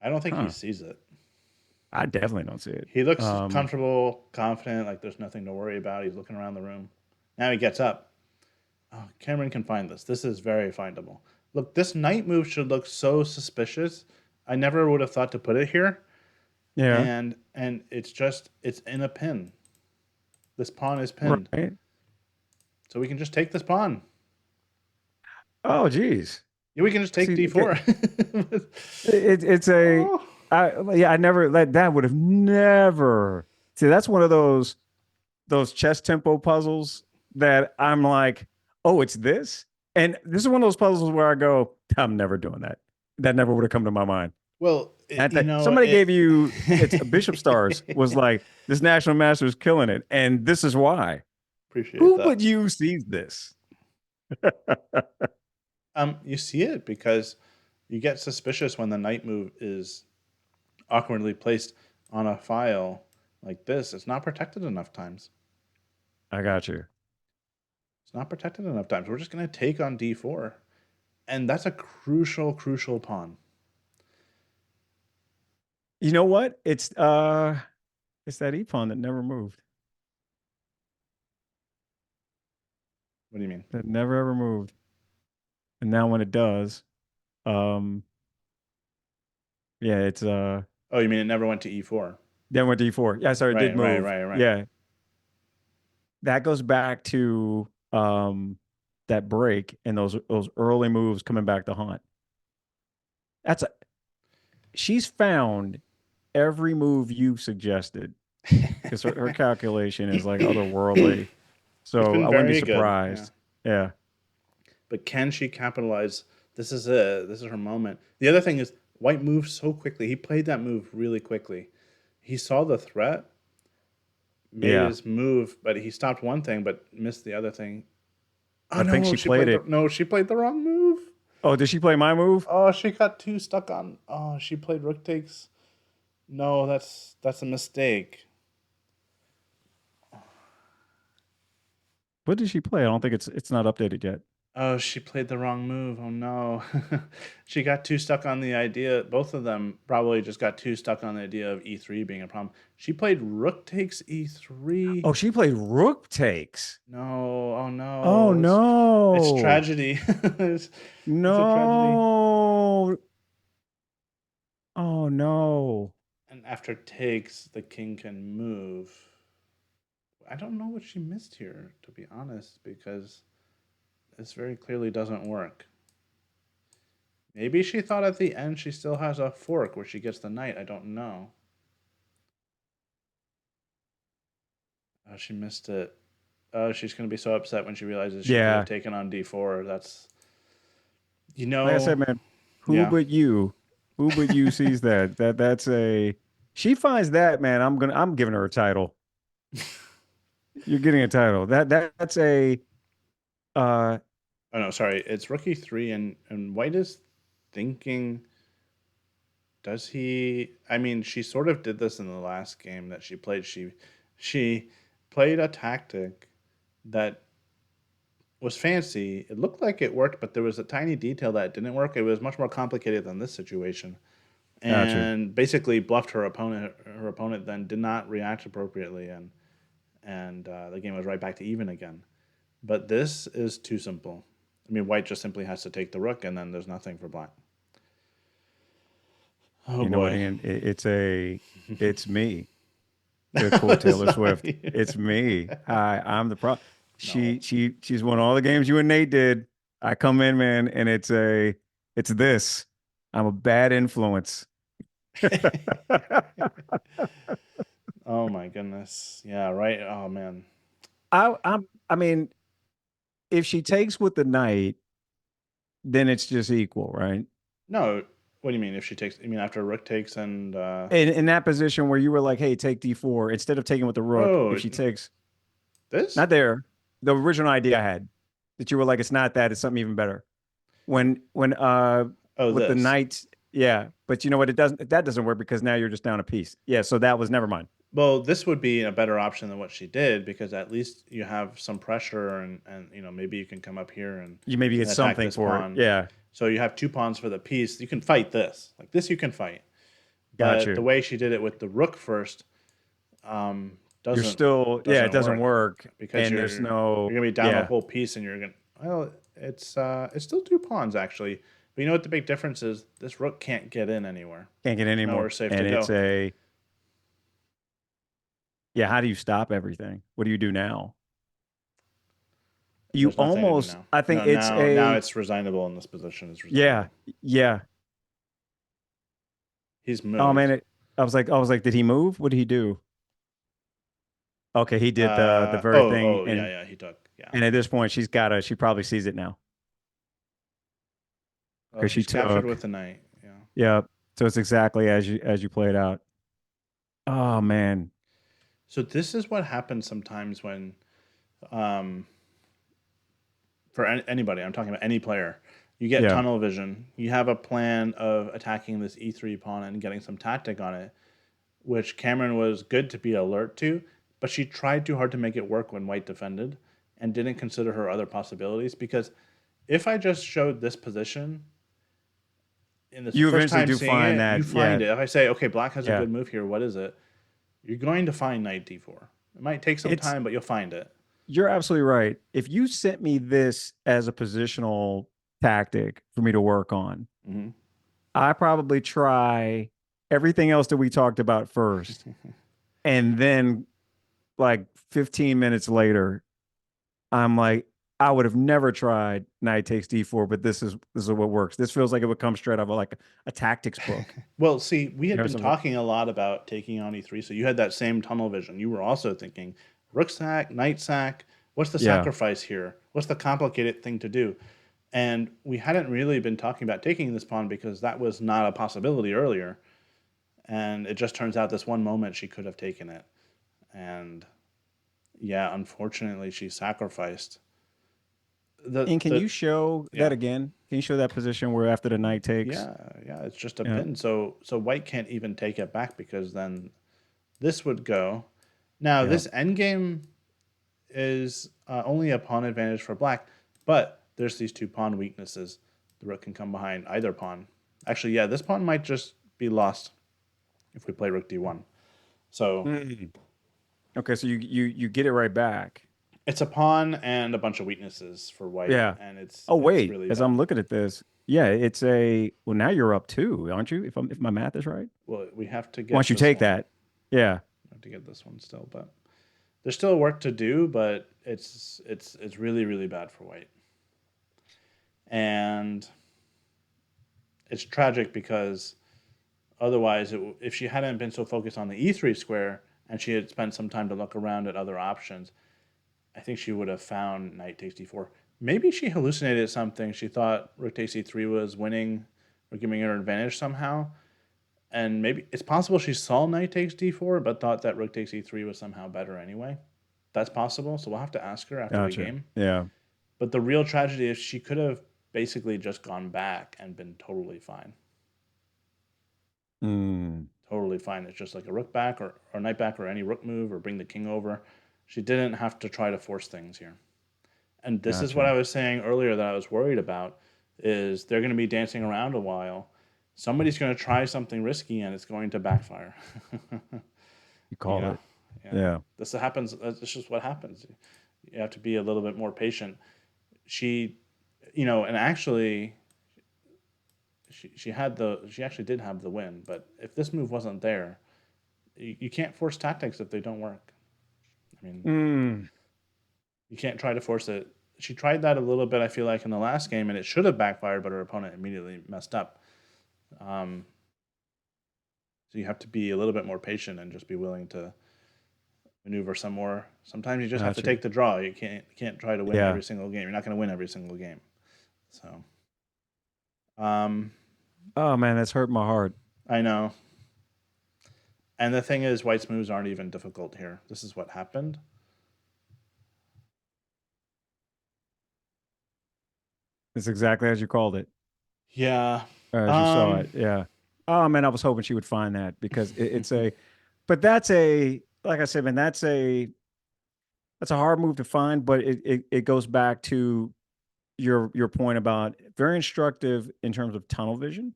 A: I don't think he
B: Huh.
A: sees it.
B: I definitely don't see it.
A: He looks
B: Um,
A: comfortable, confident, like there's nothing to worry about. He's looking around the room. Now he gets up. Oh, Cameron can find this. This is very findable. Look, this knight move should look so suspicious. I never would have thought to put it here.
B: yeah.
A: And it's in a pin. This pawn is pinned.
B: Right.
A: So we can just take this pawn.
B: Oh, geez.
A: Yeah, we can just take
B: See, okay,
A: d4.
B: it's a,
A: Oh.
B: I never that would have never. See, that's one of those chess tempo puzzles that I'm like, oh, it's this, and this is one of those puzzles where I go, I'm never doing that. That never would have come to my mind.
A: Well,
B: Somebody gave you it's Bishop Stars was like this national master is killing it, and this is why.
A: appreciate
B: Who
A: that.
B: but you sees this?
A: You see it because you get suspicious when the knight move is awkwardly placed on a file like this. It's not protected enough times.
B: I got you.
A: It's not protected enough times. We're just going to take on d4. And that's a crucial, crucial pawn.
B: You know what? It's that e pawn that never moved.
A: What do you mean?
B: That never ever moved. And now when it does, um, yeah, it's
A: Oh, you mean it never went to e4?
B: then went d4. Yeah, sorry, it did
A: Right, right,
B: move.
A: right, right.
B: Yeah. That goes back to that break and those early moves coming back to haunt. That's a she's found every move you suggested because her calculation is like otherworldly.
A: It's
B: So
A: been
B: I wouldn't be
A: very good. Yeah.
B: surprised. Yeah.
A: But can she capitalize? This is it. This is her moment. The other thing is White moved so quickly. He played that move really quickly. He saw the threat, made
B: Yeah.
A: his move, but he stopped one thing but missed the other thing. Oh
B: I think
A: no,
B: she played it.
A: she played the wrong move.
B: Oh, did she play my move?
A: Oh, she got too stuck on. Oh, she played rook takes. No, that's a mistake.
B: What did she play? I don't think it's not updated yet.
A: Oh, she played the wrong move. Oh no. She got too stuck on the idea. Both of them probably just got too stuck on the idea of e3 being a problem. She played rook takes e3.
B: Oh, she played rook takes.
A: No, oh
B: Oh
A: no. It's
B: no.
A: tragedy. It's a tragedy.
B: No. Oh no.
A: And after takes, the king can move. I don't know what she missed here, to be honest, because this very clearly doesn't work. Maybe she thought at the end she still has a fork where she gets the knight. I don't know. Oh, she missed it. Oh, she's going to be so upset when she realizes she could have
B: Yeah.
A: taken on d4. That's,
B: Like I said, man,
A: yeah.
B: who but you sees that? That's a she finds that, man. I'm giving her a title. You're getting a title. That's a uh
A: Oh, no, sorry. It's rook e3, and White is thinking, does he? I mean, she sort of did this in the last game that she played. She played a tactic that was fancy. It looked like it worked, but there was a tiny detail that didn't work. It was much more complicated than this situation,
B: gotcha.
A: and basically bluffed her opponent. Her opponent then did not react appropriately, and the game was right back to even again. But this is too simple. I mean, White just simply has to take the rook, and then there's nothing for Black. Oh
B: You know what,
A: boy,
B: Ian? It's me. To quote
A: it's
B: Taylor
A: not
B: Swift,
A: you.
B: it's me. I'm the pro.
A: No.
B: She's won all the games you and Nate did. I come in, man, and it's this. I'm a bad influence.
A: Oh my goodness. Yeah, right. Oh man.
B: I mean, if she takes with the knight, then it's just equal, right?
A: No, what do you mean if she takes, you mean after rook takes and
B: In that position where you were like, hey, take d4, instead of taking with the rook, if
A: oh,
B: she takes
A: this?
B: not there, the original idea I had that you were like, it's not that, it's something even better. When
A: Oh,
B: with the
A: this.
B: knights, yeah. But you know what? That doesn't work because now you're just down a piece. Yeah, so that was never mind.
A: Well, this would be a better option than what she did because at least you have some pressure and maybe you can come up here
B: You maybe get
A: and attack
B: something
A: this
B: for it.
A: pawn.
B: Yeah,
A: So you have two pawns for the piece. You can fight this. Like this you can fight.
B: got
A: But the
B: you.
A: way she did it with the rook first
B: You're
A: doesn't
B: still, yeah, it
A: doesn't
B: doesn't
A: work
B: work.
A: because
B: And there's no,
A: you're gonna be down a
B: yeah,
A: whole piece and you're gonna well it's still two pawns actually. But you know what the big difference is? This rook can't get in anywhere.
B: can't get
A: There's
B: any
A: nowhere
B: more.
A: safe to
B: And it's
A: go.
B: a, yeah, how do you stop everything? What do you do now? You
A: There's nothing to do
B: almost,
A: now.
B: I think
A: No,
B: it's
A: now
B: a,
A: it's resignable in this position. It's
B: yeah,
A: resignable.
B: yeah.
A: He's
B: Oh man,
A: moved.
B: I was like, did he move? What did he do? Okay, he did the very thing,
A: Oh yeah, yeah, he took. Yeah.
B: and at this point, she probably sees it now
A: Well,
B: because she
A: she's captured
B: took.
A: with the knight. Yeah.
B: Yeah, so it's exactly as you play it out. Oh man,
A: So this is what happens sometimes when um for anybody, I'm talking about any player, you get
B: yeah,
A: tunnel vision. You have a plan of attacking this e3 pawn and getting some tactic on it, which Kamryn was good to be alert to, but she tried too hard to make it work when White defended, and didn't consider her other possibilities. Because if I just showed this position in this
B: You
A: first
B: eventually
A: time
B: do
A: seeing
B: find
A: it, you
B: that. Yeah.
A: find it. If I say, okay, black has a
B: Yeah.
A: good move here, what is it? You're going to find knight d4. It might take some
B: It's
A: time, but you'll find it.
B: You're absolutely right. If you sent me this as a positional tactic for me to work on,
A: Hmm.
B: I probably try everything else that we talked about first. And then like 15 minutes later, I'm like, I would have never tried knight takes d4, but this is what works. This feels like it would come straight out of like a tactics book.
A: Well, see, we had been
B: So
A: talking a lot about taking on e3, so you had that same tunnel vision. You were also thinking rook sack, knight sack. What's the
B: yeah.
A: sacrifice here? What's the complicated thing to do? And we hadn't really been talking about taking this pawn because that was not a possibility earlier. And it just turns out this one moment she could have taken it. And yeah, unfortunately, she sacrificed.
B: And can
A: The
B: you show that
A: Yeah.
B: again? Can you show that position where after the knight takes?
A: Yeah, yeah, it's just a
B: Yeah.
A: pin. So white can't even take it back because then this would go. Now
B: Yeah.
A: this endgame is only a pawn advantage for black, but there's these two pawn weaknesses. The rook can come behind either pawn. Actually, yeah, this pawn might just be lost if we play rook d1. So
B: Mm. Okay, so you get it right back.
A: it's a pawn and a bunch of weaknesses for white,
B: Yeah.
A: and
B: Oh
A: it's
B: wait,
A: really
B: as I'm
A: bad.
B: looking at this, yeah, it's a well now you're up two, aren't you? If my math is right.
A: Well, we have to
B: Once
A: get
B: you
A: this
B: take
A: one.
B: that. Yeah.
A: We have to get this one still, but there's still work to do. But it's really really bad for white, and it's tragic because otherwise, if she hadn't been so focused on the e3 square and she had spent some time to look around at other options, I think she would have found knight takes d4. Maybe she hallucinated something. She thought rook takes e3 was winning or giving her an advantage somehow. And maybe it's possible she saw knight takes d4, but thought that rook takes e3 was somehow better anyway. That's possible. So we'll have to ask her after the
B: Gotcha.
A: game.
B: Yeah.
A: But the real tragedy is she could have basically just gone back and been totally fine.
B: Mm,
A: Totally fine. It's just like a rook back or knight back or any rook move or bring the king over. She didn't have to try to force things here. And this is what
B: gotcha.
A: I was saying earlier that I was worried about is they're going to be dancing around a while. Somebody's going to try something risky and it's going to backfire.
B: You
A: you
B: call
A: know,
B: it.
A: yeah.
B: Yeah.
A: This happens. This is what happens. You have to be a little bit more patient. She, and actually, she actually did have the win. But if this move wasn't there, you can't force tactics if they don't work. I mean,
B: Mm,
A: you can't try to force it. She tried that a little bit, I feel like, in the last game, and it should have backfired, but her opponent immediately messed up. Um, so you have to be a little bit more patient and just be willing to maneuver some more. Sometimes you just have to
B: gotcha.
A: take the draw. You can't try to win
B: Yeah.
A: every single game. You're not going to win every single game. So, um,
B: Oh man, that's hurt my heart.
A: I know. And the thing is, White's moves aren't even difficult here. This is what happened.
B: It's exactly as you called it,
A: Yeah.
B: or as you saw
A: Um.
B: it. Yeah. Oh man, I was hoping she would find that because it's a, but that's a, like I said, man, that's a hard move to find, but it goes back to your point about very instructive in terms of tunnel vision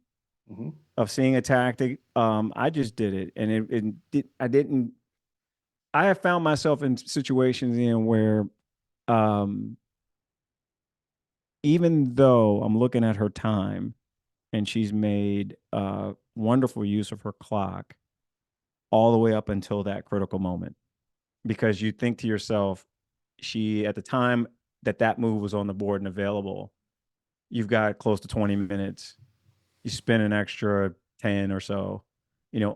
A: Mhm.
B: of seeing a tactic. I just did it, and I didn't. I have found myself in situations where, um, even though I'm looking at her time and she's made wonderful use of her clock all the way up until that critical moment, because you think to yourself, she at the time that move was on the board and available, you've got close to 20 minutes. You spend an extra 10 or so,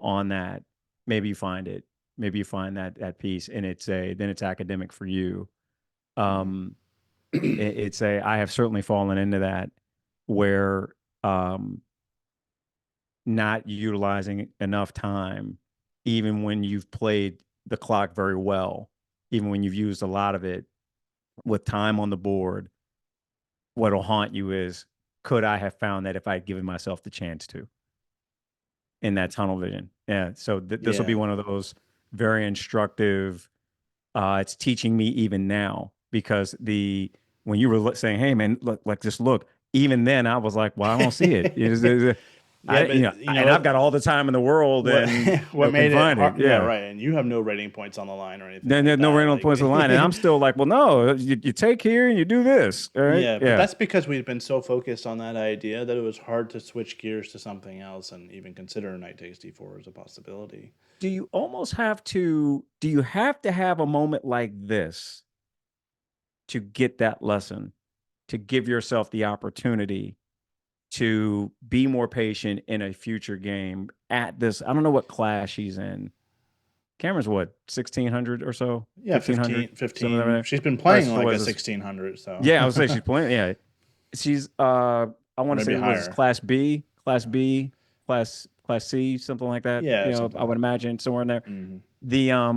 B: on that. Maybe you find it. Maybe you find that piece, and then it's academic for you.
A: Mhm.
B: Um, it's a I have certainly fallen into that where um, not utilizing enough time, even when you've played the clock very well, even when you've used a lot of it with time on the board. What'll haunt you is, could I have found that if I'd given myself the chance to, in that tunnel vision? Yeah. So this will be
A: Yeah.
B: one of those very instructive. It's teaching me even now because when you were saying, "Hey, man, look, like just look," even then I was like, "Well, I don't see it."
A: Yeah, but
B: And I've got all the time in the world,
A: what
B: and
A: what
B: can
A: made it
B: find it.
A: hard? Yeah,
B: Yeah.
A: right. And you have no rating points on the line or anything
B: Then
A: like
B: there's no
A: that.
B: random
A: Like,
B: points of the line, and I'm still like, "Well, no, you take here and you do this." All right.
A: yeah, but
B: Yeah.
A: that's because we've been so focused on that idea that it was hard to switch gears to something else and even consider knight takes d4 as a possibility.
B: Do you have to have a moment like this to get that lesson, to give yourself the opportunity to be more patient in a future game at this? I don't know what class she's in. Kamryn's what, 1600 or so?
A: Yeah,
B: 1500?
A: 15,
B: Some of
A: 15.
B: that.
A: She's been
B: Right.
A: playing
B: So
A: like
B: what
A: a
B: is this?
A: 1600, so
B: Yeah, I would say she's playing. Yeah. She's I
A: or
B: want to
A: maybe
B: say what is this,
A: higher.
B: class
A: Yeah,
B: B, class C, something like that.
A: yeah,
B: I
A: something
B: would
A: like that.
B: imagine somewhere in there.
A: Hmm.
B: The all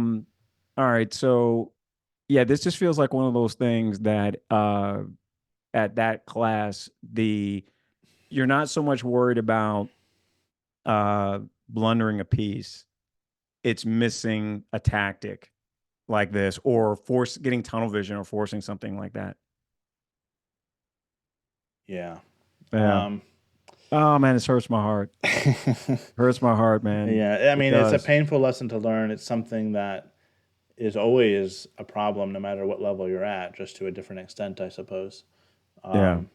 B: right, so yeah, this just feels like one of those things that at that class, you're not so much worried about uh blundering a piece. It's missing a tactic like this, or getting tunnel vision, or forcing something like that.
A: Yeah.
B: Yeah.
A: Um,
B: Oh man, this hurts my heart. Hurts my heart, man.
A: yeah, I
B: It
A: mean, it's a
B: does.
A: painful lesson to learn. It's something that is always a problem, no matter what level you're at, just to a different extent, I suppose.
B: Yeah.
A: Um,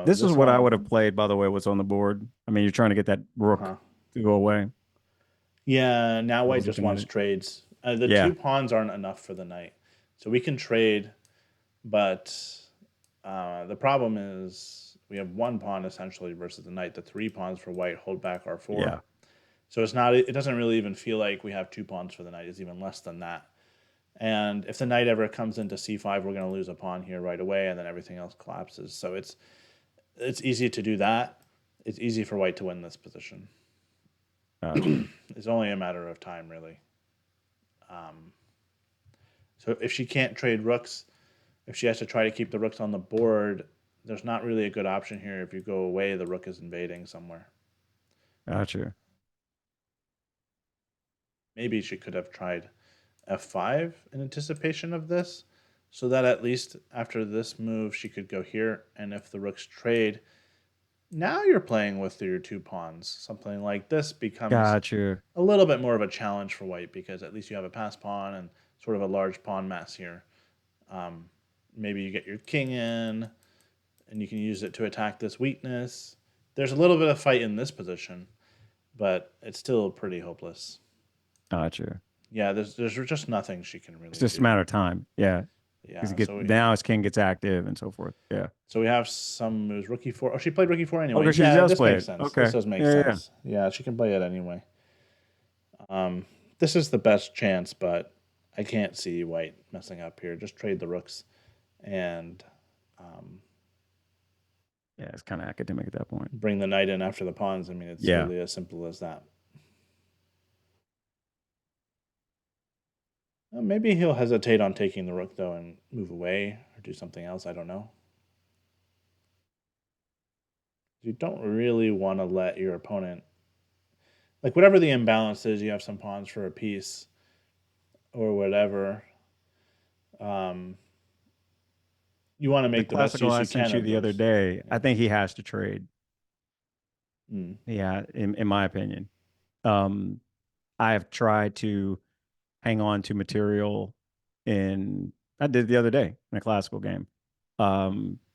B: This is
A: this
B: what I would
A: one,
B: have played, by the way, what's on the board. I mean, you're trying to get that rook
A: uh-huh.
B: to go away.
A: Yeah, now
B: I
A: white
B: was
A: just
B: looking at
A: wants
B: it.
A: trades. The two
B: Yeah.
A: pawns aren't enough for the knight, so we can trade, but the problem is we have one pawn essentially versus the knight. The three pawns for white hold back our four,
B: Yeah.
A: so it's not. It doesn't really even feel like we have two pawns for the knight. It's even less than that. And if the knight ever comes into c5, we're going to lose a pawn here right away, and then everything else collapses. So it's easy to do that. It's easy for white to win this position.
B: Gotcha.
A: It's only a matter of time, really. So if she can't trade rooks, if she has to try to keep the rooks on the board, there's not really a good option here. If you go away, the rook is invading somewhere.
B: Gotcha.
A: Maybe she could have tried f5 in anticipation of this, so that at least after this move, she could go here. And if the rooks trade, now you're playing with your two pawns. Something like this becomes
B: Gotcha.
A: a little bit more of a challenge for white because at least you have a pass pawn and sort of a large pawn mass here. Um, Maybe you get your king in and you can use it to attack this weakness. There's a little bit of fight in this position, but it's still pretty hopeless.
B: Gotcha.
A: Yeah, there's just nothing she can
B: It's
A: really
B: just a
A: do.
B: matter of time. Yeah. Because
A: Yeah, so
B: now his king gets active and so forth. Yeah.
A: we have some moves. Rookie four. Oh, she played rookie four anyway.
B: Okay, she
A: Yeah,
B: does
A: this
B: play
A: makes
B: it.
A: sense. This
B: Okay.
A: does make
B: Yeah, yeah, yeah.
A: sense. Yeah, she can play it anyway. This is the best chance, but I can't see white messing up here. Just trade the rooks, and
B: Yeah, it's kind of academic at that point.
A: bring the knight in after the pawns. I mean, it's
B: Yeah.
A: really as simple as that. Maybe he'll hesitate on taking the rook, though, and move away or do something else. I don't know. You don't really want to let your opponent, like, whatever the imbalance is, you have some pawns for a piece or whatever. Um, you want to
B: The
A: make the best
B: classical
A: use
B: I
A: you
B: sent
A: can
B: you
A: of
B: the other
A: those.
B: day, I
A: Yeah.
B: think he has to trade.
A: Mm.
B: Yeah, in my opinion. Um, I have tried to hang on to material in I did the other day in a classical game.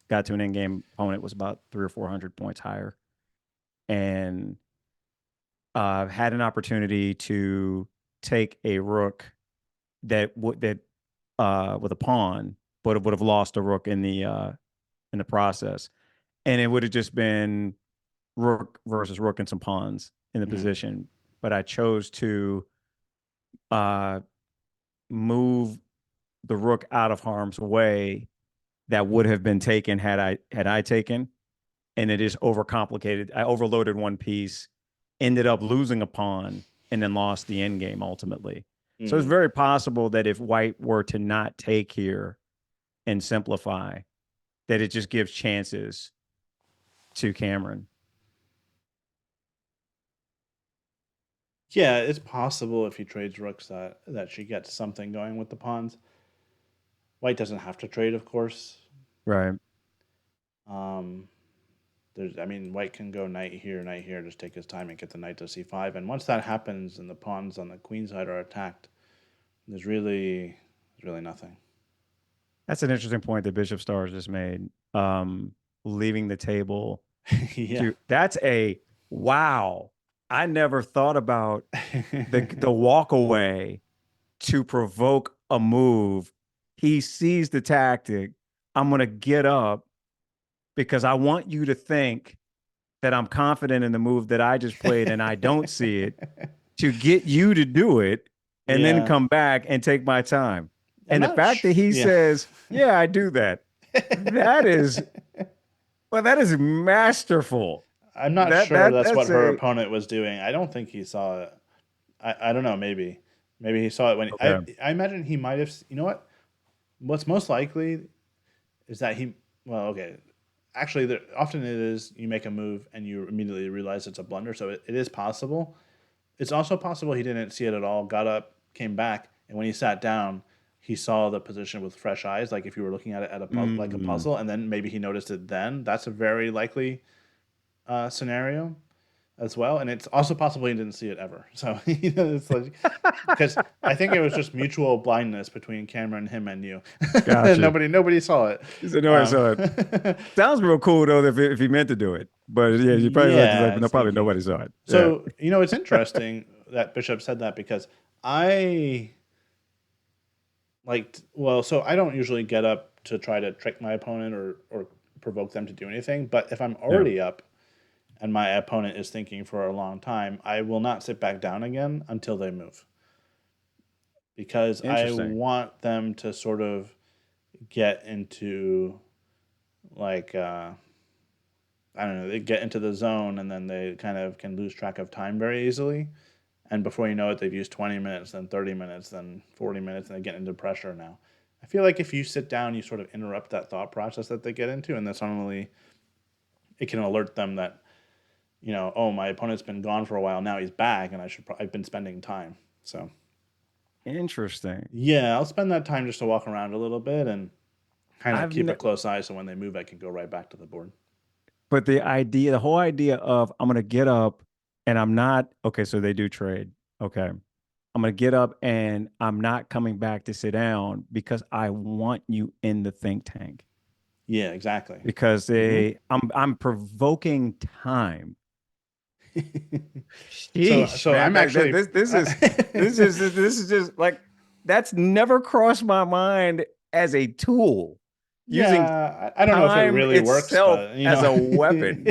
B: Got to an end game opponent was about 300 or 400 points higher, and had an opportunity to take a rook with a pawn, but it would have lost a rook in the process, and it would have just been rook versus rook and some pawns in the
A: Mm.
B: position. But I chose to uh, move the rook out of harm's way that would have been taken had I taken, and it is overcomplicated. I overloaded one piece, ended up losing a pawn, and then lost the end game ultimately. So it's
A: Mm.
B: very possible that if white were to not take here and simplify, that it just gives chances to Kamryn.
A: Yeah, it's possible if he trades rooks that she gets something going with the pawns. White doesn't have to trade, of course.
B: Right.
A: Um, I mean, White can go knight here, just take his time and get the knight to c5. And once that happens, and the pawns on the queen side are attacked, there's really nothing.
B: That's an interesting point that Bishop Stars just made. Um, Leaving the table
A: Yeah.
B: to that's a wow. I never thought about the walk away to provoke a move. He sees the tactic. I'm gonna get up because I want you to think that I'm confident in the move that I just played and I don't see it to get you to do it and then
A: Yeah.
B: come back and take my time.
A: I'm
B: And the
A: not
B: fact that he
A: yeah.
B: says, "Yeah, I do that." That is well, that is masterful.
A: I'm not
B: That
A: sure
B: that
A: that's what
B: that's
A: her
B: a
A: opponent was doing. I don't think he saw it. I don't know, maybe. Maybe he saw it when
B: okay.
A: I imagine he might have you know what? What's most likely is that well, okay. Actually, often it is you make a move and you immediately realize it's a blunder, so it is possible. It's also possible he didn't see it at all, got up, came back, and when he sat down, he saw the position with fresh eyes, like if you were looking at it like a
B: Mm,
A: puzzle, and then maybe he noticed it then. That's a very likely scenario as well, and it's also possible he didn't see it ever. So it's like because I think it was just mutual blindness between Cameron, him, and you.
B: gotcha.
A: Nobody saw it.
B: He said, "No, I
A: Um,
B: saw it." Sounds real cool though if he meant to do it, but yeah, you probably like,
A: yeah,
B: no, probably
A: sneaky.
B: nobody saw it. Yeah,
A: So it's interesting that Bishop said that because I so I don't usually get up to try to trick my opponent or provoke them to do anything. But if I'm
B: yeah,
A: already up and my opponent is thinking for a long time, I will not sit back down again until they move because I
B: interesting.
A: want them to sort of get into like I don't know, they get into the zone and then they kind of can lose track of time very easily. And before you know it, they've used 20 minutes, then 30 minutes, then 40 minutes, and they get into pressure now. I feel like if you sit down, you sort of interrupt that thought process that they get into, and then suddenly it can alert them that, oh, my opponent's been gone for a while. Now he's back, and I've been spending time. So,
B: Interesting.
A: yeah, I'll spend that time just to walk around a little bit and kind of
B: I've
A: keep a
B: ne-
A: close eye so when they move, I can go right back to the board.
B: but the whole idea of I'm gonna get up and I'm not okay. So they do trade. Okay, I'm gonna get up and I'm not coming back to sit down because I want you in the think tank
A: Yeah, exactly.
B: because
A: Hmm.
B: I'm provoking time. Sheesh,
A: So
B: man.
A: I'm actually.
B: This is just like that's never crossed my mind as a tool using
A: Yeah, I don't know if it
B: time
A: really works,
B: itself
A: but
B: as a weapon.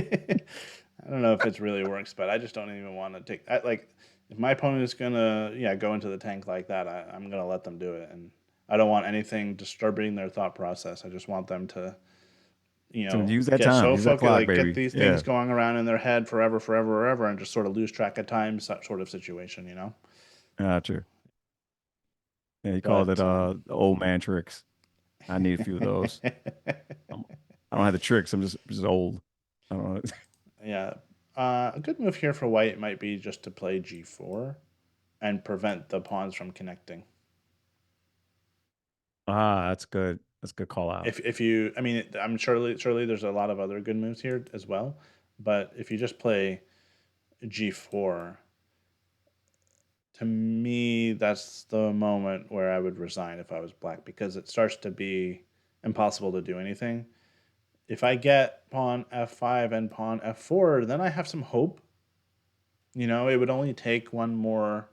A: I don't know if it really works, but I just don't even want to take. Like, if my opponent is gonna, go into the tank like that, I'm gonna let them do it, and I don't want anything disturbing their thought process. I just want them to,
B: So use that
A: get
B: time,
A: so
B: use that
A: focused,
B: clock,
A: like get
B: baby.
A: these
B: Yeah,
A: things going around in their head forever, forever, forever, and just sort of lose track of time, sort of situation,
B: gotcha. Yeah, you called it
A: But
B: the old man tricks. I need a few of those. I'm, I don't have the tricks. I'm just old. I don't know.
A: yeah, a good move here for white might be just to play g4 and prevent the pawns from connecting.
B: Ah, that's good. That's a good call out.
A: If you, I mean, I'm surely there's a lot of other good moves here as well, but if you just play g4, to me that's the moment where I would resign if I was black because it starts to be impossible to do anything. If I get pawn f5 and pawn f4, then I have some hope. It would only take one more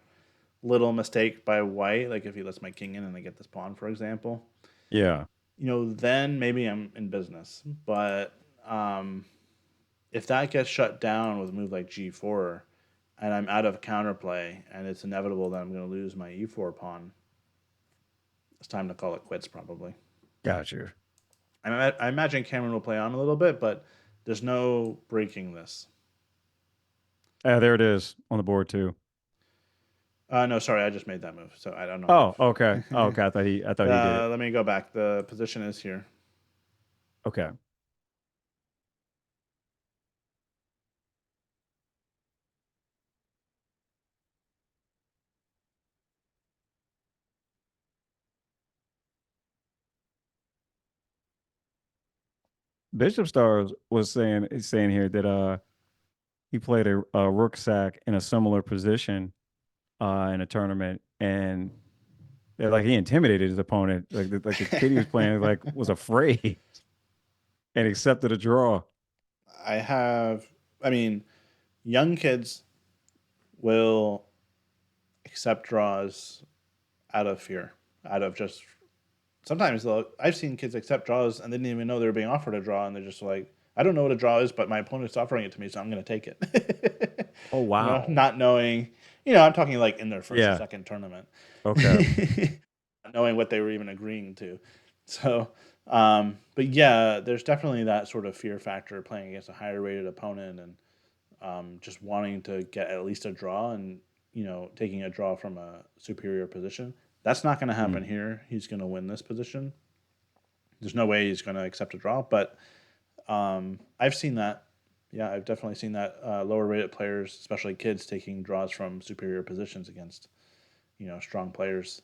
A: little mistake by white, like if he lets my king in and I get this pawn, for example.
B: Yeah,
A: Then maybe I'm in business. But um, if that gets shut down with a move like g4, and I'm out of counterplay, and it's inevitable that I'm going to lose my e4 pawn, it's time to call it quits, probably.
B: got you.
A: I imagine Cameron will play on a little bit, but there's no breaking this.
B: There it is on the board too.
A: No, sorry, I just made that move, so I don't know
B: Oh, okay. Oh,
A: if.
B: okay. I thought he did it.
A: Let me go back. The position is here.
B: Okay. Bishop Stars was saying here that he played a rook sack in a similar position in a tournament, and like he intimidated his opponent. Like the kid he was playing was afraid and accepted a draw.
A: I have, I mean, young kids will accept draws out of fear, out of just sometimes they'll. I've seen kids accept draws and they didn't even know they were being offered a draw, and they're just like, I don't know what a draw is, but my opponent's offering it to me, so I'm going to take it.
B: Oh wow.
A: Not knowing. I'm talking like in their first or
B: Yeah.
A: second tournament,
B: Okay.
A: not knowing what they were even agreeing to. So, but yeah, there's definitely that sort of fear factor playing against a higher rated opponent and just wanting to get at least a draw and taking a draw from a superior position. That's not going to happen
B: Mm.
A: here. He's going to win this position. There's no way he's going to accept a draw, but I've seen that. Yeah, I've definitely seen that lower rated players, especially kids, taking draws from superior positions against strong players.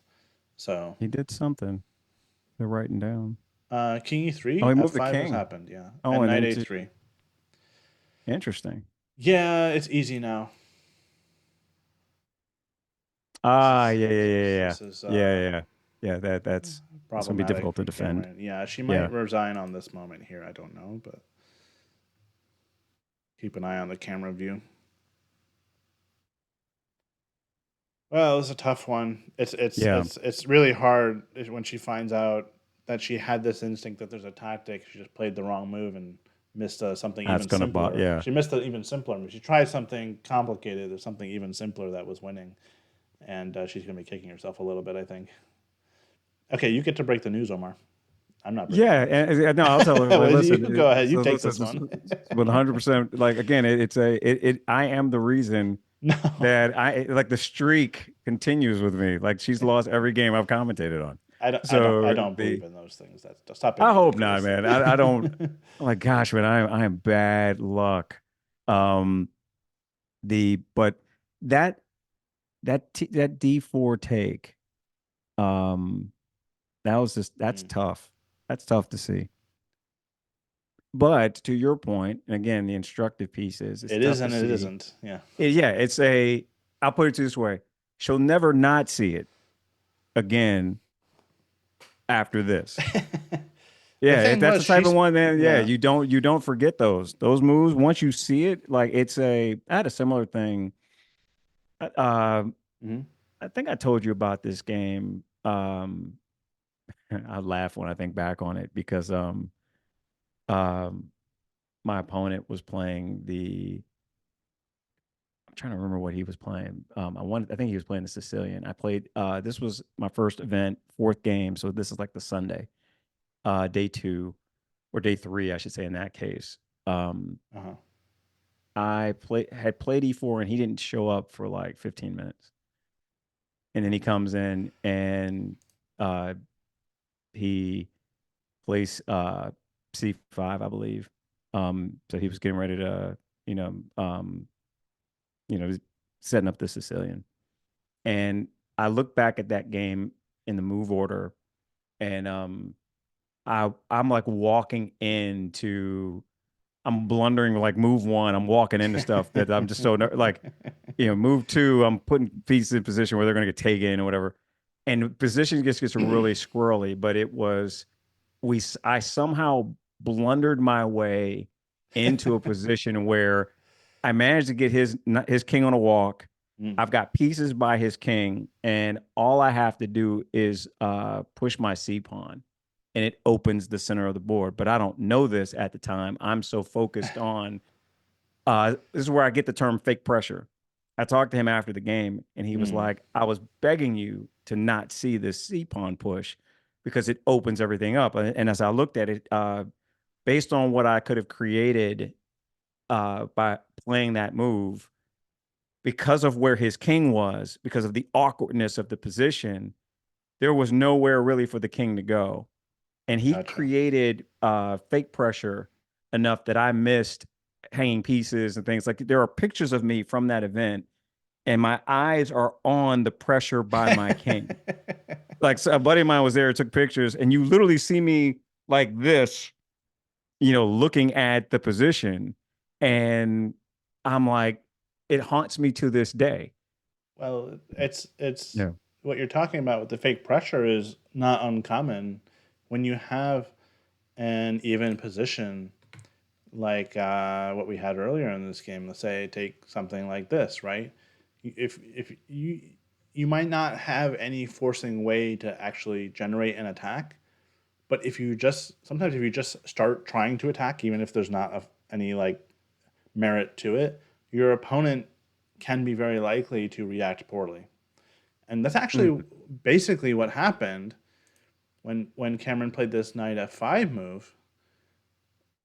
A: So
B: He did something. They're writing down.
A: King
B: Oh,
A: E3
B: he moved the
A: F5 has
B: king.
A: happened, yeah,
B: Oh,
A: and
B: and
A: Knight
B: into
A: A3.
B: interesting.
A: Yeah, it's easy now. This
B: Ah,
A: is
B: yeah, yeah,
A: this
B: yeah,
A: is
B: yeah,
A: this is
B: yeah, yeah, yeah. Yeah, that's gonna be
A: problematic
B: difficult to
A: for
B: defend.
A: Kamryn. Yeah, she might
B: Yeah,
A: resign on this moment here. I don't know, but keep an eye on the camera view. Well, it's a tough one.
B: yeah.
A: It's really hard when she finds out that she had this instinct that there's a tactic. She just played the wrong move and missed something
B: That's
A: even
B: gonna bot.
A: simpler.
B: Yeah,
A: She missed an even simpler move. She tried something complicated. There's something even simpler that was winning, and she's gonna be kicking herself a little bit, I think. Okay, you get to break the news, Omar. I'm not breaking the
B: yeah.
A: news.
B: No, I'll tell her. Like,
A: Well, you
B: listen,
A: go ahead. You
B: so
A: take
B: listen,
A: this one.
B: 100%. Like again, I am the reason
A: No,
B: that I like the streak continues with me. Like she's lost every game I've commentated on.
A: I
B: So
A: don't
B: the
A: believe in those things. Stop being
B: I hope not,
A: ridiculous.
B: man. I don't. Oh my gosh, man, I am bad luck. Um, but that that D4 take, um, that's
A: Mm.
B: tough. That's tough to see. But to your point, and again, the instructive piece is it's
A: It is
B: tough to
A: and it
B: see.
A: isn't. Yeah.
B: Yeah, it's a. I'll put it this way: she'll never not see it again after this.
A: The
B: Yeah, if
A: thing
B: that's
A: was,
B: the type of one, then yeah,
A: yeah.
B: you don't forget those moves. Once you see it, like it's a. I had a similar thing. Uh,
A: Hmm.
B: I think I told you about this game. I laugh when I think back on it because um, my opponent was playing the. I'm trying to remember what he was playing. I think he was playing the Sicilian. I played. This was my first event, fourth game, so this is like the Sunday, day two or day three, I should say. In that case,
A: Uh-huh.
B: had played E4 and he didn't show up for like 15 minutes, and then he comes in and uh, he plays C5, I believe. So he was getting ready to, you know, um, setting up the Sicilian. And I look back at that game in the move order, and I'm like walking into, I'm blundering like move one. I'm walking into stuff that I'm just so like, move two. I'm putting pieces in position where they're going to get taken or whatever, and position gets really squirrely. But it was I somehow blundered my way into a position where I managed to get his king on a walk.
A: Mm.
B: I've got pieces by his king, and all I have to do is push my c pawn, and it opens the center of the board. But I don't know this at the time. I'm so focused on this is where I get the term fake pressure. I talked to him after the game, and he was
A: Mm.
B: like, I was begging you to not see this C pawn push because it opens everything up. And as I looked at it, based on what I could have created by playing that move, because of where his king was, because of the awkwardness of the position, there was nowhere really for the king to go. And he
A: Gotcha.
B: created fake pressure enough that I missed hanging pieces and things. Like there are pictures of me from that event, and my eyes are on the pressure by my king. Like so a buddy of mine was there, took pictures, and you literally see me like this, looking at the position, and I'm like, it haunts me to this day.
A: Well, it's
B: Yeah.
A: what you're talking about with the fake pressure is not uncommon when you have an even position like what we had earlier in this game. Let's say take something like this, right? If you might not have any forcing way to actually generate an attack, but if you just start trying to attack, even if there's not any like merit to it, your opponent can be very likely to react poorly. And that's actually
B: Mm,
A: basically what happened when Kamryn played this knight f5 move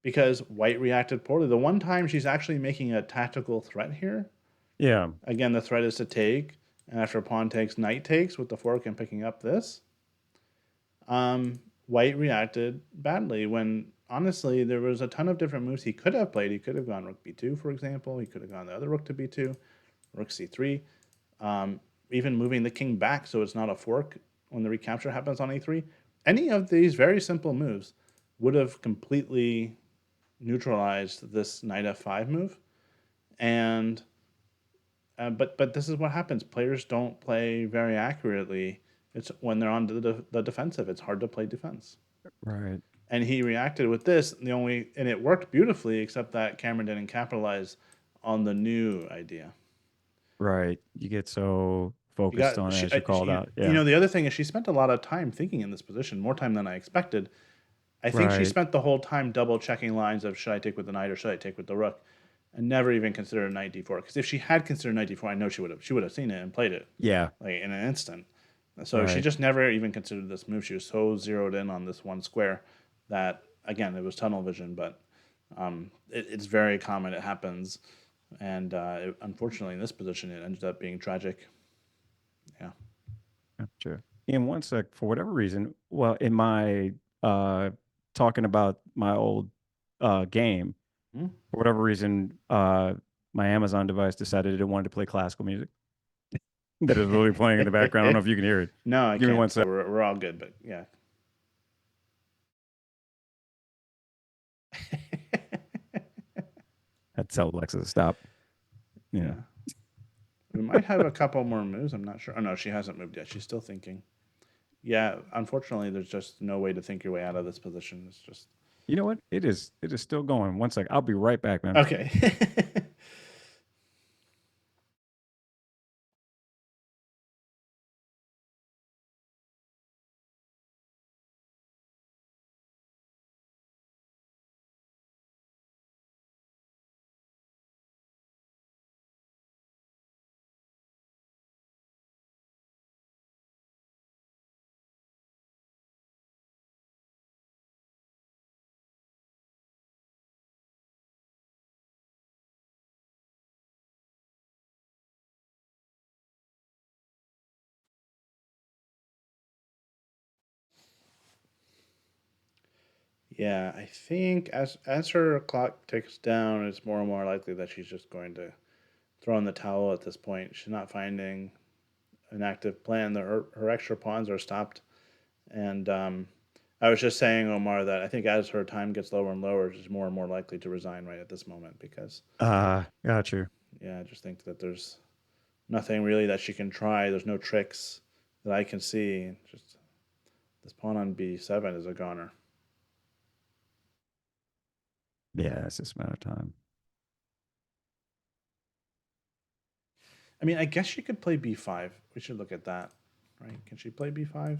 A: because white reacted poorly. The one time she's actually making a tactical threat here,
B: yeah.
A: again, the threat is to take, and after pawn takes, knight takes with the fork and picking up this. White reacted badly when honestly there was a ton of different moves he could have played. He could have gone rook b2, for example. He could have gone the other rook to b2, rook c3, um, even moving the king back so it's not a fork when the recapture happens on e3. Any of these very simple moves would have completely neutralized this knight f5 move. And but this is what happens. Players don't play very accurately. It's when they're on the defensive. It's hard to play defense.
B: Right.
A: And he reacted with this. And it worked beautifully, except that Kamryn didn't capitalize on the new idea.
B: Right. You get so
A: You
B: focused
A: got
B: on, as you called out. Yeah.
A: the other thing is she spent a lot of time thinking in this position, more time than I expected. I think she
B: Right.
A: spent the whole time double checking lines of should I take with the knight or should I take with the rook, and never even considered knight d4. Because if she had considered knight d4, I know she would have seen it and played it
B: Yeah.
A: like in an instant. So she
B: Right.
A: just never even considered this move. She was so zeroed in on this one square that again it was tunnel vision, but it's very common. It happens, and unfortunately in this position it ended up being tragic. Yeah.
B: Gotcha. In one sec, for whatever reason, well, in my uh talking about my old game,
A: Hmm?
B: for whatever reason, my Amazon device decided it wanted to play classical music that is literally playing in the background. I don't know if you can hear it.
A: No, I
B: Give me
A: can't.
B: one
A: So
B: sec.
A: we're all good, but yeah.
B: I tell Alexa to stop. Yeah.
A: Yeah. We might have a couple more moves. I'm not sure. Oh no, she hasn't moved yet. She's still thinking. Yeah, unfortunately, there's just no way to think your way out of this position. It's just
B: You know what? It is still going. One sec. I'll be right back, man.
A: okay. Yeah, I think as her clock ticks down, it's more and more likely that she's just going to throw in the towel at this point. She's not finding an active plan. Her extra pawns are stopped, and I was just saying, Omar, that I think as her time gets lower and lower, she's more and more likely to resign right at this moment because
B: Got you.
A: yeah, I just think that there's nothing really that she can try. There's no tricks that I can see. Just this pawn on b7 is a goner.
B: Yeah, it's just a matter of time.
A: I mean, I guess she could play b5. We should look at that, right? Can she play b5?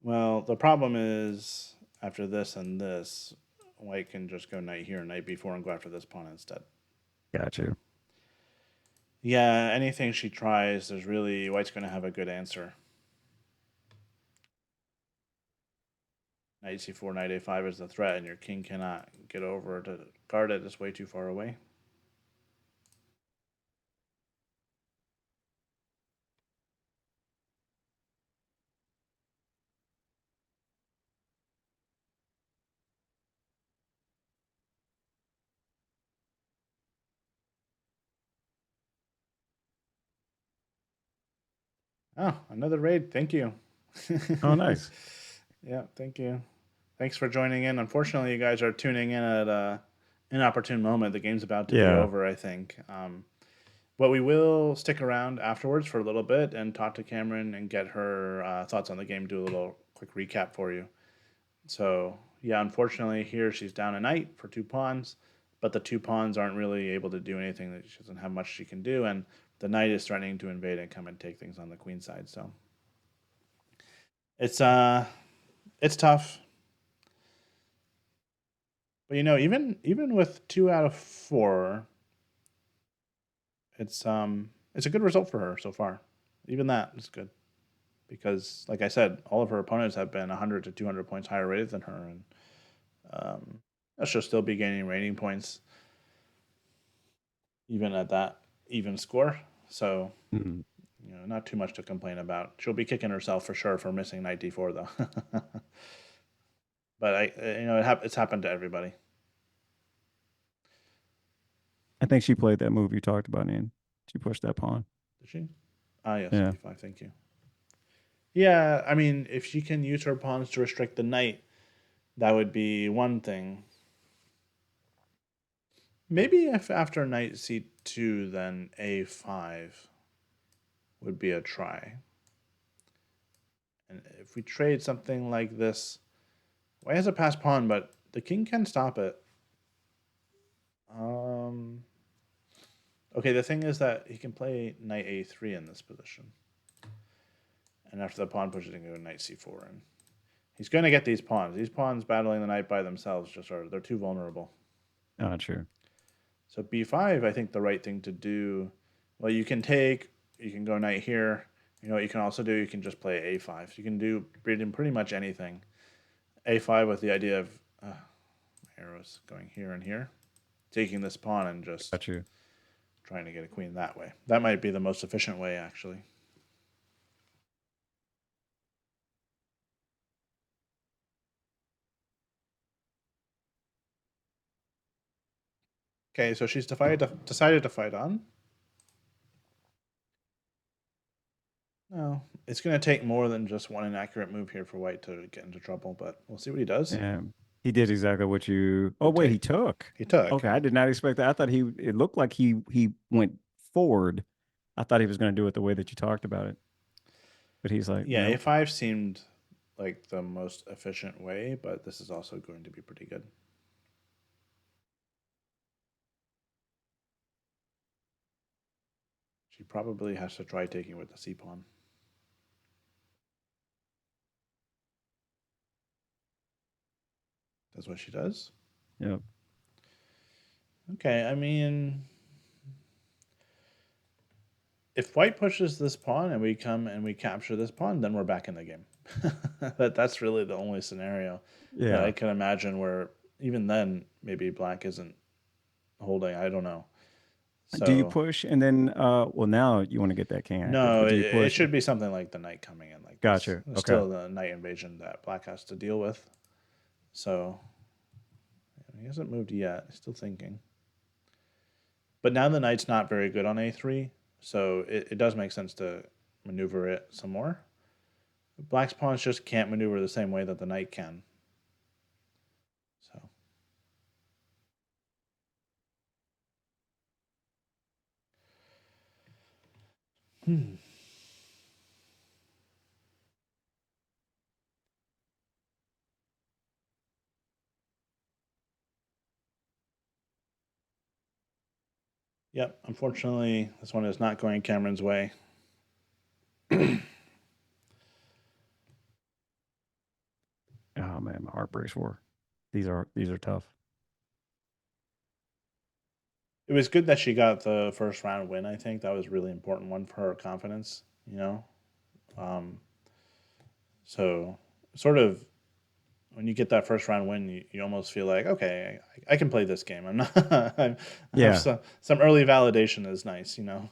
A: Well, the problem is after this and this, white can just go knight here, knight b4, and go after this pawn instead.
B: Got you.
A: Yeah, anything she tries, there's really white's going to have a good answer. Knight c4, knight a5 is the threat, and your king cannot get over to guard it. It's way too far away. Oh, another raid. Thank you.
B: Oh, nice.
A: Yeah, thank you. Thanks for joining in. Unfortunately, you guys are tuning in at a inopportune moment. The game's about to be
B: Yeah.
A: over, I think. But we will stick around afterwards for a little bit and talk to Kamryn and get her thoughts on the game, do a little quick recap for you. So, yeah, unfortunately, here she's down a knight for 2 pawns, but the 2 pawns aren't really able to do anything. That she doesn't have much she can do, and the knight is threatening to invade and come and take things on the queen side. So it's it's tough. But even with 2 out of 4, it's a good result for her so far. Even that is good because, like I said, all of her opponents have been 100 to 200 points higher rated than her, and um, she'll still be gaining rating points even at that even score. So
B: Mhm.
A: not too much to complain about. She'll be kicking herself for sure for missing knight d4 though. But it's happened to everybody.
B: I think she played that move you talked about, in. She pushed that pawn.
A: Did she? Ah, yes,
B: Yeah.
A: b5. Thank you. Yeah, I mean, if she can use her pawns to restrict the knight, that would be one thing. Maybe if after knight c2, then a5 would be a try. And if we trade something like this, white has a passed pawn, but the king can stop it. Um, okay, the thing is that he can play knight a3 in this position. And after the pawn pushes, he can go knight c4. And he's going to get these pawns. These pawns battling the knight by themselves they're too vulnerable.
B: Oh, true.
A: So b5, I think the right thing to do. Well, you can go knight here. You know what you can also do? You can just play a5. So you can do pretty much anything. A5 with the idea of arrows going here and here, taking this pawn and just
B: Got you.
A: trying to get a queen that way. That might be the most efficient way, actually. Okay, so she's decided to fight on. No, it's going to take more than just one inaccurate move here for white to get into trouble, but we'll see what he does.
B: Yeah. He did exactly what you. Oh
A: Good
B: wait, he
A: take.
B: took.
A: He took.
B: Okay, I did not expect that. I thought he. It looked like he went forward. I thought he was going to do it the way that you talked about it, but he's like,
A: Yeah,
B: nope.
A: a5 seemed like the most efficient way, but this is also going to be pretty good. She probably has to try taking with the c pawn. That's what she does.
B: Yep.
A: Okay, I mean, if white pushes this pawn and we come and we capture this pawn, then we're back in the game. But that's really the only scenario that I
B: Yeah.
A: can imagine where even then maybe black isn't holding. I don't know.
B: Do you
A: So
B: push and then? Well, now you want to get that king active,
A: no,
B: but do you
A: it
B: push?
A: should be something like the knight coming in like this.
B: Gotcha.
A: It's
B: Okay.
A: still the knight invasion that black has to deal with. So he hasn't moved yet. He's still thinking. But now the knight's not very good on a3, so it does make sense to maneuver it some more. Black's pawns just can't maneuver the same way that the knight can. So, hmm. Yep, unfortunately, this one is not going Kamryn's way.
B: Oh man, my heart breaks for her. These are tough.
A: It was good that she got the first round win, I think. That was a really important one for her confidence, you know? Um, so, sort of, when you get that first round win, you almost feel like, okay, I can play this game. I'm not, I have
B: Yeah.
A: some early validation is nice, you know?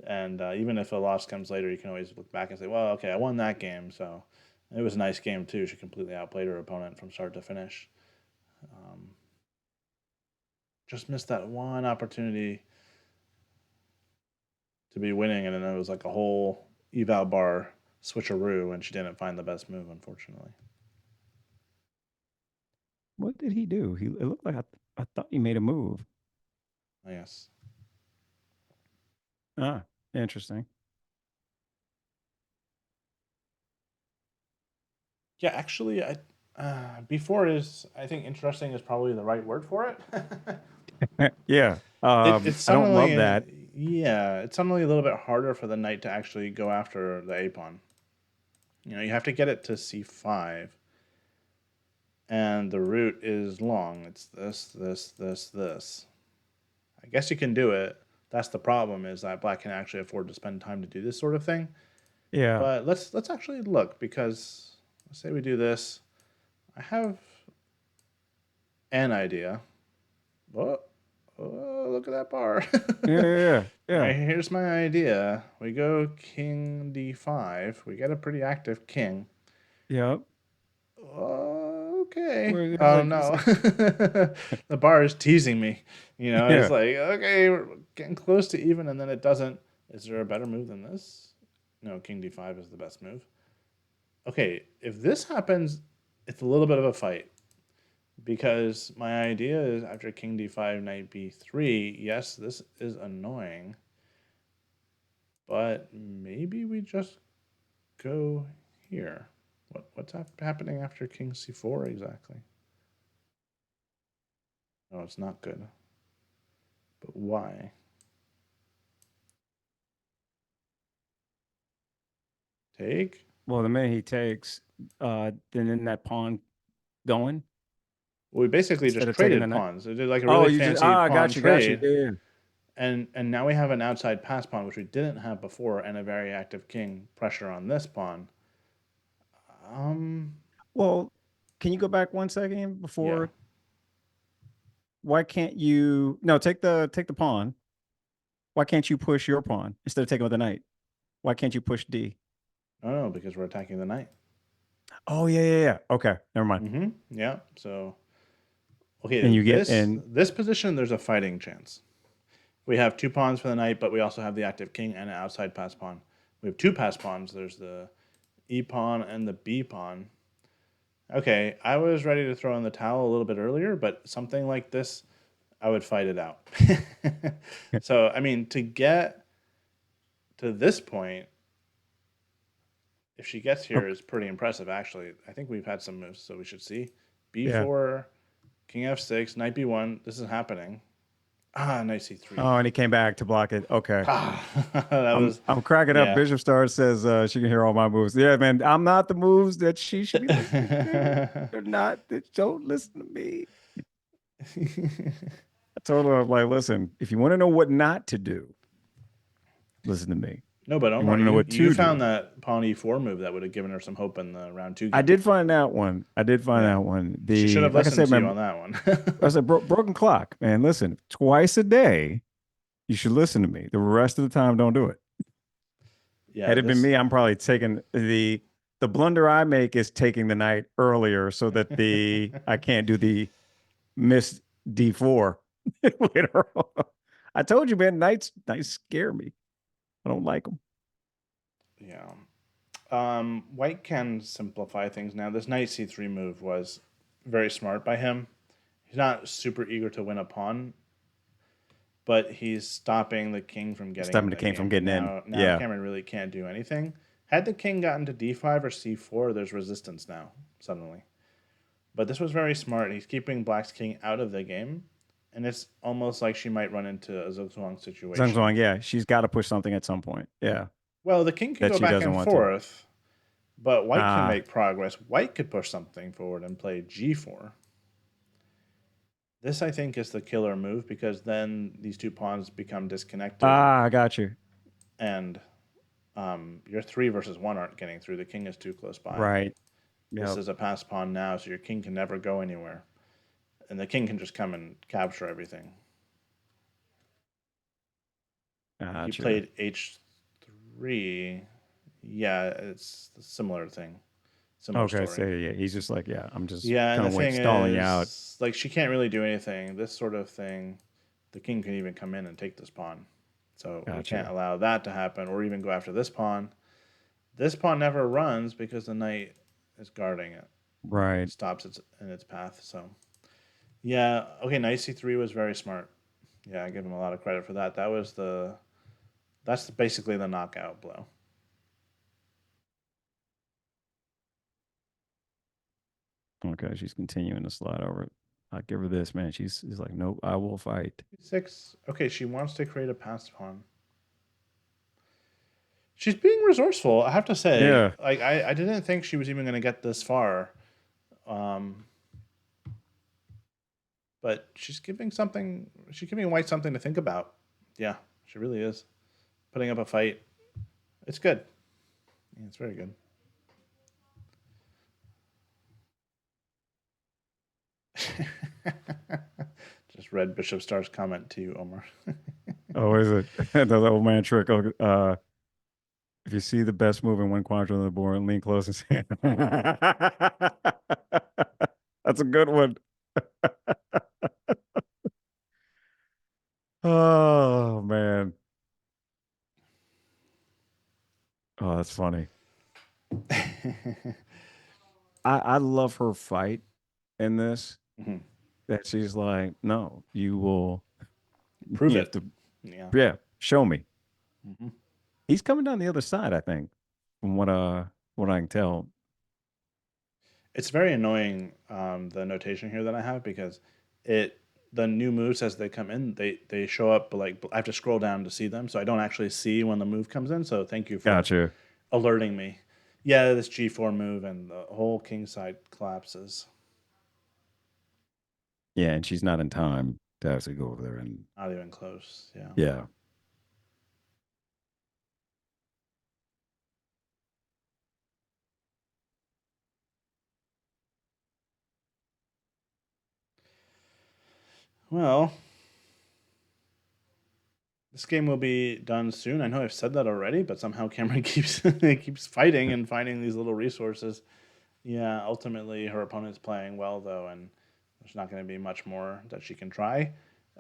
A: And even if a loss comes later, you can always look back and say, well, okay, I won that game. So, it was a nice game, too. She completely outplayed her opponent from start to finish. Um, just missed that one opportunity to be winning, and then it was like a whole eval bar switcheroo, and she didn't find the best move, unfortunately.
B: What did he do? It looked like I thought he made a move.
A: Oh, yes.
B: Ah, interesting.
A: Yeah, actually, before is, I think, interesting is probably the right word for it.
B: Yeah.
A: It's
B: I don't love
A: suddenly,
B: that.
A: yeah, it's suddenly a little bit harder for the knight to actually go after the a pawn. You have to get it to c5, and the route is long. It's this. I guess you can do it. That's the problem, is that black can actually afford to spend time to do this sort of thing.
B: Yeah.
A: But let's actually look, because let's say we do this. I have an idea. Oh, oh, look at that bar.
B: Yeah. Yeah.
A: All
B: Yeah.
A: right, here's my idea. We go king d5. We get a pretty active king.
B: Yeah.
A: Okay.
B: Where it's
A: Oh
B: like,
A: no. The bar is teasing me. It's
B: yeah.
A: like, okay, we're getting close to even, and then it doesn't. Is there a better move than this? No, king d5 is the best move. Okay, if this happens, it's a little bit of a fight, because my idea is after king d5, knight b3. Yes, this is annoying, but maybe we just go here. What's happening after king c4 exactly? No, it's not good. But why? Take?
B: Well, the minute he takes, then that pawn going
A: Well, we basically
B: instead
A: just
B: of taking the
A: traded
B: knight.
A: pawns. We did like a
B: Oh,
A: really
B: you just
A: fancy
B: I
A: pawn
B: got you.
A: trade,
B: Yeah.
A: and now we have an outside pass pawn, which we didn't have before, and a very active king pressure on this pawn. Um,
B: Well, can you go back 1 second
A: yeah.
B: before? Why can't you? No, take the pawn. Why can't you push your pawn instead of taking with the knight? Why can't you push D?
A: No, because we're attacking the knight.
B: Oh yeah. Okay, never mind.
A: Yeah. So, okay,
B: And you get
A: this
B: and
A: this position, there's a fighting chance. We have two pawns for the knight, but we also have the active king and an outside pass pawn. We have two pass pawns. There's the e pawn and the b pawn. Okay, I was ready to throw in the towel a little bit earlier, but something like this, I would fight it out. So, I mean, to get to this point, if she gets here,
B: okay,
A: is pretty impressive, actually. I think we've had some moves, so we should see.
B: yeah.
A: B4, king f6, knight b1. This is happening. Ah, knight c3.
B: Oh, and he came back to block it. Okay.
A: Ah, that
B: I'm
A: was,
B: I'm cracking up.
A: yeah.
B: Bishop Star says she can hear all my moves. Yeah, man. I'm not the moves that she should be listening to. They're not. Don't listen to me. I told her, I'm like, listen, if you want to know what not to do, listen to me.
A: No, but
B: You
A: Omar,
B: want to know what
A: you
B: to
A: found
B: do.
A: that pawn e4 move that would have given her some hope in the round two
B: I
A: game.
B: did find that one. I did find
A: Yeah.
B: that one.
A: She should
B: The
A: have
B: like I
A: listened
B: said,
A: to you
B: man,
A: on that one.
B: I said broken clock, man. Listen, twice a day, you should listen to me. The rest of the time, don't do it.
A: Yeah,
B: Had it been
A: this.
B: me, I'm probably taking the blunder I make is taking the knight earlier so that the I can't do the miss D4 later on. I told you, man, knights scare me. I don't like them.
A: Yeah. White can simplify things now. This knight c3 move was very smart by him. He's not super eager to win a pawn, but he's stopping the king from getting
B: Stopping
A: in
B: the
A: the
B: king from
A: game.
B: getting in.
A: Now
B: Yeah,
A: Kamryn really can't do anything. Had the king gotten to d5 or c4, there's resistance now, suddenly. But this was very smart. He's keeping black's king out of the game, and it's almost like she might run into a Zugzwang
B: Zhang
A: situation.
B: Zhuang. Yeah, she's got to push something at some point. Yeah,
A: Well, the king can
B: that
A: go
B: she
A: back
B: doesn't
A: and
B: want to.
A: forth, but white can
B: Ah,
A: make progress. White could push something forward and play g4. This, I think, is the killer move, because then these two pawns become disconnected,
B: I got you.
A: and your 3 versus 1 aren't getting through. The king is too close by.
B: Right.
A: This
B: Yep.
A: is a pass pawn now, so your king can never go anywhere. And the king can just come and capture everything. If he
B: Gotcha.
A: played h3, yeah, it's a similar thing. Similar
B: Okay,
A: story.
B: so yeah, he's just like, yeah, I'm just
A: Yeah, and
B: kind
A: the
B: of wait,
A: thing
B: stalling you out.
A: is, like, she can't really do anything. This sort of thing, the king can even come in and take this pawn. So we can't
B: Gotcha.
A: allow that to happen, or even go after this pawn. This pawn never runs because the knight is guarding it.
B: Right.
A: Stops it in its path. So yeah, okay. Knight c3 was very smart. Yeah, I give him a lot of credit for that. That's basically the knockout blow.
B: Okay, she's continuing to slide over. I give her this, man. She's like, nope, I will fight.
A: Six. Okay, she wants to create a passed pawn. She's being resourceful, I have to say.
B: Yeah.
A: Like I didn't think she was even going to get this far, um, but she's giving something. She's giving White something to think about. Yeah, she really is putting up a fight. It's good. Yeah, it's very good. Just read Bishop Star's comment to you, Omar.
B: Oh, is it? The old man trick. If you see the best move in one quadrant of the board, lean close and say, that's a good one. Oh, man. Oh, that's funny. I love her fight in this.
A: Mhm.
B: That she's like, no, you will,
A: Prove
B: you have
A: it.
B: to,
A: Yeah.
B: yeah, show me.
A: Hmm.
B: He's coming down the other side, I think, from what I can tell.
A: It's very annoying, the notation here that I have, because it the new moves as they come in, they show up, but like I have to scroll down to see them, so I don't actually see when the move comes in. So thank you for
B: Gotcha.
A: alerting me. Yeah, this G4 move and the whole king side collapses.
B: Yeah, and she's not in time to actually go over there and
A: Not even close. Yeah.
B: yeah.
A: Well, this game will be done soon. I know I've said that already, but somehow Kamryn keeps fighting and finding these little resources. Yeah, ultimately her opponent's playing well though, and there's not going to be much more that she can try.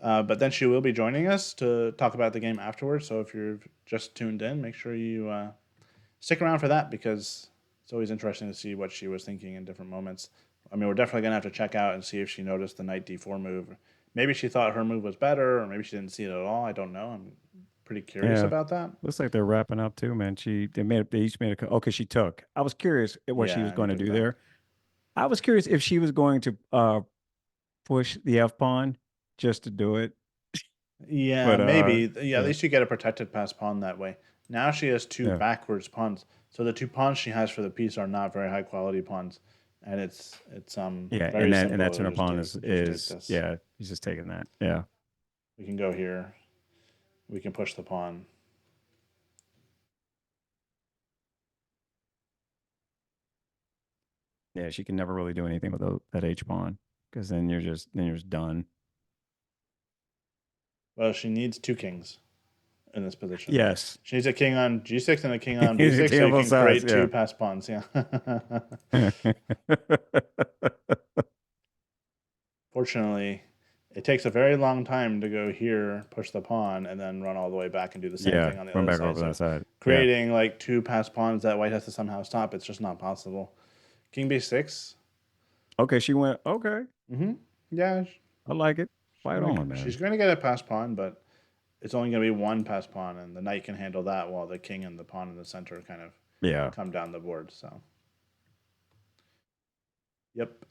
A: But then she will be joining us to talk about the game afterwards. So if you're just tuned in, make sure you stick around for that, because it's always interesting to see what she was thinking in different moments. I mean, we're definitely going to have to check out and see if she noticed the knight d4 move. Maybe she thought her move was better, or maybe she didn't see it at all. I don't know. I'm pretty curious
B: Yeah.
A: about that.
B: Looks like they're wrapping up too, man. They each made a okay, she took. I was curious at what she
A: Yeah,
B: was
A: and he
B: going to
A: took
B: do
A: back.
B: there. I was curious if she was going to push the F pawn just to do it.
A: Yeah,
B: But
A: maybe. Yeah, at
B: yeah.
A: least you get a protected pass pawn that way. Now she has two
B: Yeah.
A: backwards pawns. So the two pawns she has for the piece are not very high quality pawns, and it's
B: Yeah,
A: very
B: and that
A: simple
B: center
A: to
B: pawn
A: just take
B: is
A: this.
B: yeah, he's just taking that. Yeah.
A: We can go here. We can push the pawn.
B: Yeah, she can never really do anything with that H pawn because then you're just done.
A: Well, she needs two kings in this position.
B: Yes.
A: She needs a king on g6 and a king on
B: He's
A: b6,
B: taking
A: so
B: on
A: you
B: both
A: can
B: sides.
A: create
B: Yeah.
A: two pass pawns. Yeah. Fortunately, it takes a very long time to go here, push the pawn, and then run all the way back and do the same
B: Yeah,
A: thing on the
B: run
A: other
B: back
A: side.
B: over
A: So
B: that side. Yeah.
A: creating like two pass pawns that white has to somehow stop, it's just not possible. King b6.
B: Okay, she went. Okay,
A: Mm-hmm. Yeah,
B: I like it. Fight on,
A: she's
B: man.
A: gonna get a pass pawn, but it's only gonna be one pass pawn, and the knight can handle that while the king and the pawn in the center kind of
B: Yeah.
A: come down the board. So, yep.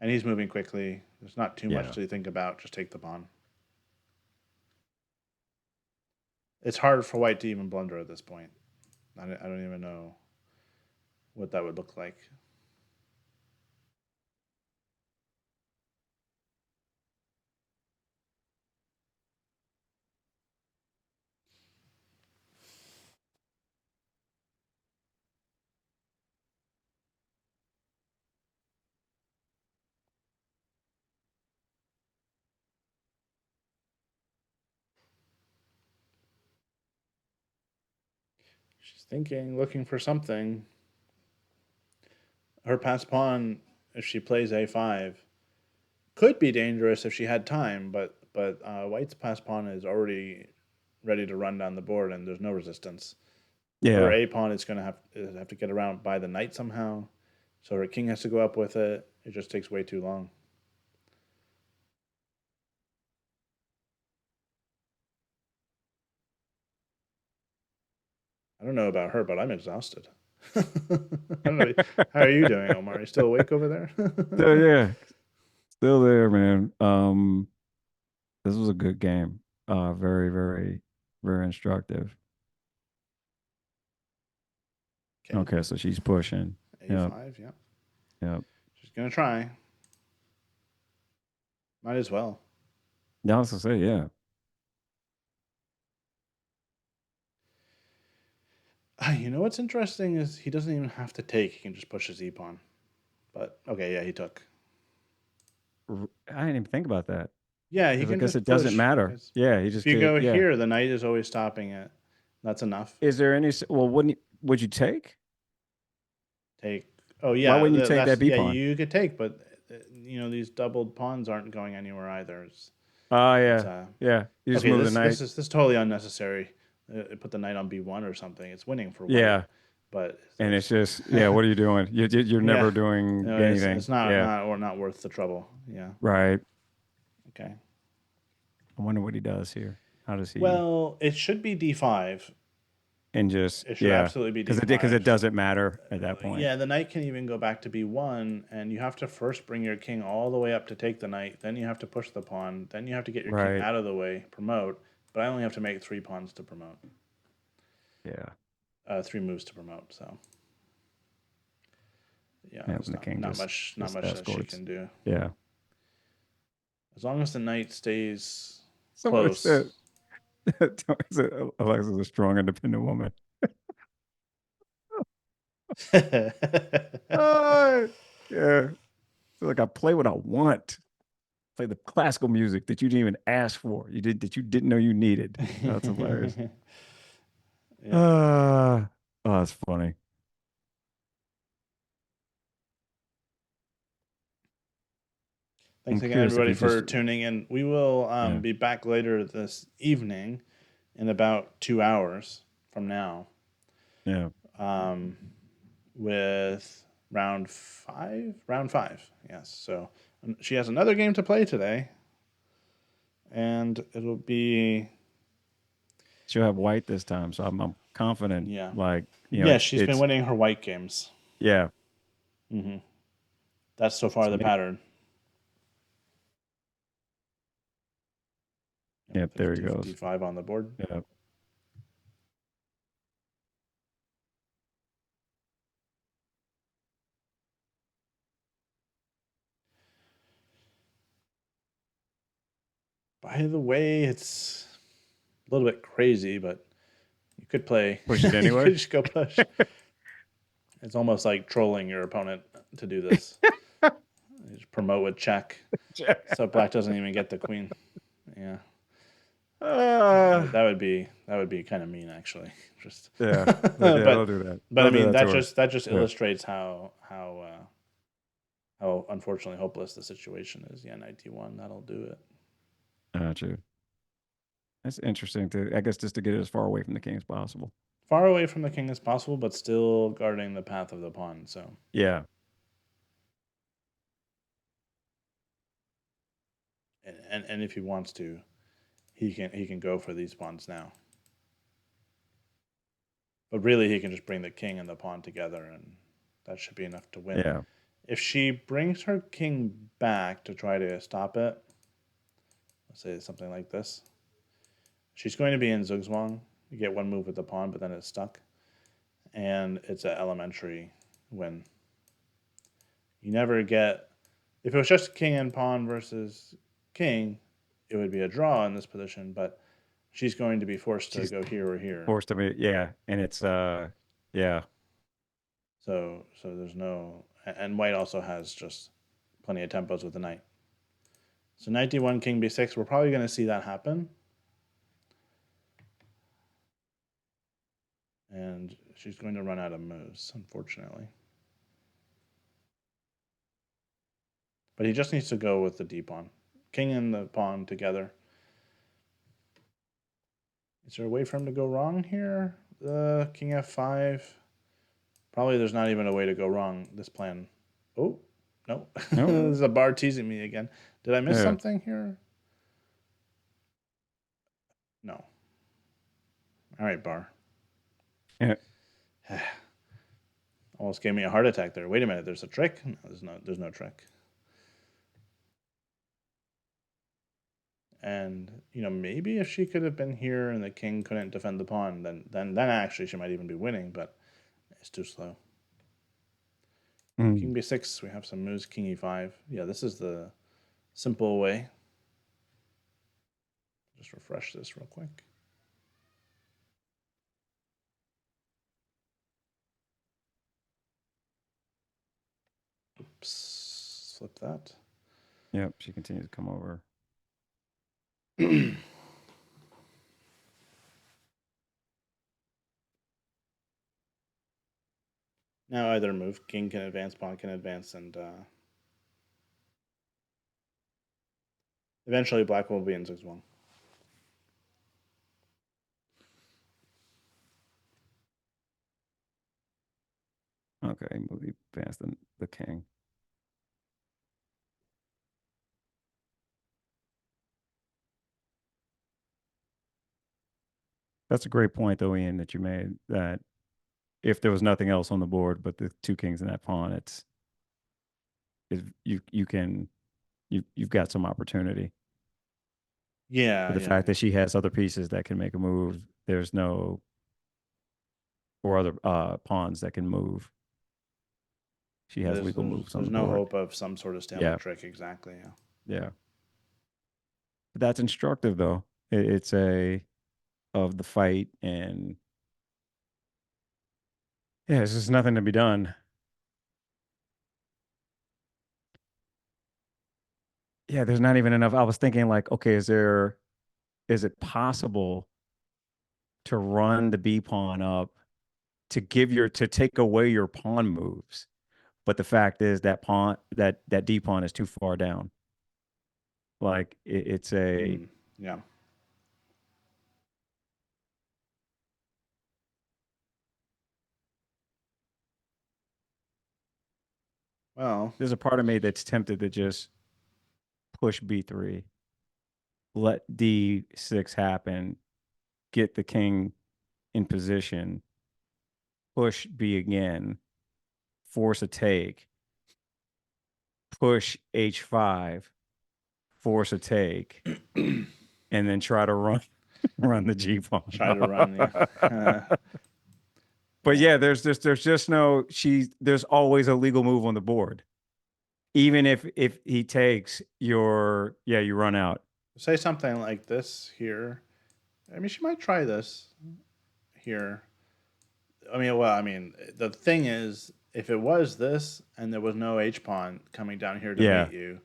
A: And he's moving quickly. There's not too much
B: Yeah.
A: to think about. Just take the pawn. It's hard for white to even blunder at this point. I don't even know what that would look like. She's thinking, looking for something. Her pass pawn, if she plays a5, could be dangerous if she had time, but white's pass pawn is already ready to run down the board, and there's no resistance. Her
B: Yeah.
A: A pawn is going to have to get around by the knight somehow. So her king has to go up with it. It just takes way too long. I don't know about her, but I'm exhausted. I don't know. How are you doing, Omar? Are you still awake over there?
B: So yeah, still there, man. This was a good game. Very, very, very instructive.
A: Okay.
B: Okay, so she's pushing. Yep,
A: A5, yeah.
B: yep.
A: She's going to try. Might as well.
B: Yeah, I was gonna say, yeah.
A: You know what's interesting is he doesn't even have to take. He can just push his E pawn. But okay, yeah, he took.
B: I didn't even think about that
A: Yeah, he
B: because I
A: can
B: guess
A: just
B: it doesn't
A: push
B: matter.
A: because
B: Yeah, he
A: if
B: just
A: you
B: could.
A: go
B: Yeah.
A: here, the knight is always stopping it. That's enough.
B: Is there any? Well, would you take?
A: Take. Oh
B: Why
A: yeah,
B: wouldn't you take
A: that's
B: that B
A: yeah.
B: pawn?
A: You could take, but these doubled pawns aren't going anywhere either.
B: Oh
A: It's
B: yeah, yeah. You just
A: okay.
B: move the
A: This
B: knight.
A: is totally unnecessary. Put the knight on B1 or something. It's winning for white,
B: Yeah,
A: but
B: and it's just yeah. What are you doing? You're
A: yeah,
B: never doing
A: no, it's
B: anything. Yeah,
A: not worth the trouble. Yeah.
B: right.
A: Okay.
B: I wonder what he does here. How does he?
A: Well, it should be D5.
B: And just
A: It should
B: yeah,
A: absolutely be
B: because it
A: D5.
B: doesn't matter at that point.
A: Yeah, the knight can even go back to B1, and you have to first bring your king all the way up to take the knight. Then you have to push the pawn. Then you have to get your king
B: Right.
A: out of the way, promote. But I only have to make 3 pawns to promote,
B: Yeah.
A: 3 moves to promote. So yeah,
B: Yeah.
A: there's
B: And the king
A: not
B: just
A: much that she
B: escorts.
A: can do
B: Yeah.
A: as long as the knight stays
B: Somebody
A: close.
B: said Alexa's a strong, independent woman. Oh, yeah. So like I play what I want. Play the classical music that you didn't even ask for. You did that you didn't know you needed. Oh, that's hilarious.
A: Yeah.
B: Oh, that's funny.
A: Thanks
B: I'm
A: again,
B: curious if
A: everybody,
B: he
A: for
B: just
A: tuning in. We will
B: yeah,
A: be back later this evening in about 2 hours from now
B: yeah.
A: um, with round five. Round five, yes. So she has another game to play today, and it'll be
B: She'll have white this time, so I'm confident.
A: yeah,
B: Like
A: yeah. She's been
B: it's
A: winning her white games.
B: yeah,
A: Hmm. That's so far
B: so
A: the
B: maybe,
A: pattern. Yep,
B: yeah.
A: there's
B: There he goes.
A: D5 on the board.
B: Yeah.
A: By the way, it's a little bit crazy, but you could play.
B: Push it
A: You
B: anyway.
A: could just go push. It's almost like trolling your opponent to do this. You just promote with check, so black doesn't even get the queen. Yeah,
B: uh,
A: that would be kind of mean actually. Just,
B: yeah. But yeah, don't
A: but
B: do that.
A: I
B: Don't do
A: mean
B: that to her.
A: that just
B: Yeah.
A: illustrates how unfortunately hopeless the situation is. Yeah, knight d1, that'll do it.
B: Gotcha. That's interesting to I guess just to get it as far away from the king as possible.
A: Far away from the king as possible, but still guarding the path of the pawn. So,
B: Yeah.
A: and if he wants to, he can go for these pawns now. But really, he can just bring the king and the pawn together, and that should be enough to win.
B: Yeah.
A: If she brings her king back to try to stop it, let's say something like this, she's going to be in zugzwang. You get one move with the pawn, but then it's stuck, and it's an elementary win. You never get. If it was just king and pawn versus king, it would be a draw in this position, but she's going to be forced to
B: She's
A: go here or here.
B: forced to be yeah. And it's yeah.
A: So there's no, and white also has just plenty of tempos with the knight. So knight d1, king b6, we're probably going to see that happen. And she's going to run out of moves, unfortunately. But he just needs to go with the d pawn. King and the pawn together. Is there a way for him to go wrong here? King f5. Probably there's not even a way to go wrong this plan. Oh, no.
B: No.
A: There's a bar teasing me again. Did I miss
B: Yeah.
A: something here? No. All right, bar.
B: Yeah.
A: Almost gave me a heart attack there. Wait a minute, there's a trick? No, there's no trick. And maybe if she could have been here and the king couldn't defend the pawn, then actually she might even be winning, but it's too slow. King
B: Mm.
A: b6, we have some moves. King e5. Yeah, this is the simple way. Just refresh this real quick. Oops, flip that.
B: Yep. She continues to come over.
A: Now either move, king can advance, pawn can advance, and eventually black will be in 6-1.
B: Okay. Move past the king. That's a great point, though, Ian, that you made. That if there was nothing else on the board but the two kings and that pawn, you've got some opportunity.
A: Yeah,
B: But the
A: yeah.
B: fact that she has other pieces that can make a move, there's no or other pawns that can move. She has
A: There's,
B: legal
A: there's
B: moves on
A: there's
B: the
A: no
B: board.
A: hope of some sort of
B: Yeah,
A: stalemate trick. Exactly. Yeah.
B: yeah. But that's instructive, though. It's a of the fight, and yeah, there's just nothing to be done. Yeah, there's not even enough. I was thinking, like, okay, is it possible to run the B pawn up to take away your pawn moves? But the fact is that that D pawn is too far down. Like it's a
A: Yeah. Well,
B: there's a part of me that's tempted to just push B3, let D6 happen, get the king in position, push B again, force a take, push H5, force a take, and then try to run the G pawn.
A: try to run. Yeah.
B: But
A: Yeah.
B: yeah, there's just no there's always a legal move on the board. Even if he takes your you run out.
A: Say something like this here. I mean, she might try this here. The thing is, if it was this and there was no H pawn coming down here to
B: Yeah.
A: meet you,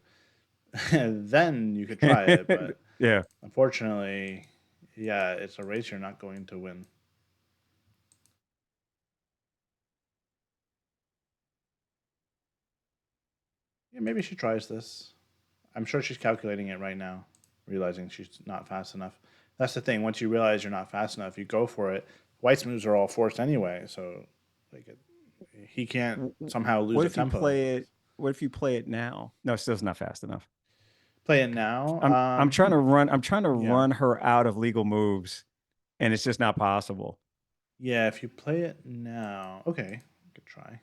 A: then you could try it. But
B: Yeah.
A: unfortunately, yeah, it's a race you're not going to win. Yeah, maybe she tries this. I'm sure she's calculating it right now, realizing she's not fast enough. That's the thing. Once you realize you're not fast enough, you go for it. White's moves are all forced anyway, so like he can't somehow lose
B: What
A: a
B: if you
A: tempo.
B: play it? What if you play it now? No, it's still not fast enough.
A: Play it now.
B: I'm trying to run. I'm trying to
A: Yeah,
B: run her out of legal moves, and it's just not possible.
A: yeah. If you play it now, okay, good try.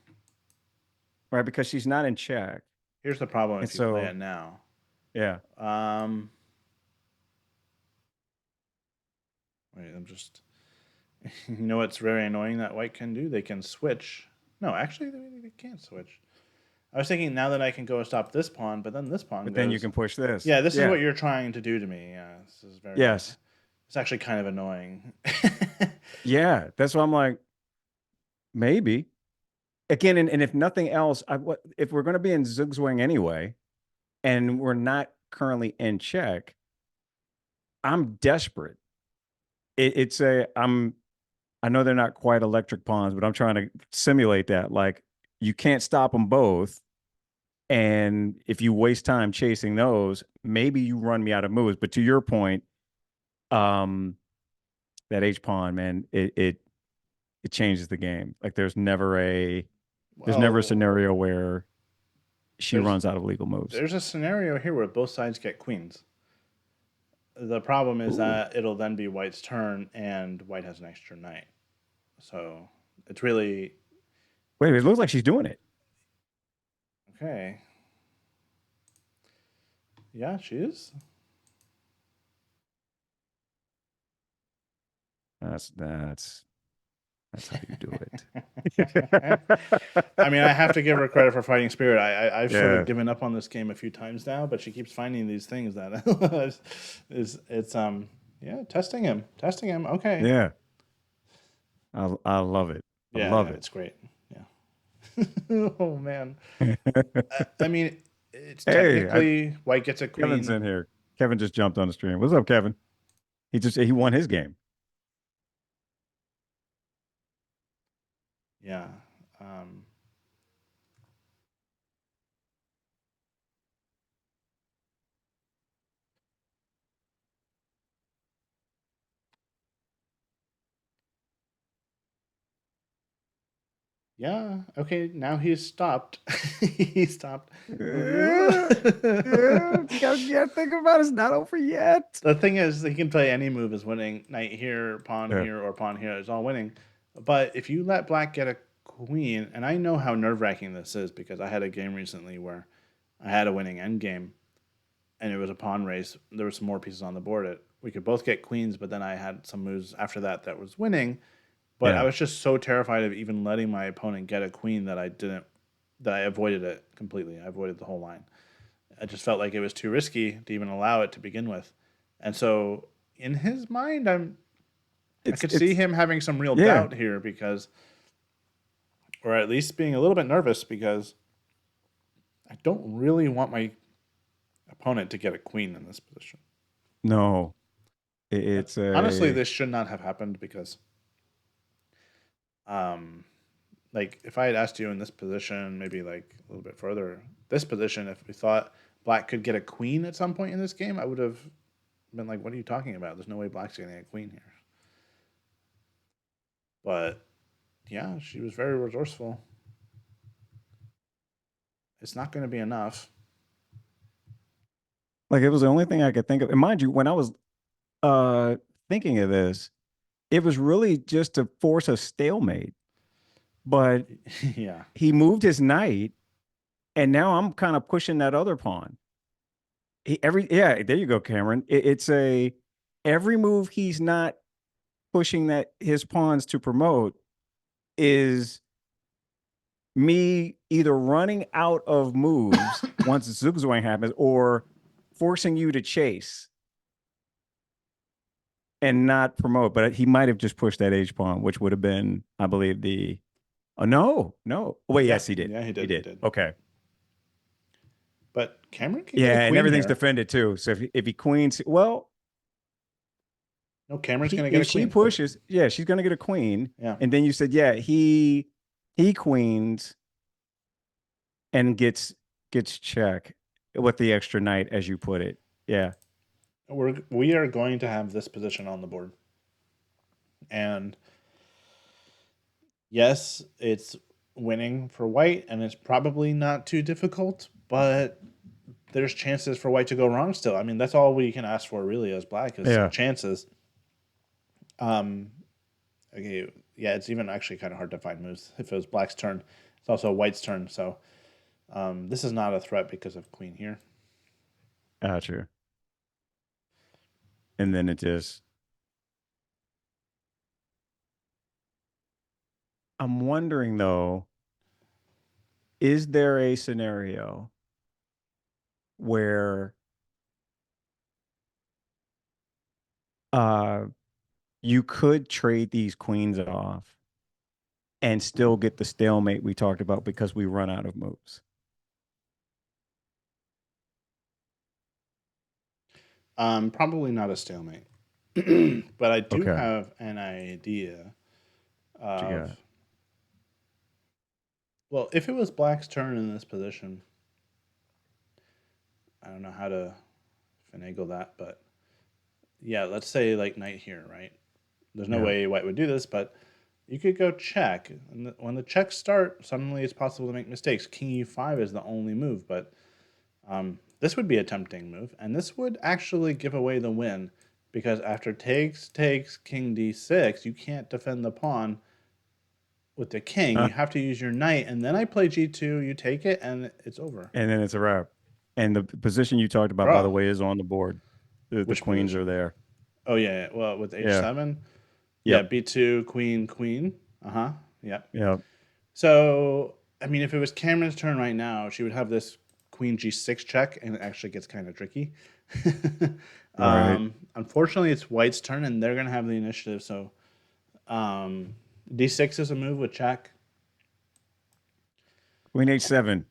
B: Right, because she's not in check.
A: Here's the problem
B: And
A: if you play
B: so,
A: it now.
B: yeah.
A: Um, wait, I'm just. You know what's very annoying that white can do? They can switch. No, actually, they can't switch. I was thinking now that I can go stop this pawn, but then this pawn
B: But then you
A: goes.
B: can push this.
A: Yeah, this is
B: Yeah.
A: what you're trying to do to me. Yeah, this is very.
B: Yes.
A: It's actually kind of annoying.
B: Yeah. That's why I'm like, maybe. Again, and if nothing else, if we're going to be in zugzwang anyway, and we're not currently in check, I'm desperate. It's a I know they're not quite electric pawns, but I'm trying to simulate that. Like you can't stop them both. And if you waste time chasing those, maybe you run me out of moves. But to your point, um, that H pawn, man, it it changes the game. Like there's never a
A: Well,
B: scenario where she
A: there's
B: runs out of legal moves.
A: there's a scenario here where both sides get queens. The problem is
B: Ooh.
A: that it'll then be white's turn, and white has an extra knight. So it's really
B: Wait, it looks like she's doing it.
A: okay. Yeah, she is.
B: That's how you do
A: I
B: it.
A: mean, I have to give her credit for fighting spirit. I've sort of
B: Yeah.
A: given up on this game a few times now, but she keeps finding these things that is it's yeah, testing him. Okay,
B: Yeah. I love it. I
A: yeah,
B: love
A: yeah,
B: it.
A: it's great. Yeah. Oh man, I mean, it's
B: Hey,
A: technically white gets a
B: Kevin's
A: queen.
B: in here. Kevin just jumped on the stream. What's up, Kevin? He won his game.
A: Yeah. Um, yeah. Okay. Now he's stopped. He stopped.
B: Yeah, yeah, you gotta think about it. It's not over yet.
A: The thing is, he can play any move as winning. Knight
B: Yeah.
A: here, or pawn here is all winning. But if you let black get a queen, and I know how nerve wracking this is because I had a game recently where I had a winning endgame, and it was a pawn race. There were some more pieces on the board. We could both get queens, but then I had some moves after that was winning. But I
B: Yeah.
A: was just so terrified of even letting my opponent get a queen that I avoided it completely. I avoided the whole line. I just felt like it was too risky to even allow it to begin with. And so in his mind, I
B: It's
A: could see
B: it's
A: him having some real
B: yeah.
A: doubt here because, or at least being a little bit nervous because I don't really want my opponent to get a queen in this position.
B: No.
A: And
B: It's
A: honestly,
B: a
A: this should not have happened because, um, like if I had asked you in this position, maybe like a little bit further, this position, if we thought black could get a queen at some point in this game, I would have been like, "What are you talking about? There's no way black's getting a queen here." But yeah, she was very resourceful. It's not going to be enough.
B: like it was the only thing I could think of. And mind you, when I was uh thinking of this, it was really just to force a stalemate. But
A: Yeah.
B: he moved his knight, and now I'm kind of pushing that other pawn. Yeah, there you go, Cameron. It's a every move he's not pushing that his pawns to promote is me either running out of moves once Zugzwang happens or forcing you to chase and not promote. But he might have just pushed that H pawn, which would have been, I believe, the oh no, no. Wait,
A: Yeah.
B: yes, he did.
A: Yeah, he
B: He
A: did. He
B: did.
A: did.
B: Okay.
A: But Kamryn can get a
B: Yeah, and
A: queen
B: everything's
A: here.
B: defended too. So if he queens, well,
A: No, Kamryn's
B: he
A: going to get
B: if
A: a
B: she
A: queen.
B: pushes, yeah, she's gonna get a queen.
A: Yeah.
B: And then you said, yeah, he queens and gets check with the extra knight, as you put it. Yeah.
A: We are going to have this position on the board. And yes, it's winning for white, and it's probably not too difficult, but there's chances for white to go wrong still. I mean, that's all we can ask for really as black is some
B: Yeah.
A: chances. Um, okay, yeah, it's even actually kind of hard to find moves. If it was black's turn, it's also white's turn. So this is not a threat because of queen here.
B: Gotcha. And then it just I'm wondering though, is there a scenario where uh you could trade these queens off and still get the stalemate we talked about because we run out of moves?
A: Probably not a stalemate, but I do
B: Okay.
A: have an idea
B: What you
A: of
B: got?
A: well, if it was black's turn in this position, I don't know how to finagle that, but yeah, let's say like knight here, right? There's no
B: Yeah.
A: way white would do this, but you could go check, and when the checks start, suddenly it's possible to make mistakes. King e5 is the only move, but this would be a tempting move, and this would actually give away the win because after takes king d6, you can't defend the pawn with the king.
B: Huh?
A: You have to use your knight, and then I play g2, you take it, and it's over.
B: And then it's a wrap. And the position you talked about, by the
A: Draw.
B: way, is on the board. The
A: Which
B: queens are
A: position?
B: there.
A: Oh, yeah. Well, with
B: Yeah.
A: h7, yeah,
B: Yep.
A: b2, queen, queen. Uh huh. Yeah.
B: Yep.
A: So, I mean, if it was Kamryn's turn right now, she would have this queen g6 check, and it actually gets kind of tricky.
B: Right.
A: Unfortunately, it's White's turn, and they're going to have the initiative. So, d6 is a move with check.
B: Queen h7.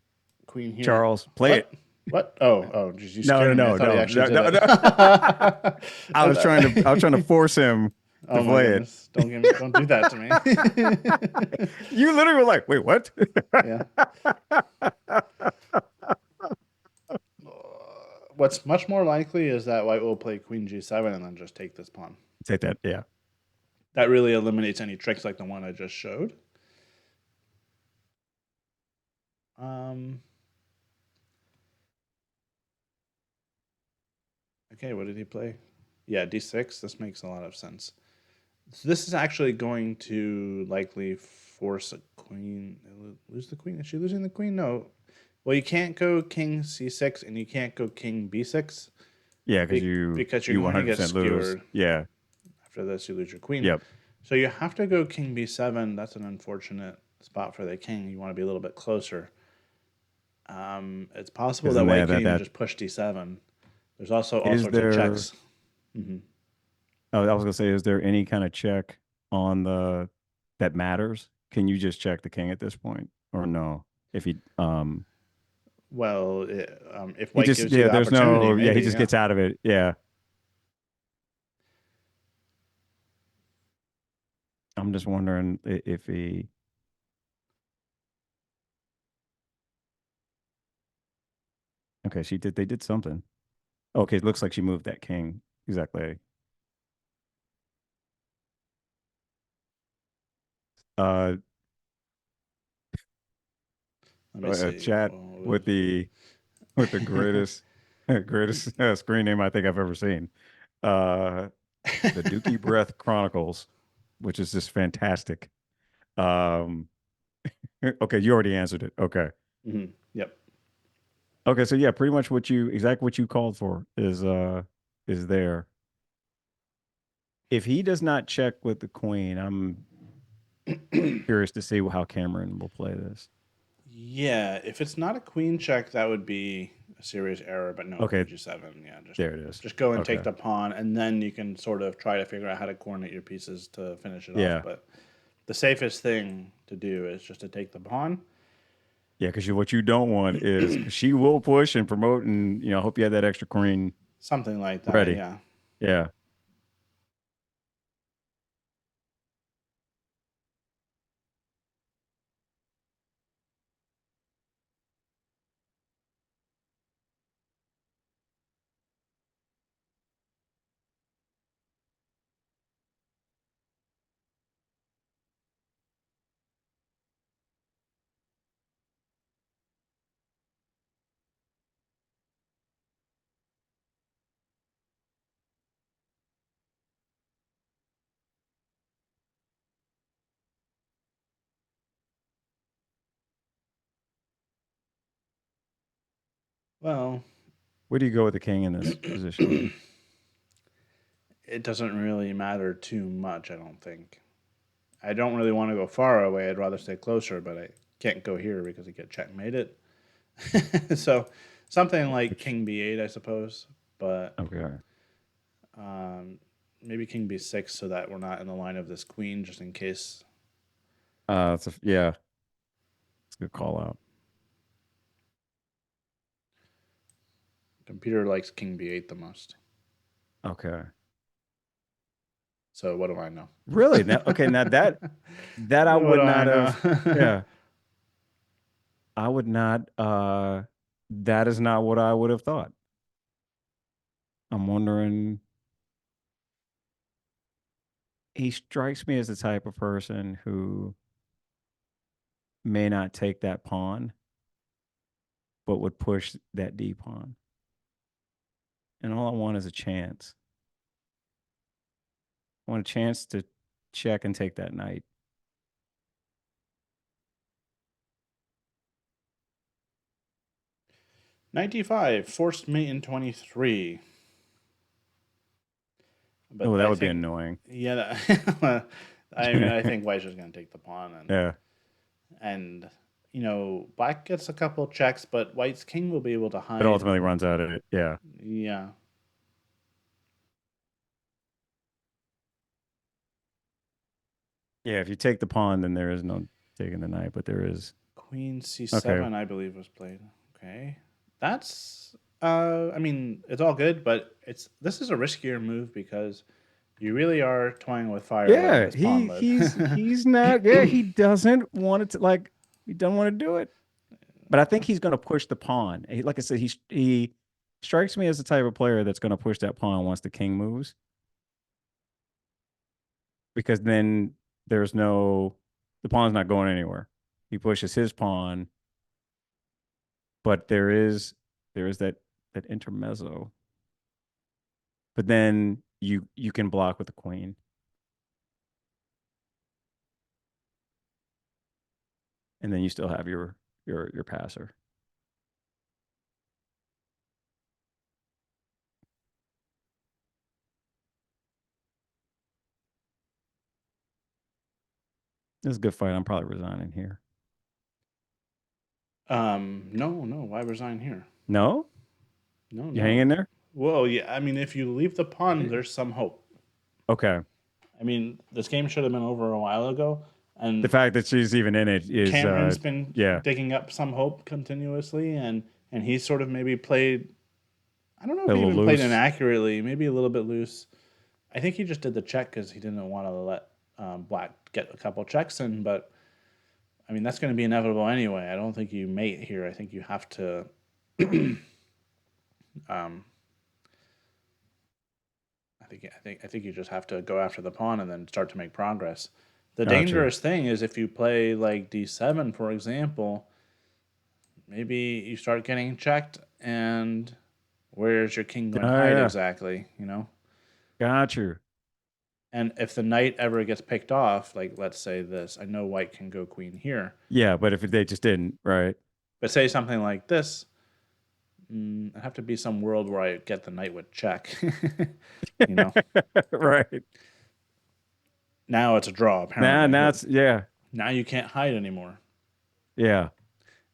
A: Queen here.
B: Charles, play it.
A: What? What? Oh, oh, geez, you
B: No, no,
A: scared me. I
B: no,
A: thought he
B: no,
A: actually
B: no,
A: did
B: no,
A: it.
B: no. I was trying to, I was trying to force him to
A: Oh my
B: play it.
A: goodness! Don't do that to me.
B: You literally were like, wait, what?
A: Yeah. What's much more likely is that White will play Queen G7 and then just take this pawn.
B: Take that. Yeah.
A: That really eliminates any tricks like the one I just showed. Okay, what did he play? Yeah, D6. This makes a lot of sense. So this is actually going to likely force a queen. Lose the queen? Is she losing the queen? No. Well, you can't go king c6 and you can't go king b6
B: Yeah,
A: because you're
B: you
A: going to get
B: 100% lose.
A: skewered.
B: Yeah.
A: After this, you lose your queen.
B: Yep.
A: So you have to go king b7. That's an unfortunate spot for the king. You want to be a little bit closer. It's possible that
B: Isn't
A: white
B: that
A: can even
B: that
A: just push d7. There's also all
B: is
A: sorts of
B: there?
A: checks. Hmm.
B: Oh, I was gonna say, is there any kind of check on the that matters? Can you just check the king at this point, or no? If
A: Well, if
B: he
A: white
B: just
A: gives you
B: yeah,
A: the
B: there's
A: opportunity,
B: no he
A: maybe,
B: just
A: yeah.
B: gets out of it. Yeah. I'm just wondering if he. Okay, she did. They did something. Okay, it looks like she moved that king exactly. Uh,
A: Let me see.
B: chat with the greatest greatest screen name I think I've ever seen. Uh, the Dookie Breath Chronicles, which is just fantastic. Um, okay, you already answered it. Okay.
A: Yep.
B: Okay, so yeah, pretty much exactly what you called for is there. If he does not check with the queen, I'm curious to see how Kamryn will play this.
A: Yeah, if it's not a queen check, that would be a serious error. But no,
B: Okay,
A: queen g7. Yeah, just
B: there it is.
A: just go and take
B: Okay.
A: the pawn, and then you can sort of try to figure out how to coordinate your pieces to finish it off.
B: Yeah.
A: But the safest thing to do is just to take the pawn.
B: Yeah, because what you don't want is because she will push and promote, and I hope you have that extra queen
A: Something like that.
B: ready.
A: Yeah.
B: Yeah.
A: Well,
B: Where do you go with the king in this position?
A: it doesn't really matter too much, I don't think. I don't really want to go far away. I'd rather stay closer, but I can't go here because I get checkmated. So something like
B: Which
A: king b8, I suppose, but
B: okay.
A: um, maybe king b6 so that we're not in the line of this queen, just in case.
B: Yeah, it's a good call out.
A: Computer likes king b8 the most.
B: Okay.
A: So what do I know?
B: Really? Now, okay, now that I
A: What
B: would
A: do I
B: not
A: know?
B: have. Yeah, I would not. That is not what I would have thought. I'm wondering. he strikes me as the type of person who may not take that pawn, but would push that D pawn. And all I want is a chance. I want a chance to check and take that knight.
A: '95 forced mate in 23.
B: Oh,
A: But
B: that
A: I
B: would be
A: think,
B: annoying.
A: yeah, I mean, I think White's just going to take the pawn,
B: Yeah.
A: and Black gets a couple checks, but White's king will be able to
B: But
A: hide.
B: ultimately runs out of it. Yeah.
A: Yeah.
B: Yeah. If you take the pawn, then there is no taking the knight, but there is.
A: Queen
B: Okay.
A: C7, I believe, was played. Okay. That's I mean, it's all good, but this is a riskier move because you really are toying with fire letting
B: Yeah.
A: this pawn live.
B: He's not. Yeah. He doesn't want it to like. He doesn't want to do it. But I think he's going to push the pawn. Like I said, he strikes me as the type of player that's going to push that pawn once the king moves, because then there's no the pawn's not going anywhere. He pushes his pawn, but there is that intermezzo. But then you can block with the queen, and then you still have your passer. This is a good fight. I'm probably resigning here.
A: No, no, why resign here?
B: No,
A: No,
B: you hang
A: no.
B: in there.
A: Well, yeah, I mean, if you leave the pawn, there's some hope.
B: Okay.
A: I mean, this game should have been over a while ago,
B: The
A: and
B: fact that she's even in it is
A: Kamryn's been
B: yeah,
A: digging up some hope continuously, and he's sort of maybe played. I don't know if
B: a
A: he
B: little
A: even played
B: loose.
A: inaccurately, maybe a little bit loose. I think he just did the check because he didn't want to let Black get a couple checks in. But I mean, that's going to be inevitable anyway. I don't think you mate here. I think you have to. Um, I think you just have to go after the pawn and then start to make progress. The
B: Gotcha.
A: dangerous thing is if you play like d7, for example, maybe you start getting checked, and where's your king going to
B: Oh
A: hide
B: yeah,
A: exactly? You know.
B: got you.
A: And if the knight ever gets picked off, like let's say this, I know white can go queen here,
B: Yeah, but if they just didn't, right?
A: but say something like this, it'd have to be some world where I get the knight with check. you know,
B: Right.
A: now it's a draw
B: Now,
A: apparently,
B: now
A: but
B: it's yeah,
A: now you can't hide anymore.
B: yeah.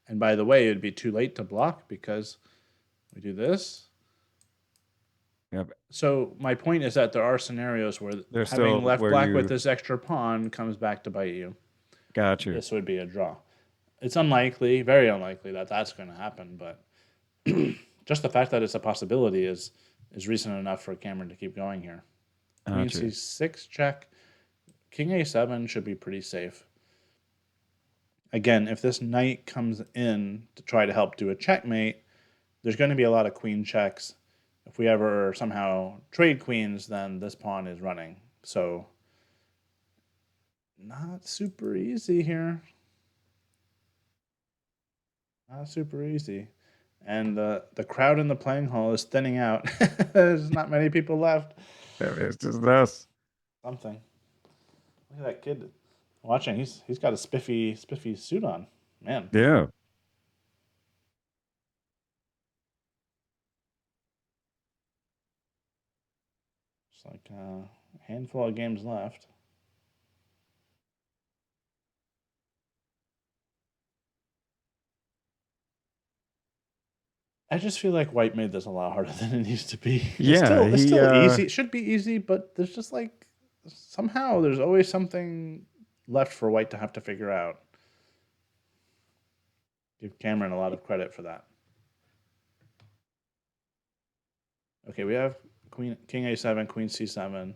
A: And by the way, it'd be too late to block because we do this.
B: Yep.
A: So my point is that there are scenarios where
B: There's
A: having
B: still
A: left
B: where
A: black with
B: you
A: this extra pawn comes back to bite you.
B: got you.
A: This would be a draw. It's unlikely, very unlikely that that's going to happen, but just the fact that it's a possibility is reason enough for Kamryn to keep going here. Queen
B: Got you.
A: c6 check. King a7 should be pretty safe. Again, if this knight comes in to try to help do a checkmate, there's going to be a lot of queen checks. If we ever somehow trade queens, then this pawn is running. So not super easy here. Not super easy. And the crowd in the playing hall is thinning out. There's not many people left.
B: It's just us.
A: Something. Look at that kid watching. He's got a spiffy suit on. Man,
B: Yeah.
A: it's like a handful of games left. I just feel like White made this a lot harder than it needs to be.
B: Yeah.
A: It's
B: He
A: still easy. It should be easy, but there's just like somehow there's always something left for White to have to figure out. Give Kamryn a lot of credit for that. Okay, we have King A7, Queen C7.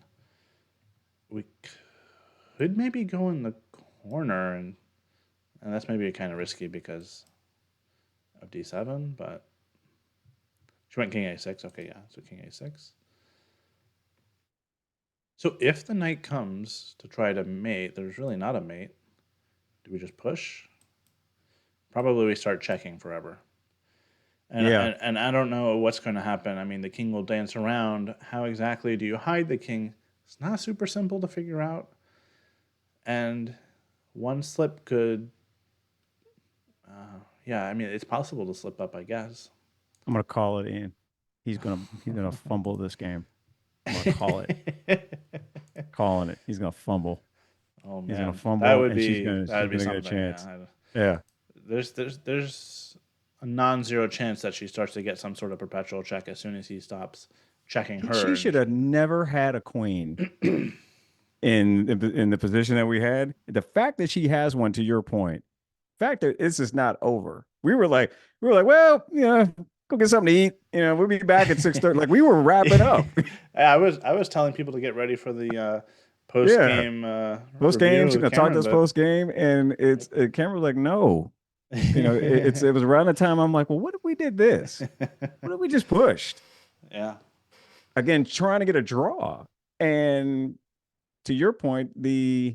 A: We could maybe go in the corner, and that's maybe kind of risky because of D7, but she went King A6. Okay, yeah, so King A6. So if the knight comes to try to mate, there's really not a mate. Do we just push? Probably we start checking forever. And,
B: Yeah,
A: and I don't know what's going to happen. I mean, the king will dance around. How exactly do you hide the king? It's not super simple to figure out. And one slip could, yeah, I mean, it's possible to slip up, I guess.
B: I'm gonna call it in. He's gonna fumble this game. I'm gonna call it. Calling it. He's gonna fumble.
A: Oh
B: He's gonna
A: man,
B: fumble, and
A: that
B: she's
A: would be
B: gonna get a
A: something.
B: chance.
A: Yeah,
B: Yeah.
A: there's a non-zero chance that she starts to get some sort of perpetual check as soon as he stops checking her.
B: She
A: And
B: should have never had a queen in the position that we had. The fact that she has one, to your point, the fact that it's just not over. We were like, well, go get something to eat. We'll be back at 6:30. Like we were wrapping up.
A: I was telling people to get ready for the post
B: Yeah.
A: game
B: Post game,
A: review
B: she's
A: with
B: gonna talk to
A: Cameron,
B: us
A: but
B: post game, and Cameron was like, no. It was around the time I'm like, well, what if we did this? What if we just pushed?
A: yeah,
B: Again, trying to get a draw. And to your point, this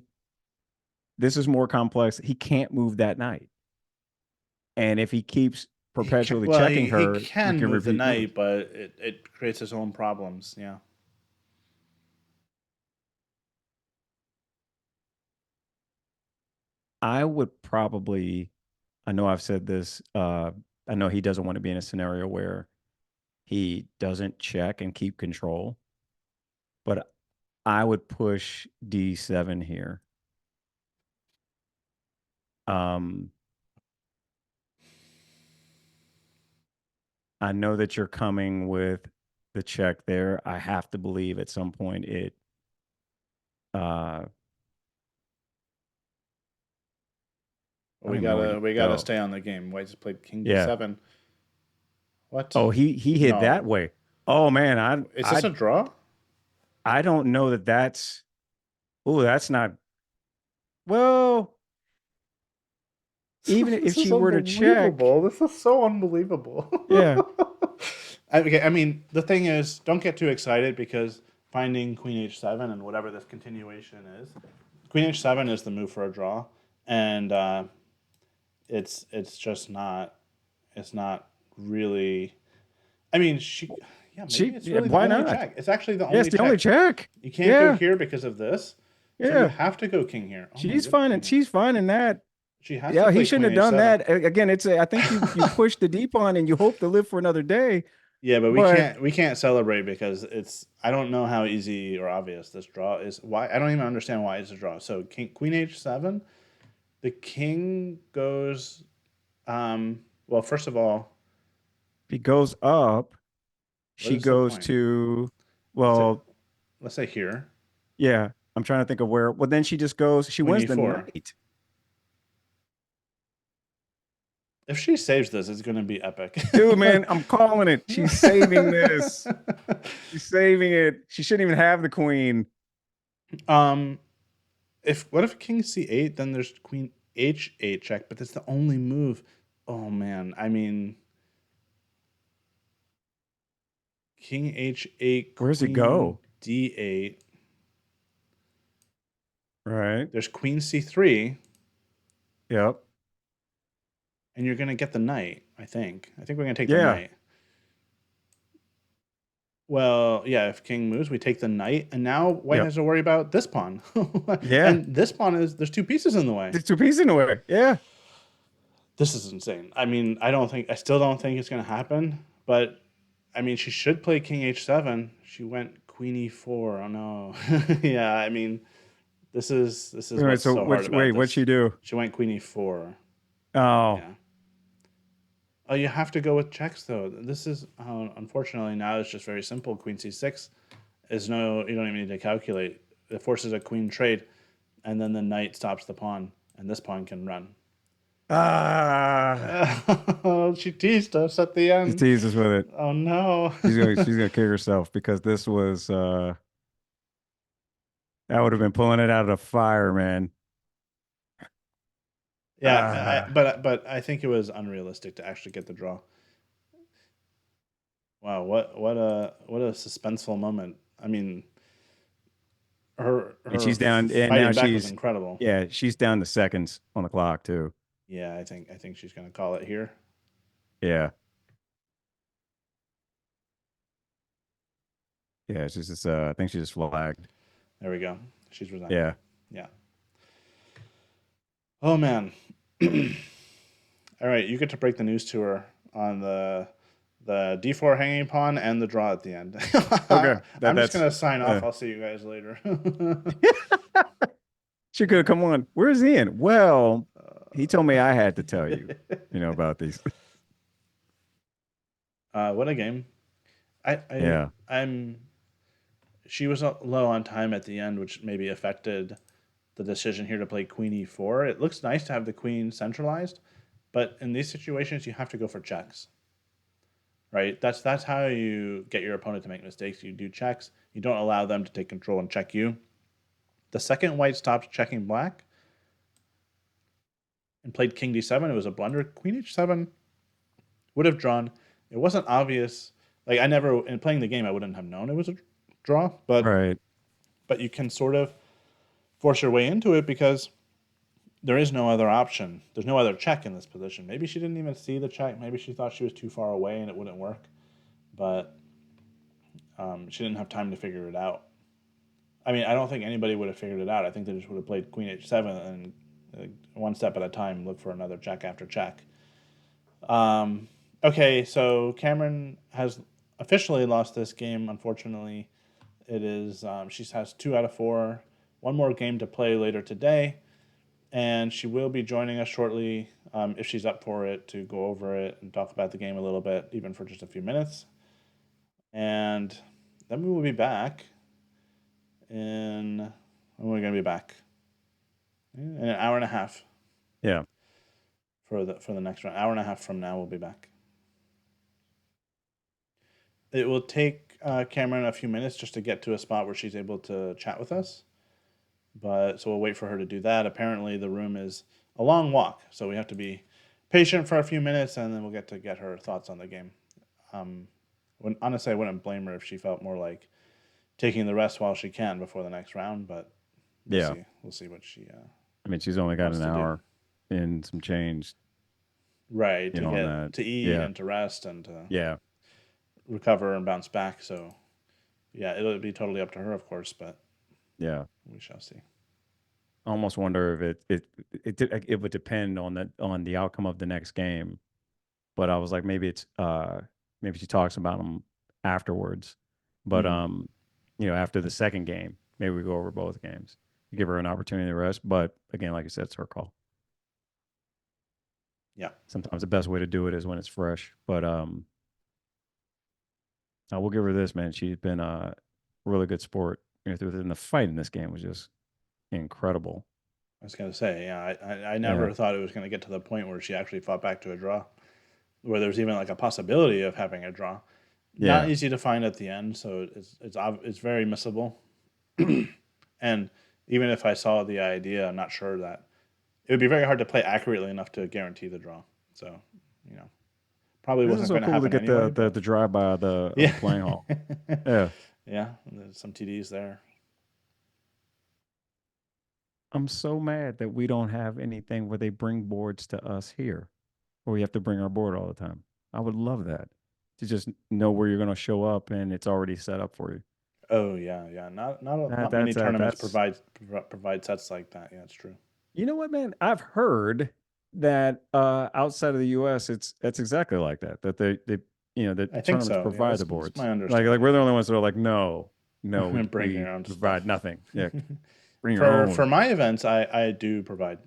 B: is more complex. He can't move that night. And if he keeps
A: he can,
B: perpetually
A: well
B: checking
A: he
B: her, we
A: can
B: can
A: move the
B: repeat moves.
A: knight, but it creates his own problems. Yeah.
B: I would probably, I know I've said this, I know he doesn't want to be in a scenario where he doesn't check and keep control, but I would push D7 here. Um, I know that you're coming with the check there. I have to believe at some point uh I don't
A: We
B: even know where you
A: gotta
B: go.
A: stay on the game. White just played King
B: Yeah.
A: D7. What?
B: Oh, he hit that
A: No.
B: way. Oh man,
A: Is this a draw?
B: I don't know that that's. Oh, that's not. Well, even if
A: This is
B: she were to check,
A: unbelievable. This is so unbelievable.
B: yeah,
A: Okay, I mean, the thing is, don't get too excited because finding Queen H7 and whatever this continuation is, Queen H7 is the move for a draw, and it's just not. It's not really. I mean, yeah, maybe it's really the
B: why
A: only
B: not?
A: check. It's actually the
B: Yeah, it's
A: only
B: the only
A: check.
B: check.
A: You can't go
B: Yeah,
A: here because of this, so you
B: yeah.
A: have to go king here. Oh my
B: She's
A: goodness,
B: fine, and
A: goodness.
B: she's fine in that.
A: She has to
B: Yeah, he
A: play
B: shouldn't
A: Queen
B: have done
A: H7.
B: that. Again, I think you push the deep on and you hope to live for another day.
A: Yeah, but
B: But
A: we can't celebrate because it's I don't know how easy or obvious this draw is. Why I don't even understand why it's a draw. So Queen H7, the king goes well, first of all,
B: if he goes up,
A: what
B: she
A: is the
B: goes
A: point?
B: to,
A: Let's say
B: well,
A: let's say here.
B: yeah. I'm trying to think of where. Well, then she just goes. She
A: Queen
B: wins the
A: E4.
B: night.
A: If she saves this, it's gonna be epic.
B: Dude, man, I'm calling it. She's saving this. She's saving it. She shouldn't even have the queen.
A: um if what if King C8, then there's Queen H8 check, but that's the only move. Oh man, I mean King H8,
B: Where's it
A: Queen
B: go?
A: D8.
B: Right.
A: There's Queen C3,
B: Yep.
A: and you're gonna get the knight. I think we're gonna take the
B: Yeah.
A: knight. Well, yeah. If King moves, we take the knight, and now White
B: Yep.
A: has to worry about this pawn,
B: Yeah.
A: and this pawn is there's two pieces in the way.
B: There's two pieces in the way. Yeah.
A: This is insane. I mean, I still don't think it's gonna happen, but I mean, she should play King H7. She went Queen E4. Oh no. Yeah, I mean, this is
B: Wait,
A: what's
B: so
A: so hard about
B: what'd
A: this.
B: she do?
A: She went Queen E4.
B: Oh.
A: Yeah. Oh, you have to go with checks though. This is unfortunately now it's just very simple. Queen C6 is no. You don't even need to calculate. It forces a queen trade, and then the knight stops the pawn, and this pawn can run.
B: Ah.
A: Oh, she teased us at the
B: She
A: end.
B: teases with it.
A: Oh no.
B: She's gonna kick herself because this was that would have been pulling it out of the fire, man.
A: Yeah,
B: Ah.
A: but I think it was unrealistic to actually get the draw. Wow, what a suspenseful moment. I mean,
B: And
A: her
B: she's down, and now
A: fighting back was
B: she's,
A: incredible.
B: yeah, she's down to seconds on the clock too.
A: Yeah, I think she's gonna call it here.
B: Yeah, yeah, she's just, I think she just flagged.
A: There we go. She's resigning.
B: Yeah.
A: Yeah. Oh man. All right, you get to break the news to her on the D4 hanging pawn and the draw at the end.
B: Okay.
A: I'm just
B: That's,
A: gonna sign off.
B: uh,
A: I'll see you guys later.
B: she could come on. Where's Ian? Well, he told me I had to tell you, about these.
A: What a game!
B: Yeah.
A: I'm. She was low on time at the end, which maybe affected the decision here to play Queen E4. It looks nice to have the queen centralized, but in these situations, you have to go for checks, right? That's how you get your opponent to make mistakes. You do checks. You don't allow them to take control and check you. The second white stopped checking black and played King D7, it was a blunder. Queen H7 would have drawn. It wasn't obvious. Like I never in playing the game, I wouldn't have known it was a draw,
B: Right.
A: but you can sort of force your way into it because there is no other option. There's no other check in this position. Maybe she didn't even see the check. Maybe she thought she was too far away and it wouldn't work. But she didn't have time to figure it out. I mean, I don't think anybody would have figured it out. I think they just would have played Queen H7 and one step at a time look for another check after check. Okay, so Kamryn has officially lost this game. Unfortunately, it is she has 2 out of 4. One more game to play later today, and she will be joining us shortly if she's up for it to go over it and talk about the game a little bit, even for just a few minutes. And then we will be back in. When are we going to be back? In an hour and a half
B: Yeah.
A: for the next round. Hour and a half from now, we'll be back. It will take Kamryn a few minutes just to get to a spot where she's able to chat with us. But so we'll wait for her to do that. Apparently, the room is a long walk, so we have to be patient for a few minutes, and then we'll get her thoughts on the game. Honestly, I wouldn't blame her if she felt more like taking the rest while she can before the next round. But we'll
B: Yeah.
A: see. We'll see what she
B: I mean, she's only got
A: wants
B: an
A: to do.
B: hour and some change,
A: Right to
B: on
A: get
B: that.
A: to eat
B: Yeah.
A: and to rest and to
B: Yeah.
A: recover and bounce back. So yeah, it'll be totally up to her, of course, but
B: Yeah.
A: we shall see.
B: I almost wonder if it would depend on the outcome of the next game. But I was like, maybe she talks about them afterwards. But
A: Mm,
B: after the second game, maybe we go over both games, give her an opportunity to rest. But again, like you said, it's her call.
A: yeah,
B: Sometimes the best way to do it is when it's fresh. But I will give her this, man. She's been a really good sport. Within the fight in this game was just incredible.
A: I was gonna say, yeah, I
B: Yeah.
A: never thought it was gonna get to the point where she actually fought back to a draw, where there's even like a possibility of having a draw. Not
B: Yeah.
A: easy to find at the end, so it's very missable. And even if I saw the idea, I'm not sure that it would be very hard to play accurately enough to guarantee the draw. So, you know, probably
B: This is
A: wasn't
B: so
A: going to
B: cool to
A: happen
B: get
A: anyway.
B: the
A: But
B: drive by of the
A: yeah,
B: playing hall. Yeah.
A: yeah, there's some TDs there.
B: I'm so mad that we don't have anything where they bring boards to us here, or we have to bring our board all the time. I would love that to just know where you're going to show up and it's already set up for you.
A: Oh yeah, yeah.
B: That
A: Not many
B: that's
A: tournaments
B: that's
A: provide sets like that. Yeah, it's true.
B: you know what, man? I've heard that outside of the U.S., that's exactly like that. That that
A: I think
B: tournaments
A: so. Yeah,
B: provide the
A: that's
B: boards.
A: my
B: Like
A: understanding.
B: we're the
A: Yeah,
B: only ones that are like, no, no, we
A: bring
B: we
A: your own
B: provide
A: stuff.
B: nothing. Yeah, bring your
A: For
B: own.
A: my events, I do provide.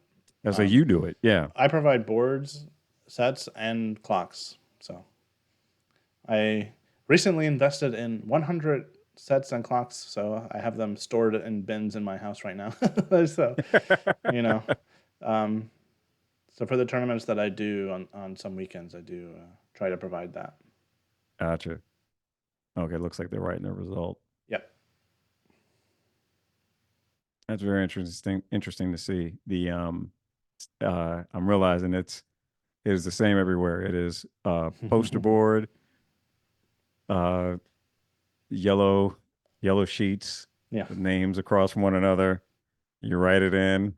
B: That's how
A: Um,
B: you do it. Yeah.
A: I provide boards, sets, and clocks. So I recently invested in 100 sets and clocks. So I have them stored in bins in my house right now. So you know, um, so for the tournaments that I do on some weekends, I do try to provide that.
B: Gotcha. Okay, looks like they're writing the result.
A: Yep.
B: That's very interesting. Interesting to see. I'm realizing it is the same everywhere. It is poster board, uh, yellow sheets,
A: Yeah.
B: the names across from one another. You write it in.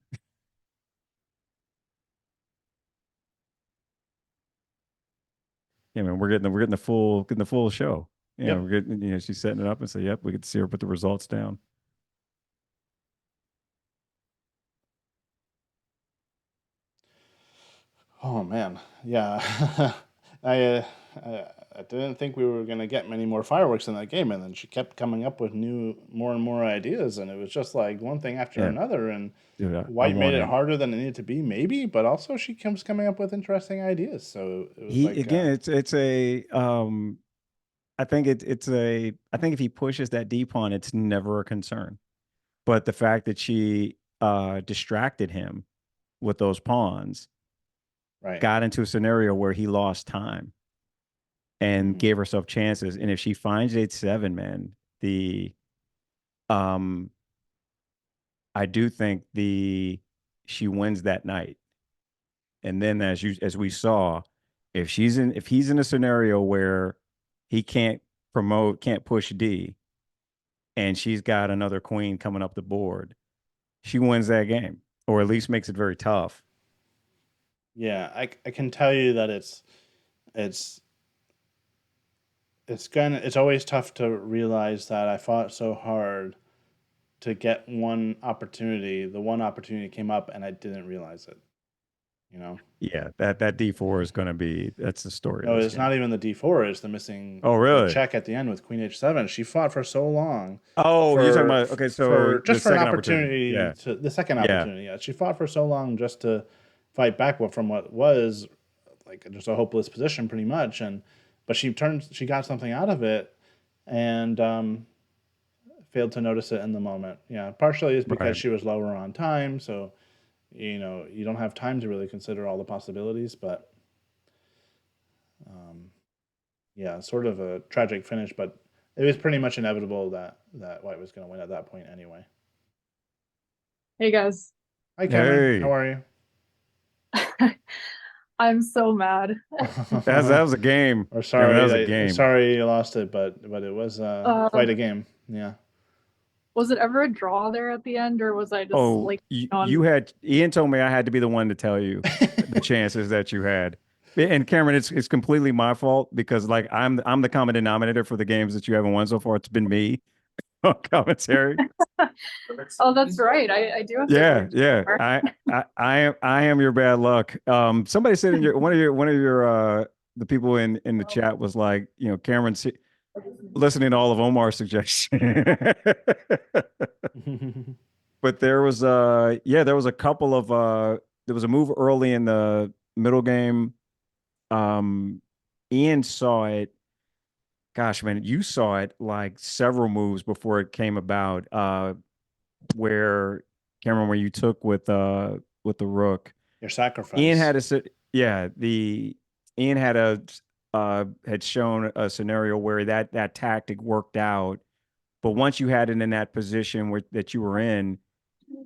B: Yeah, man, we're getting the full show.
A: Yep.
B: We're getting, she's setting it up and say, "Yep, we get to see her put the results down."
A: Oh man, yeah. I, uh, I didn't think we were gonna get many more fireworks in that game, and then she kept coming up with more and more ideas, and it was just like one thing after
B: Yeah,
A: another. And
B: dude, I
A: White made it
B: wanted
A: harder than it needed to be, maybe, but also she keeps coming up with interesting ideas. So it was
B: he
A: like,
B: again. It's a I think it's a I think if he pushes that D pawn, it's never a concern. But the fact that she distracted him with those pawns
A: right.
B: got into a scenario where he lost time and
A: Hmm.
B: gave herself chances. And if she finds H7, man, the um I do think the she wins that night. And then as we saw, if he's in a scenario where he can't push D and she's got another queen coming up the board, she wins that game. Or at least makes it very tough.
A: Yeah, I can tell you that it's it's always tough to realize that I fought so hard to get one opportunity. The one opportunity came up, and I didn't realize it. You know.
B: Yeah, that D4 is gonna be that's the story of
A: No,
B: this
A: it's not
B: game.
A: even the d4. It's the missing
B: Oh,
A: the
B: really?
A: check at the end with queen h7. She fought for so long
B: Oh, you're talking
A: for
B: about okay, so the
A: for an
B: second opportunity.
A: opportunity
B: Yeah.
A: to the second
B: Yeah.
A: opportunity. Yeah, she fought for so long just to fight back from what was like just a hopeless position, pretty much. And but she got something out of it, and failed to notice it in the moment. Yeah, partially is because
B: Right.
A: she was lower on time, so you don't have time to really consider all the possibilities. But um, yeah, sort of a tragic finish, but it was pretty much inevitable that White was going to win at that point anyway.
C: Hey guys,
A: Hi, Kamryn. How
B: Hey.
A: are you?
C: I'm so mad.
B: That was a game.
A: Or
B: I mean, that
A: sorry,
B: was a game.
A: sorry you lost it, but it was
C: Uh,
A: quite a game. Yeah.
C: was it ever a draw there at the end, or was I just
B: Oh,
C: like
B: you
C: on?
B: had Ian told me I had to be the one to tell you the chances that you had. And Cameron, it's completely my fault because like I'm the common denominator for the games that you haven't won so far. It's been me on commentary.
C: Oh, that's right. I do have to
B: Yeah,
C: win.
B: yeah. I am your bad luck. Somebody said in your one of your the people in the chat was like, Cameron listening to all of Omar's suggestions. But there was there was a couple of there was a move early in the middle game. Um Ian saw it. Gosh, man, you saw it like several moves before it came about. Where Cameron, where you took with the rook.
A: Your
B: Ian
A: sacrifice.
B: had the Ian had a had shown a scenario where that tactic worked out, but once you had it in that position that you were in,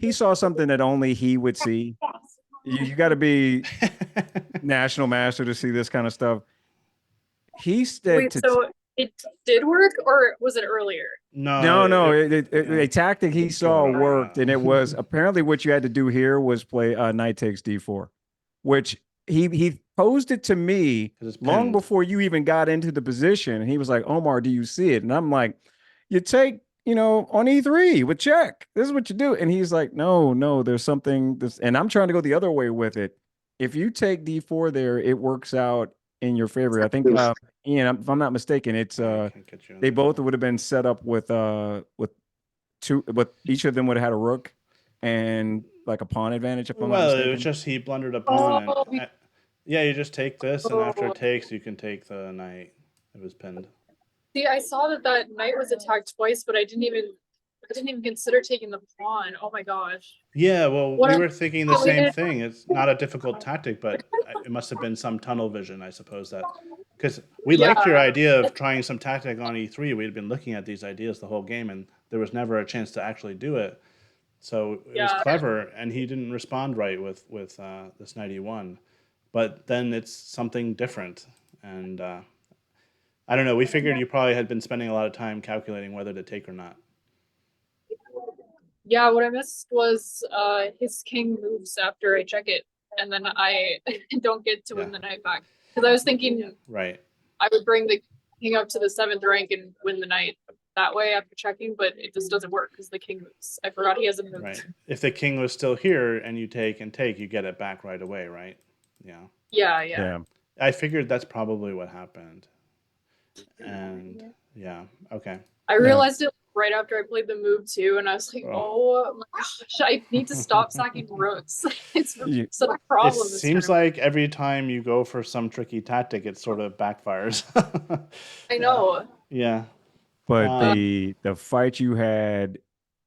B: he saw something that only he would see. You got to be national master to see this kind of stuff. He said
C: Wait,
B: to
C: so it did work, or was it earlier?
A: No,
B: no,
A: yeah,
B: a tactic he saw worked, and it was apparently what you had to do here was play knight takes d4, which he posed it to me
A: because it's
B: long
A: pinned.
B: before you even got into the position, and he was like, "Omar, do you see it?" And I'm like, "You take." On E3 with check. This is what you do. And he's like, no, there's something this, and I'm trying to go the other way with it. If you take D4 there, it works out in your favor. I think Ian, if I'm not mistaken, it's
A: I can't get you in
B: they
A: there.
B: both would have been set up with two, but each of them would have had a rook and like a pawn advantage, if I'm not
A: Well, it was
B: mistaken.
A: just he blundered a pawn, and
C: Oh,
A: yeah, you just take this, and after
C: oh.
A: it takes, you can take the knight. It was pinned.
C: See, I saw that knight was attacked twice, but I didn't even consider taking the pawn. Oh my gosh.
A: Yeah, well,
C: What
A: we
C: a
A: were thinking the same thing. It's not a difficult tactic, but it must have been some tunnel vision, I suppose, that because we liked your
C: yeah.
A: idea of trying some tactic on E3. We had been looking at these ideas the whole game, and there was never a chance to actually do it. So it was
C: Yeah.
A: clever, and he didn't respond right with this knight E1. But then it's something different, and I don't know. We figured you probably had been spending a lot of time calculating whether to take or not.
C: Yeah, what I missed was his king moves after I check it, and then I don't get to win the knight back. Because I was thinking
A: Right.
C: I would bring the king up to the 7th rank and win the knight that way after checking, but it just doesn't work because the king moves. I forgot he hasn't moved.
A: Right. If the king was still here and you take and take, you get it back right away, right? Yeah.
C: Yeah.
B: Yeah.
A: I figured that's probably what happened. And yeah, okay.
C: I realized it right after I played the move too, and I was like, oh my gosh, I need to stop sacking rooks. It's such a
A: It
C: problem.
A: seems like every time you go for some tricky tactic, it sort of backfires.
C: I know.
A: Yeah.
B: But the fight you had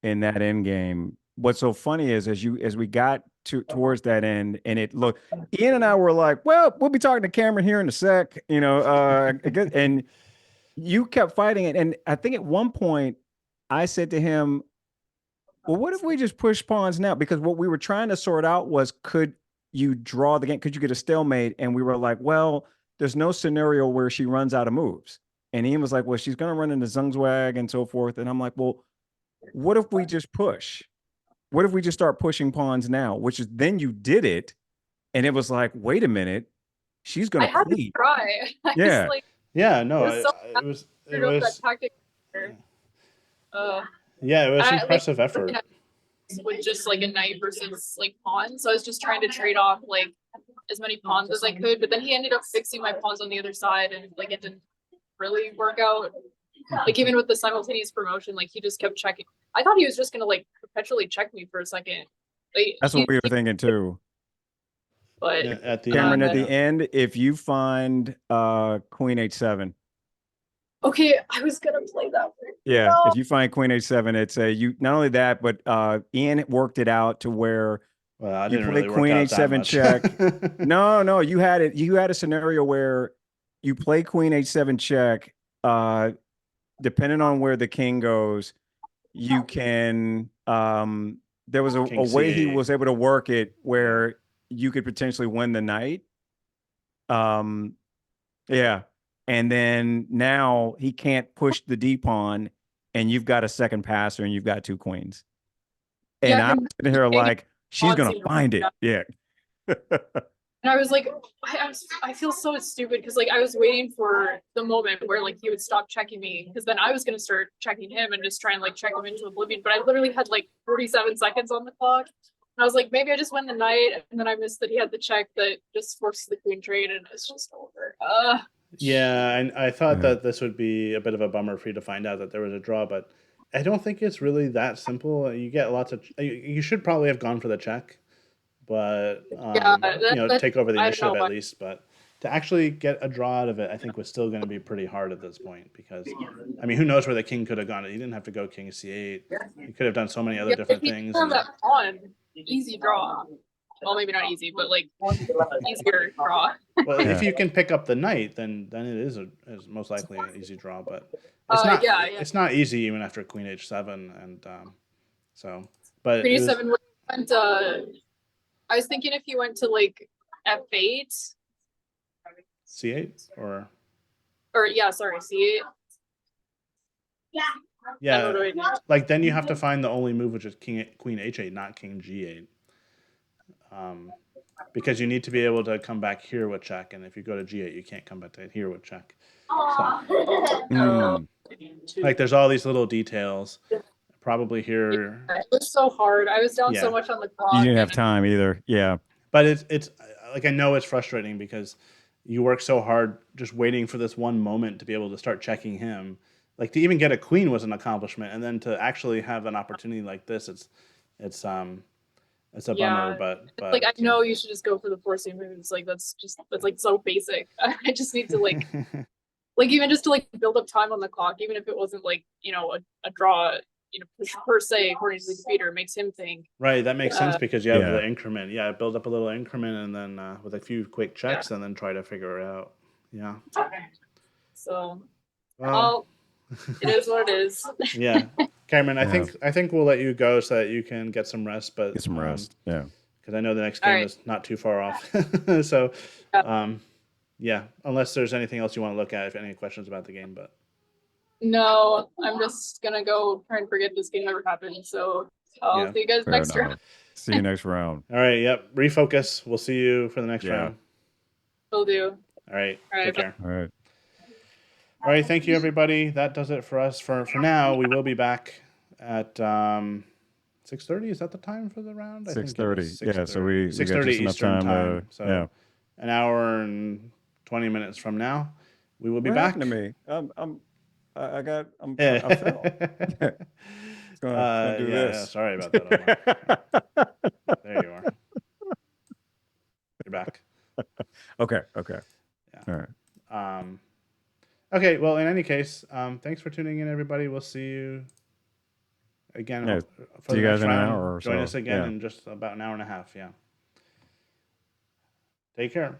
B: in that end game, what's so funny is as we got towards that end, and it looked, Ian and I were like, well, we'll be talking to Kamryn here in a sec, and you kept fighting it. And I think at one point I said to him, well, what if we just push pawns now? Because what we were trying to sort out was, could you draw the game? Could you get a stalemate? And we were like, well, there's no scenario where she runs out of moves. And Ian was like, well, she's going to run into Zungzwag and so forth. And I'm like, well, what if we just push? What if we just start pushing pawns now? Which is, then you did it. And it was like, wait a minute, she's going
C: to
B: plead.
C: Try.
B: Yeah.
A: Yeah, no,
C: it was that tactic.
A: Yeah, it was impressive effort.
C: With just like a knight versus like pawn. So I was just trying to trade off like as many pawns as I could, but then he ended up fixing my pawns on the other side, and like it didn't really work out. Like even with the simultaneous promotion, like he just kept checking. I thought he was just gonna like perpetually check me for a second. Like,
B: that's what we were thinking too.
C: But
A: at the
B: Kamryn, at the end, if you find Queen H7.
C: Okay, I was gonna play that one.
B: Yeah, no. If you find Queen H7, it's you. Not only that, but Ian worked it out to where
A: you play really
B: Queen H7 check. No, you had it. You had a scenario where you play Queen H7 check. Depending on where the king goes, you can. There was a way he was able to work it where you could potentially win the knight. Yeah. And then now he can't push the D pawn, and you've got a second passer, and you've got 2 queens. And I'm sitting here like, she's gonna find it. Yeah.
C: And I was like, I feel so stupid because like I was waiting for the moment where like he would stop checking me, because then I was gonna start checking him and just try and like check him into oblivion. But I literally had like 47 seconds on the clock. And I was like, maybe I just win the knight, and then I missed that he had the check that just forced the queen trade, and it's just over.
A: Yeah, and I thought that this would be a bit of a bummer for you to find out that there was a draw, but I don't think it's really that simple. You get lots of. You should probably have gone for the check, but take over the initiative at least. But to actually get a draw out of it, I think was still going to be pretty hard at this point, because I mean, who knows where the king could have gone? He didn't have to go king c8. He could have done so many other different things.
C: That pawn, easy draw. Well, maybe not easy, but like easier draw.
A: Well, if you can pick up the knight, then it is most likely an easy draw. But it's not. It's not easy even after queen h7, and so. But
C: queen h7 went. I was thinking if you went to like f8,
A: c8 or
C: c8.
A: Yeah, like then you have to find the only move, which is queen h8, not king g8. Because you need to be able to come back here with check, and if you go to g8, you can't come back to here with check. So, like there's all these little details. Probably here.
C: It was so hard. I was down so much on the clock.
B: You didn't have time either. Yeah.
A: But it's like, I know it's frustrating because you work so hard just waiting for this one moment to be able to start checking him. Like to even get a queen was an accomplishment, and then to actually have an opportunity like this, it's a bummer. But
C: like I know you should just go for the forcing moves. Like that's like so basic. I just need to like like even just to like build up time on the clock, even if it wasn't like a draw. Per se, according to the computer, makes him think.
A: Right, that makes sense because you have the increment. Yeah, build up a little increment, and then with a few quick checks, and then try to figure it out. Yeah.
C: So, well, it is what it is.
A: Yeah, Kamryn, I think we'll let you go so that you can get some rest. But
B: get some rest. Yeah.
A: Because I know the next game is not too far off. So, yeah. Unless there's anything else you want to look at, if any questions about the game, but.
C: No, I'm just gonna go try and forget this game ever happened. So I'll
A: Yeah,
C: see you guys
B: Fair
C: next
B: enough.
C: round.
B: See you next round.
A: All right. Yep. Refocus. We'll see you for the next
B: Yeah.
A: round.
C: Will do.
A: All right.
C: All right,
A: Take
C: bye.
A: care.
B: All right.
A: All right. Thank you, everybody. That does it for us for now. We will be back at 6:30. Is that the time for the round? I think it
B: 6:30.
A: is
B: Yeah. So we got
A: 6:30
B: just enough
A: Eastern
B: time to.
A: So
B: Yeah.
A: an hour and 20 minutes from now, we will be
B: What
A: back.
B: happened to me? I
A: Yeah.
B: fell. It's gonna do
A: Yeah.
B: this.
A: Sorry about that, Omar. There you are. You're back.
B: Okay. Okay.
A: Yeah.
B: All right.
A: Okay. Well, in any case, thanks for tuning in, everybody. We'll see you again
B: Yeah,
A: for
B: see
A: the
B: you
A: next
B: guys in an
A: round.
B: hour or
A: Join
B: so.
A: us again
B: Yeah.
A: in just about an hour and a half. Yeah. Take care.